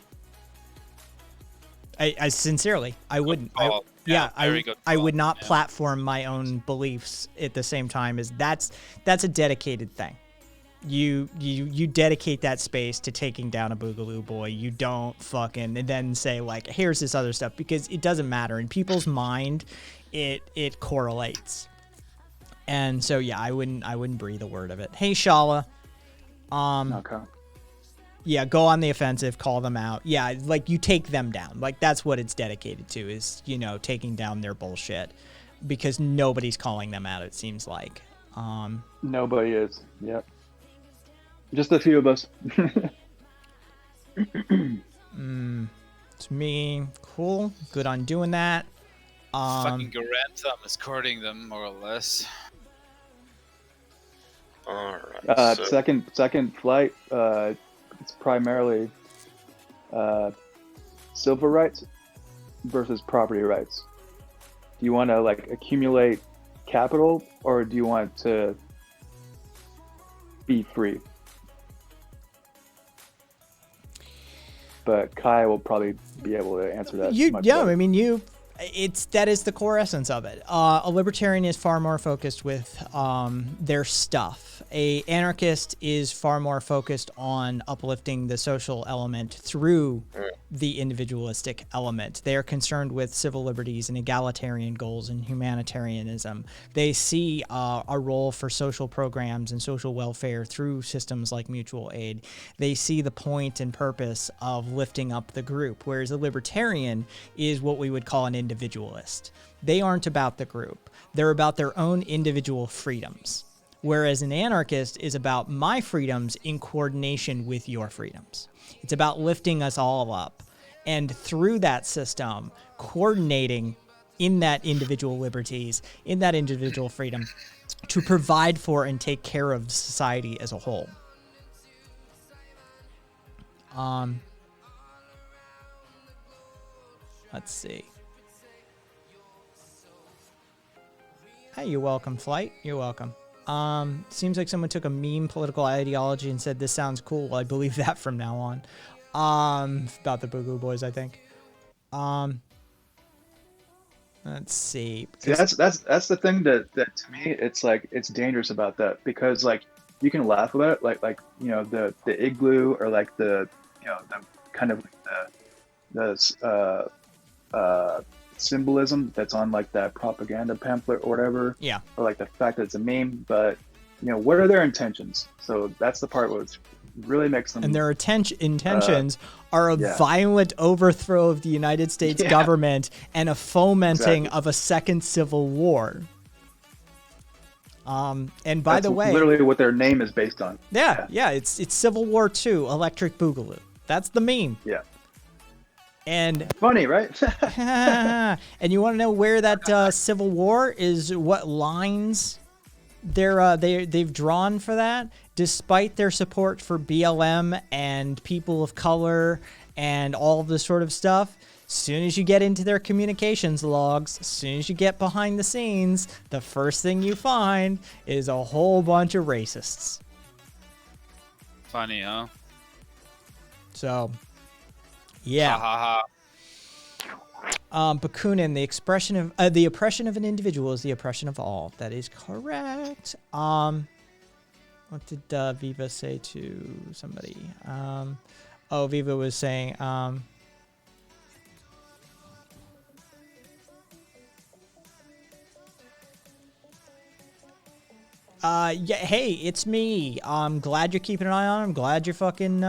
I sincerely, I wouldn't. Oh, yeah, very good I would call, not yeah. platform my own beliefs at the same time as that's a dedicated thing. You dedicate that space to taking down a Boogaloo Boy. You don't fucking and then say like, here's this other stuff, because it doesn't matter in people's mind. It correlates. And so yeah, I wouldn't breathe a word of it. Hey Shala. Okay. Yeah, go on the offensive, call them out. Yeah, like you take them down. Like that's what it's dedicated to, is, you know, taking down their bullshit, because nobody's calling them out, it seems like. Nobody is. Yep. Just a few of us. To me, cool. Good on doing that. Fucking Garantham is courting them, more or less. All right. So, Second flight. It's primarily civil rights versus property rights. Do you want to like accumulate capital, or do you want to be free? But Kai will probably be able to answer that. much better. I mean, that is the core essence of it. A libertarian is far more focused with their stuff. A anarchist is far more focused on uplifting the social element through the individualistic element. They are concerned with civil liberties and egalitarian goals and humanitarianism. They see a role for social programs and social welfare through systems like mutual aid. They see the point and purpose of lifting up the group, whereas a libertarian is what we would call an individualist. They aren't about the group. They're about their own individual freedoms. Whereas an anarchist is about my freedoms in coordination with your freedoms. It's about lifting us all up. And through that system, coordinating in that individual liberties, in that individual freedom, to provide for and take care of society as a whole. Let's see. Hey, you're welcome, Flight. You're welcome. Seems like someone took a meme political ideology and said, this sounds cool. Well, I believe that from now on. About the Boogaloo Boys, I think. Let's see. See, that's the thing that to me it's like it's dangerous about that, because like you can laugh about it, like you know the igloo, or like the, you know, the kind of the symbolism that's on like that propaganda pamphlet or whatever. Yeah. Or like the fact that it's a meme, but you know, what are their intentions? So that's the part where it really makes them. And their intentions are a yeah. violent overthrow of the United States Yeah. government and a fomenting Exactly. of a second civil war. And by That's the way, literally what their name is based on. yeah, it's Civil War II, Electric Boogaloo. That's the meme. Yeah. And Funny, right? and you want to know where that Civil War is? What lines they've drawn for that? Despite their support for BLM and people of color and all of this sort of stuff, as soon as you get into their communications logs, as soon as you get behind the scenes, the first thing you find is a whole bunch of racists. Funny, huh? So, yeah. Ha ha ha. Bakunin, the oppression of an individual is the oppression of all. That is correct. What did Viva say to somebody? Viva was saying, yeah, hey, it's me. I'm glad you're keeping an eye on him. I'm glad you're fucking,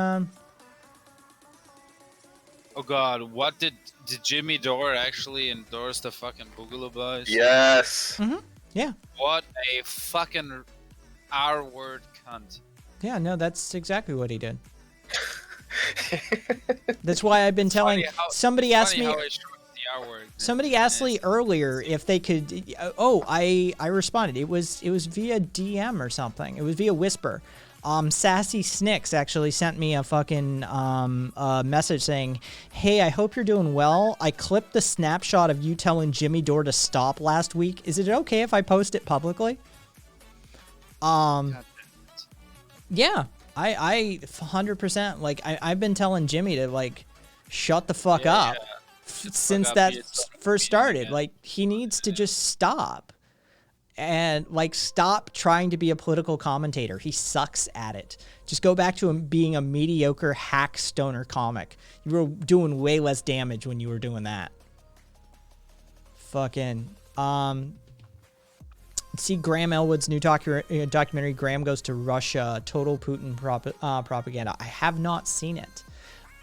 Oh god, what did Jimmy Dore actually endorse the fucking Boogaloo Boys? Yes. yeah. What a fucking R-word cunt. Yeah, no, that's exactly what he did. That's why I've been telling, somebody asked me, somebody asked me earlier if they could. I responded. It was via DM or something. It was via Whisper. Sassy Snicks actually sent me a fucking message saying, "Hey, I hope you're doing well. I clipped the snapshot of you telling Jimmy Dore to stop last week. Is it okay if I post it publicly?" Yeah, I 100% like I've been telling Jimmy to like shut the fuck up. Since that first started, like he needs to just stop and like stop trying to be a political commentator. He sucks at it. Just go back to him being a mediocre hack stoner comic. You were doing way less damage when you were doing that. Fucking see Graham Elwood's new documentary Graham Goes to Russia, Total Putin Propaganda. I have not seen it.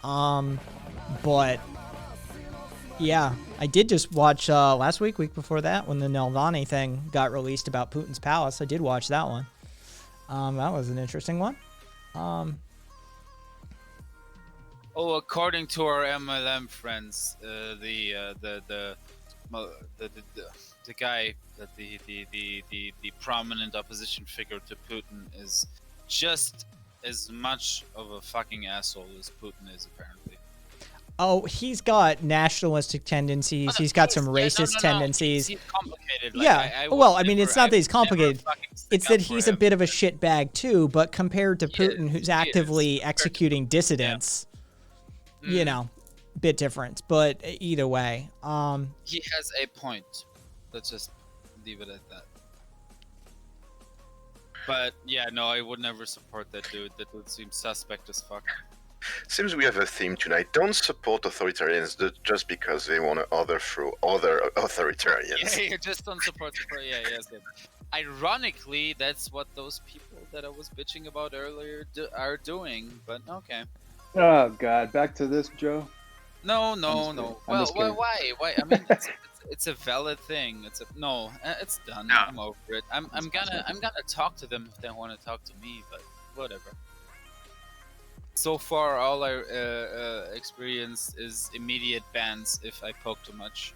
But yeah, I did just watch last week before that, when the Navalny thing got released about Putin's palace. I did watch that one. That was an interesting one. According to our MLM friends, the guy that the prominent opposition figure to Putin is just as much of a fucking asshole as Putin is, apparently. Oh, he's got nationalistic tendencies. He's got some racist tendencies. He's complicated. Like, yeah. I mean, it's not that he's complicated. It's that he's a bit of a shitbag too. But compared to Putin, who's actively executing dissidents, you know, bit different. But either way, he has a point. Let's just leave it at that. But yeah, no, I would never support that dude. That dude seems suspect as fuck. Seems we have a theme tonight. Don't support authoritarians just because they want to overthrow other authoritarians. Yeah, just don't support. Yeah, yes. Ironically, that's what those people that I was bitching about earlier are doing. But okay. Oh God, back to this, Joe. No. Well, why? I mean, it's a valid thing. It's done. No. I'm over it. I'm gonna talk to them if they want to talk to me. But whatever. So far, all I experience is immediate bans if I poke too much.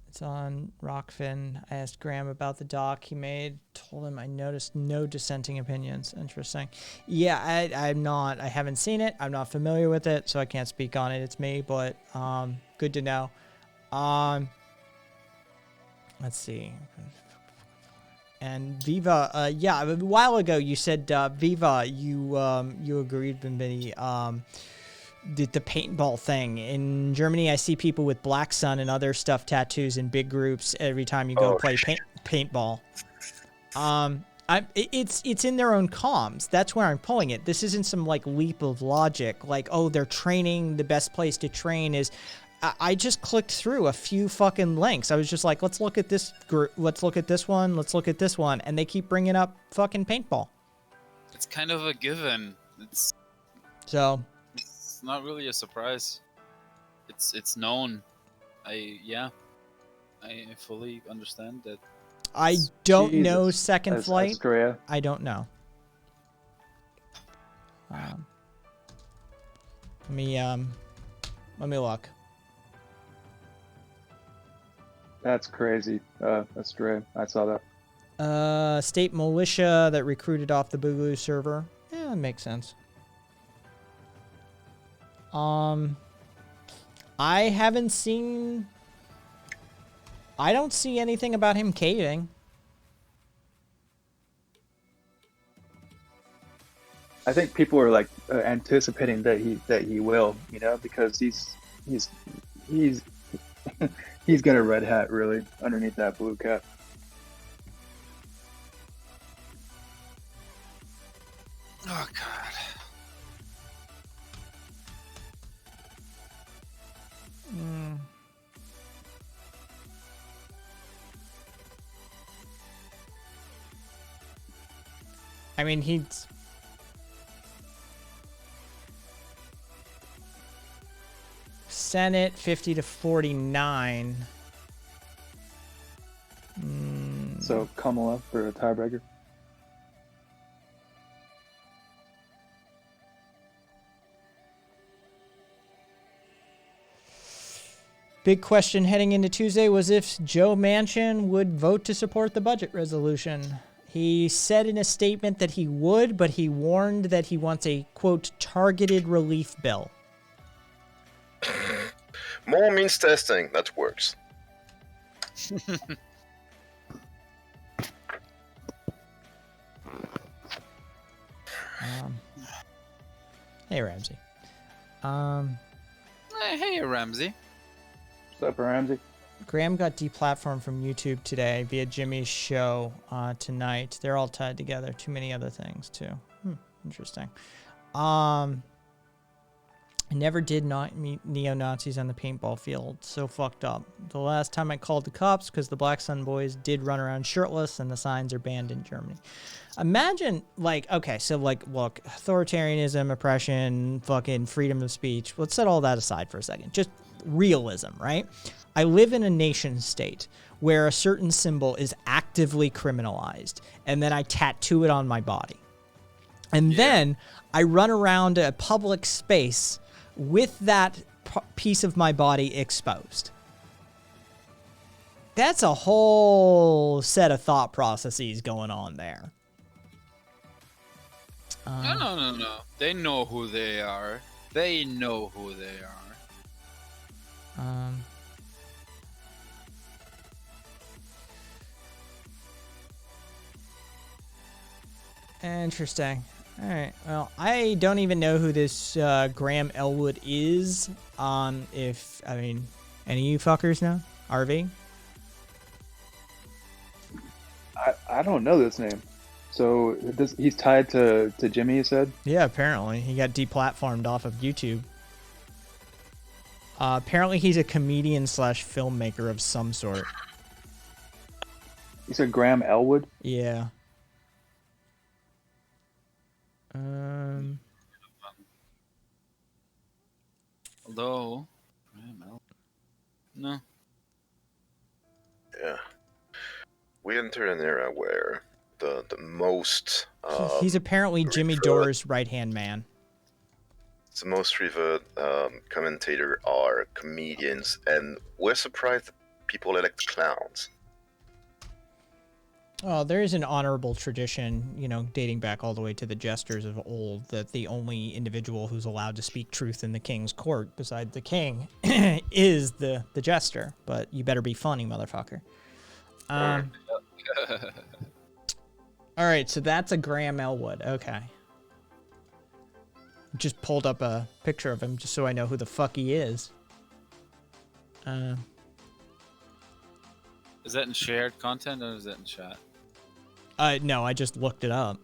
It's on Rockfin. I asked Graham about the doc he made. Told him I noticed no dissenting opinions. Interesting. Yeah, I haven't seen it. I'm not familiar with it, so I can't speak on it. It's me, but good to know. Let's see. And Viva, a while ago you said, Viva, you agreed with me, the paintball thing. In Germany, I see people with Black Sun and other stuff tattoos in big groups every time you go play paintball. It's in their own comms. That's where I'm pulling it. This isn't some like leap of logic, like, oh, they're training, the best place to train is... I just clicked through a few fucking links. I was just like, let's look at this group. Let's look at this one. Let's look at this one. And they keep bringing up fucking paintball. It's kind of a given. It's not really a surprise. It's known. I fully understand that. I don't know Second Flight. Astrea. I don't know. Let me look. That's crazy. Astrea. I saw that. State militia that recruited off the Boogaloo server. Yeah, that makes sense. I haven't seen... I don't see anything about him caving. I think people are like anticipating that he will, you know, because he's he's got a red hat really underneath that blue cap. Oh God. I mean, he's Senate 50 to 49. So Kamala for a tiebreaker. Big question heading into Tuesday was if Joe Manchin would vote to support the budget resolution. He said in a statement that he would, but he warned that he wants a, quote, targeted relief bill. More means testing. That works. Hey, Ramsey. Hey, Ramsey. What's up, Ramsey? Graham got deplatformed from YouTube today via Jimmy's show tonight. They're all tied together. Too many other things, too. Interesting. I never did not meet neo-Nazis on the paintball field. So fucked up. The last time I called the cops because the Black Sun Boys did run around shirtless and the signs are banned in Germany. Imagine, like, okay, so, like, look, authoritarianism, oppression, fucking freedom of speech. Let's set all that aside for a second. Just realism, right? I live in a nation state where a certain symbol is actively criminalized, and then I tattoo it on my body. And then I run around a public space with that piece of my body exposed. That's a whole set of thought processes going on there. No. They know who they are. They know who they are. Interesting. All right. Well, I don't even know who this Graham Elwood is. If I mean, any of you fuckers know? RV? I don't know this name. So he's tied to Jimmy, you said? Yeah, apparently he got deplatformed off of YouTube. Apparently he's a comedian / filmmaker of some sort. You said Graham Elwood? Yeah. Although, no. Yeah. We enter an era where the most He's apparently Jimmy Dore's right-hand man. the most revered commentator are comedians, and we're surprised that people elect clowns. Oh, there is an honorable tradition, you know, dating back all the way to the jesters of old, that the only individual who's allowed to speak truth in the king's court, besides the king, is the jester. But you better be funny, motherfucker. All right, so that's a Graham Elwood. Okay. Just pulled up a picture of him just so I know who the fuck he is. Is that in shared content or is that in chat? No, I just looked it up.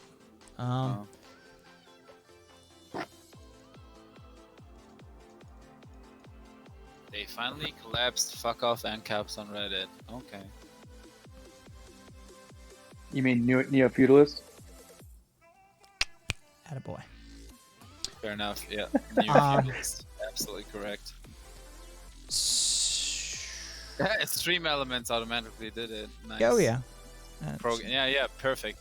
They finally collapsed fuck off ANCAPs on Reddit. Okay. You mean neo-feudalist? Attaboy. Fair enough, yeah. Neo-feudalist. Absolutely correct. Stream Elements automatically did it. Nice. Oh, yeah. Yeah, perfect.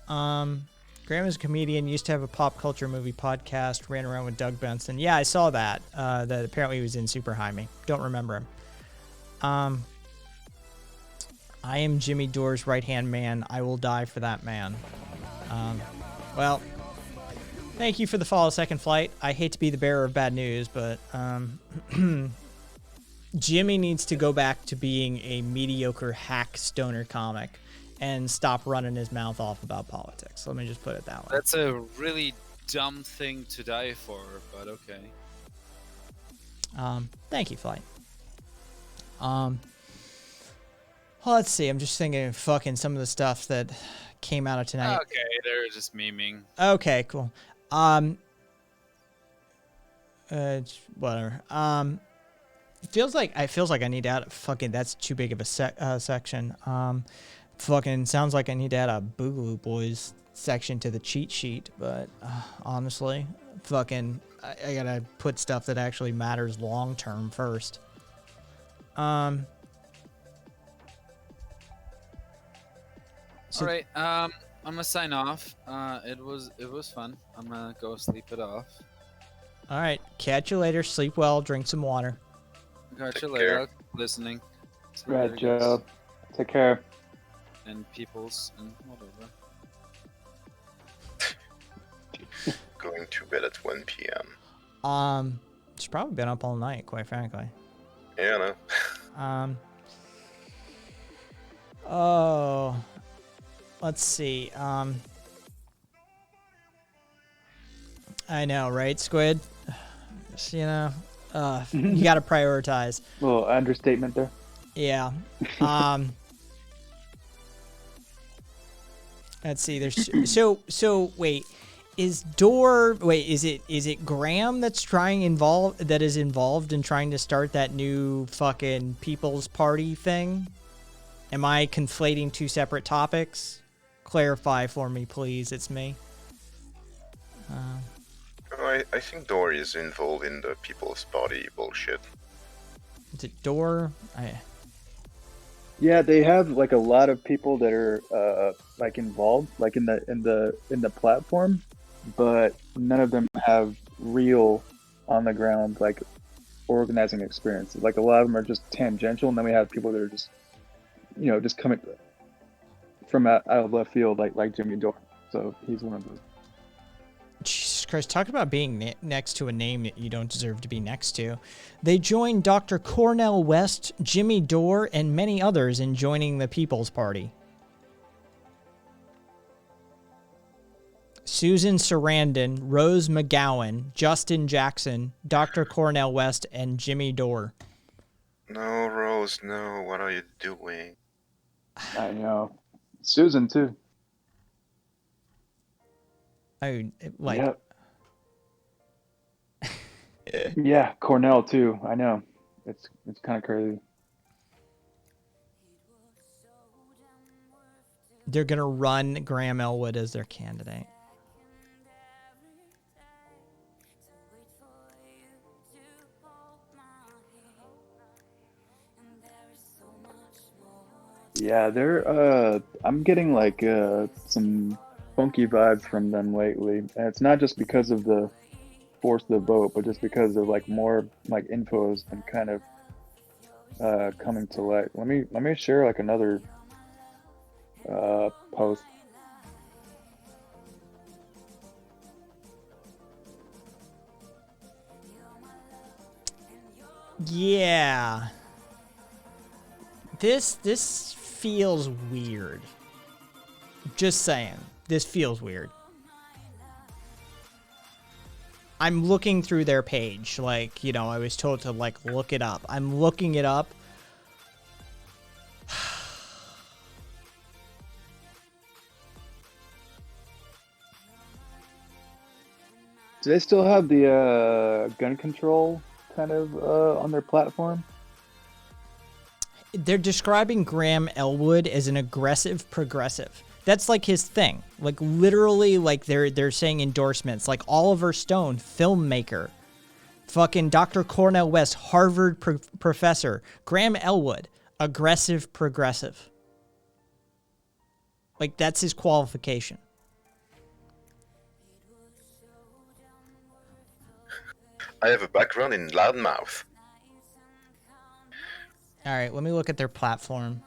Graham is a comedian, used to have a pop culture movie podcast, ran around with Doug Benson. Yeah, I saw that. That apparently he was in Super Jaime. Don't remember him. I am Jimmy Dore's right-hand man. I will die for that man. Well, thank you for the follow, Second Flight. I hate to be the bearer of bad news, but Jimmy needs to go back to being a mediocre hack stoner comic and stop running his mouth off about politics. Let me just put it that way. That's a really dumb thing to die for, but okay. Thank you, Flight. Well, let's see. I'm just thinking of fucking some of the stuff that came out of tonight. Okay, they're just memeing. Okay, cool. Whatever. It feels like I need to add fucking. That's too big of a section. Fucking sounds like I need to add a Boogaloo Boys section to the cheat sheet, but honestly, fucking, I gotta put stuff that actually matters long term first. All right. I'm gonna sign off. It was fun. I'm gonna go sleep it off. All right. Catch you later. Sleep well. Drink some water. Catch Take you later. care. I'll keep listening. See you Right, later, Joe. guys. Take care. And peoples and whatever. Going to bed at 1 p.m. She's probably been up all night, quite frankly. Yeah, I know. Oh, let's see. I know, right, Squid? Just, you know, you gotta prioritize. Little understatement there. Yeah. Let's see. There's so wait. Is it Graham that's is involved in trying to start that new fucking People's Party thing? Am I conflating two separate topics? Clarify for me, please. It's me. I think Dory is involved in the People's Party bullshit. Is it Door? Yeah, they have like a lot of people that are like involved, like in the platform, but none of them have real on the ground like organizing experience. Like a lot of them are just tangential, and then we have people that are just, you know, just coming from out of left field, like Jimmy Dore. So he's one of those. Jesus Christ, talk about being next to a name that you don't deserve to be next to. They joined Dr. Cornel West, Jimmy Dore, and many others in joining the People's Party. Susan Sarandon, Rose McGowan, Justin Jackson, Dr. Cornel West, and Jimmy Dore. No, Rose, no. What are you doing? I know. Susan too. Like, Yeah, Cornell too. I know. It's kind of crazy. they're gonna run Graham Elwood as their candidate. Yeah, they're I'm getting like some funky vibes from them lately. And it's not just because of the force of the vote, but just because of like more like infos and kind of coming to light. Let me share like another post. Yeah. This feels weird. Just saying. This feels weird. I'm looking through their page. Like, you know, I was told to, like, look it up. I'm looking it up. Do they still have the gun control kind of on their platform? They're describing Graham Elwood as an aggressive progressive. That's like his thing. Like literally, like they're saying endorsements. Like Oliver Stone, filmmaker. Fucking Dr. Cornel West, Harvard professor. Graham Elwood, aggressive progressive. Like that's his qualification. I have a background in Loudmouth. All right, let me look at their platform.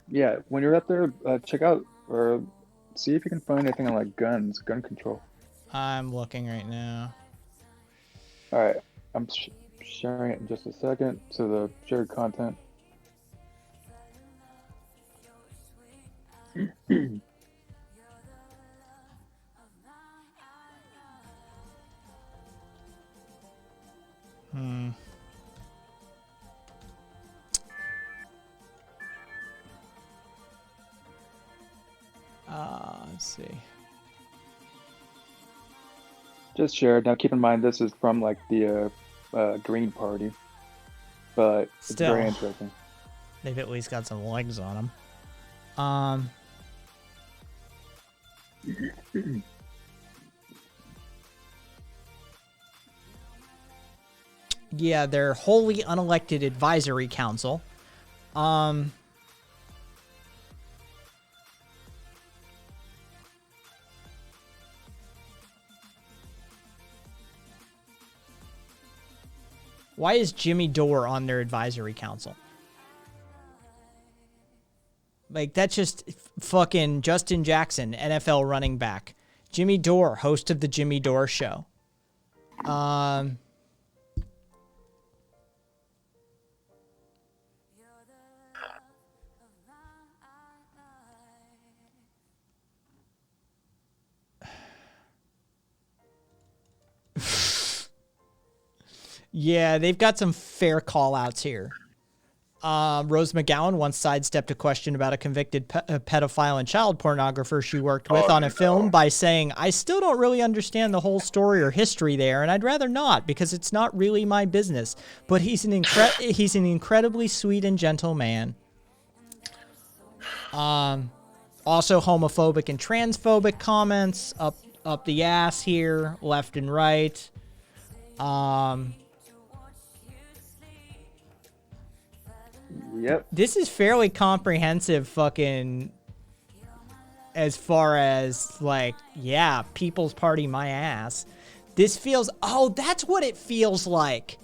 Yeah, when you're up there, check out or see if you can find anything on like guns, gun control. I'm looking right now. All right, I'm sharing it in just a second to the shared content. Let's see. Just shared. Now keep in mind this is from like the Green Party, but it's Still. very interesting. They've at least got some legs on them. Yeah, they're wholly unelected advisory council. Why is Jimmy Dore on their advisory council? Like, that's just fucking Justin Jackson, NFL running back. Jimmy Dore, host of the Jimmy Dore Show. Yeah, they've got some fair call-outs here. Rose McGowan once sidestepped a question about a convicted pedophile and child pornographer she worked with on a film by saying, I still don't really understand the whole story or history there, and I'd rather not, because it's not really my business. But he's an incredibly sweet and gentle man. Also homophobic and transphobic comments up the ass here, left and right. Yep. This is fairly comprehensive fucking as far as like, yeah, People's Party my ass. This feels, oh, that's what it feels like.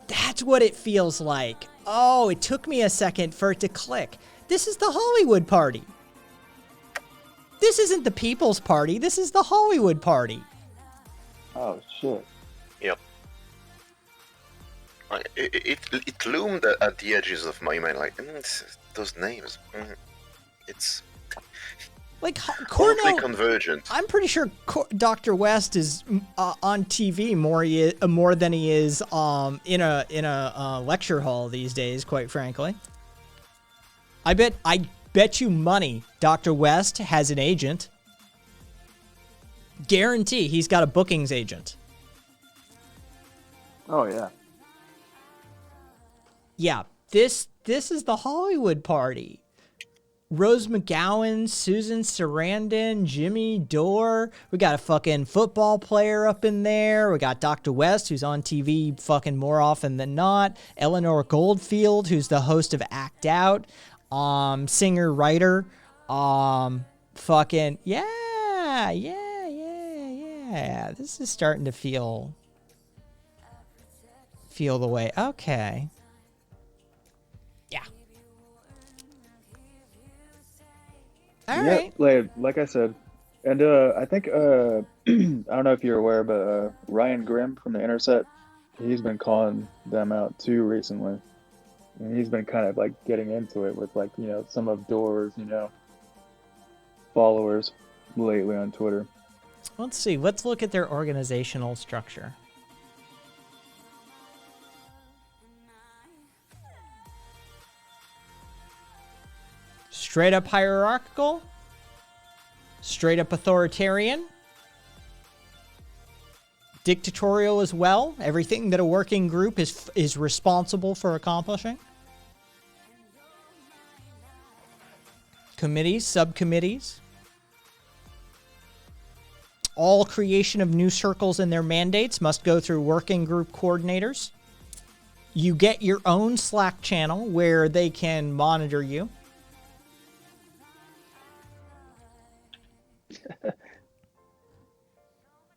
That's what it feels like. Oh, it took me a second for it to click. This is the Hollywood Party. This isn't the People's Party. This is the Hollywood Party. Oh, shit. Yep. It loomed at the edges of my mind, like, those names. It's Like totally Cornell, convergent. I'm pretty sure Dr. West is on TV more than he is in a lecture hall these days. Quite frankly, I bet you money Dr. West has an agent. Guarantee he's got a bookings agent. Oh, yeah. Yeah, this is the Hollywood Party. Rose McGowan, Susan Sarandon, Jimmy Dore. We got a fucking football player up in there. We got Dr. West, who's on TV fucking more often than not. Eleanor Goldfield, who's the host of Act Out. Singer, writer. Fucking, yeah. This is starting to feel the way. Okay. Yeah. All right. Like I said, and I think I don't know if you're aware, but Ryan Grimm from the Intercept, he's been calling them out too recently, and he's been kind of like getting into it with like some of Dore's followers lately on Twitter. Let's see. Let's look at their organizational structure. Straight up hierarchical, straight up authoritarian, dictatorial as well. Everything that a working group is responsible for accomplishing. Committees, subcommittees. All creation of new circles and their mandates must go through working group coordinators. You get your own Slack channel where they can monitor you.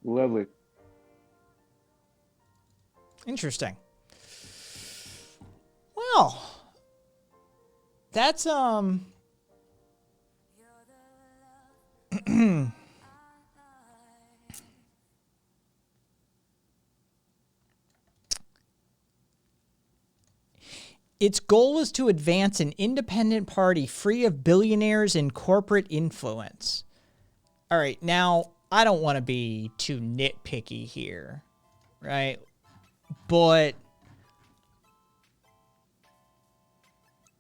Lovely. Interesting. Well, that's its goal is to advance an independent party free of billionaires and corporate influence. All right, now, I don't want to be too nitpicky here, right? But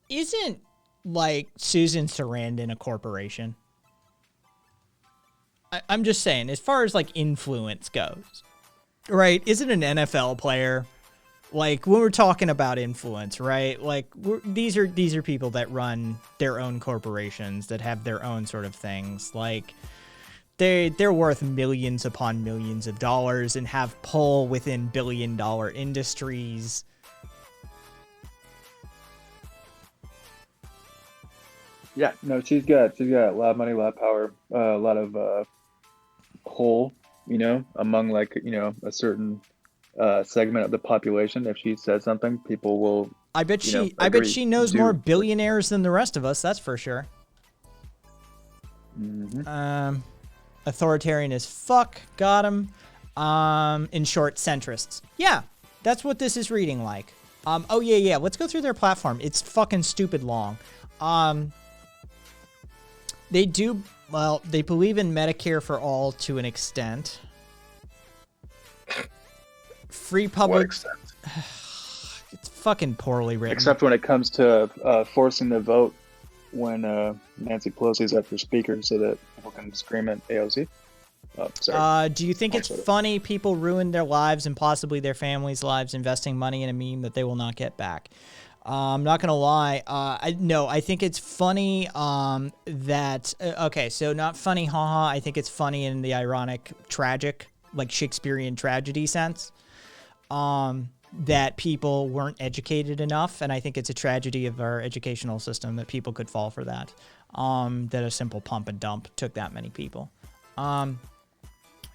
isn't, like, Susan Sarandon a corporation? I'm just saying, as far as like influence goes, right? Isn't an NFL player like when we're talking about influence, right? Like these are people that run their own corporations that have their own sort of things. Like they're worth millions upon millions of dollars and have pull within billion-dollar industries. Yeah, no, she's got a lot of money, a lot of power, a lot of pull, among like, a certain segment of the population. If she says something, people will. I bet she knows do. more billionaires than the rest of us. That's for sure. Mm-hmm. Authoritarian as fuck. Got him. In short, centrists. Yeah, that's what this is reading like. Oh yeah. Let's go through their platform. It's fucking stupid long. They believe in Medicare for all to an extent. Free public. What extent? It's fucking poorly written. Except when it comes to forcing the vote when Nancy Pelosi's up for speaker so that people can scream at AOC. Oh, sorry. Do you think it's funny people ruin their lives and possibly their families' lives investing money in a meme that they will not get back? I'm not gonna lie. I think it's funny. Okay, so not funny, haha. I think it's funny in the ironic, tragic, like Shakespearean tragedy sense. That people weren't educated enough, and I think it's a tragedy of our educational system that people could fall for that. That a simple pump and dump took that many people.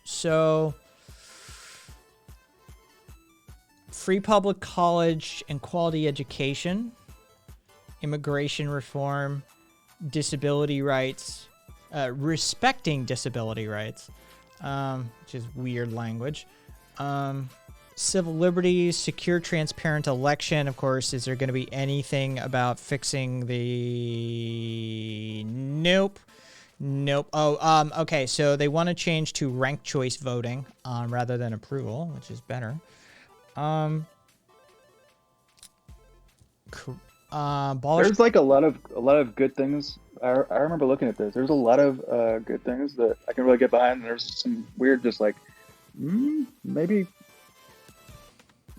So. Free public college and quality education, immigration reform, disability rights, respecting disability rights, which is weird language, civil liberties, secure, transparent election. Of course, is there going to be anything about fixing the... Nope. Oh, okay, so they want to change to ranked choice voting rather than approval, which is better. There's like a lot of good things. I remember looking at this. There's a lot of good things that I can really get behind. And there's some weird, just like maybe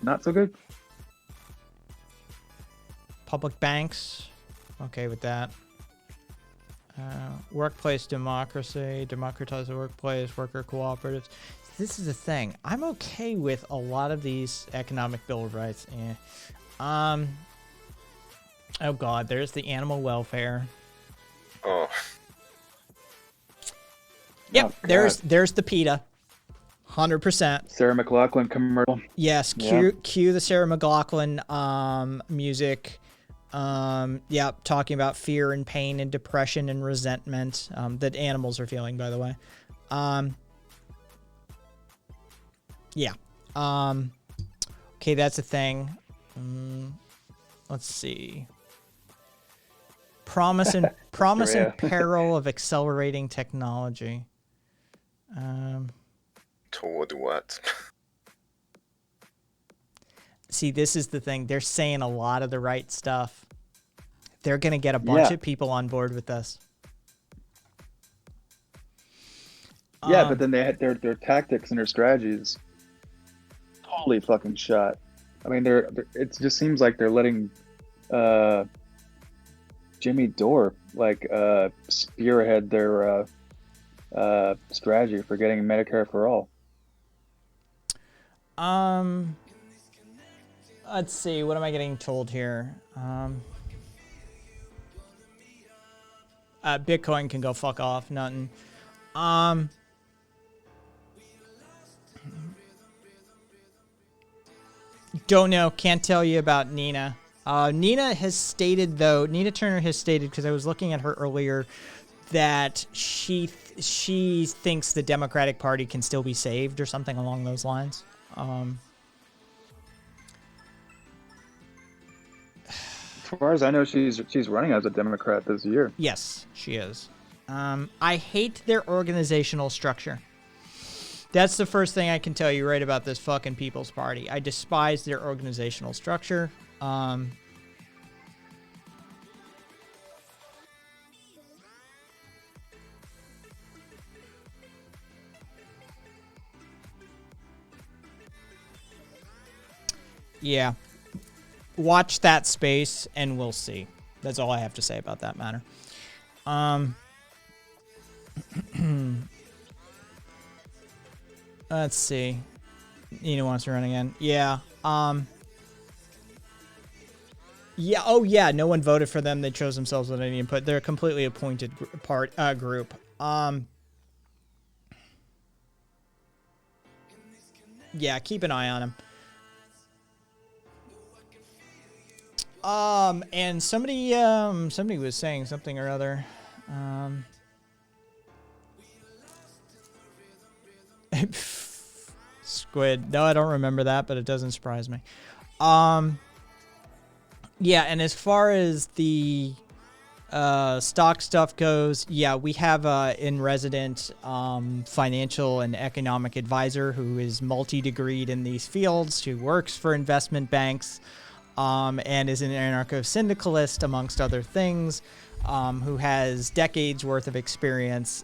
not so good. Public banks, okay with that. Workplace democracy, democratize the workplace, worker cooperatives. This is the thing. I'm okay with a lot of these economic bill of rights. Oh God, there's the animal welfare. Oh. Yep, Oh, there's the PETA. 100%. Sarah McLachlan commercial. Yes, cue the Sarah McLachlan music. Talking about fear and pain and depression and resentment that animals are feeling, by the way. Okay, that's a thing. Let's see. Promise and peril of accelerating technology. Toward what? See, this is the thing. They're saying a lot of the right stuff. They're going to get a bunch of people on board with this. Yeah, but then they had their tactics and their strategies totally fucking shot. I mean, it just seems like they're letting Jimmy Dore spearhead their strategy for getting Medicare for all. Let's see. What am I getting told here? Bitcoin can go fuck off. Nothing. Don't know. Can't tell you about Nina. Nina Turner has stated, because I was looking at her earlier, that she thinks the Democratic Party can still be saved or something along those lines. As far as I know, she's running as a Democrat this year. Yes, she is. I hate their organizational structure. That's the first thing I can tell you right about this fucking People's Party. I despise their organizational structure. Yeah. Watch that space and we'll see. That's all I have to say about that matter. Let's see. Nina wants to run again. Yeah. Yeah. Oh, yeah. No one voted for them. They chose themselves without any input. They're a completely appointed group. Yeah. Keep an eye on them. And somebody was saying something or other. Squid. No, I don't remember that, but it doesn't surprise me. Yeah, and as far as the stock stuff goes, yeah, we have in resident financial and economic advisor who is multi-degreed in these fields, who works for investment banks, and is an anarcho-syndicalist, amongst other things, who has decades worth of experience,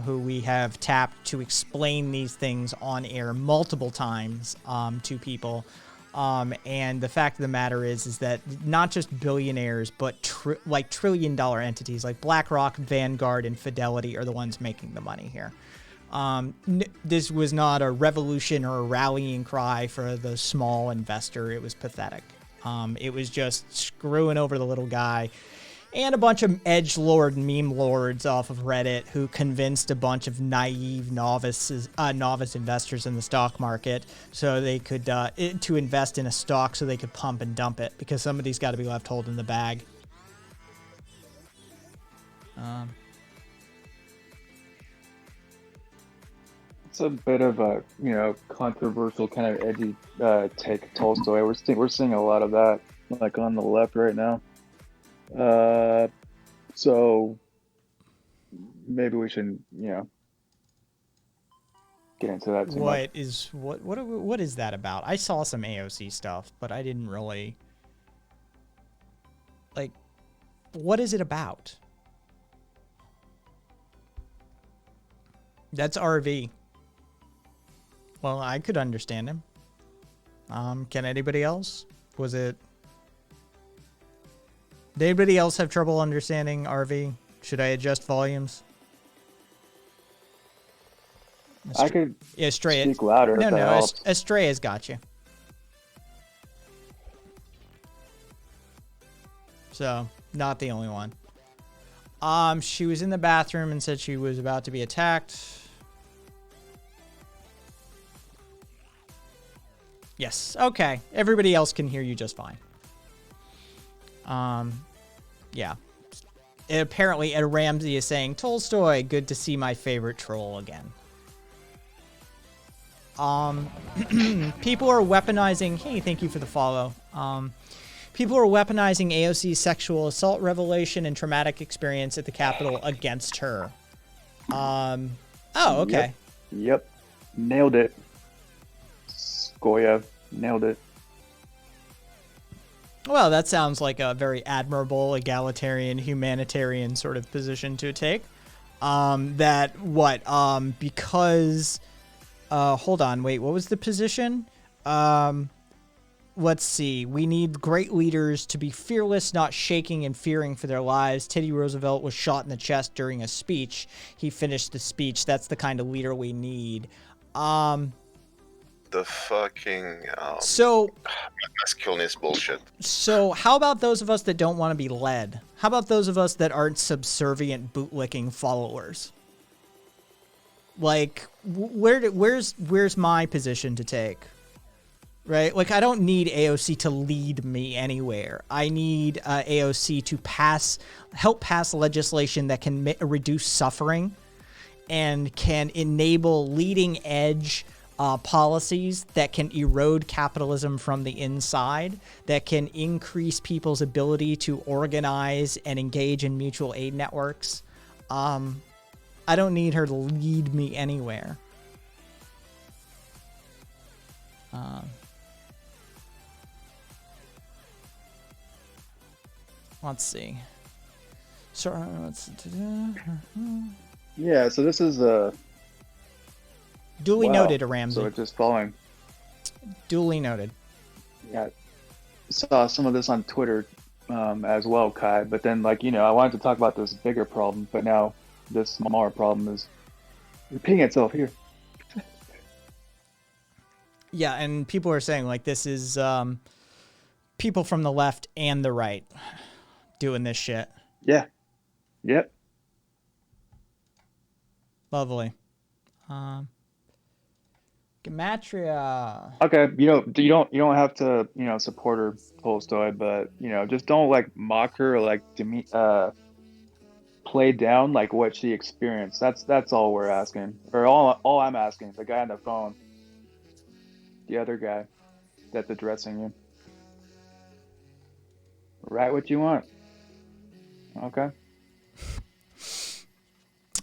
who we have tapped to explain these things on air multiple times to people. And the fact of the matter is that not just billionaires, but like trillion-dollar entities like BlackRock, Vanguard, and Fidelity are the ones making the money here. This was not a revolution or a rallying cry for the small investor. It was pathetic. It was just screwing over the little guy and a bunch of edgelord meme lords off of Reddit who convinced a bunch of naive novice investors in the stock market so they could to invest in a stock so they could pump and dump it, because somebody's got to be left holding the bag. It's a bit of a controversial kind of edgy take of Tolstoy. We're seeing a lot of that like on the left right now. So maybe we should get into that too much. What is that about? I saw some AOC stuff, but I didn't really like. What is it about? That's RV. Well, I could understand him. Can anybody else? Did anybody else have trouble understanding RV? Should I adjust volumes? I could Estrella, speak louder. No, if that helps. Estrella's got you. So, not the only one. She was in the bathroom and said she was about to be attacked. Yes, okay. Everybody else can hear you just fine. Yeah. And apparently, Ed Ramsey is saying, Tolstoy, good to see my favorite troll again. People are weaponizing... Hey, thank you for the follow. People are weaponizing AOC's sexual assault revelation and traumatic experience at the Capitol against her. Oh, okay. Yep. Nailed it. Goya, nailed it. Well, that sounds like a very admirable, egalitarian, humanitarian sort of position to take. Because... hold on, wait, what was the position? Let's see. We need great leaders to be fearless, not shaking and fearing for their lives. Teddy Roosevelt was shot in the chest during a speech. He finished the speech. That's the kind of leader we need. The fucking So masculinist bullshit. So how about those of us that don't want to be led? How about those of us that aren't subservient bootlicking followers? Like, where's my position to take? Right? Like, I don't need AOC to lead me anywhere. I need AOC to help pass legislation that can reduce suffering and can enable leading edge policies that can erode capitalism from the inside, that can increase people's ability to organize and engage in mutual aid networks. I don't need her to lead me anywhere. Let's see. So, Yeah, so this is duly noted, Ramsey. So it's just following. Duly noted. Yeah, saw some of this on Twitter as well, Kai. But then, like, I wanted to talk about this bigger problem, but now this smaller problem is repeating itself here. Yeah, and people are saying like this is people from the left and the right doing this shit. Yeah. Yep. Lovely. Gematria. Okay, you don't have to, support her, Tolstoy, but just don't like mock her or like play down like what she experienced. That's all we're asking, or all I'm asking. The guy on the phone, the other guy that's addressing you. Write what you want. Okay.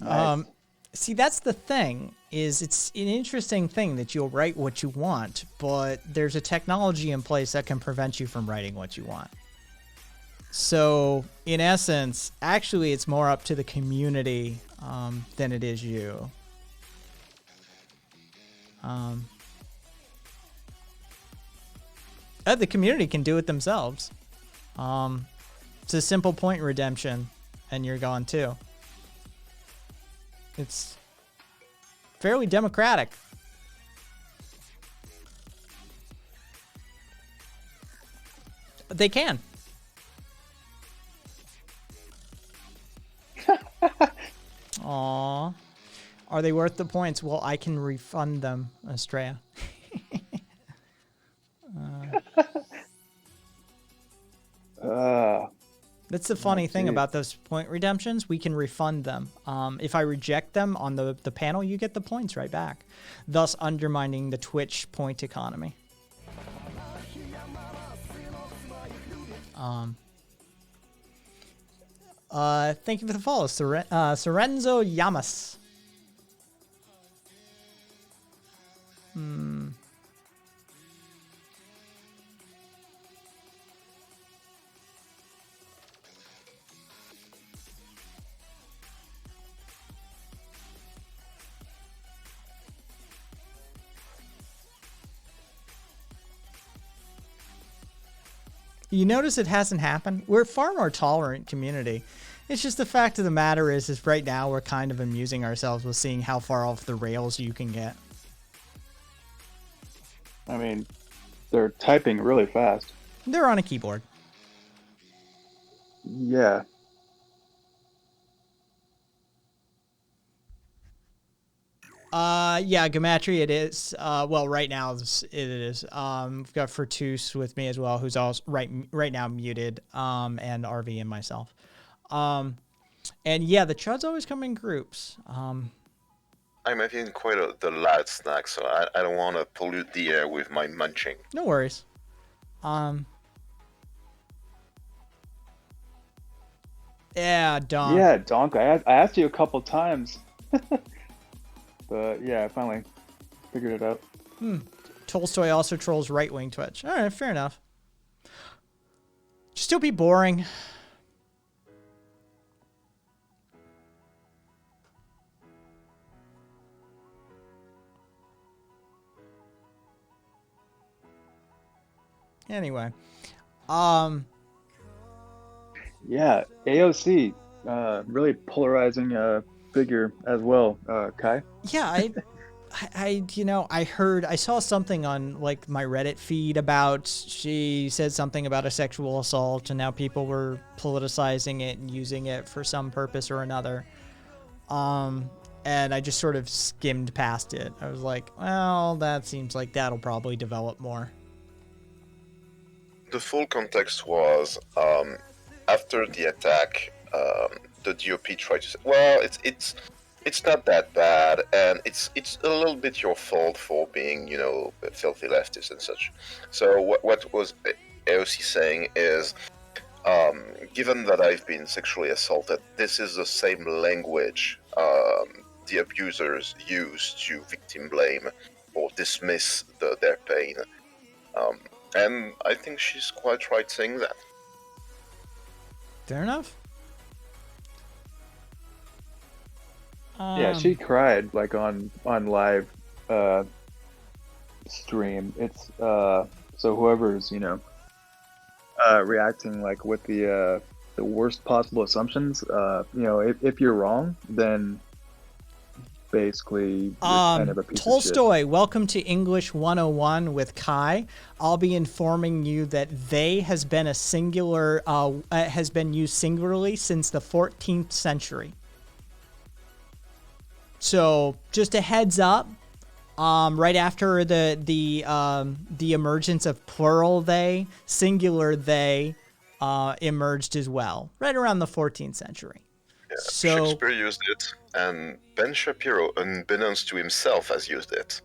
Nice. See, that's the thing, is it's an interesting thing that you'll write what you want, but there's a technology in place that can prevent you from writing what you want. So, in essence, actually, it's more up to the community than it is you. The community can do it themselves. It's a simple point redemption, and you're gone too. It's fairly democratic. They can. Aww. Are they worth the points? Well, I can refund them, Estrella. That's the funny thing about those point redemptions. We can refund them. If I reject them on the panel, you get the points right back, thus undermining the Twitch point economy. Thank you for the follow, Sorenzo Yamas. You notice it hasn't happened? We're a far more tolerant community. It's just the fact of the matter is right now we're kind of amusing ourselves with seeing how far off the rails you can get. I mean, they're typing really fast. They're on a keyboard. Yeah. Yeah, Gematria it is. Well, right now it is. We've got Fertus with me as well, who's also right now muted, and RV and myself. And yeah, the chuds always come in groups. I'm having quite the loud snack, so I don't want to pollute the air with my munching. No worries. Yeah, Donk. Yeah, Donk. I asked you a couple times. But yeah, I finally figured it out. Tolstoy also trolls right-wing Twitch. All right, fair enough. Just don't be boring. Anyway, yeah, AOC, really polarizing figure as well, Kai. yeah, I saw something on like my Reddit feed about, she said something about a sexual assault, and now people were politicizing it and using it for some purpose or another. And I just sort of skimmed past it. I was like, well, that seems like that'll probably develop more. The full context was after the attack, the DOP tried to say, well, it's not that bad, and it's a little bit your fault for being, filthy leftists and such. So what was AOC saying is, given that I've been sexually assaulted, this is the same language the abusers use to victim blame or dismiss their pain. And I think she's quite right saying that. Fair enough. Yeah, she cried like on live stream. It's So whoever's, reacting like with the worst possible assumptions, if you're wrong, then basically you're kind of a piece of shit. Tolstoy, welcome to English 101 with Kai. I'll be informing you that they has been has been used singularly since the 14th century. So just a heads up, right after the emergence of plural they, singular they emerged as well, right around the 14th century. Yeah, So Shakespeare used it, and Ben Shapiro, unbeknownst to himself, has used it.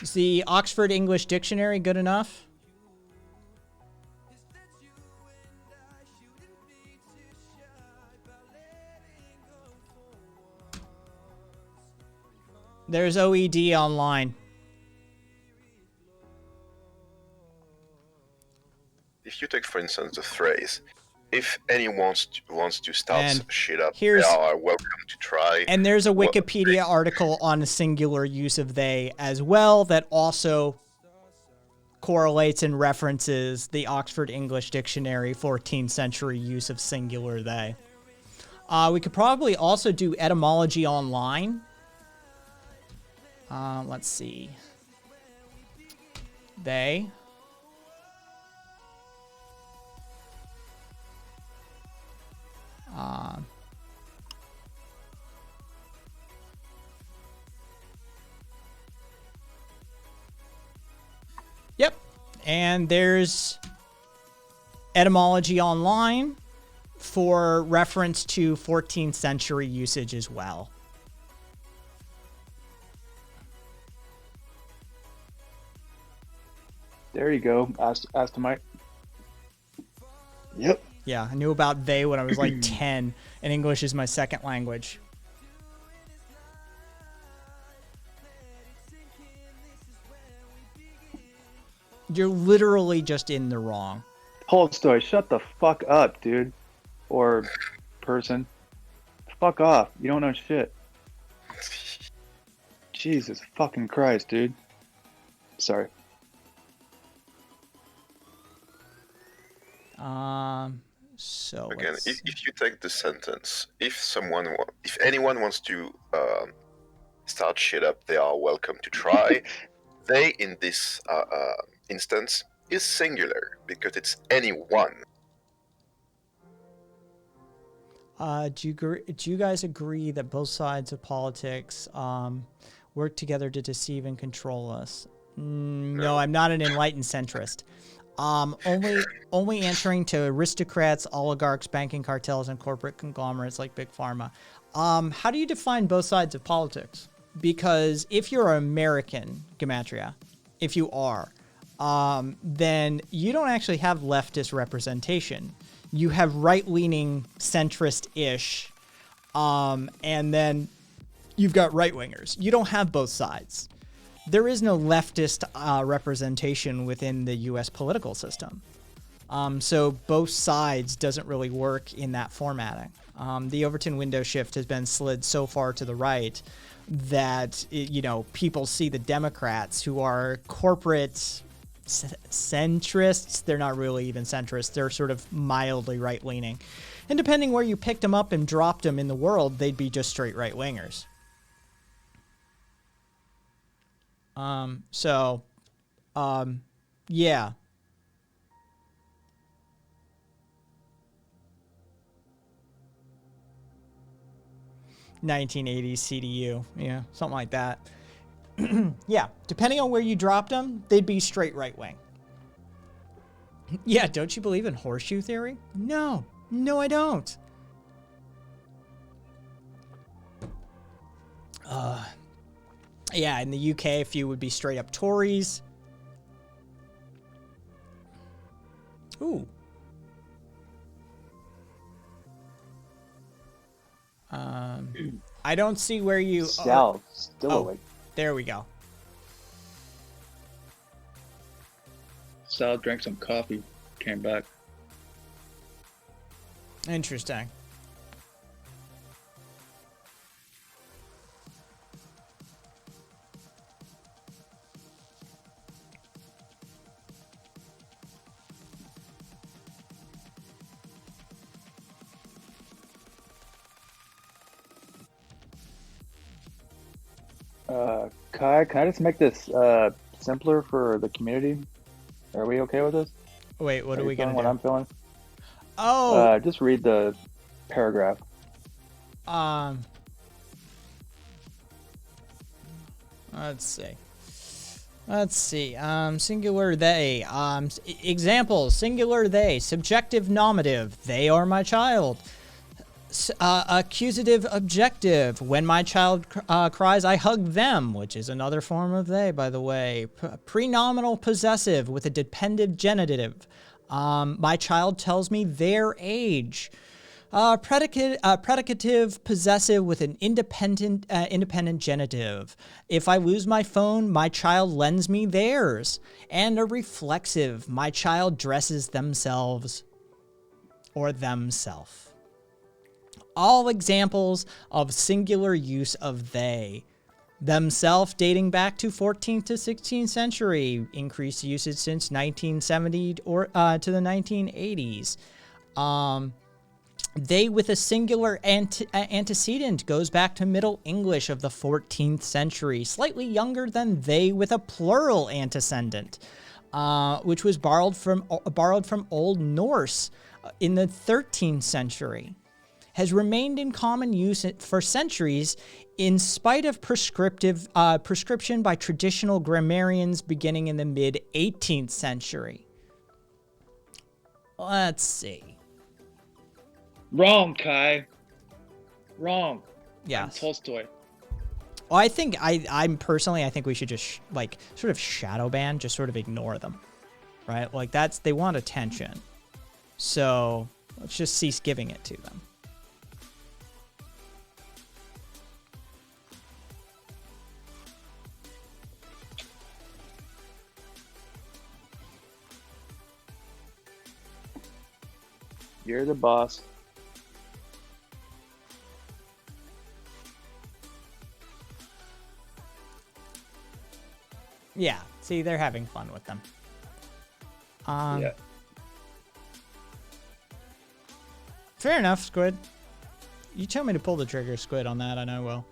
is the Oxford English Dictionary good enough? There's OED online. If you take, for instance, the phrase, if anyone wants to start And shit up, they here's- are welcome to try. And there's a Well, Wikipedia article on the singular use of they as well that also correlates and references the Oxford English Dictionary 14th century use of singular they. We could probably also do etymology online. Let's see. They. Yep. And there's etymology online for reference to 14th century usage as well. There you go. Ask to Mike. Yep. Yeah, I knew about they when I was like 10, and English is my second language. You're literally just in the wrong. Tolstoy, shut the fuck up, dude. Or person. Fuck off. You don't know shit. Jesus fucking Christ, dude. Sorry. So Again, let's if you take the sentence, if anyone wants to start shit up, they are welcome to try. They, in this instance, is singular because it's anyone. do you guys agree that both sides of politics work together to deceive and control us? No, I'm not an enlightened centrist. Only answering to aristocrats, oligarchs, banking cartels, and corporate conglomerates like Big Pharma. How do you define both sides of politics? Because if you're American, Gematria, if you are, then you don't actually have leftist representation. You have right-leaning, centrist-ish, and then you've got right-wingers. You don't have both sides. There is no leftist representation within the U.S. political system. So both sides doesn't really work in that formatting. The Overton window shift has been slid so far to the right that, people see the Democrats, who are corporate centrists. They're not really even centrists. They're sort of mildly right-leaning. And depending where you picked them up and dropped them in the world, they'd be just straight right-wingers. Yeah. 1980s CDU, yeah, something like that. Yeah, depending on where you dropped them, they'd be straight right wing. Yeah, don't you believe in horseshoe theory? No, I don't. Yeah, in the UK, a few would be straight up Tories. Ooh. I don't see where you... Sal, still awake. There we go. Sal drank some coffee, came back. Interesting. Kai, can I just make this simpler for the community? Are we okay with this? Wait, what are you we feeling gonna what do? I'm feeling? Oh, Just read the paragraph. Let's see. Singular they. Examples: singular they. Subjective nominative: they are my child. Accusative objective: when my child cries, I hug them, which is another form of they, by the way. Prenominal possessive with a dependent genitive: my child tells me their age. Predicative possessive with an independent genitive: if I lose my phone, my child lends me theirs. And a reflexive: my child dresses themselves or themself. All examples of singular use of they. Themself dating back to 14th to 16th century, increased usage since 1970 or to the 1980s. They with a singular antecedent goes back to Middle English of the 14th century, slightly younger than they with a plural antecedent, which was borrowed from Old Norse in the 13th century. Has remained in common use for centuries in spite of prescription by traditional grammarians beginning in the mid-18th century. Let's see. Wrong, Kai. Wrong. Yes. Tolstoy. Well, I think I'm personally, I think we should just sort of shadow ban, just sort of ignore them, right? Like they want attention. So let's just cease giving it to them. You're the boss. Yeah, see, they're having fun with them. Yeah. Fair enough, Squid. You tell me to pull the trigger, Squid, on that, and I will.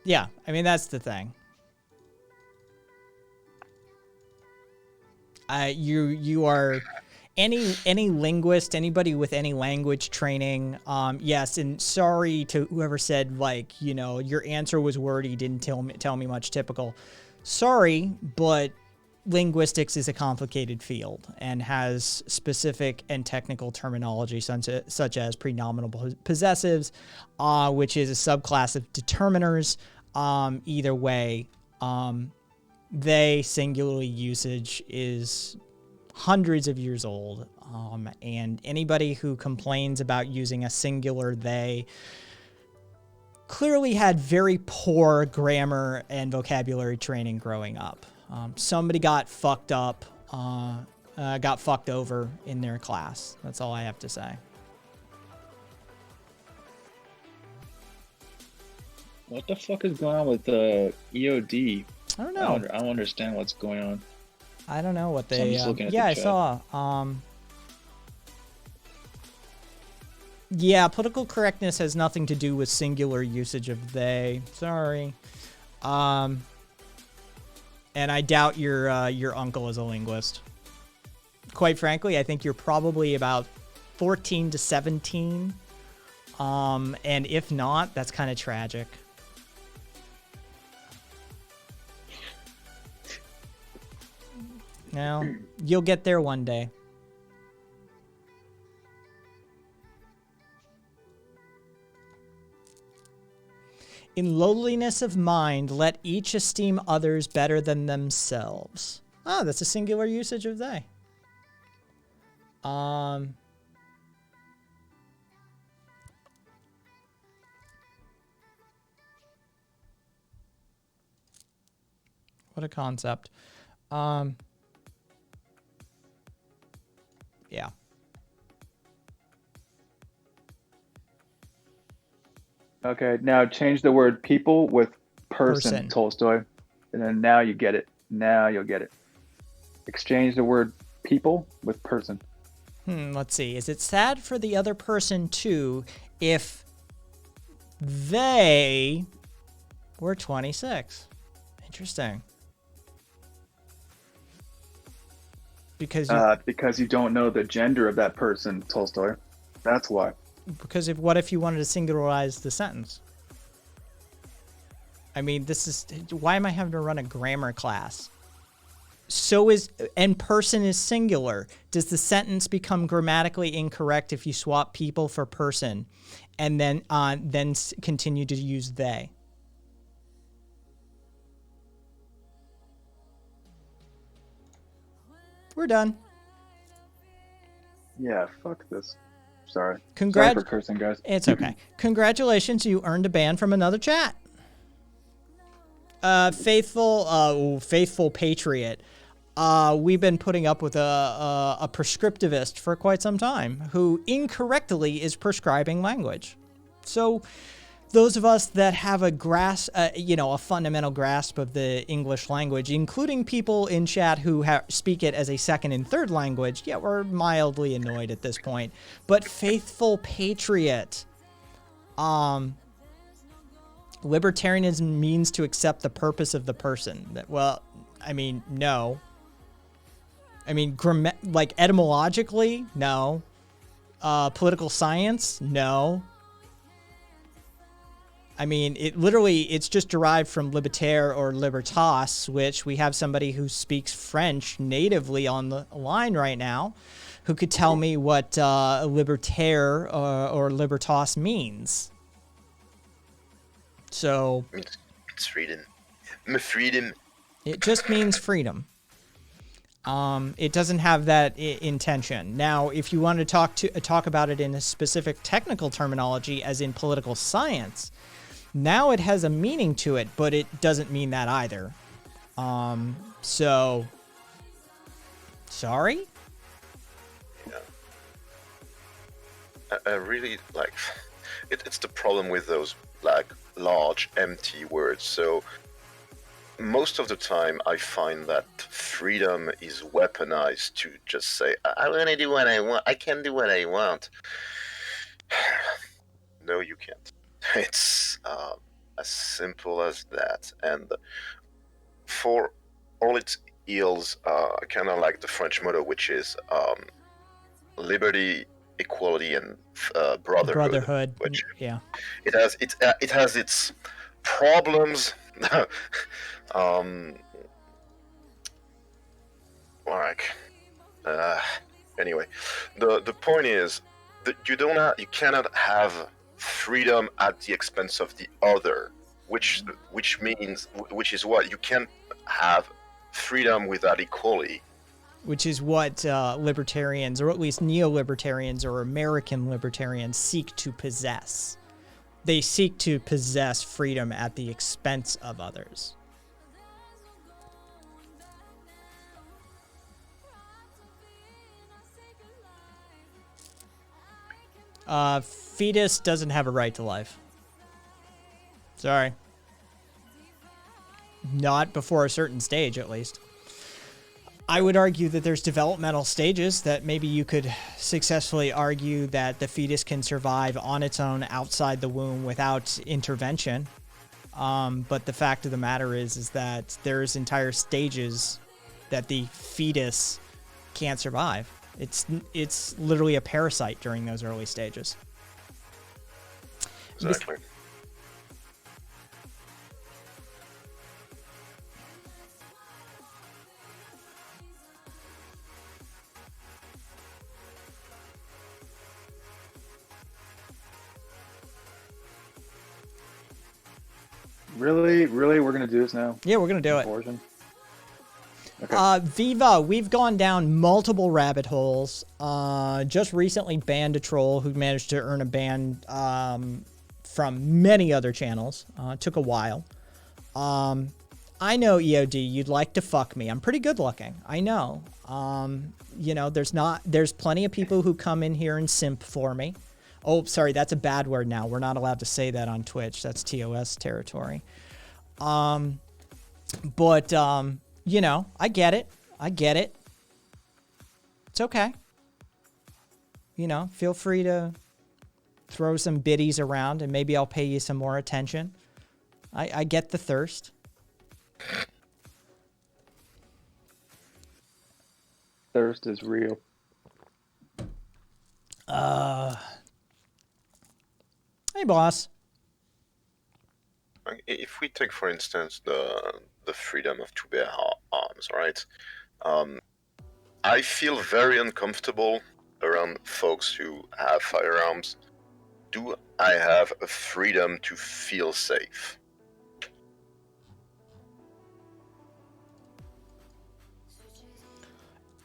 Yeah, I mean, that's the thing. You are any linguist, anybody with any language training. Yes, and sorry to whoever said, like, you know, your answer was wordy, didn't tell me much. Typical. Sorry, but linguistics is a complicated field and has specific and technical terminology such as prenominal possessives, which is a subclass of determiners. Either way, they singularly usage is hundreds of years old, and anybody who complains about using a singular they clearly had very poor grammar and vocabulary training growing up. Somebody got fucked up, got fucked over in their class. That's all I have to say. What the fuck is going on with EOD? I don't know. I don't understand what's going on. I don't know what So I'm they. just looking at Yeah, the I chat. saw. Yeah, political correctness has nothing to do with singular usage of they. Sorry. And I doubt your uncle is a linguist. Quite frankly, I think you're probably about 14 to 17. And if not, that's kind of tragic. Now, you'll get there one day. In lowliness of mind, let each esteem others better than themselves. Ah, that's a singular usage of they. What a concept. Yeah. Okay, now change the word people with person, Tolstoy. And then now you get it. Now you'll get it. Exchange the word people with person. Let's see. Is it sad for the other person too if They were 26. Interesting. Because you don't know the gender of that person, Tolstoy. That's why. Because what if you wanted to singularize the sentence? I mean, why am I having to run a grammar class? And person is singular. Does the sentence become grammatically incorrect if you swap people for person and then continue to use they? We're done. Yeah, fuck this. Sorry. Sorry for cursing, guys. It's okay. Congratulations, you earned a ban from another chat. Faithful Patriot. We've been putting up with a prescriptivist for quite some time who incorrectly is prescribing language. So those of us that have a fundamental grasp of the English language, including people in chat who speak it as a second and third language, yeah, we're mildly annoyed at this point. But Faithful Patriot, libertarianism means to accept the purpose of the person. No. I mean, etymologically, no. Political science, no. I mean, it's just derived from libertaire or libertas, which we have somebody who speaks French natively on the line right now who could tell me what libertaire or libertas means. So it's freedom. Freedom. It just means freedom. It doesn't have that intention. Now, if you want to talk about it in a specific technical terminology, as in political science, now it has a meaning to it, but it doesn't mean that either. So, sorry? Yeah. I really like it's the problem with those large empty words. So most of the time I find that freedom is weaponized to just say, I want to do what I want. I can do what I want. No, you can't. It's as simple as that. And for all its ills, I kind of like the French motto, which is liberty, equality, and brotherhood. Which yeah, it has its problems. Anyway, the point is that you cannot have freedom at the expense of the other, which is what you can't have freedom without equality. Which is what libertarians, or at least neo-libertarians or American libertarians, seek to possess. They seek to possess freedom at the expense of others. Fetus doesn't have a right to life. Sorry. Not before a certain stage, at least. I would argue that there's developmental stages that maybe you could successfully argue that the fetus can survive on its own outside the womb without intervention. But the fact of the matter is that there's entire stages that the fetus can't survive. It's literally a parasite during those early stages. Exactly. Really, we're gonna do this now? Yeah, we're gonna do Abortion? Okay. Viva, we've gone down multiple rabbit holes. Just recently banned a troll who managed to earn a ban from many other channels. Took a while. I know, EOD, you'd like to fuck me. I'm pretty good looking. I know. There's plenty of people who come in here and simp for me. Oh, sorry, that's a bad word now. We're not allowed to say that on Twitch. That's TOS territory. I get it. It's okay. Feel free to throw some biddies around, and maybe I'll pay you some more attention. I get the thirst. Thirst is real. Hey, boss. If we take, for instance, the freedom of to bear arms, right? I feel very uncomfortable around folks who have firearms. Do I have a freedom to feel safe?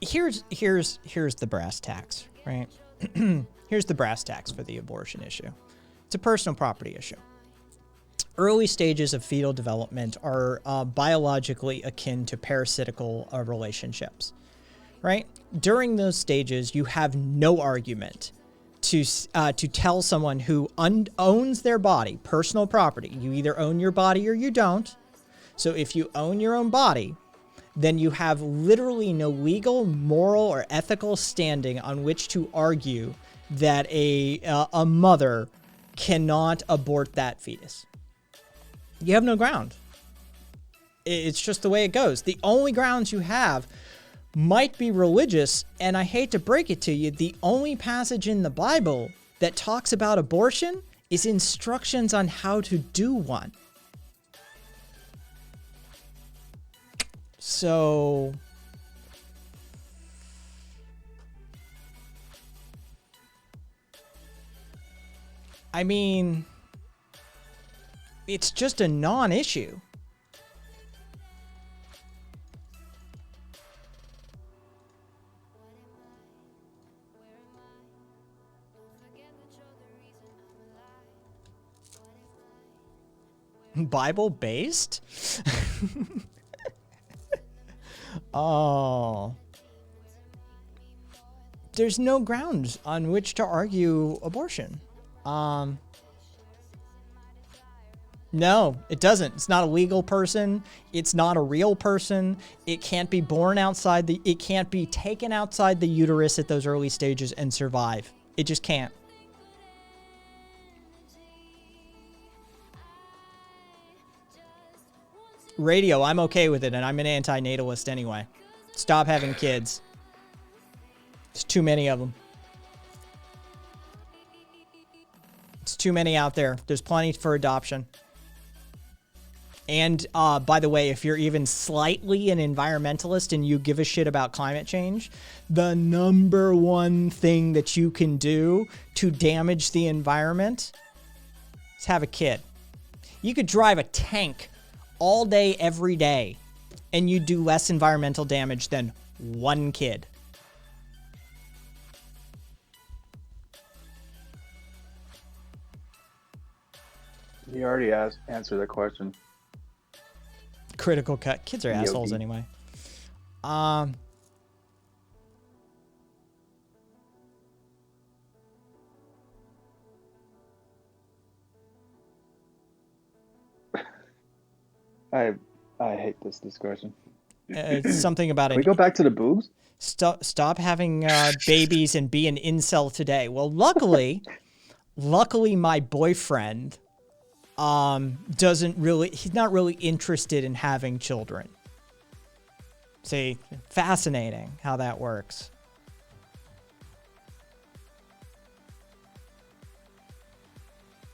Here's the brass tacks, right? Here's the brass tacks for the abortion issue. It's a personal property issue. Early stages of fetal development are biologically akin to parasitical relationships, right? During those stages, you have no argument to tell someone who owns their body, personal property. You either own your body or you don't. So if you own your own body, then you have literally no legal, moral, or ethical standing on which to argue that a mother cannot abort that fetus. You have no ground. It's just the way it goes. The only grounds you have might be religious, and I hate to break it to you, the only passage in the Bible that talks about abortion is instructions on how to do one. So I mean, it's just a non-issue. Bible-based? Oh. There's no grounds on which to argue abortion. No, it doesn't. It's not a legal person. It's not a real person. It can't be born outside it can't be taken outside the uterus at those early stages and survive. It just can't. Radio, I'm okay with it, and I'm an anti-natalist anyway. Stop having kids. There's too many of them. It's too many out there. There's plenty for adoption. And by the way, if you're even slightly an environmentalist and you give a shit about climate change, the number one thing that you can do to damage the environment is have a kid. You could drive a tank all day, every day, and you do less environmental damage than one kid. You already answered the question. Critical cut. Kids are assholes anyway. I hate this discussion. It's something about Can it. we go back to the boobs? Stop having babies and be an incel today. Well, luckily my boyfriend he's not really interested in having children. See, fascinating how that works.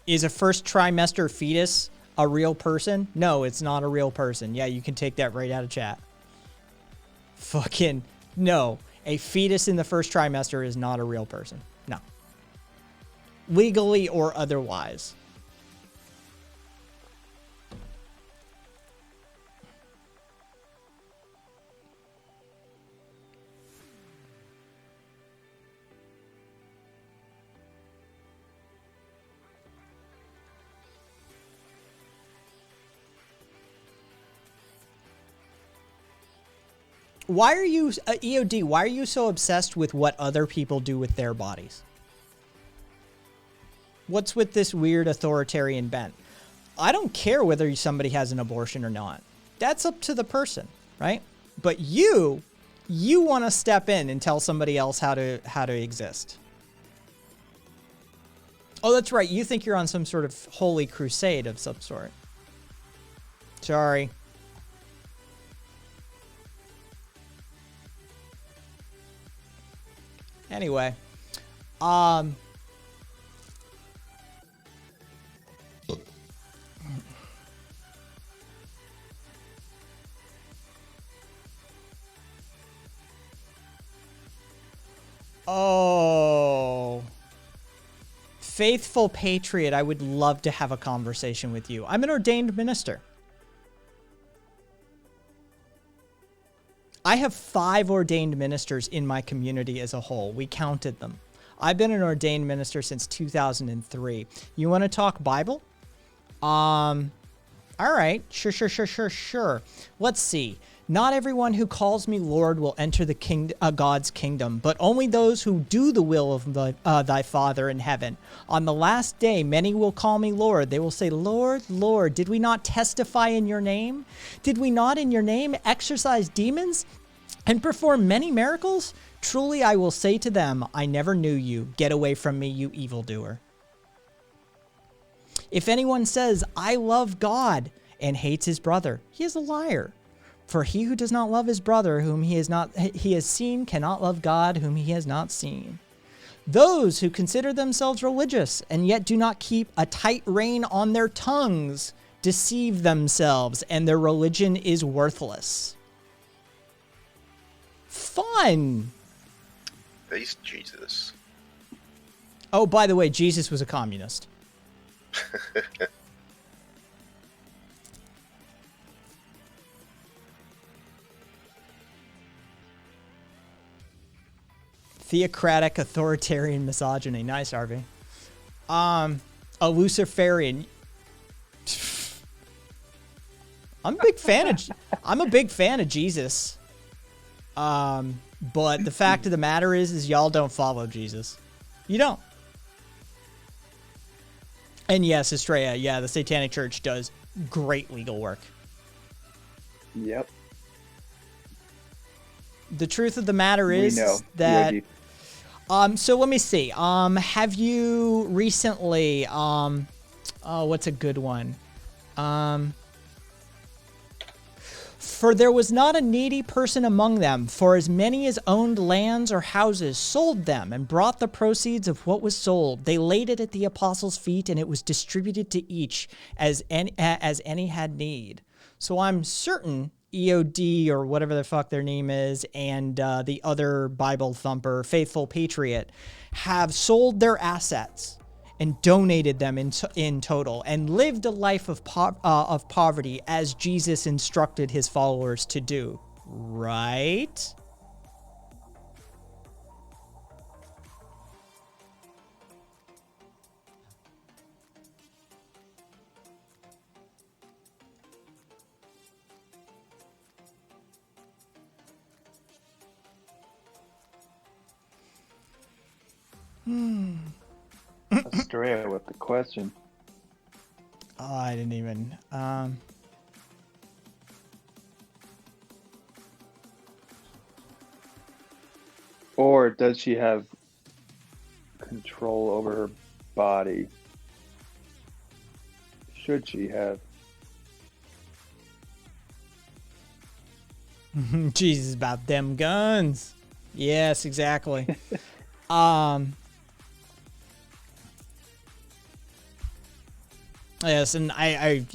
Is a first trimester fetus a real person? No, it's not a real person. Yeah, you can take that right out of chat. Fucking no. A fetus in the first trimester is not a real person. No. Legally or otherwise. Why are you, EOD, why are you so obsessed with what other people do with their bodies? What's with this weird authoritarian bent? I don't care whether somebody has an abortion or not. That's up to the person, right? But you want to step in and tell somebody else how to exist. Oh, that's right. You think you're on some sort of holy crusade of some sort. Sorry. Anyway, oh, faithful patriot, I would love to have a conversation with you. I'm an ordained minister. I have 5 ordained ministers in my community as a whole. We counted them. I've been an ordained minister since 2003. You want to talk Bible? All right. Sure. Let's see. Not everyone who calls me Lord will enter the God's kingdom, but only those who do the will of thy Father in heaven. On the last day, many will call me Lord. They will say, Lord, Lord, did we not testify in your name? Did we not in your name exorcise demons and perform many miracles? Truly, I will say to them, I never knew you. Get away from me, you evildoer. If anyone says, I love God, and hates his brother, he is a liar. For he who does not love his brother whom he has seen cannot love God whom he has not seen. Those who consider themselves religious and yet do not keep a tight rein on their tongues deceive themselves, and their religion is worthless. Fun! Face Jesus. Oh, by the way, Jesus was a communist. Theocratic, authoritarian misogyny. Nice, RV. A Luciferian. I'm a big fan of Jesus. But the fact of the matter is y'all don't follow Jesus. You don't. And yes, Estrella, yeah, the Satanic Church does great legal work. Yep. The truth of the matter is we know. that POD. so let me see. Have you recently what's a good one? For there was not a needy person among them, for as many as owned lands or houses sold them and brought the proceeds of what was sold. They laid it at the apostles' feet, and it was distributed to each as any had need. So I'm certain EOD or whatever the fuck their name is and the other Bible thumper, Faithful Patriot, have sold their assets and donated them in total and lived a life of poverty as Jesus instructed his followers to do. Right? Estrella with the question. Oh, I didn't even. Or does she have control over her body? Should she have? Jesus, about them guns. Yes, exactly. Yes, and I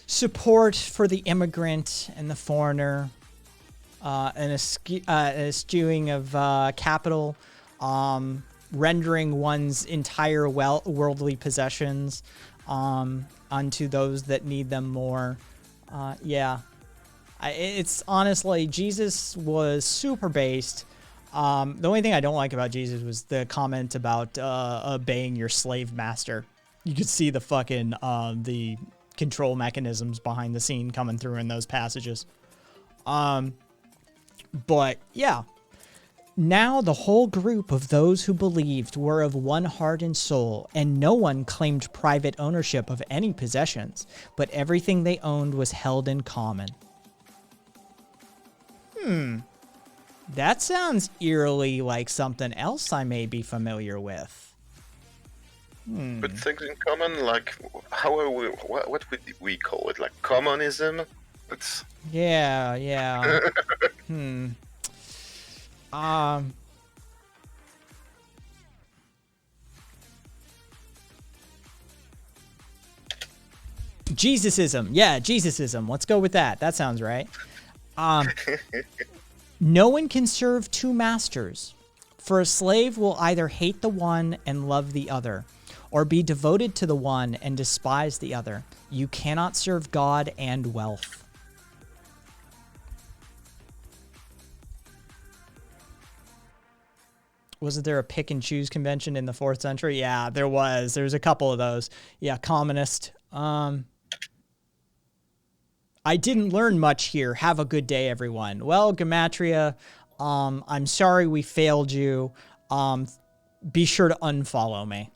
support for the immigrant and the foreigner, and a skewing of capital, rendering one's entire worldly possessions unto those that need them more. Yeah. It's honestly, Jesus was super based. The only thing I don't like about Jesus was the comment about obeying your slave master. You could see the fucking the control mechanisms behind the scene coming through in those passages. But yeah, now the whole group of those who believed were of one heart and soul, and no one claimed private ownership of any possessions, but everything they owned was held in common. That sounds eerily like something else I may be familiar with. But things in common, like how are we? What would we call it? Like communism? It's Yeah. Um. Jesusism. Yeah, Jesusism. Let's go with that. That sounds right. No one can serve two masters, for a slave will either hate the one and love the other, or be devoted to the one and despise the other. You cannot serve God and wealth. Wasn't there a pick and choose convention in the 4th century? Yeah, there was. There's a couple of those. Yeah, communist. I didn't learn much here. Have a good day, everyone. Well, Gematria, I'm sorry we failed you. Be sure to unfollow me.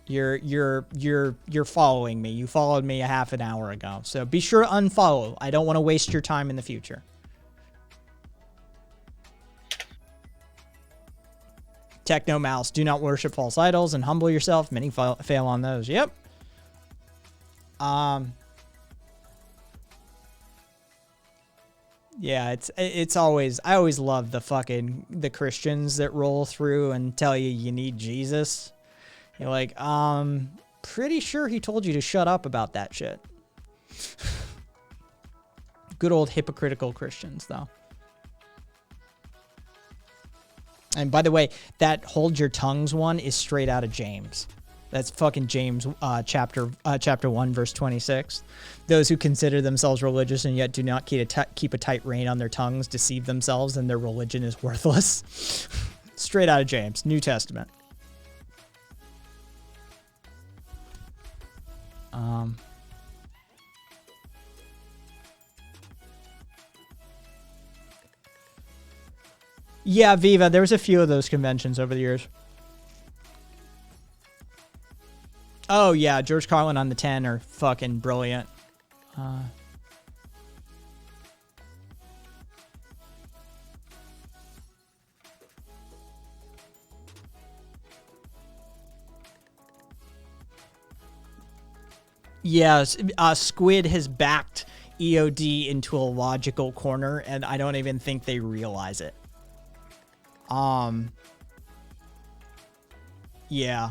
You're following me. You followed me a half an hour ago. So be sure to unfollow. I don't want to waste your time in the future. Techno Mouse, do not worship false idols and humble yourself. Many fail on those. Yep. Yeah, it's always, I always love the Christians that roll through and tell you need Jesus. You're like, pretty sure he told you to shut up about that shit. Good old hypocritical Christians, though. And by the way, that hold your tongues one is straight out of James. That's fucking James chapter 1, verse 26. Those who consider themselves religious and yet do not keep a tight rein on their tongues deceive themselves and their religion is worthless. Straight out of James, New Testament. Yeah, Viva, there was a few of those conventions over the years. Oh, yeah, George Carlin on the 10 are fucking brilliant. Yeah, Squid has backed EOD into a logical corner, and I don't even think they realize it. Yeah.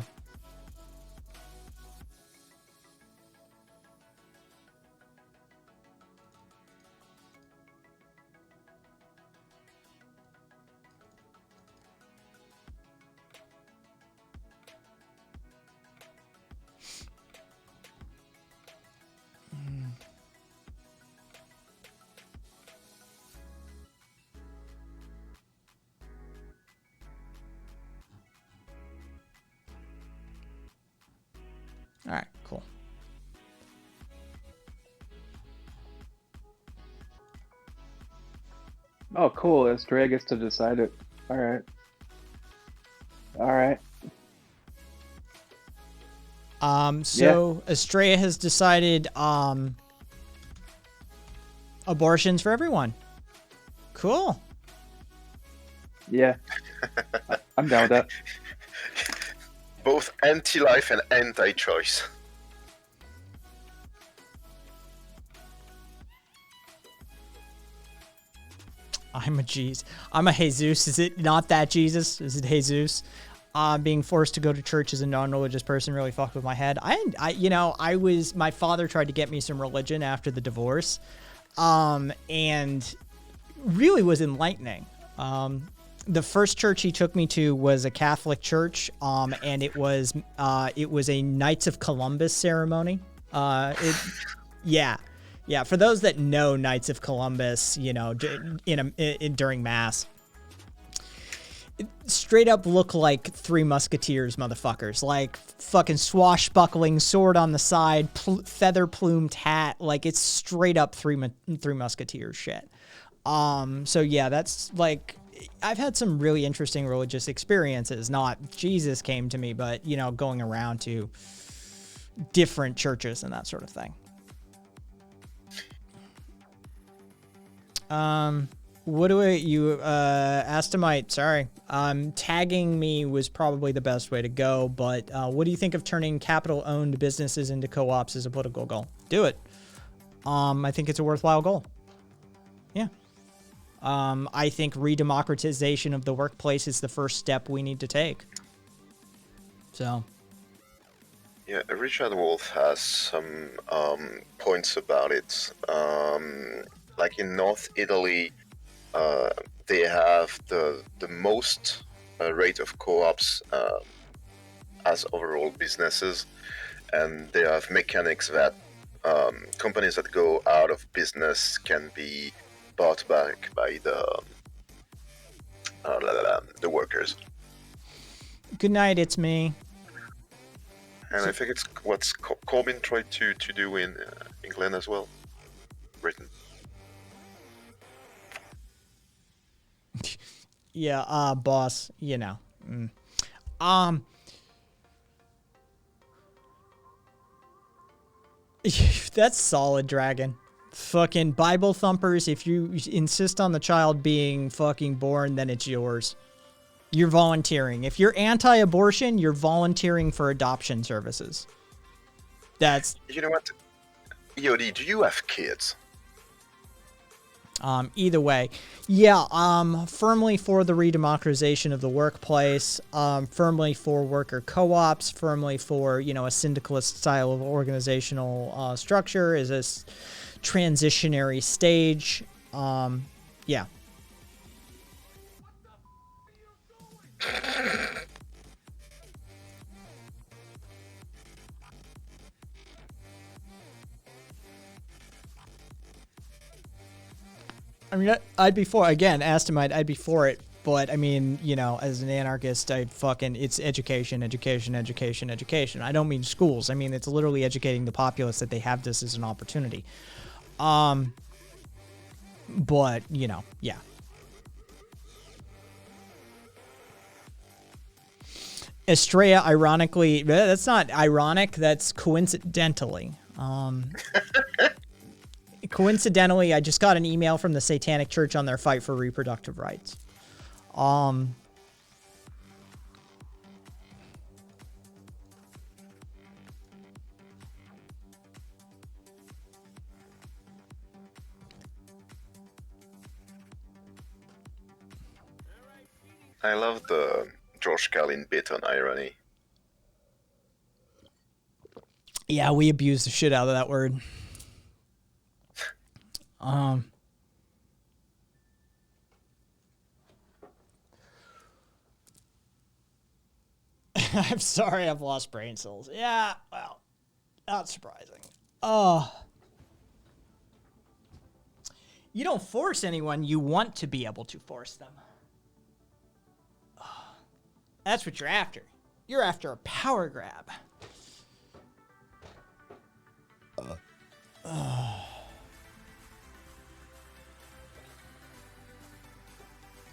All right, cool. Oh, cool. Estrella gets to decide it. All right. All right. So Estrella has decided abortions for everyone. Cool. Yeah. I'm down with that. both anti-life and anti-choice. I'm a Jesus. Is it not that Jesus? Is it Jesus? Being forced to go to church as a non-religious person really fucked with my head. My father tried to get me some religion after the divorce, and really was enlightening. The first church he took me to was a Catholic church, and it was a Knights of Columbus ceremony. Yeah. For those that know Knights of Columbus, during Mass, it straight up look like Three Musketeers, motherfuckers. Like fucking swashbuckling, sword on the side, feather plumed hat. Like it's straight up Three Musketeers shit. So yeah, that's like, I've had some really interesting religious experiences. Not Jesus came to me, but going around to different churches and that sort of thing. What do you, Astamite, sorry. Tagging me was probably the best way to go, but what do you think of turning capital-owned businesses into co-ops as a political goal? Do it. I think it's a worthwhile goal. Yeah. I think redemocratization of the workplace is the first step we need to take. So. Yeah, Richard Wolff has some points about it. Like in North Italy, they have the most rate of co-ops as overall businesses, and they have mechanics that companies that go out of business can be bought back by the workers. Good night, it's me. And I think it's what Corbyn tried to do in England as well, Britain. Yeah, boss, you know. That's solid, Dragon. Fucking Bible thumpers, if you insist on the child being fucking born, then it's yours. You're volunteering. If you're anti-abortion, you're volunteering for adoption services. That's... You know what? Yodi, do you have kids? Either way. Yeah, firmly for the redemocratization of the workplace, firmly for worker co-ops, firmly for, you know, a syndicalist style of organizational structure is a transitionary stage. Yeah. I mean, I'd be for, again, Astamite, I'd be for it, but I mean, you know, as an anarchist, it's education, education, education, education. I don't mean schools. I mean, it's literally educating the populace that they have this as an opportunity. But, you know, yeah. Estrella, ironically, that's not ironic, that's coincidentally. Coincidentally, I just got an email from the Satanic Church on their fight for reproductive rights. I love the George Carlin bit on irony. Yeah, we abused the shit out of that word. I'm sorry I've lost brain cells. Yeah, well, not surprising. You don't force anyone, you want to be able to force them. That's what you're after. You're after a power grab.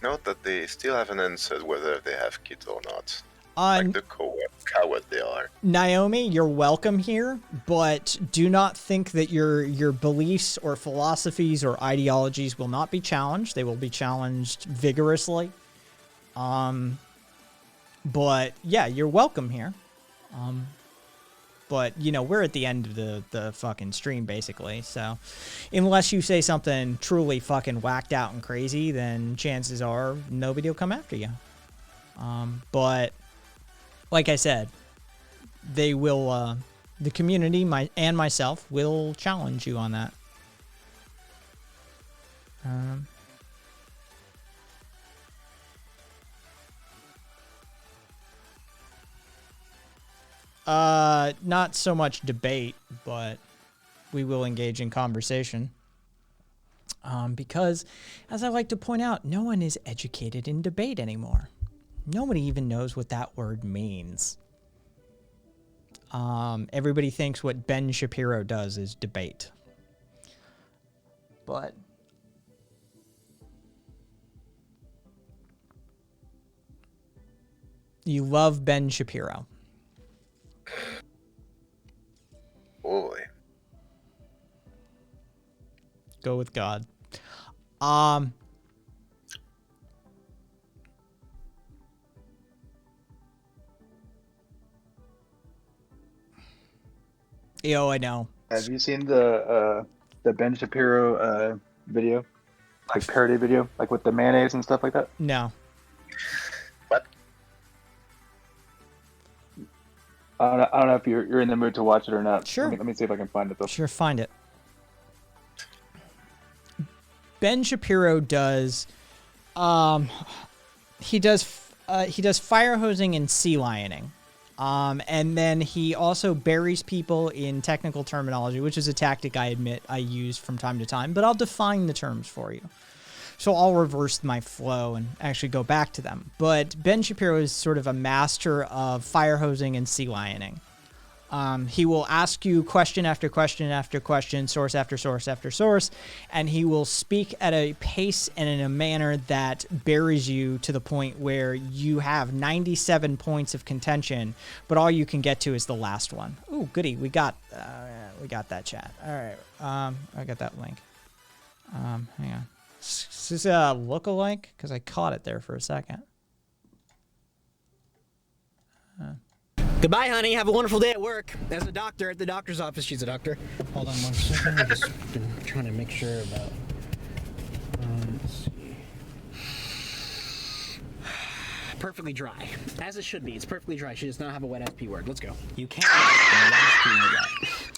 Note that they still haven't answered whether they have kids or not. On Like the coward they are. Naomi, you're welcome here, but do not think that your beliefs or philosophies or ideologies will not be challenged. They will be challenged vigorously. But yeah, you're welcome here. But you know, we're at the end of the fucking stream basically. So unless you say something truly fucking whacked out and crazy, then chances are nobody will come after you. But like I said, they will, the community, and myself will challenge you on that. Not so much debate, but we will engage in conversation. Because, as I like to point out, no one is educated in debate anymore. Nobody even knows what that word means. Everybody thinks what Ben Shapiro does is debate. But you love Ben Shapiro. Boy. Go with God. Yo, I know. Have you seen the Ben Shapiro video, like parody video, like with the mayonnaise and stuff like that? No. What? I don't know if you're in the mood to watch it or not. Sure. Let me see if I can find it though. Sure, find it. Ben Shapiro does, he does fire hosing and sea lioning, and then he also buries people in technical terminology, which is a tactic I admit I use from time to time. But I'll define the terms for you, so I'll reverse my flow and actually go back to them. But Ben Shapiro is sort of a master of fire hosing and sea lioning. He will ask you question after question after question, source after source after source, and he will speak at a pace and in a manner that buries you to the point where you have 97 points of contention, but all you can get to is the last one. Ooh, goody, we got that chat. All right, I got that link. Hang on. Is this a lookalike? Because I caught it there for a second. Goodbye, honey. Have a wonderful day at work. As a doctor at the doctor's office, she's a doctor. Hold on 1 second. I've just been trying to make sure about. Let's see. Perfectly dry, as it should be. It's perfectly dry. She does not have a wet SP word. Let's go. You can't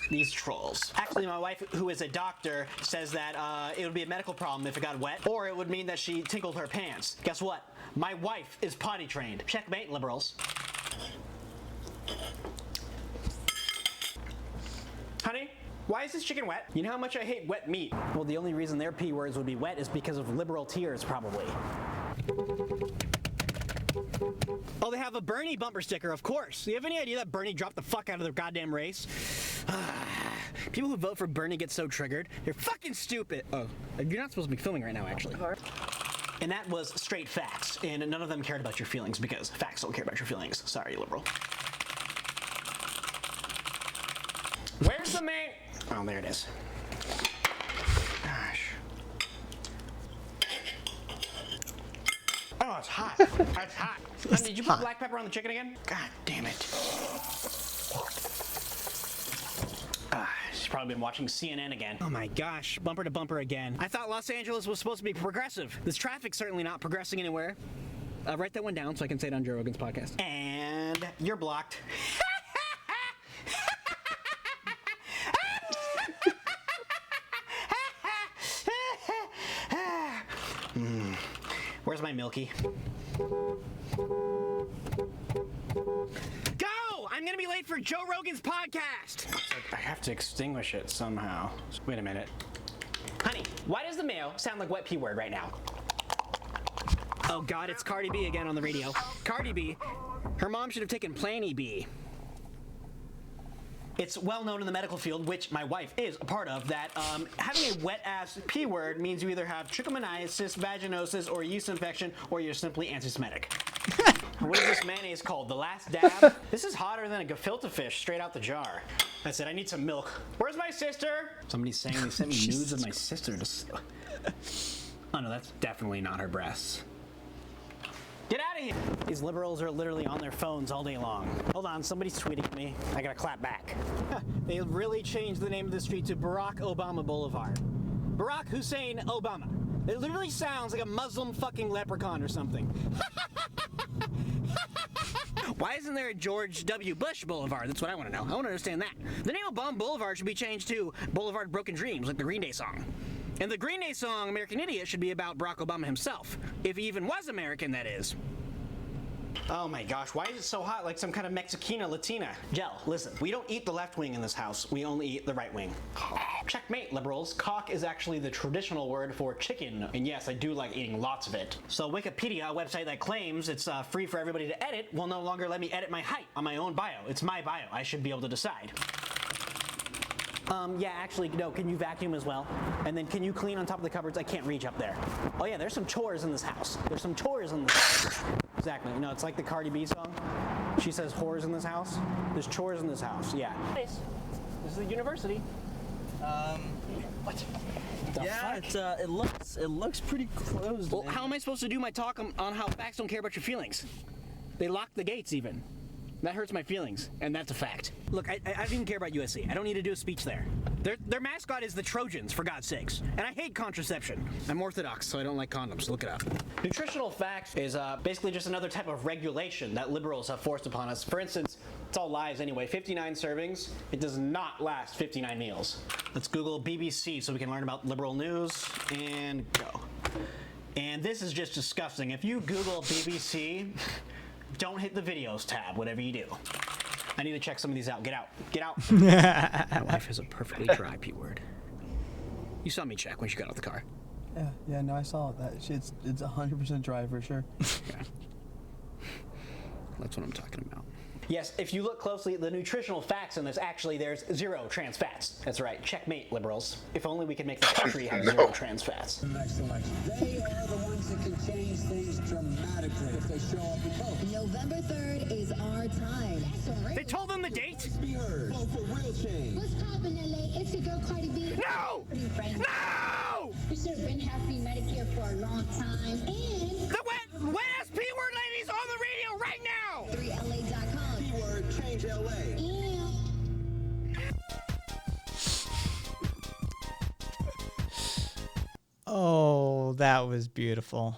these trolls. Actually, my wife, who is a doctor, says that it would be a medical problem if it got wet, or it would mean that she tinkled her pants. Guess what? My wife is potty trained. Checkmate, liberals. Honey, why is this chicken wet? You know how much I hate wet meat. Well, the only reason their P words would be wet is because of liberal tears, probably. Oh, they have a Bernie bumper sticker, of course. Do you have any idea that Bernie dropped the fuck out of their goddamn race? People who vote for Bernie get so triggered. They're fucking stupid. Oh, you're not supposed to be filming right now, actually. And that was straight facts, and none of them cared about your feelings because facts don't care about your feelings. Sorry, liberal. Where's the main? Oh, there it is. Gosh. Oh, it's hot. It's hot. Did you put black pepper on the chicken again? God damn it. She's probably been watching CNN again. Oh my gosh, bumper to bumper again. I thought Los Angeles was supposed to be progressive. This traffic's certainly not progressing anywhere. Write that one down so I can say it on Joe Rogan's podcast. And you're blocked. Where's my Milky? Go! I'm gonna be late for Joe Rogan's podcast! I have to extinguish it somehow. Wait a minute. Honey, why does the mayo sound like wet P word right now? Oh god, it's Cardi B again on the radio. Cardi B. Her mom should have taken Planny B. It's well known in the medical field, which my wife is a part of, that having a wet-ass P word means you either have trichomoniasis, vaginosis, or yeast infection, or you're simply anti-Semitic. What is this mayonnaise called? The Last Dab? This is hotter than a gefilte fish straight out the jar. That's it, I need some milk. Where's my sister? Somebody's saying they sent me nudes of my sister to... Oh no, that's definitely not her breasts. Get out of here! These liberals are literally on their phones all day long. Hold on, somebody's tweeting at me. I gotta clap back. They really changed the name of the street to Barack Obama Boulevard. Barack Hussein Obama. It literally sounds like a Muslim fucking leprechaun or something. Why isn't there a George W. Bush Boulevard? That's what I want to know. I want to understand that. The name of Bomb Boulevard should be changed to Boulevard Broken Dreams, like the Green Day song. And the Green Day song, American Idiot, should be about Barack Obama himself. If he even was American, that is. Oh my gosh, why is it so hot like some kind of Mexicana Latina? Gel, listen, we don't eat the left wing in this house, we only eat the right wing. Checkmate, liberals. Cock is actually the traditional word for chicken, and yes, I do like eating lots of it. So Wikipedia, a website that claims it's free for everybody to edit, will no longer let me edit my height on my own bio. It's my bio, I should be able to decide. Yeah, actually, no, can you vacuum as well? And then can you clean on top of the cupboards? I can't reach up there. Oh yeah, there's some chores in this house. There's some chores in this house. Exactly, no, it's like the Cardi B song. She says whores in this house. There's chores in this house, yeah. This is the university. What? Yeah, it looks pretty closed. Well, how am I supposed to do my talk on how facts don't care about your feelings? They locked the gates even. That hurts my feelings, and that's a fact. Look, I don't even care about USC. I don't need to do a speech there. Their mascot is the Trojans, for God's sakes. And I hate contraception. I'm Orthodox, so I don't like condoms. Look it up. Nutritional facts is basically just another type of regulation that liberals have forced upon us. For instance, it's all lies anyway. 59 servings. It does not last 59 meals. Let's Google BBC so we can learn about liberal news, and go. And this is just disgusting. If you Google BBC, don't hit the videos tab, whatever you do. I need to check some of these out. Get out. Get out. My wife is a perfectly dry P word. You saw me check when she got out the car. Yeah, no, I saw that. It's 100% dry for sure. Yeah. That's what I'm talking about. Yes, if you look closely at the nutritional facts in this, actually there's 0 trans fats. That's right. Checkmate, liberals. If only we could make the country have 0 trans fats. Next election. They are the ones that can change things dramatically if they show up and vote. November 3rd is our time. They told them the date? Be heard. Vote for real change. What's poppin' LA? It's your girl Cardi B. No! No! We should have been happy Medicare for a long time. And the wet-ass P-word ladies on the radio right now! 3LA.com. Keyword change LA. Oh, that was beautiful.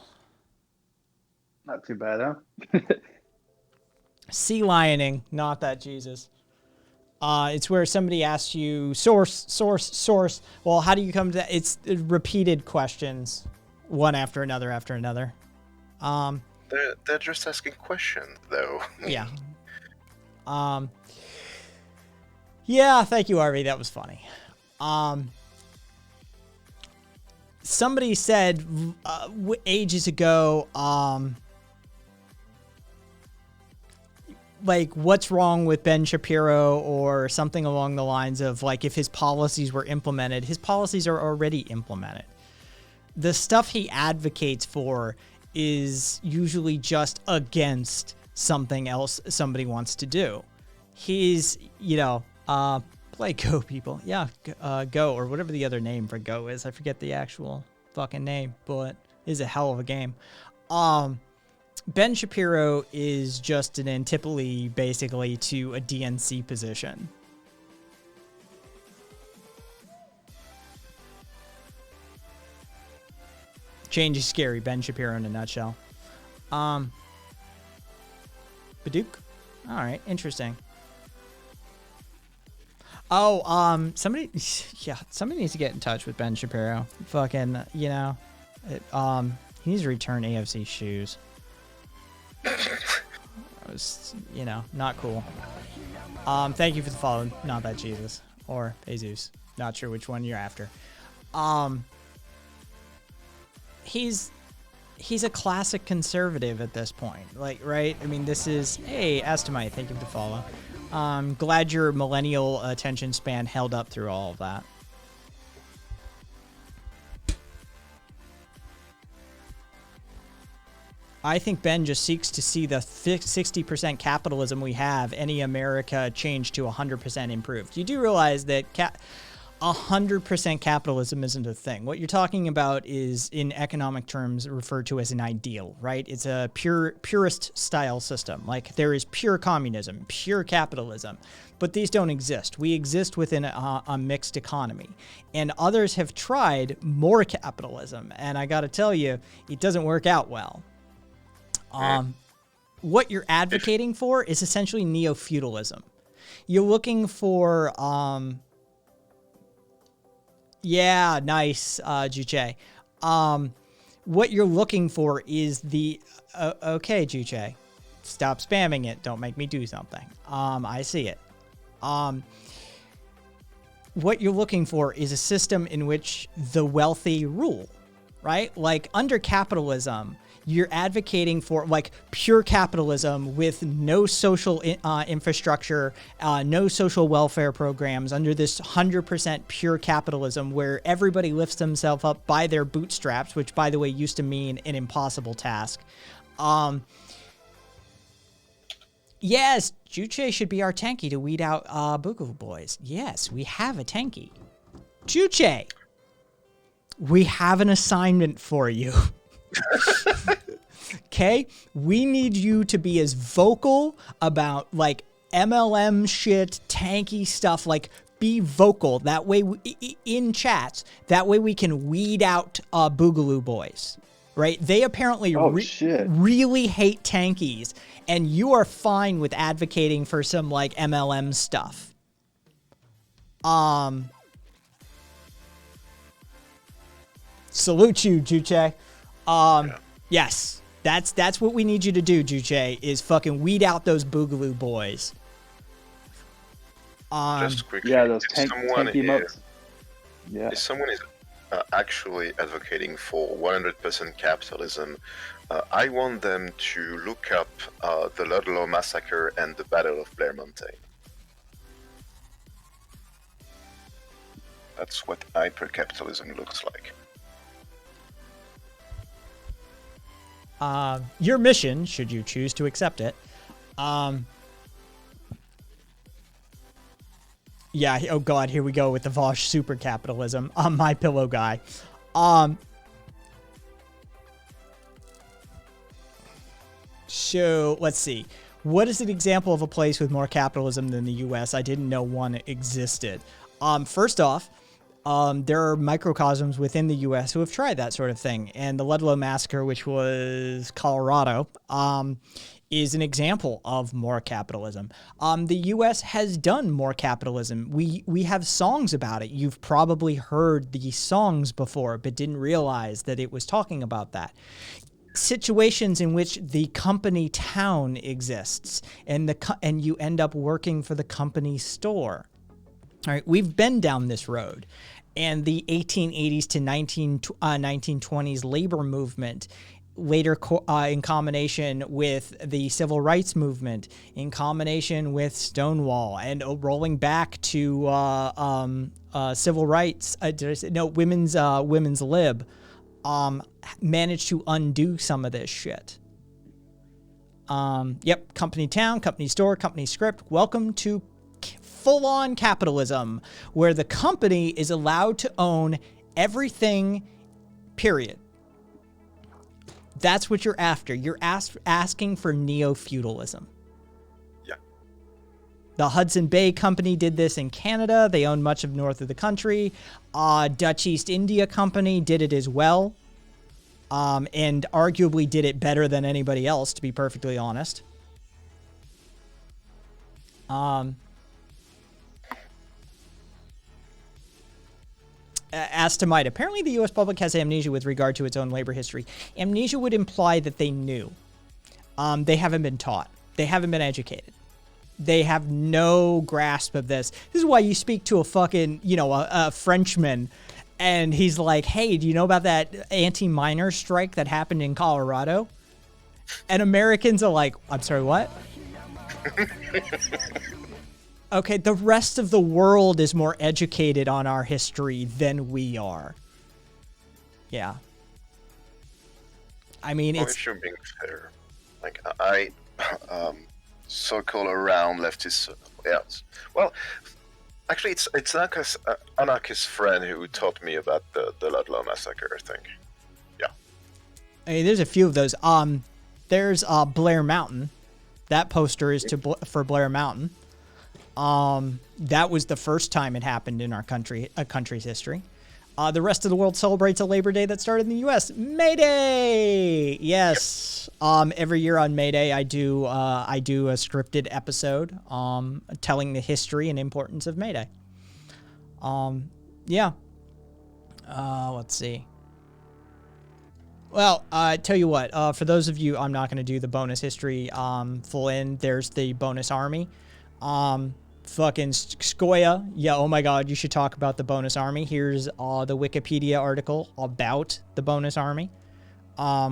Not too bad, huh? Sea lioning, not that Jesus. It's where somebody asks you source. Well, how do you come to that? It's repeated questions, one after another after another. They're just asking questions, though. Yeah. Yeah, thank you, Harvey. That was funny. Somebody said ages ago, like, what's wrong with Ben Shapiro, or something along the lines of, like, if his policies were implemented. His policies are already implemented. The stuff he advocates for is usually just against something else somebody wants to do. He's, play Go, people. Yeah, Go, or whatever the other name for Go is. I forget the actual fucking name, but it's a hell of a game. Ben Shapiro is just an antipode, basically, to a DNC position. Change is scary. Ben Shapiro in a nutshell. Badook? Alright, interesting. Oh, somebody needs to get in touch with Ben Shapiro. Fucking, he needs to return AFC shoes. That was, not cool. Thank you for the follow, not that Jesus. Or Jesus. Not sure which one you're after. He's a classic conservative at this point. Like, right? I mean, this is... Hey, Estimite, thank you for the follow. Glad your millennial attention span held up through all of that. I think Ben just seeks to see the 60% capitalism we have, any America change to 100% improved. You do realize that 100% capitalism isn't a thing. What you're talking about is, in economic terms, referred to as an ideal, right? It's a purist style system. Like, there is pure communism, pure capitalism, but these don't exist. We exist within a mixed economy, and others have tried more capitalism, and I gotta tell you, it doesn't work out well. What you're advocating for is essentially neo-feudalism. You're looking for, yeah, nice, Juche. What you're looking for is the, okay, Juche, stop spamming it. Don't make me do something. I see it. What you're looking for is a system in which the wealthy rule, right? Like, under capitalism, you're advocating for, like, pure capitalism with no social infrastructure, no social welfare programs, under this 100% pure capitalism where everybody lifts themselves up by their bootstraps, which, by the way, used to mean an impossible task. Yes, Juche should be our tanky to weed out Boogaloo Boys. Yes, we have a tanky. Juche, we have an assignment for you. Okay? We need you to be as vocal about like MLM shit, tanky stuff, like be vocal. That way, in chats, that way we can weed out Boogaloo Boys, right? They apparently really hate tankies, and you are fine with advocating for some like MLM stuff. Salute you, Juche. Yes, that's what we need you to do, Juche, is fucking weed out those Boogaloo Boys. Just quickly, Yeah, those if someone tanky emotes. if someone is actually advocating for 100% capitalism, I want them to look up the Ludlow Massacre and the Battle of Blair Mountain. That's what hyper-capitalism looks like. Your mission, should you choose to accept it, yeah, oh god, here we go with the Vosh super capitalism. My pillow guy. So, let's see. What is an example of a place with more capitalism than the US? I didn't know one existed. First off, there are microcosms within the U.S. who have tried that sort of thing. And the Ludlow Massacre, which was Colorado, is an example of more capitalism. The U.S. has done more capitalism. We have songs about it. You've probably heard these songs before, but didn't realize that it was talking about that. Situations in which the company town exists and you end up working for the company store. All right, we've been down this road. And the 1880s to 1920s labor movement, later in combination with the civil rights movement, in combination with Stonewall, and rolling back to civil rights, women's lib, managed to undo some of this shit. Yep, company town, company store, company script. Welcome to full-on capitalism, where the company is allowed to own everything, period. That's what you're after. You're asking for neo-feudalism. Yeah. The Hudson Bay Company did this in Canada. They own much of north of the country. Dutch East India Company did it as well. And arguably did it better than anybody else, to be perfectly honest. As to might, apparently the U.S. public has amnesia with regard to its own labor history. Amnesia would imply that they knew. They haven't been taught. They haven't been educated. They have no grasp of this. This is why you speak to a fucking, a Frenchman, and he's like, hey, do you know about that anti-miners strike that happened in Colorado? And Americans are like, I'm sorry, what? Okay, the rest of the world is more educated on our history than we are. Yeah. I mean, it's... If you're being fair, like, I circle around leftist... Yes. Well, actually, it's an anarchist friend who taught me about the Ludlow Massacre, I think. Yeah. I mean, there's a few of those. There's Blair Mountain. That poster is for Blair Mountain. That was the first time it happened in our country's history. The rest of the world celebrates a Labor Day that started in the U.S. May Day. Yes. Every year on May Day, I do a scripted episode, telling the history and importance of May Day. Yeah. Let's see. Well, I tell you what, for those of you, I'm not going to do the bonus history, full in. There's the bonus army. Fucking Skoya. Yeah, oh my god, you should talk about the bonus army. Here's the Wikipedia article about the bonus army,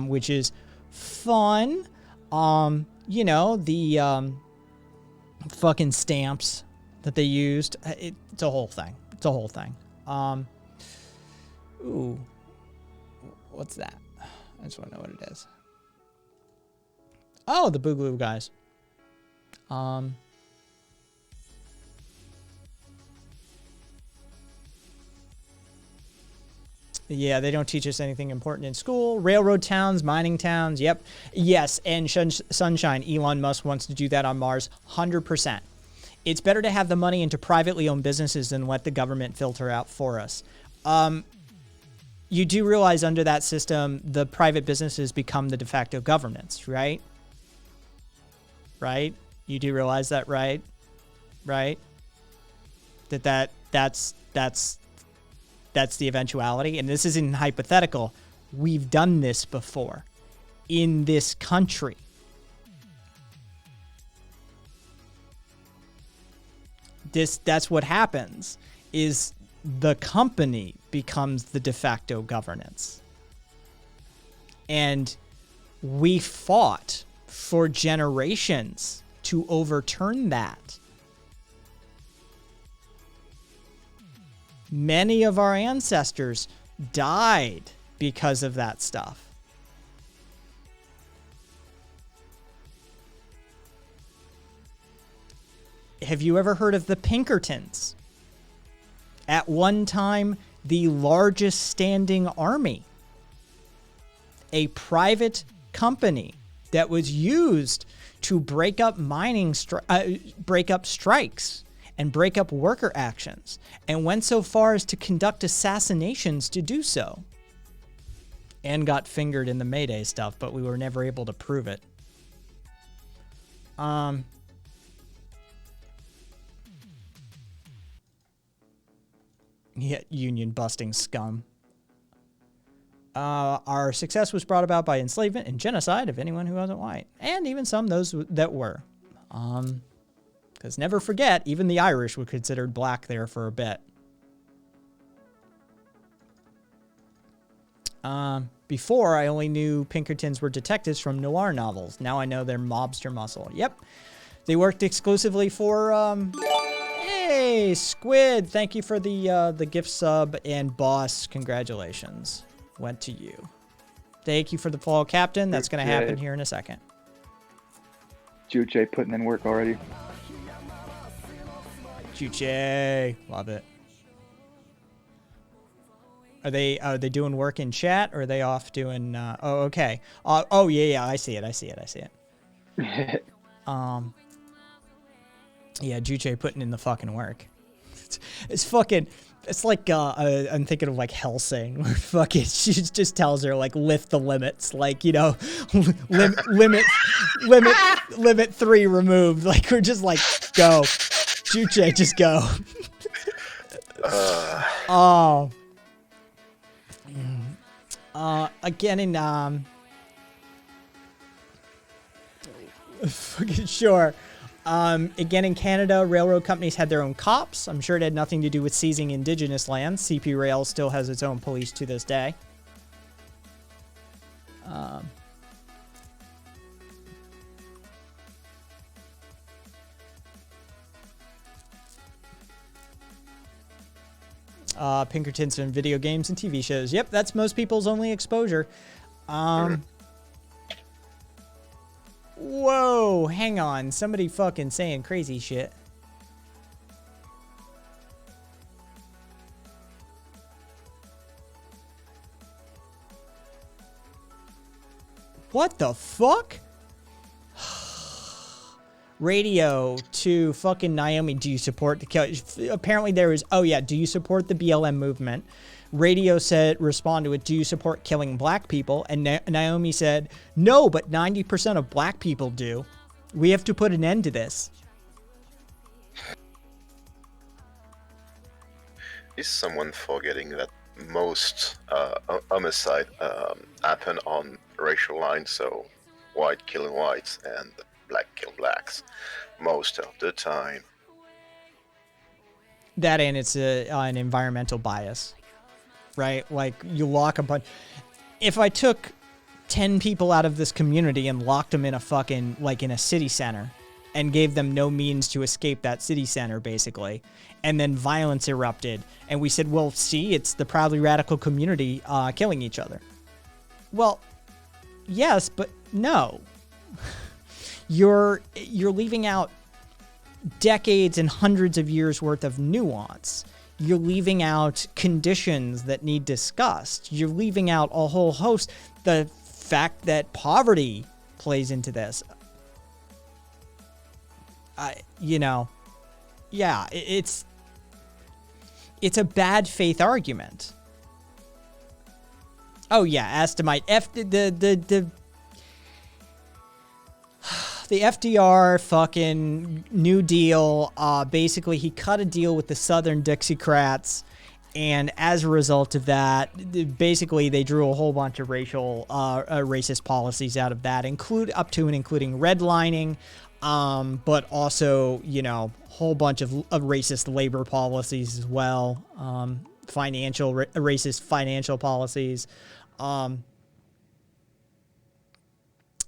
which is fun. The fucking stamps that they used. It's a whole thing. It's a whole thing. Ooh. What's that? I just want to know what it is. Oh, the Boogaloo guys. Yeah, they don't teach us anything important in school. Railroad towns, mining towns, yep. Yes, and Sunshine, Elon Musk wants to do that on Mars, 100%. It's better to have the money into privately owned businesses than let the government filter out for us. You do realize under that system, the private businesses become the de facto governance, right? Right? You do realize that, right? Right? That's the eventuality. And this isn't hypothetical. We've done this before in this country. That's what happens, is the company becomes the de facto governance. And we fought for generations to overturn that. Many of our ancestors died because of that stuff. Have you ever heard of the Pinkertons? At one time, the largest standing army. A private company that was used to break up break up strikes and break up worker actions, and went so far as to conduct assassinations to do so. And got fingered in the Mayday stuff, but we were never able to prove it. Yeah, union busting scum. Our success was brought about by enslavement and genocide of anyone who wasn't white, and even some those that were. Because never forget, even the Irish were considered black there for a bit. Before, I only knew Pinkertons were detectives from noir novels. Now I know they're mobster muscle. Yep. They worked exclusively for, hey, Squid, thank you for the gift sub, and Boss, congratulations. Went to you. Thank you for the follow, Captain. That's going to happen here in a second. Juche putting in work already. Juche, love it. Are they doing work in chat, or are they off doing? Oh, okay. Oh yeah, I see it. Yeah, Juche putting in the fucking work. It's fucking. It's like I'm thinking of like Hellsing, where fucking she just tells her like lift the limits, like, you know, limit 3 removed. Like we're just like go, Juche, just go. Oh. Again in fucking sure. Again in Canada, railroad companies had their own cops. I'm sure it had nothing to do with seizing indigenous lands. CP Rail still has its own police to this day. Pinkertons in video games and TV shows. Yep, that's most people's only exposure. Whoa, hang on. Somebody fucking saying crazy shit. What the fuck? Radio to fucking Naomi, do you support the... Apparently there is... Oh yeah, do you support the BLM movement? Radio said, respond to it, do you support killing black people? And Naomi said, no, but 90% of black people do. We have to put an end to this. Is someone forgetting that most homicide happen on racial lines, so white killing whites and black kill blacks most of the time? That, and it's an environmental bias, right? Like you lock a bunch. If I took 10 people out of this community and locked them in a fucking, like in a city center, and gave them no means to escape that city center, basically, and then violence erupted, and we said, well, see, it's the proudly radical community killing each other. Well, yes, but no. You're leaving out decades and hundreds of years worth of nuance. You're leaving out conditions that need discussed. You're leaving out a whole host. The fact that poverty plays into this. Yeah, it's a bad faith argument. Oh yeah, Astamite. The FDR fucking New Deal, basically he cut a deal with the Southern Dixiecrats, and as a result of that, basically they drew a whole bunch of racist policies out of that, including redlining, but also, a whole bunch of racist labor policies as well, racist financial policies.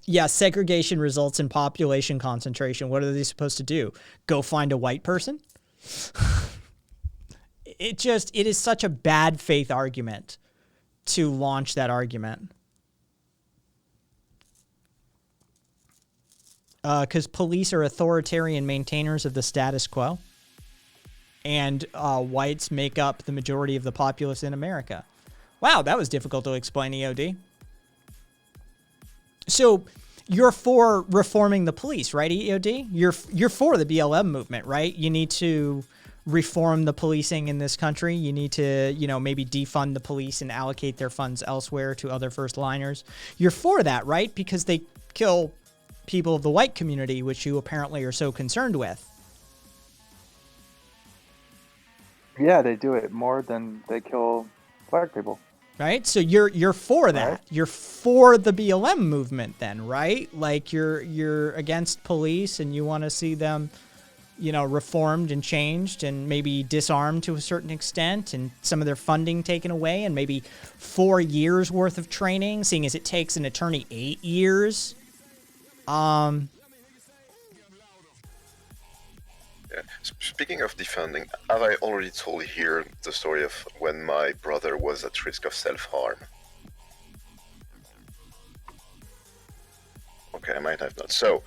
Yeah, segregation results in population concentration. What are they supposed to do? Go find a white person? It is such a bad faith argument to launch that argument. Because police are authoritarian maintainers of the status quo. And whites make up the majority of the populace in America. Wow, that was difficult to explain, EOD. So you're for reforming the police, right, EOD? You're for the BLM movement, right? You need to reform the policing in this country. You need to, maybe defund the police and allocate their funds elsewhere to other first liners. You're for that, right? Because they kill people of the white community, which you apparently are so concerned with. Yeah, they do it more than they kill black people. Right? So you're for that. Right. You're for the BLM movement then, right? Like you're against police and you want to see them, reformed and changed and maybe disarmed to a certain extent and some of their funding taken away and maybe 4 years worth of training, seeing as it takes an attorney 8 years. Yeah. Speaking of defunding, have I already told here the story of when my brother was at risk of self-harm? Okay, I might have not. So,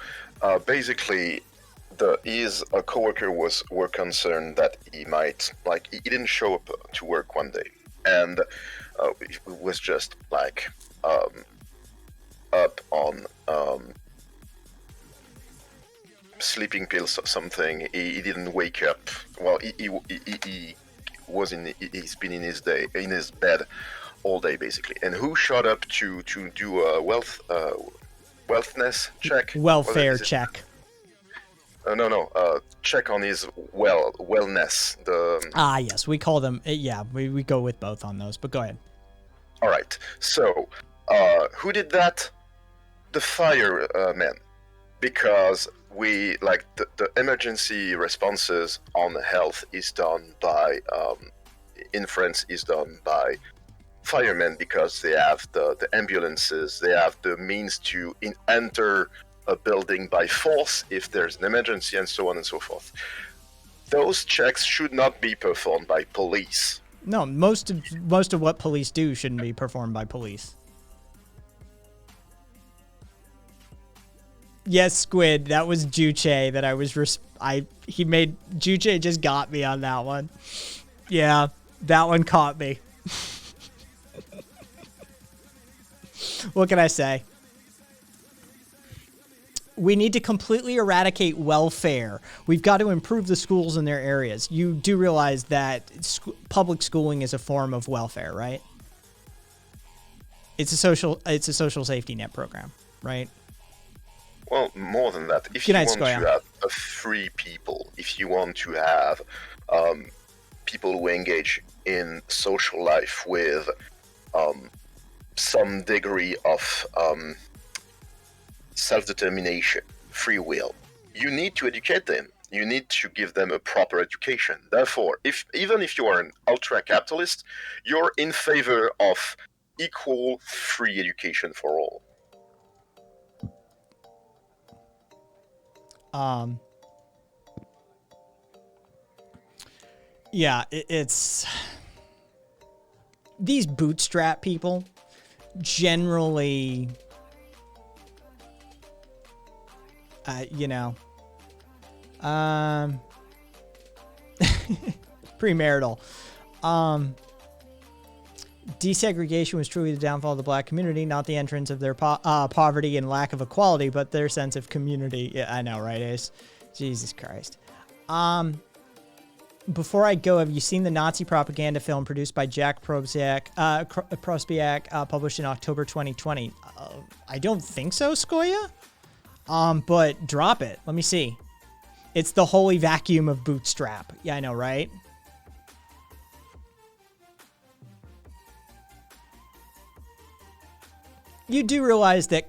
basically, his coworker were concerned that he might, he didn't show up to work one day, and it was just up on sleeping pills or something. He didn't wake up. Well, he was he's been in his bed all day basically. And who showed up to do a wellness check? Welfare check. No. Check on his wellness. Yes, we call them. Yeah, we go with both on those. But go ahead. All right. So, who did that? The firemen, because the emergency responses on health is done by in France is done by firemen because they have the ambulances, they have the means to enter a building by force if there's an emergency and so on and so forth. Those checks should not be performed by police. No, most of what police do shouldn't be performed by police. Yes, Squid, that was Juche that I was Juche just got me on that one. Yeah, that one caught me. What can I say? We need to completely eradicate welfare. We've got to improve the schools in their areas. You do realize that public schooling is a form of welfare, right? It's a social safety net program, right? Well, more than that. If you want to have a free people, if you want to have people who engage in social life with some degree of self-determination, free will, you need to educate them. You need to give them a proper education. Therefore, even if you are an ultra-capitalist, you're in favor of equal free education for all. Yeah, it's these bootstrap people generally, premarital. Desegregation was truly the downfall of the black community, not the entrance of their poverty and lack of equality, but their sense of community. Yeah, I know, right, Ace? Jesus Christ. Before I go, have you seen the Nazi propaganda film produced by Jack Prospiak, published in October 2020? I don't think so, Skoya. But drop it. Let me see. It's the holy vacuum of Bootstrap. Yeah, I know, right? You do realize that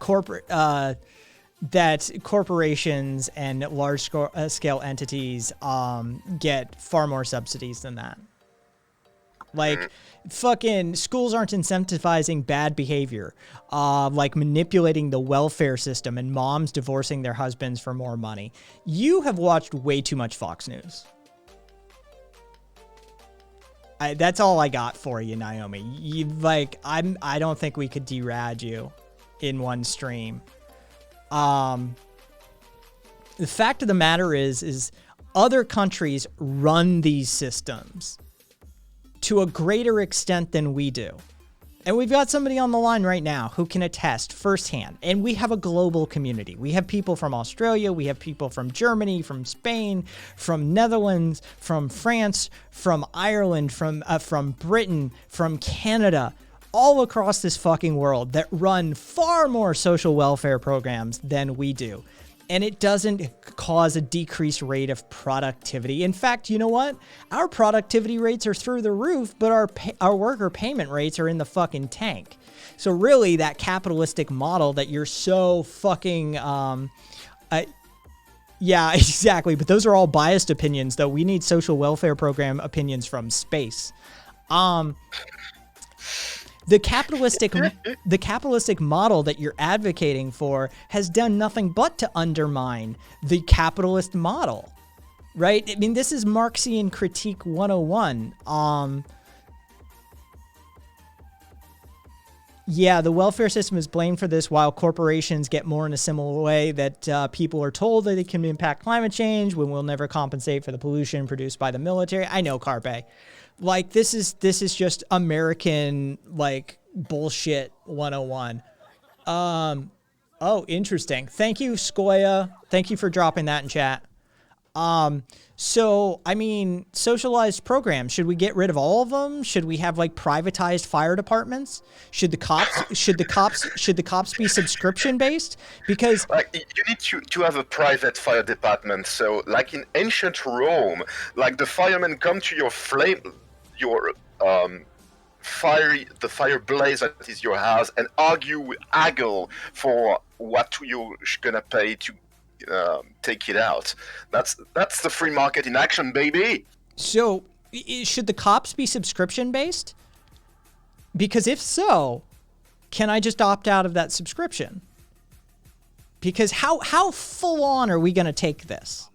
corporations and large scale entities get far more subsidies than that. Like, fucking schools aren't incentivizing bad behavior, like manipulating the welfare system and moms divorcing their husbands for more money. You have watched way too much Fox News. That's all I got for you, Naomi. I don't think we could derad you in one stream. The fact of the matter is other countries run these systems to a greater extent than we do. And we've got somebody on the line right now who can attest firsthand. And we have a global community. We have people from Australia. We have people from Germany, from Spain, from Netherlands, from France, from Ireland, from Britain, from Canada, all across this fucking world that run far more social welfare programs than we do. And it doesn't cause a decreased rate of productivity. In fact, you know what? Our productivity rates are through the roof, but our worker payment rates are in the fucking tank. So really, that capitalistic model that you're so fucking... yeah, exactly. But those are all biased opinions, though. We need social welfare program opinions from space. The capitalistic model that you're advocating for has done nothing but to undermine the capitalist model, right? I mean, this is Marxian Critique 101. Yeah, the welfare system is blamed for this, while corporations get more in a similar way that people are told that it can impact climate change when we'll never compensate for the pollution produced by the military. I know, Carpe. Like, this is just American, like, bullshit 101. Oh, interesting. Thank you, Skoya. Thank you for dropping that in chat. So, I mean, socialized programs, should we get rid of all of them? Should we have, like, privatized fire departments? Should the cops be subscription based? Because like, you need to have a private fire department. So, like in ancient Rome, like the firemen come to your fire blaze that is your house and haggle for what you're gonna pay to take it out. That's the free market in action, baby. So, should the cops be subscription based? Because if so, can I just opt out of that subscription? Because how full on are we going to take this?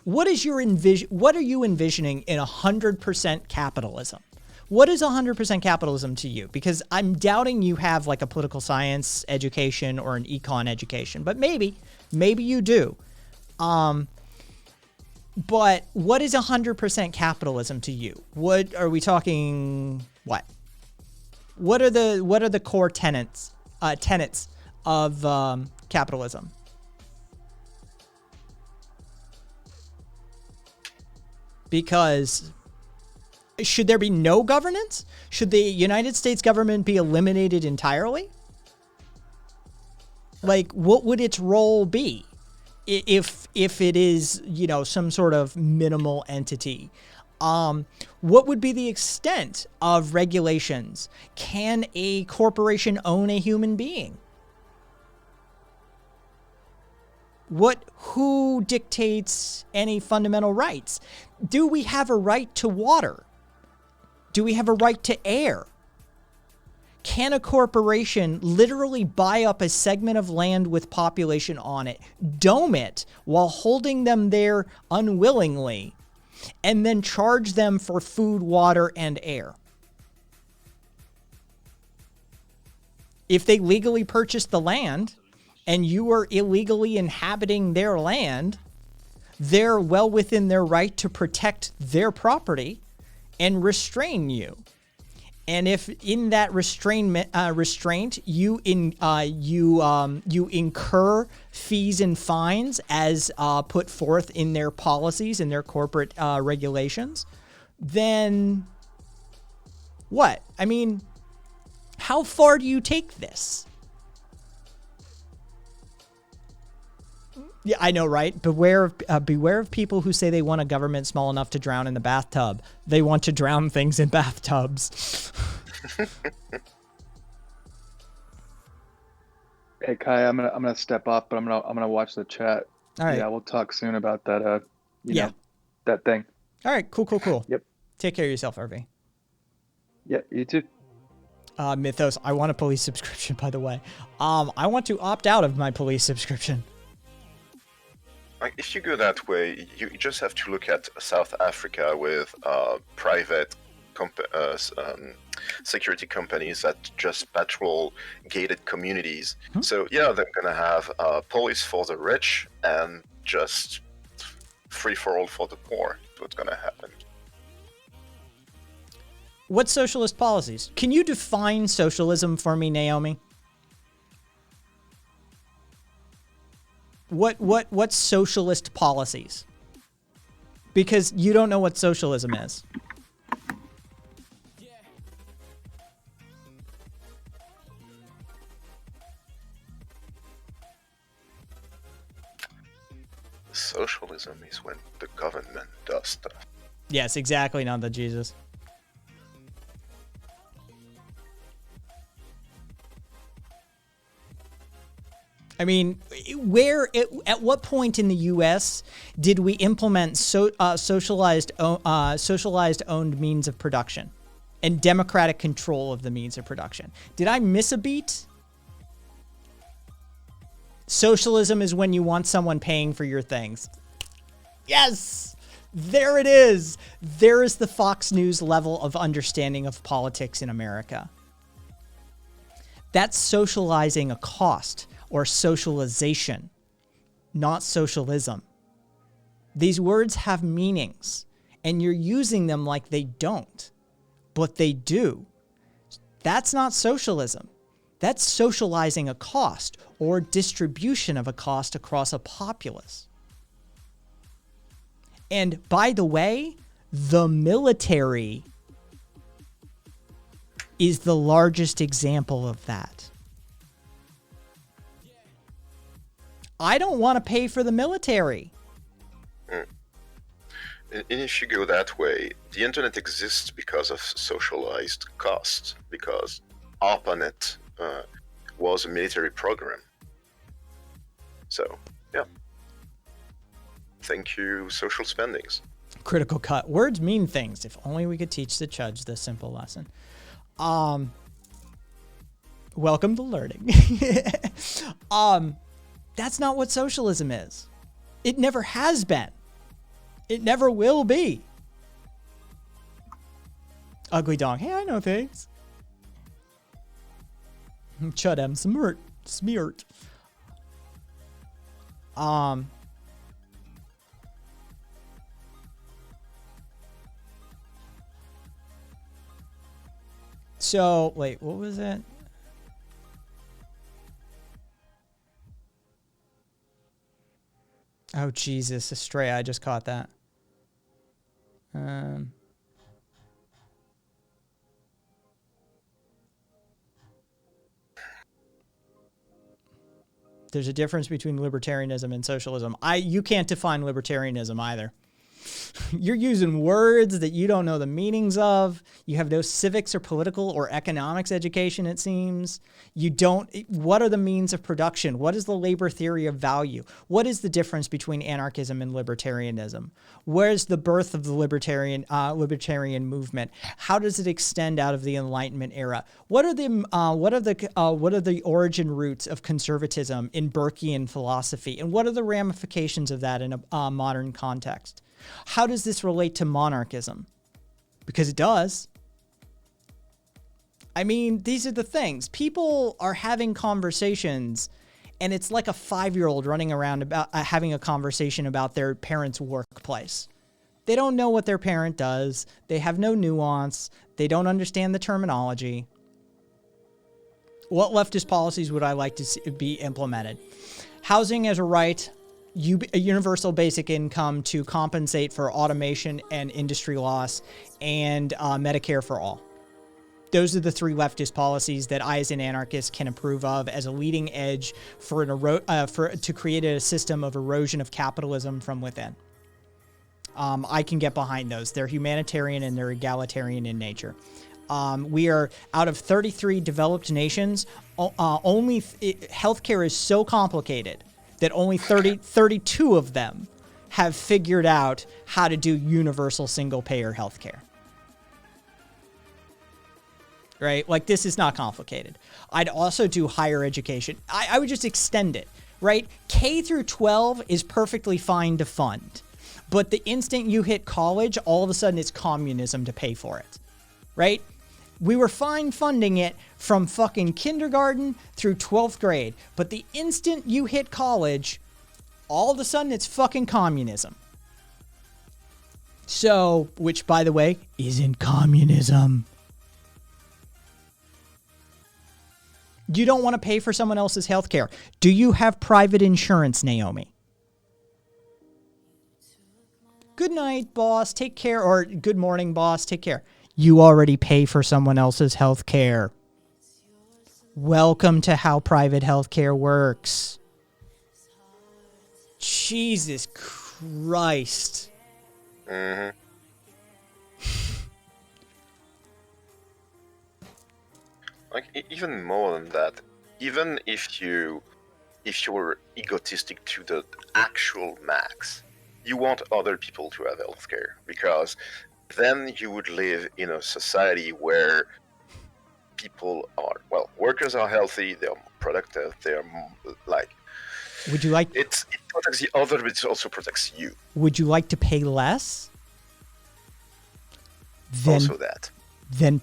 What is your What are you envisioning in 100% capitalism? What is 100% capitalism to you? Because I'm doubting you have like a political science education or an econ education, but maybe you do. But what is 100% capitalism to you? What are we talking? What are the core tenets of capitalism? Because should there be no governance? Should the United States government be eliminated entirely? Like, what would its role be if it is, you know, some sort of minimal entity? What would be the extent of regulations? Can a corporation own a human being? Who dictates any fundamental rights? Do we have a right to water? Do we have a right to air? Can a corporation literally buy up a segment of land with population on it, dome it while holding them there unwillingly, and then charge them for food, water, and air? If they legally purchased the land and you are illegally inhabiting their land, they're well within their right to protect their property and restrain you. And if in that restraint you incur fees and fines as put forth in their policies and their corporate regulations, then what? I mean, how far do you take this? Yeah, I know, right? Beware of people who say they want a government small enough to drown in the bathtub. They want to drown things in bathtubs. Hey Kai, I'm gonna step up, but I'm gonna watch the chat. All right. Yeah, we'll talk soon about that. You Yeah. know, that thing. All right, cool. Yep. Take care of yourself, RV. Yeah, you too. Mythos, I want a police subscription, by the way. I want to opt out of my police subscription. Like, if you go that way, you just have to look at South Africa with private security companies that just patrol gated communities. So yeah, they're gonna have police for the rich and just free for all for the poor. That's what's gonna happen. What socialist policies? Can you define socialism for me, Naomi? What socialist policies? Because you don't know what socialism is. Socialism is when the government does stuff. Yes, exactly, not the Jesus. I mean, at what point in the U.S. did we implement socialized owned means of production and democratic control of the means of production? Did I miss a beat? Socialism is when you want someone paying for your things. Yes! There it is. There is the Fox News level of understanding of politics in America. That's socializing a cost or socialization, not socialism. These words have meanings, and you're using them like they don't, but they do. That's not socialism. That's socializing a cost or distribution of a cost across a populace. And by the way, the military is the largest example of that. I don't want to pay for the military. And if you go that way, the internet exists because of socialized costs, because ARPANET was a military program. So, yeah. Thank you, social spendings. Critical cut. Words mean things. If only we could teach the judge this simple lesson. Welcome to learning. That's not what socialism is. It never has been. It never will be. Ugly dog. Hey, I know things. Chud smeart. So, wait, what was it? Oh, Jesus, Astray, I just caught that. There's a difference between libertarianism and socialism. You can't define libertarianism either. You're using words that you don't know the meanings of. You have no civics or political or economics education, it seems. What are the means of production? What is the labor theory of value? What is the difference between anarchism and libertarianism? Where's the birth of the libertarian movement? How does it extend out of the Enlightenment era? What are the origin roots of conservatism in Burkean philosophy? And what are the ramifications of that in a modern context? How does this relate to monarchism? Because it does. I mean, these are the things. People are having conversations, and it's like a 5-year-old running around about having a conversation about their parents' workplace. They don't know what their parent does. They have no nuance. They don't understand the terminology. What leftist policies would I like to see be implemented? Housing as a right, a universal basic income to compensate for automation and industry loss, and Medicare for all. Those are the three leftist policies that I, as an anarchist, can approve of as a leading edge for to create a system of erosion of capitalism from within. I can get behind those. They're humanitarian and they're egalitarian in nature. We are, out of 33 developed nations, healthcare is so complicated that only 32 of them have figured out how to do universal single-payer healthcare. Right? Like, this is not complicated. I'd also do higher education. I would just extend it, right? K through 12 is perfectly fine to fund. But the instant you hit college, all of a sudden it's communism to pay for it, right? We were fine funding it from fucking kindergarten through 12th grade. But the instant you hit college, all of a sudden it's fucking communism. So, which, by the way, isn't communism. You don't want to pay for someone else's health care. Do you have private insurance, Naomi? Good night, boss. Take care. Or good morning, boss. Take care. You already pay for someone else's health care. Welcome to how private health care works. Jesus Christ. Mm-hmm. Like, even more than that, even if you're egotistic to the actual max, you want other people to have healthcare, because then you would live in a society where people are, well, workers are healthy, they're productive, they're like... Would you like... It protects the other, but it also protects you. Would you like to pay less? Also that. Then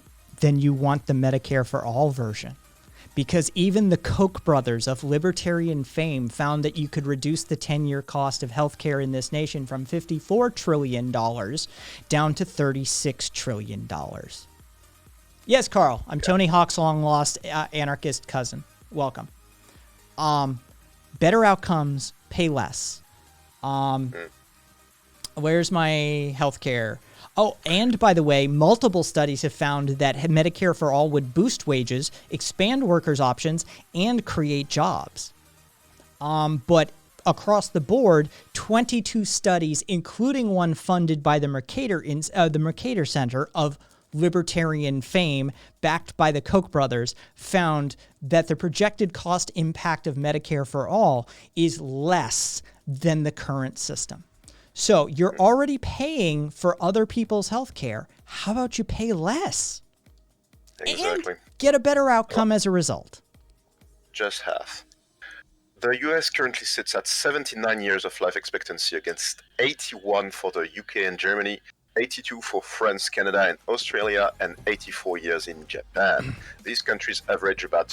you want the Medicare for all version. Because even the Koch brothers of libertarian fame found that you could reduce the 10-year cost of healthcare in this nation from $54 trillion down to $36 trillion. Yes, Carl. I'm Tony Hawk's long-lost anarchist cousin. Welcome. Better outcomes, pay less. Where's my healthcare? Oh, and by the way, multiple studies have found that Medicare for All would boost wages, expand workers' options, and create jobs. But across the board, 22 studies, including one funded by the Mercator Center of libertarian fame, backed by the Koch brothers, found that the projected cost impact of Medicare for All is less than the current system. So you're already paying for other people's health care. How about you pay less? Exactly. And get a better outcome as a result. Just half. The US currently sits at 79 years of life expectancy against 81 for the UK and Germany, 82 for France, Canada, and Australia, and 84 years in Japan. These countries average about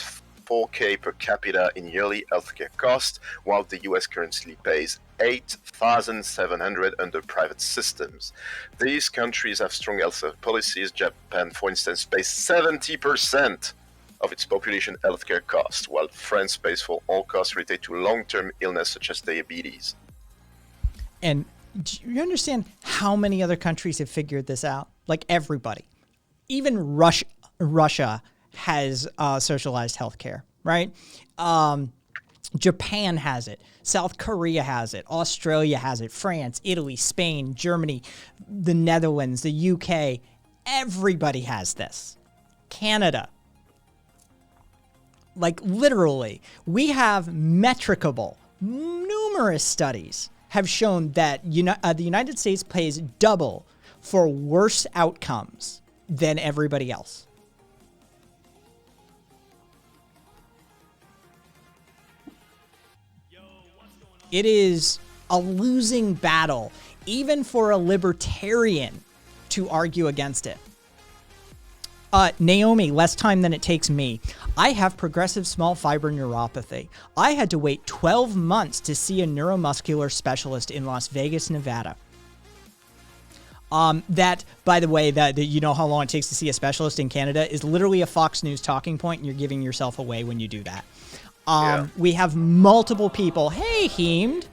$4,000 per capita in yearly healthcare costs, while the US currently pays $8,700 under private systems. These countries have strong health policies. Japan, for instance, pays 70% of its population healthcare costs, while France pays for all costs related to long-term illness such as diabetes. And do you understand how many other countries have figured this out? Like, everybody. Even Russia has socialized healthcare, right? Japan has it. South Korea has it. Australia has it. France, Italy, Spain, Germany, the Netherlands, the UK. Everybody has this. Canada. Like, literally, we have metricable, numerous studies have shown that the United States pays double for worse outcomes than everybody else. It is a losing battle, even for a libertarian, to argue against it. Naomi, less time than it takes me. I have progressive small fiber neuropathy. I had to wait 12 months to see a neuromuscular specialist in Las Vegas, Nevada. That, by the way, that you know how long it takes to see a specialist in Canada is literally a Fox News talking point, and you're giving yourself away when you do that. We have multiple people. Hey, Heemed.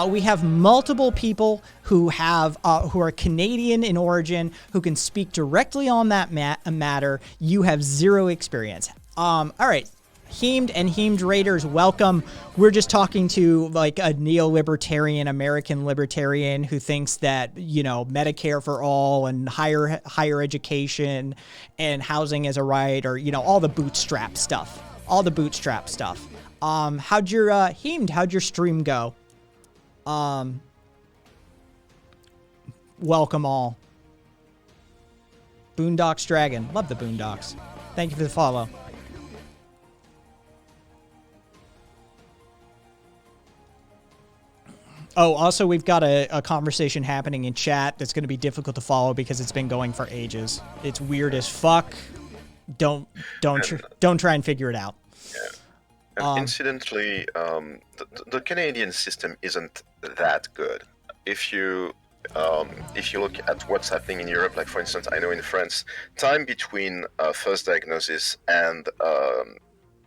We have multiple people who have who are Canadian in origin who can speak directly on that matter. You have zero experience. All right. Heemed and Heemed Raiders, welcome. We're just talking to like a neo-libertarian, American libertarian who thinks that, you know, Medicare for all and higher education and housing as a right, or, you know, all the bootstrap stuff. How'd your Heemed, how'd your stream go? Welcome all. Boondocks Dragon. Love the Boondocks. Thank you for the follow. Oh, also, we've got a conversation happening in chat that's going to be difficult to follow because it's been going for ages. It's weird as fuck. Don't try and figure it out. Yeah. And incidentally, the Canadian system isn't that good. If you look at what's happening in Europe, like for instance, I know in France, time between first diagnosis and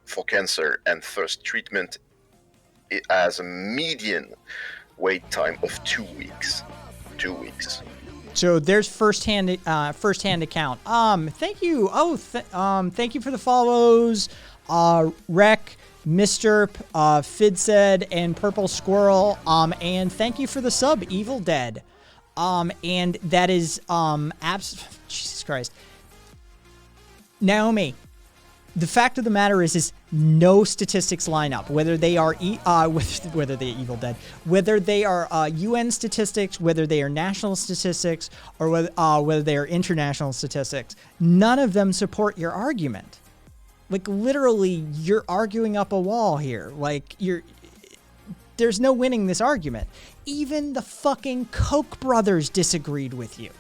for cancer and first treatment, it has a median wait time of 2 weeks. 2 weeks. So there's firsthand account. Thank you. Oh, thank you for the follows. Rec, Mr. Fidsaid, and Purple Squirrel. And thank you for the sub, Evil Dead. And that is Jesus Christ. Naomi, the fact of the matter is no statistics line up, whether they are whether they're Evil Dead, whether they are UN statistics, whether they are national statistics, or whether they are international statistics. None of them support your argument. Like, literally, you're arguing up a wall here. Like, there's no winning this argument. Even the fucking Koch brothers disagreed with you.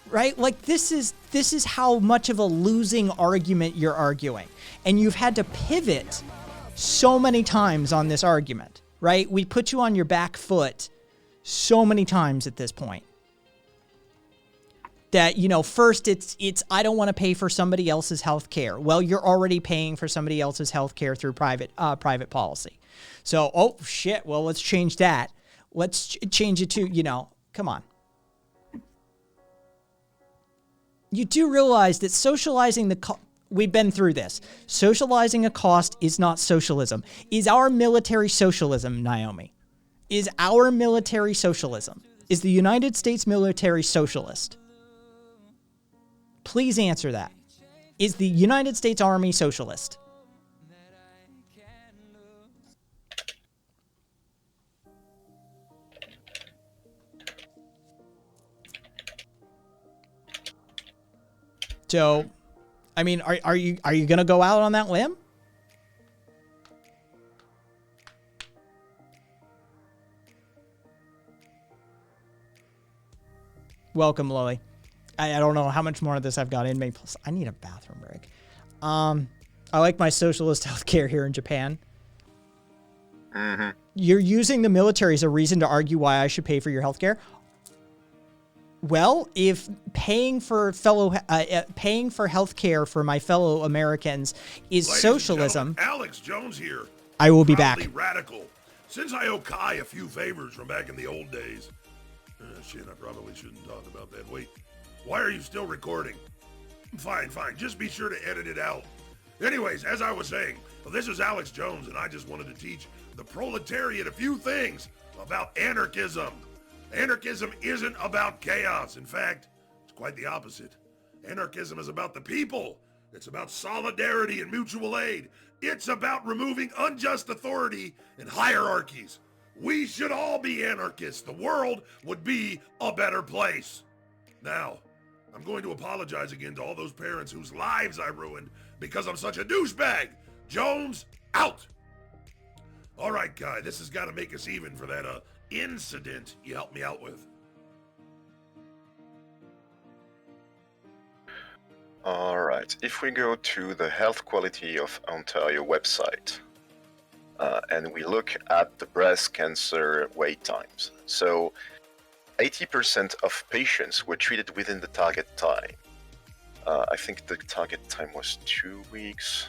Right? Like, this is how much of a losing argument you're arguing. And you've had to pivot so many times on this argument, right? We put you on your back foot so many times at this point. That, you know, first it's I don't want to pay for somebody else's health care. Well, you're already paying for somebody else's health care through private policy. So, oh, shit, well, let's change that. Let's change it to, you know, come on. You do realize that socializing we've been through this. Socializing a cost is not socialism. Is our military socialism, Naomi? Is our military socialism? Is the United States military socialist? Please answer that. Is the United States Army socialist? So, I mean, are you going to go out on that limb? Welcome, Lily. I don't know how much more of this I've got in me. Plus, I need a bathroom break. I like my socialist healthcare here in Japan. Mm-hmm. You're using the military as a reason to argue why I should pay for your healthcare. Well, if paying for healthcare for my fellow Americans is Ladies socialism, Alex Jones here. I will be back. Radical. Since I owe Kai a few favors from back in the old days. Shit, I probably shouldn't talk about that. Wait, why are you still recording? Fine. Just be sure to edit it out. Anyways, as I was saying, this is Alex Jones, and I just wanted to teach the proletariat a few things about anarchism. Anarchism isn't about chaos. In fact, it's quite the opposite. Anarchism is about the people. It's about solidarity and mutual aid. It's about removing unjust authority and hierarchies. We should all be anarchists. The world would be a better place. Now, I'm going to apologize again to all those parents whose lives I ruined because I'm such a douchebag. Jones, out. All right, Kai, this has got to make us even for that incident you helped me out with. All right. If we go to the Health Quality of Ontario website, and we look at the breast cancer wait times. So 80% of patients were treated within the target time. I think the target time was 2 weeks.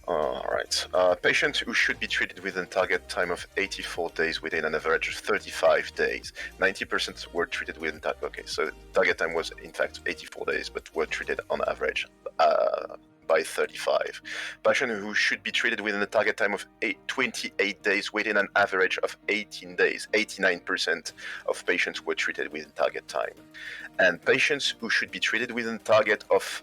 Alright. Patients who should be treated within target time of 84 days within an average of 35 days. 90% were treated within target. Okay, so target time was in fact 84 days, but were treated on average by 35. Patients who should be treated within a target time of 28 days within an average of 18 days. 89% of patients were treated within target time. And patients who should be treated within target of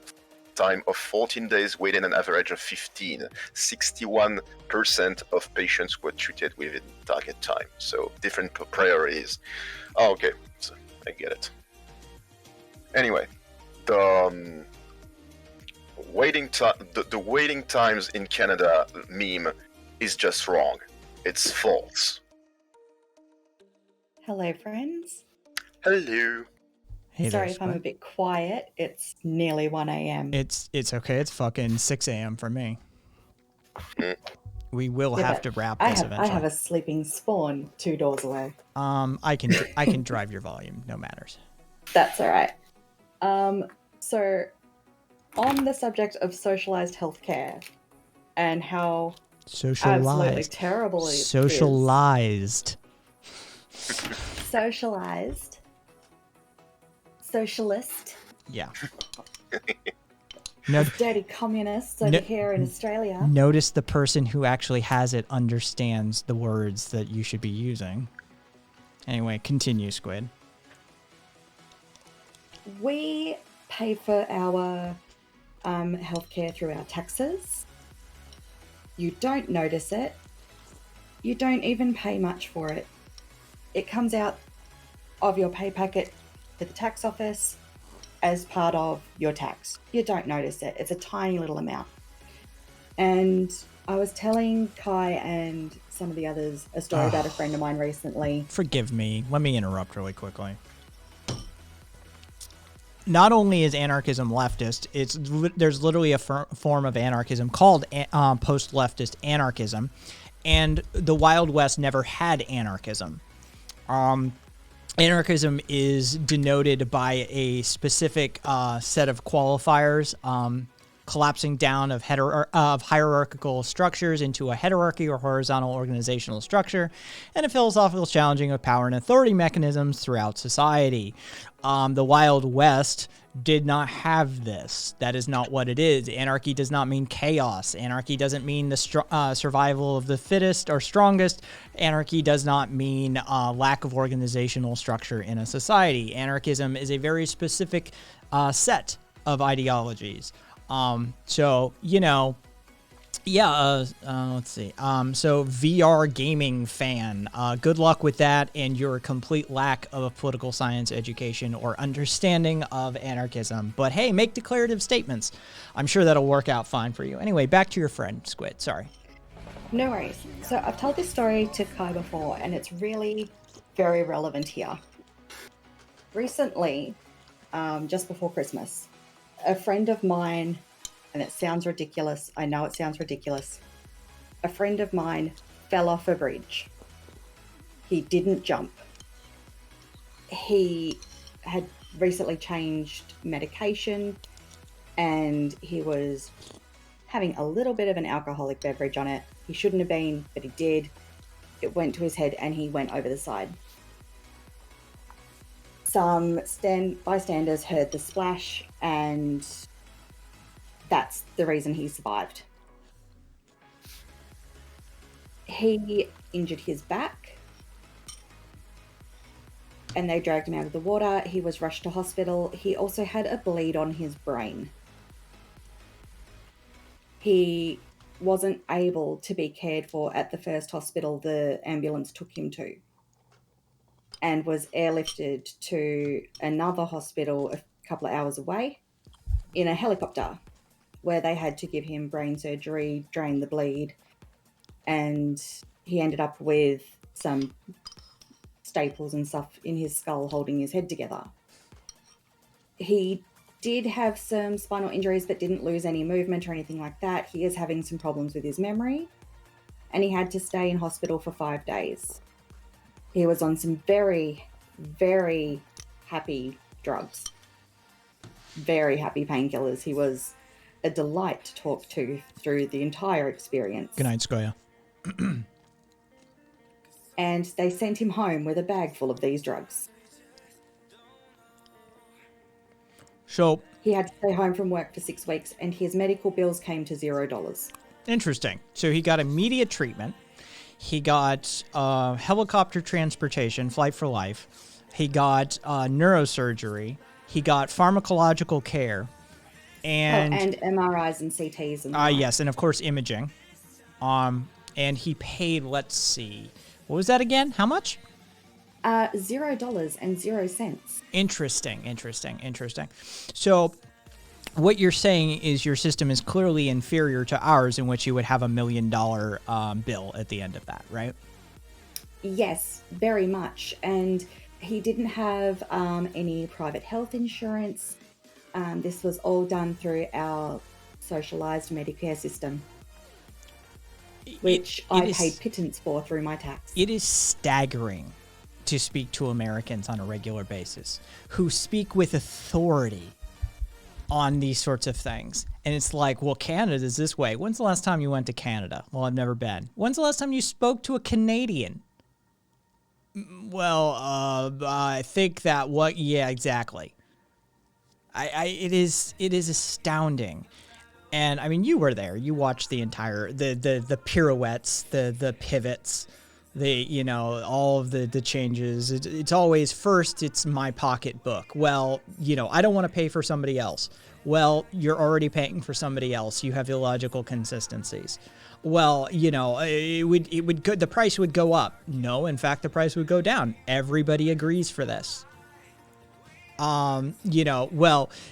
time of 14 days within an average of 15. 61% of patients were treated within target time. So different priorities. Oh, okay, so I get it. Anyway, the waiting times in Canada meme is just wrong. It's false. Hello, friends. Hello. Hey Sorry there, if I'm a Squid. bit quiet. It's nearly 1 a.m. It's okay. It's fucking 6 a.m. for me. We will Yeah, have but to wrap I this have eventually. a sleeping spawn 2 doors away. I can drive your volume. No matters. That's all right. So, on the subject of socialized healthcare and how absolutely Socialized. terrible it is. Socialized. Socialized. Socialist. Yeah. No, Dirty communists over No- here in Australia. notice the person who actually has it understands the words that you should be using. Anyway, continue, Squid. We pay for our healthcare through our taxes. You don't notice it. You don't even pay much for it. It comes out of your pay packet to the tax office as part of your tax. You don't notice it. It's a tiny little amount. And I was telling Kai and some of the others a story about a friend of mine recently. Forgive me. Let me interrupt really quickly. Not only is anarchism leftist, there's literally a form of anarchism called post-leftist anarchism, and the Wild West never had anarchism. Anarchism is denoted by a specific set of qualifiers, collapsing down of hierarchical structures into a heterarchy or horizontal organizational structure, and a philosophical challenging of power and authority mechanisms throughout society. The Wild West did not have this. That is not what it is. Anarchy does not mean chaos. Anarchy doesn't mean the survival of the fittest or strongest. Anarchy does not mean lack of organizational structure in a society. Anarchism is a very specific set of ideologies. So, you know, yeah, let's see. So VR gaming fan, good luck with that and your complete lack of political science education or understanding of anarchism. But hey, make declarative statements. I'm sure that'll work out fine for you. Anyway, back to your friend, Squid. Sorry. No worries. So I've told this story to Kai before, and it's really very relevant here. Recently, just before Christmas, a friend of mine, and it sounds ridiculous, I know it sounds ridiculous, a friend of mine fell off a bridge. He didn't jump. He had recently changed medication, and he was having a little bit of an alcoholic beverage on it. He shouldn't have been, but he did. It went to his head and he went over the side. Some bystanders heard the splash, and that's the reason he survived. He injured his back, and they dragged him out of the water. He was rushed to hospital. He also had a bleed on his brain. He wasn't able to be cared for at the first hospital the ambulance took him to, and was airlifted to another hospital a couple of hours away in a helicopter, where they had to give him brain surgery, drain the bleed, and he ended up with some staples and stuff in his skull holding his head together. He did have some spinal injuries but didn't lose any movement or anything like that. He is having some problems with his memory, and he had to stay in hospital for 5 days. He was on some very, very happy drugs, very happy painkillers. He was a delight to talk to through the entire experience. Good night, Skoya. And they sent him home with a bag full of these drugs. So he had to stay home from work for 6 weeks, and his medical bills came to $0. Interesting. So he got immediate treatment. He got helicopter transportation, flight for life. He got neurosurgery. He got pharmacological care. And MRIs and CTs. And yes, and of course imaging. And he paid, let's see, what was that again? How much? $0.00. Interesting. So what you're saying is your system is clearly inferior to ours, in which you would have $1 million bill at the end of that, right? Yes, very much. And he didn't have any private health insurance. This was all done through our socialized Medicare system, which I paid pittance for through my tax. It is staggering to speak to Americans on a regular basis who speak with authority on these sorts of things. And it's like, well, Canada's this way. When's the last time you went to Canada? Well, I've never been. When's the last time you spoke to a Canadian? Well, I think that yeah, exactly. It is astounding. And I mean, you were there. You watched the entire the pirouettes, the pivots, all of the changes. It's always first. It's my pocketbook. Well, I don't want to pay for somebody else. Well, you're already paying for somebody else. You have illogical consistencies. Well, the price would go up. No, in fact, the price would go down. Everybody agrees for this. Well,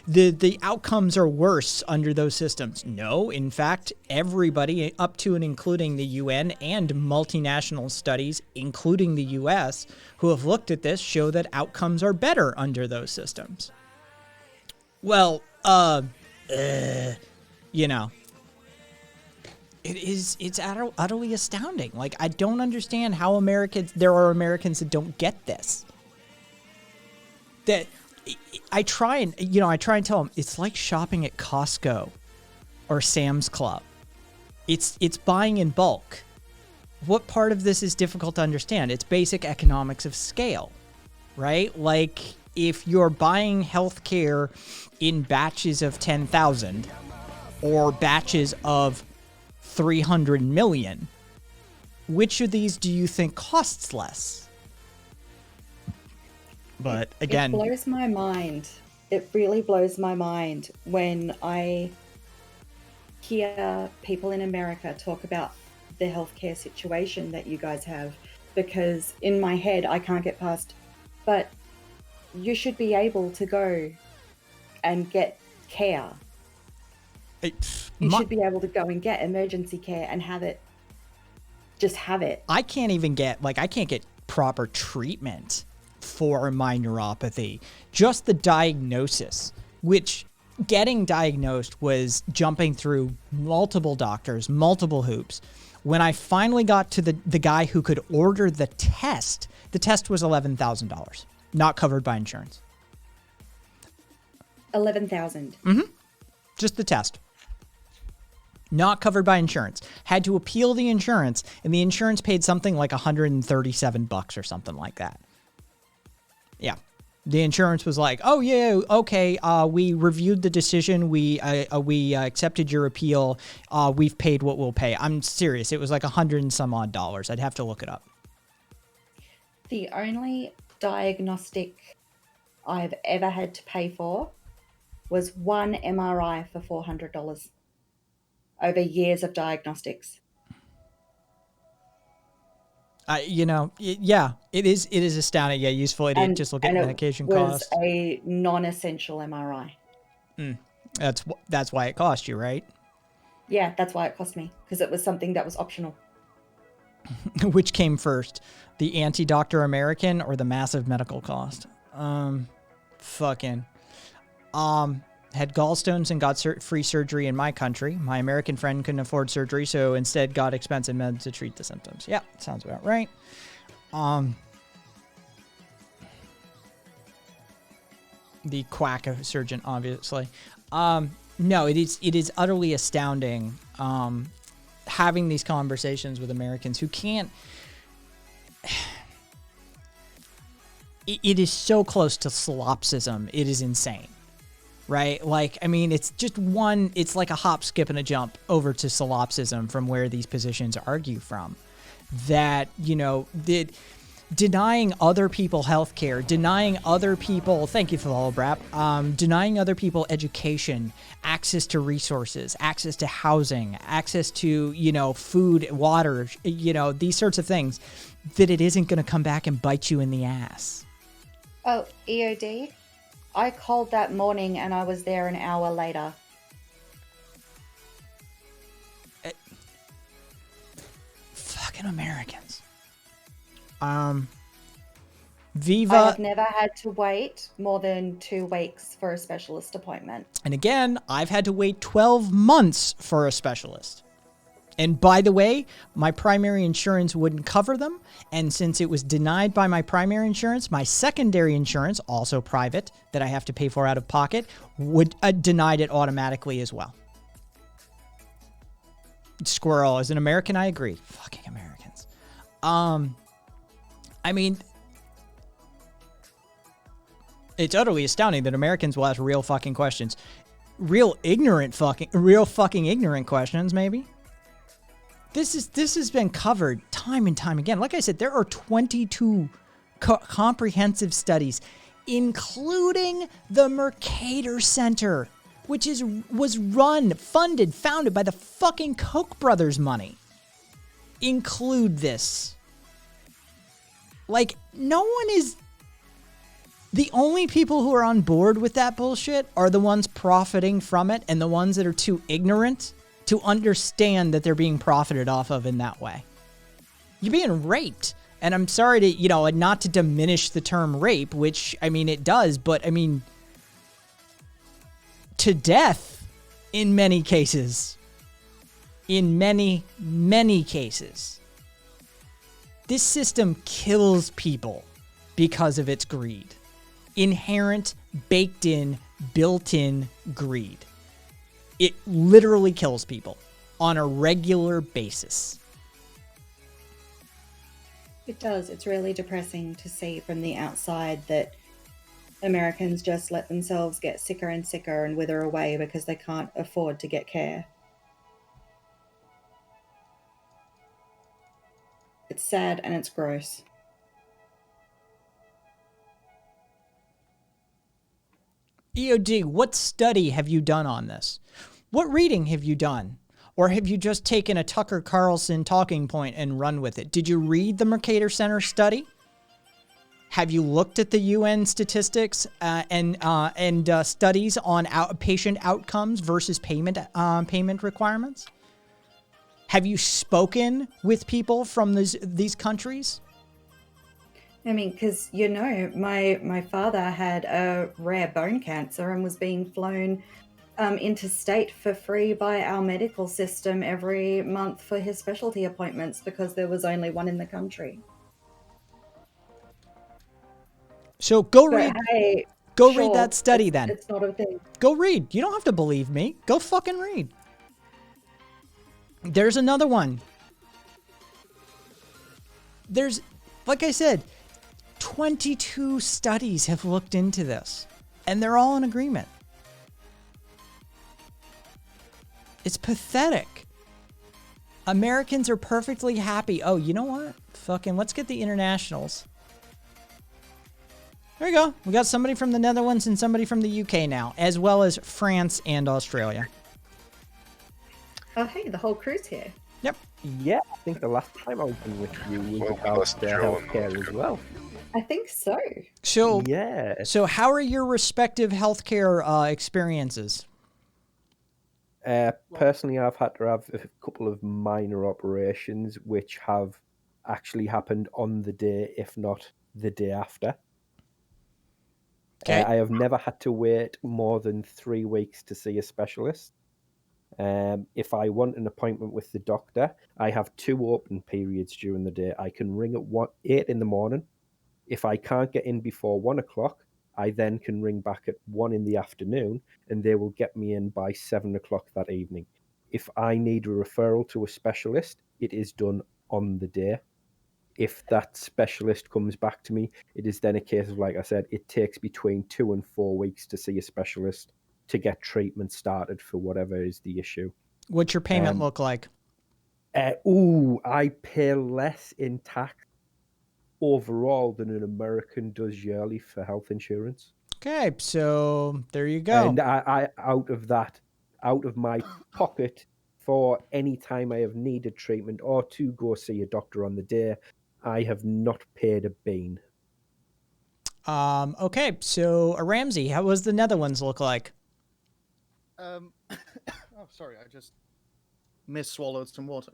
the outcomes are worse under those systems. No, in fact, everybody up to and including the UN and multinational studies, including the US, who have looked at this show that outcomes are better under those systems. Well, it's utterly astounding. Like, I don't understand how there are Americans that don't get this. That I try and tell them it's like shopping at Costco or Sam's Club. It's buying in bulk. What part of this is difficult to understand? It's basic economics of scale, right? Like, if you're buying healthcare in batches of 10,000 or batches of 300 million, which of these do you think costs less? But again, it blows my mind. It really blows my mind when I hear people in America talk about the healthcare situation that you guys have, because in my head I can't get past, but you should be able to go and get care. You should be able to go and get emergency care and have it. Just have it. I can't get proper treatment for my neuropathy. Just the diagnosis, which getting diagnosed was jumping through multiple doctors, multiple hoops. When I finally got to the guy who could order the test was $11,000, not covered by insurance. 11,000. Mm-hmm. Just the test. Not covered by insurance. Had to appeal the insurance, and the insurance paid something like $137 or something like that. Yeah. The insurance was like, oh, yeah, okay, we reviewed the decision. We accepted your appeal. We've paid what we'll pay. I'm serious. It was like $100 and some odd. I'd have to look it up. The only diagnostic I've ever had to pay for was one MRI for $400 over years of diagnostics. Yeah, it is astounding. Yeah, useful idiot. Just look at medication cost. It was a non-essential MRI. That's why it cost you, right? Yeah, that's why it cost me, because it was something that was optional. Which came first, the anti-doctor American or the massive medical cost? Had gallstones and got free surgery in my country. My American friend couldn't afford surgery, so instead got expensive meds to treat the symptoms. Yeah, sounds about right. the quack surgeon, obviously. No, it is utterly astounding having these conversations with Americans who can't. It is so close to solipsism. It is insane, right? Like, I mean, it's just it's like a hop, skip, and a jump over to solipsism from where these positions argue from. That, denying other people health care, denying other people, thank you for the whole brap, denying other people education, access to resources, access to housing, access to, food, water, these sorts of things, that it isn't going to come back and bite you in the ass. Oh, EOD? I called that morning and I was there an hour later. Fucking Americans. Viva. I have never had to wait more than 2 weeks for a specialist appointment. And again, I've had to wait 12 months for a specialist. And by the way, my primary insurance wouldn't cover them. And since it was denied by my primary insurance, my secondary insurance, also private, that I have to pay for out of pocket, would denied it automatically as well. Squirrel, as an American, I agree. Fucking Americans. I mean, it's utterly astounding that Americans will ask real fucking questions. Real fucking ignorant questions, maybe. This has been covered time and time again. Like I said, there are 22 comprehensive studies, including the Mercator Center, which was funded, founded by the fucking Koch brothers' money. Include this. Like, no one is... The only people who are on board with that bullshit are the ones profiting from it, and the ones that are too ignorant to understand that they're being profited off of in that way. You're being raped. And I'm sorry to, not to diminish the term rape, which, I mean, it does, but, I mean, to death in many cases. In many, many cases. This system kills people because of its greed. Inherent, baked in, built-in greed. It literally kills people on a regular basis. It does. It's really depressing to see from the outside that Americans just let themselves get sicker and sicker and wither away because they can't afford to get care. It's sad and it's gross. EOD, what study have you done on this? What reading have you done? Or have you just taken a Tucker Carlson talking point and run with it? Did you read the Mercator Center study? Have you looked at the UN statistics and studies on patient outcomes versus payment requirements? Have you spoken with people from these countries? I mean, because, my father had a rare bone cancer and was being flown interstate for free by our medical system every month for his specialty appointments because there was only one in the country. So read that study then. It's not a thing. Go read. You don't have to believe me. Go fucking read. There's another one. There's, like I said, 22 studies have looked into this, and they're all in agreement. It's pathetic. Americans are perfectly happy. Oh, you know what? Fucking let's get the internationals. There you go. We got somebody from the Netherlands and somebody from the UK now, as well as France and Australia. Oh, hey, the whole crew's here. Yep. Yeah, I think the last time I was on with you was about healthcare as well. I think so. So, yeah. So how are your respective healthcare experiences? Personally, I've had to have a couple of minor operations which have actually happened on the day, if not the day after. Okay. I have never had to wait more than 3 weeks to see a specialist. If I want an appointment with the doctor, I have 2 open periods during the day. I can ring at 8 in the morning. If I can't get in before 1 o'clock, I then can ring back at 1 in the afternoon and they will get me in by 7 o'clock that evening. If I need a referral to a specialist, it is done on the day. If that specialist comes back to me, it is then a case of, like I said, it takes between 2 and 4 weeks to see a specialist to get treatment started for whatever is the issue. What's your payment look like? I pay less in tax overall than an American does yearly for health insurance. Okay, so there you go. And I out of my pocket for any time I have needed treatment or to go see a doctor on the day, I have not paid a bean. Okay, so Ramsey, how was the Netherlands look like? Oh, sorry, I just swallowed some water.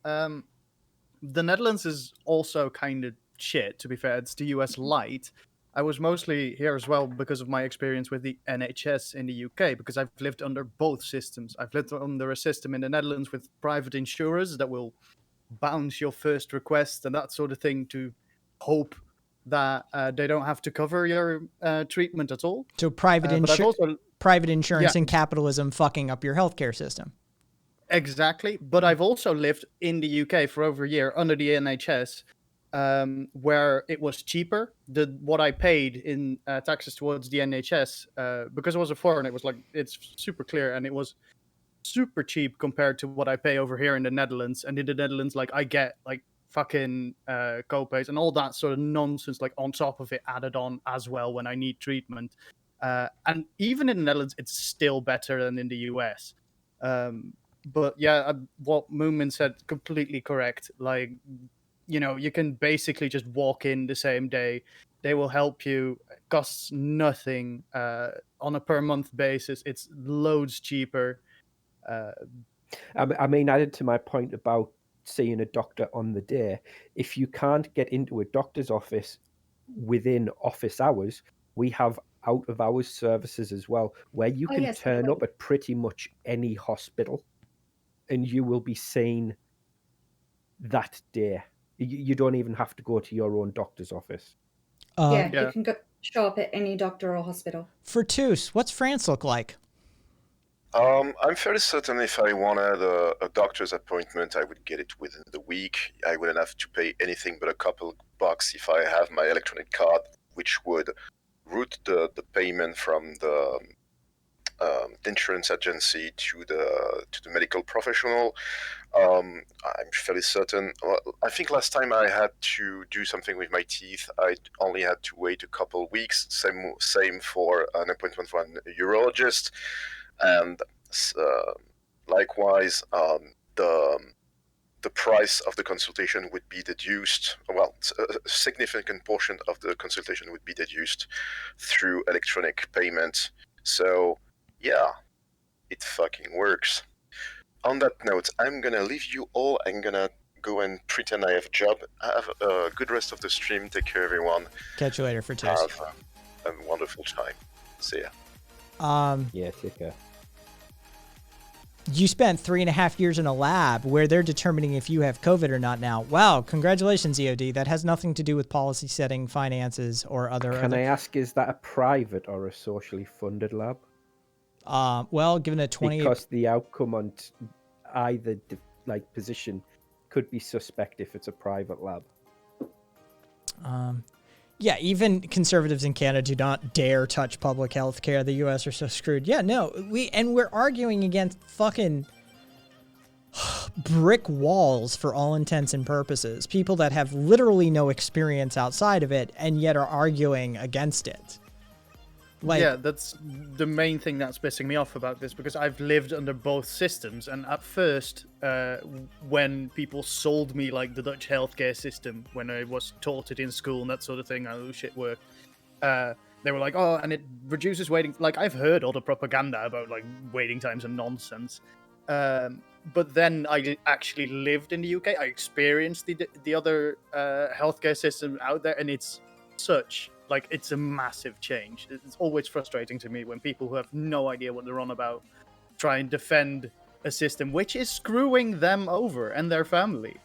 The Netherlands is also kind of shit, to be fair. It's the US light. I was mostly here as well because of my experience with the NHS in the UK, because I've lived under both systems. I've lived under a system in the Netherlands with private insurers that will bounce your first request and that sort of thing to hope that they don't have to cover your treatment at all. So private insurance and capitalism fucking up your healthcare system. Exactly. But I've also lived in the UK for over a year under the NHS, where it was cheaper. What I paid in taxes towards the NHS, because I was a foreigner, it was like, it's super clear, and it was super cheap compared to what I pay over here in the Netherlands. And in the Netherlands, like, I get like fucking co-pays and all that sort of nonsense, like on top of it, added on as well when I need treatment. And even in the Netherlands, it's still better than in the US. But yeah, what Moomin said, completely correct. Like, you know, you can basically just walk in the same day. They will help you. It costs nothing on a per month basis. It's loads cheaper. I mean, added to my point about seeing a doctor on the day, if you can't get into a doctor's office within office hours, we have out of hours services as well, where you can turn up at pretty much any hospital and you will be seen that day. You don't even have to go to your own doctor's office. You can show up at any doctor or hospital. For Toos, what's France look like? I'm fairly certain if I wanted a doctor's appointment, I would get it within the week. I wouldn't have to pay anything but a couple bucks if I have my electronic card, which would route the payment from the insurance agency to the medical professional. I'm fairly certain. Well, I think last time I had to do something with my teeth, I only had to wait a couple weeks. Same for an appointment for a urologist, and likewise, the price of the consultation would be deduced. Well, a significant portion of the consultation would be deduced through electronic payment. So, yeah, it fucking works. On that note, I'm gonna leave you all. I'm gonna go and pretend I have a job. Have a good rest of the stream. Take care, everyone. Catch you later for Toos. Have a wonderful time. See ya. Yeah, take care. You spent 3.5 years in a lab where they're determining if you have COVID or not now. Wow, congratulations, EOD. That has nothing to do with policy setting, finances, or other... Can I ask, is that a private or a socially funded lab? Well, given a 20... Because the outcome on either position could be suspect if it's a private lab. Yeah, even conservatives in Canada do not dare touch public health care. The U.S. are so screwed. Yeah, no, we're arguing against fucking brick walls for all intents and purposes. People that have literally no experience outside of it and yet are arguing against it. Like, yeah, that's the main thing that's pissing me off about this, because I've lived under both systems, and at first, when people sold me like the Dutch healthcare system, when I was taught it in school and that sort of thing, how shit worked, they were like, oh, and it reduces waiting. Like, I've heard all the propaganda about like waiting times and nonsense, but then I actually lived in the UK. I experienced the other healthcare system out there, and it's it's a massive change. It's always frustrating to me when people who have no idea what they're on about try and defend a system which is screwing them over and their family.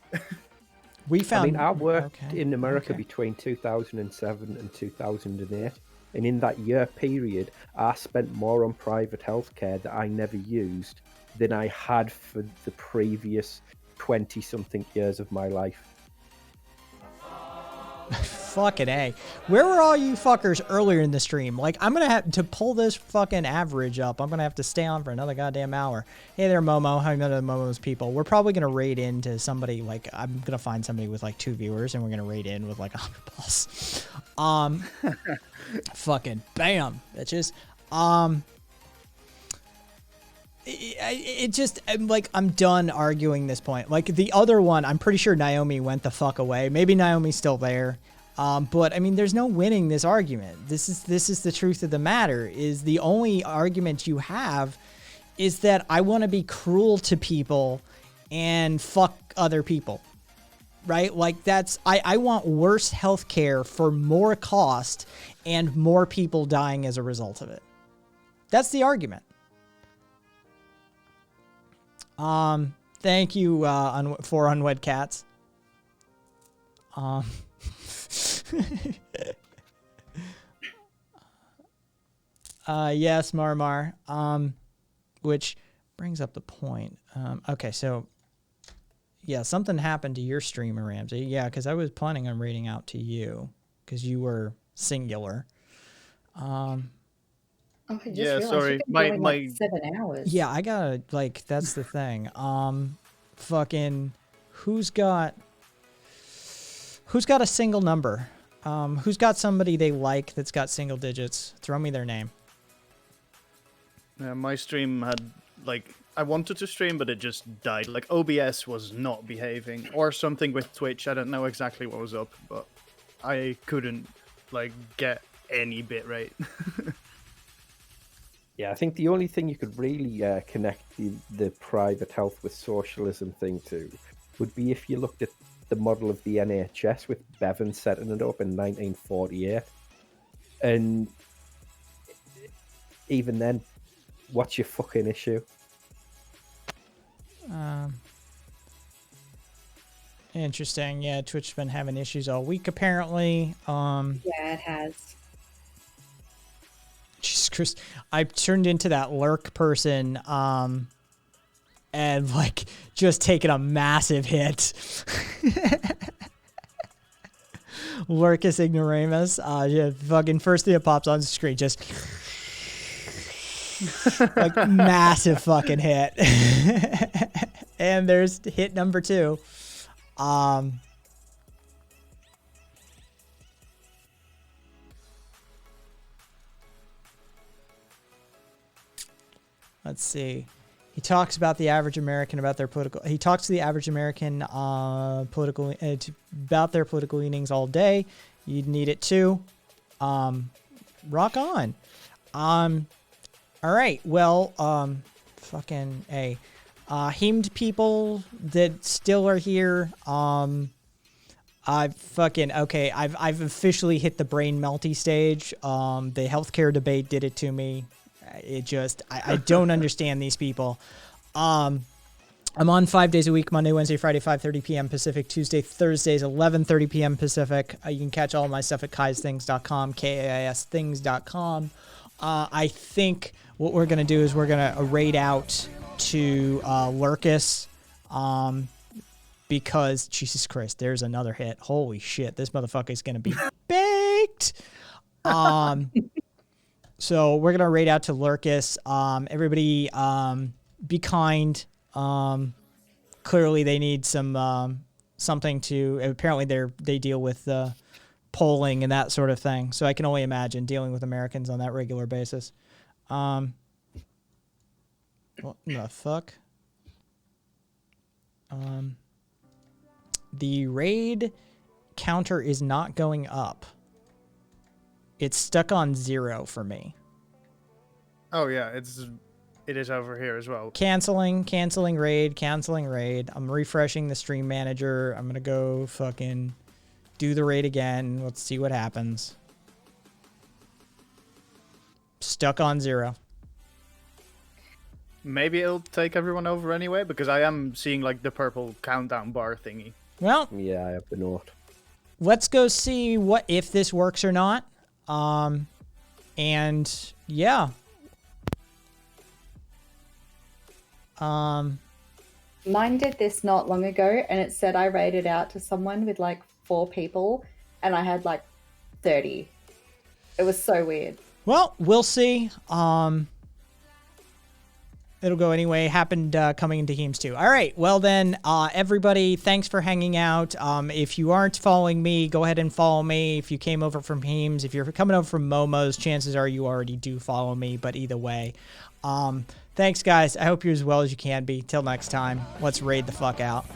I worked in America between 2007 and 2008, And in that year period, I spent more on private healthcare that I never used than I had for the previous 20-something years of my life. Fucking A. Where were all you fuckers earlier in the stream? Like, I'm gonna have to pull this fucking average up. I'm gonna have to stay on for another goddamn hour. Hey there, Momo. How you doing, Momo's people? We're probably gonna raid into somebody, like, I'm gonna find somebody with like 2 viewers, and we're gonna raid in with like 100 plus. Fucking bam, bitches. It just, like, I'm done arguing this point. Like, the other one, I'm pretty sure Naomi went the fuck away. Maybe Naomi's still there. But I mean, there's no winning this argument. This is the truth of the matter, is the only argument you have is that I want to be cruel to people and fuck other people, right? Like, that's, I want worse healthcare for more cost and more people dying as a result of it. That's the argument. Thank you, for Unwed Cats. Yes, Marmar. Which brings up the point. Okay, so yeah, something happened to your streamer, Ramsey. Yeah, because I was planning on reading out to you because you were singular. Oh, I just Yeah, realized sorry. you've been going, My like 7 hours. Yeah, I gotta, like, that's the thing. Fucking, who's got a single number? Who's got somebody they like that's got single digits? Throw me their name. my stream had, like, I wanted to stream, but it just died. Like, OBS was not behaving, or something with Twitch. I don't know exactly what was up, but I couldn't, like, get any bitrate. Yeah, I think the only thing you could really connect the private health with socialism thing to would be if you looked at the model of the NHS with Bevan setting it up in 1948. And even then, what's your fucking issue? Interesting. Yeah, Twitch's been having issues all week, apparently. Yeah, it has. Jesus Christ. I turned into that lurk person, and, like, just taking a massive hit. Lurkus ignoramus. Yeah, fucking first thing that pops on the screen, just like massive fucking hit. And there's hit number 2. Let's see. He talks about the average American, about their political. He talks to the average American about their political leanings all day. You'd need it too. Rock on. All right. Well, fucking A. Hemed people that still are here. I've officially hit the brain melty stage. The healthcare debate did it to me. It just, I don't understand these people. I'm on 5 days a week, Monday, Wednesday, Friday, 5:30 p.m. Pacific, Tuesday, Thursdays, 11:30 p.m. Pacific. You can catch all of my stuff at kaisthings.com, kaisthings.com. I think what we're going to do is we're going to raid out to Lurkus, because, Jesus Christ, there's another hit. Holy shit, this motherfucker is going to be baked. So we're gonna raid out to Lurkus. Everybody, be kind. Clearly, they need some something to. Apparently, they deal with polling and that sort of thing. So I can only imagine dealing with Americans on that regular basis. What the fuck? The raid counter is not going up. It's stuck on 0 for me. Oh yeah, it is over here as well. Canceling raid. I'm refreshing the stream manager. I'm gonna go fucking do the raid again. Let's see what happens. Stuck on 0. Maybe it'll take everyone over anyway, because I am seeing, like, the purple countdown bar thingy. Well, yeah, I have the note. Let's go see what if this works or not. And yeah. Mine did this not long ago, and it said I rated out to someone with like 4 people, and I had like 30. It was so weird. Well, we'll see. It'll go anyway. Happened coming into games too. All right. Well then, everybody, thanks for hanging out. If you aren't following me, go ahead and follow me. If you came over from Heems, if you're coming over from Momo's, chances are you already do follow me. But either way, thanks guys. I hope you're as well as you can be. Till next time, let's raid the fuck out.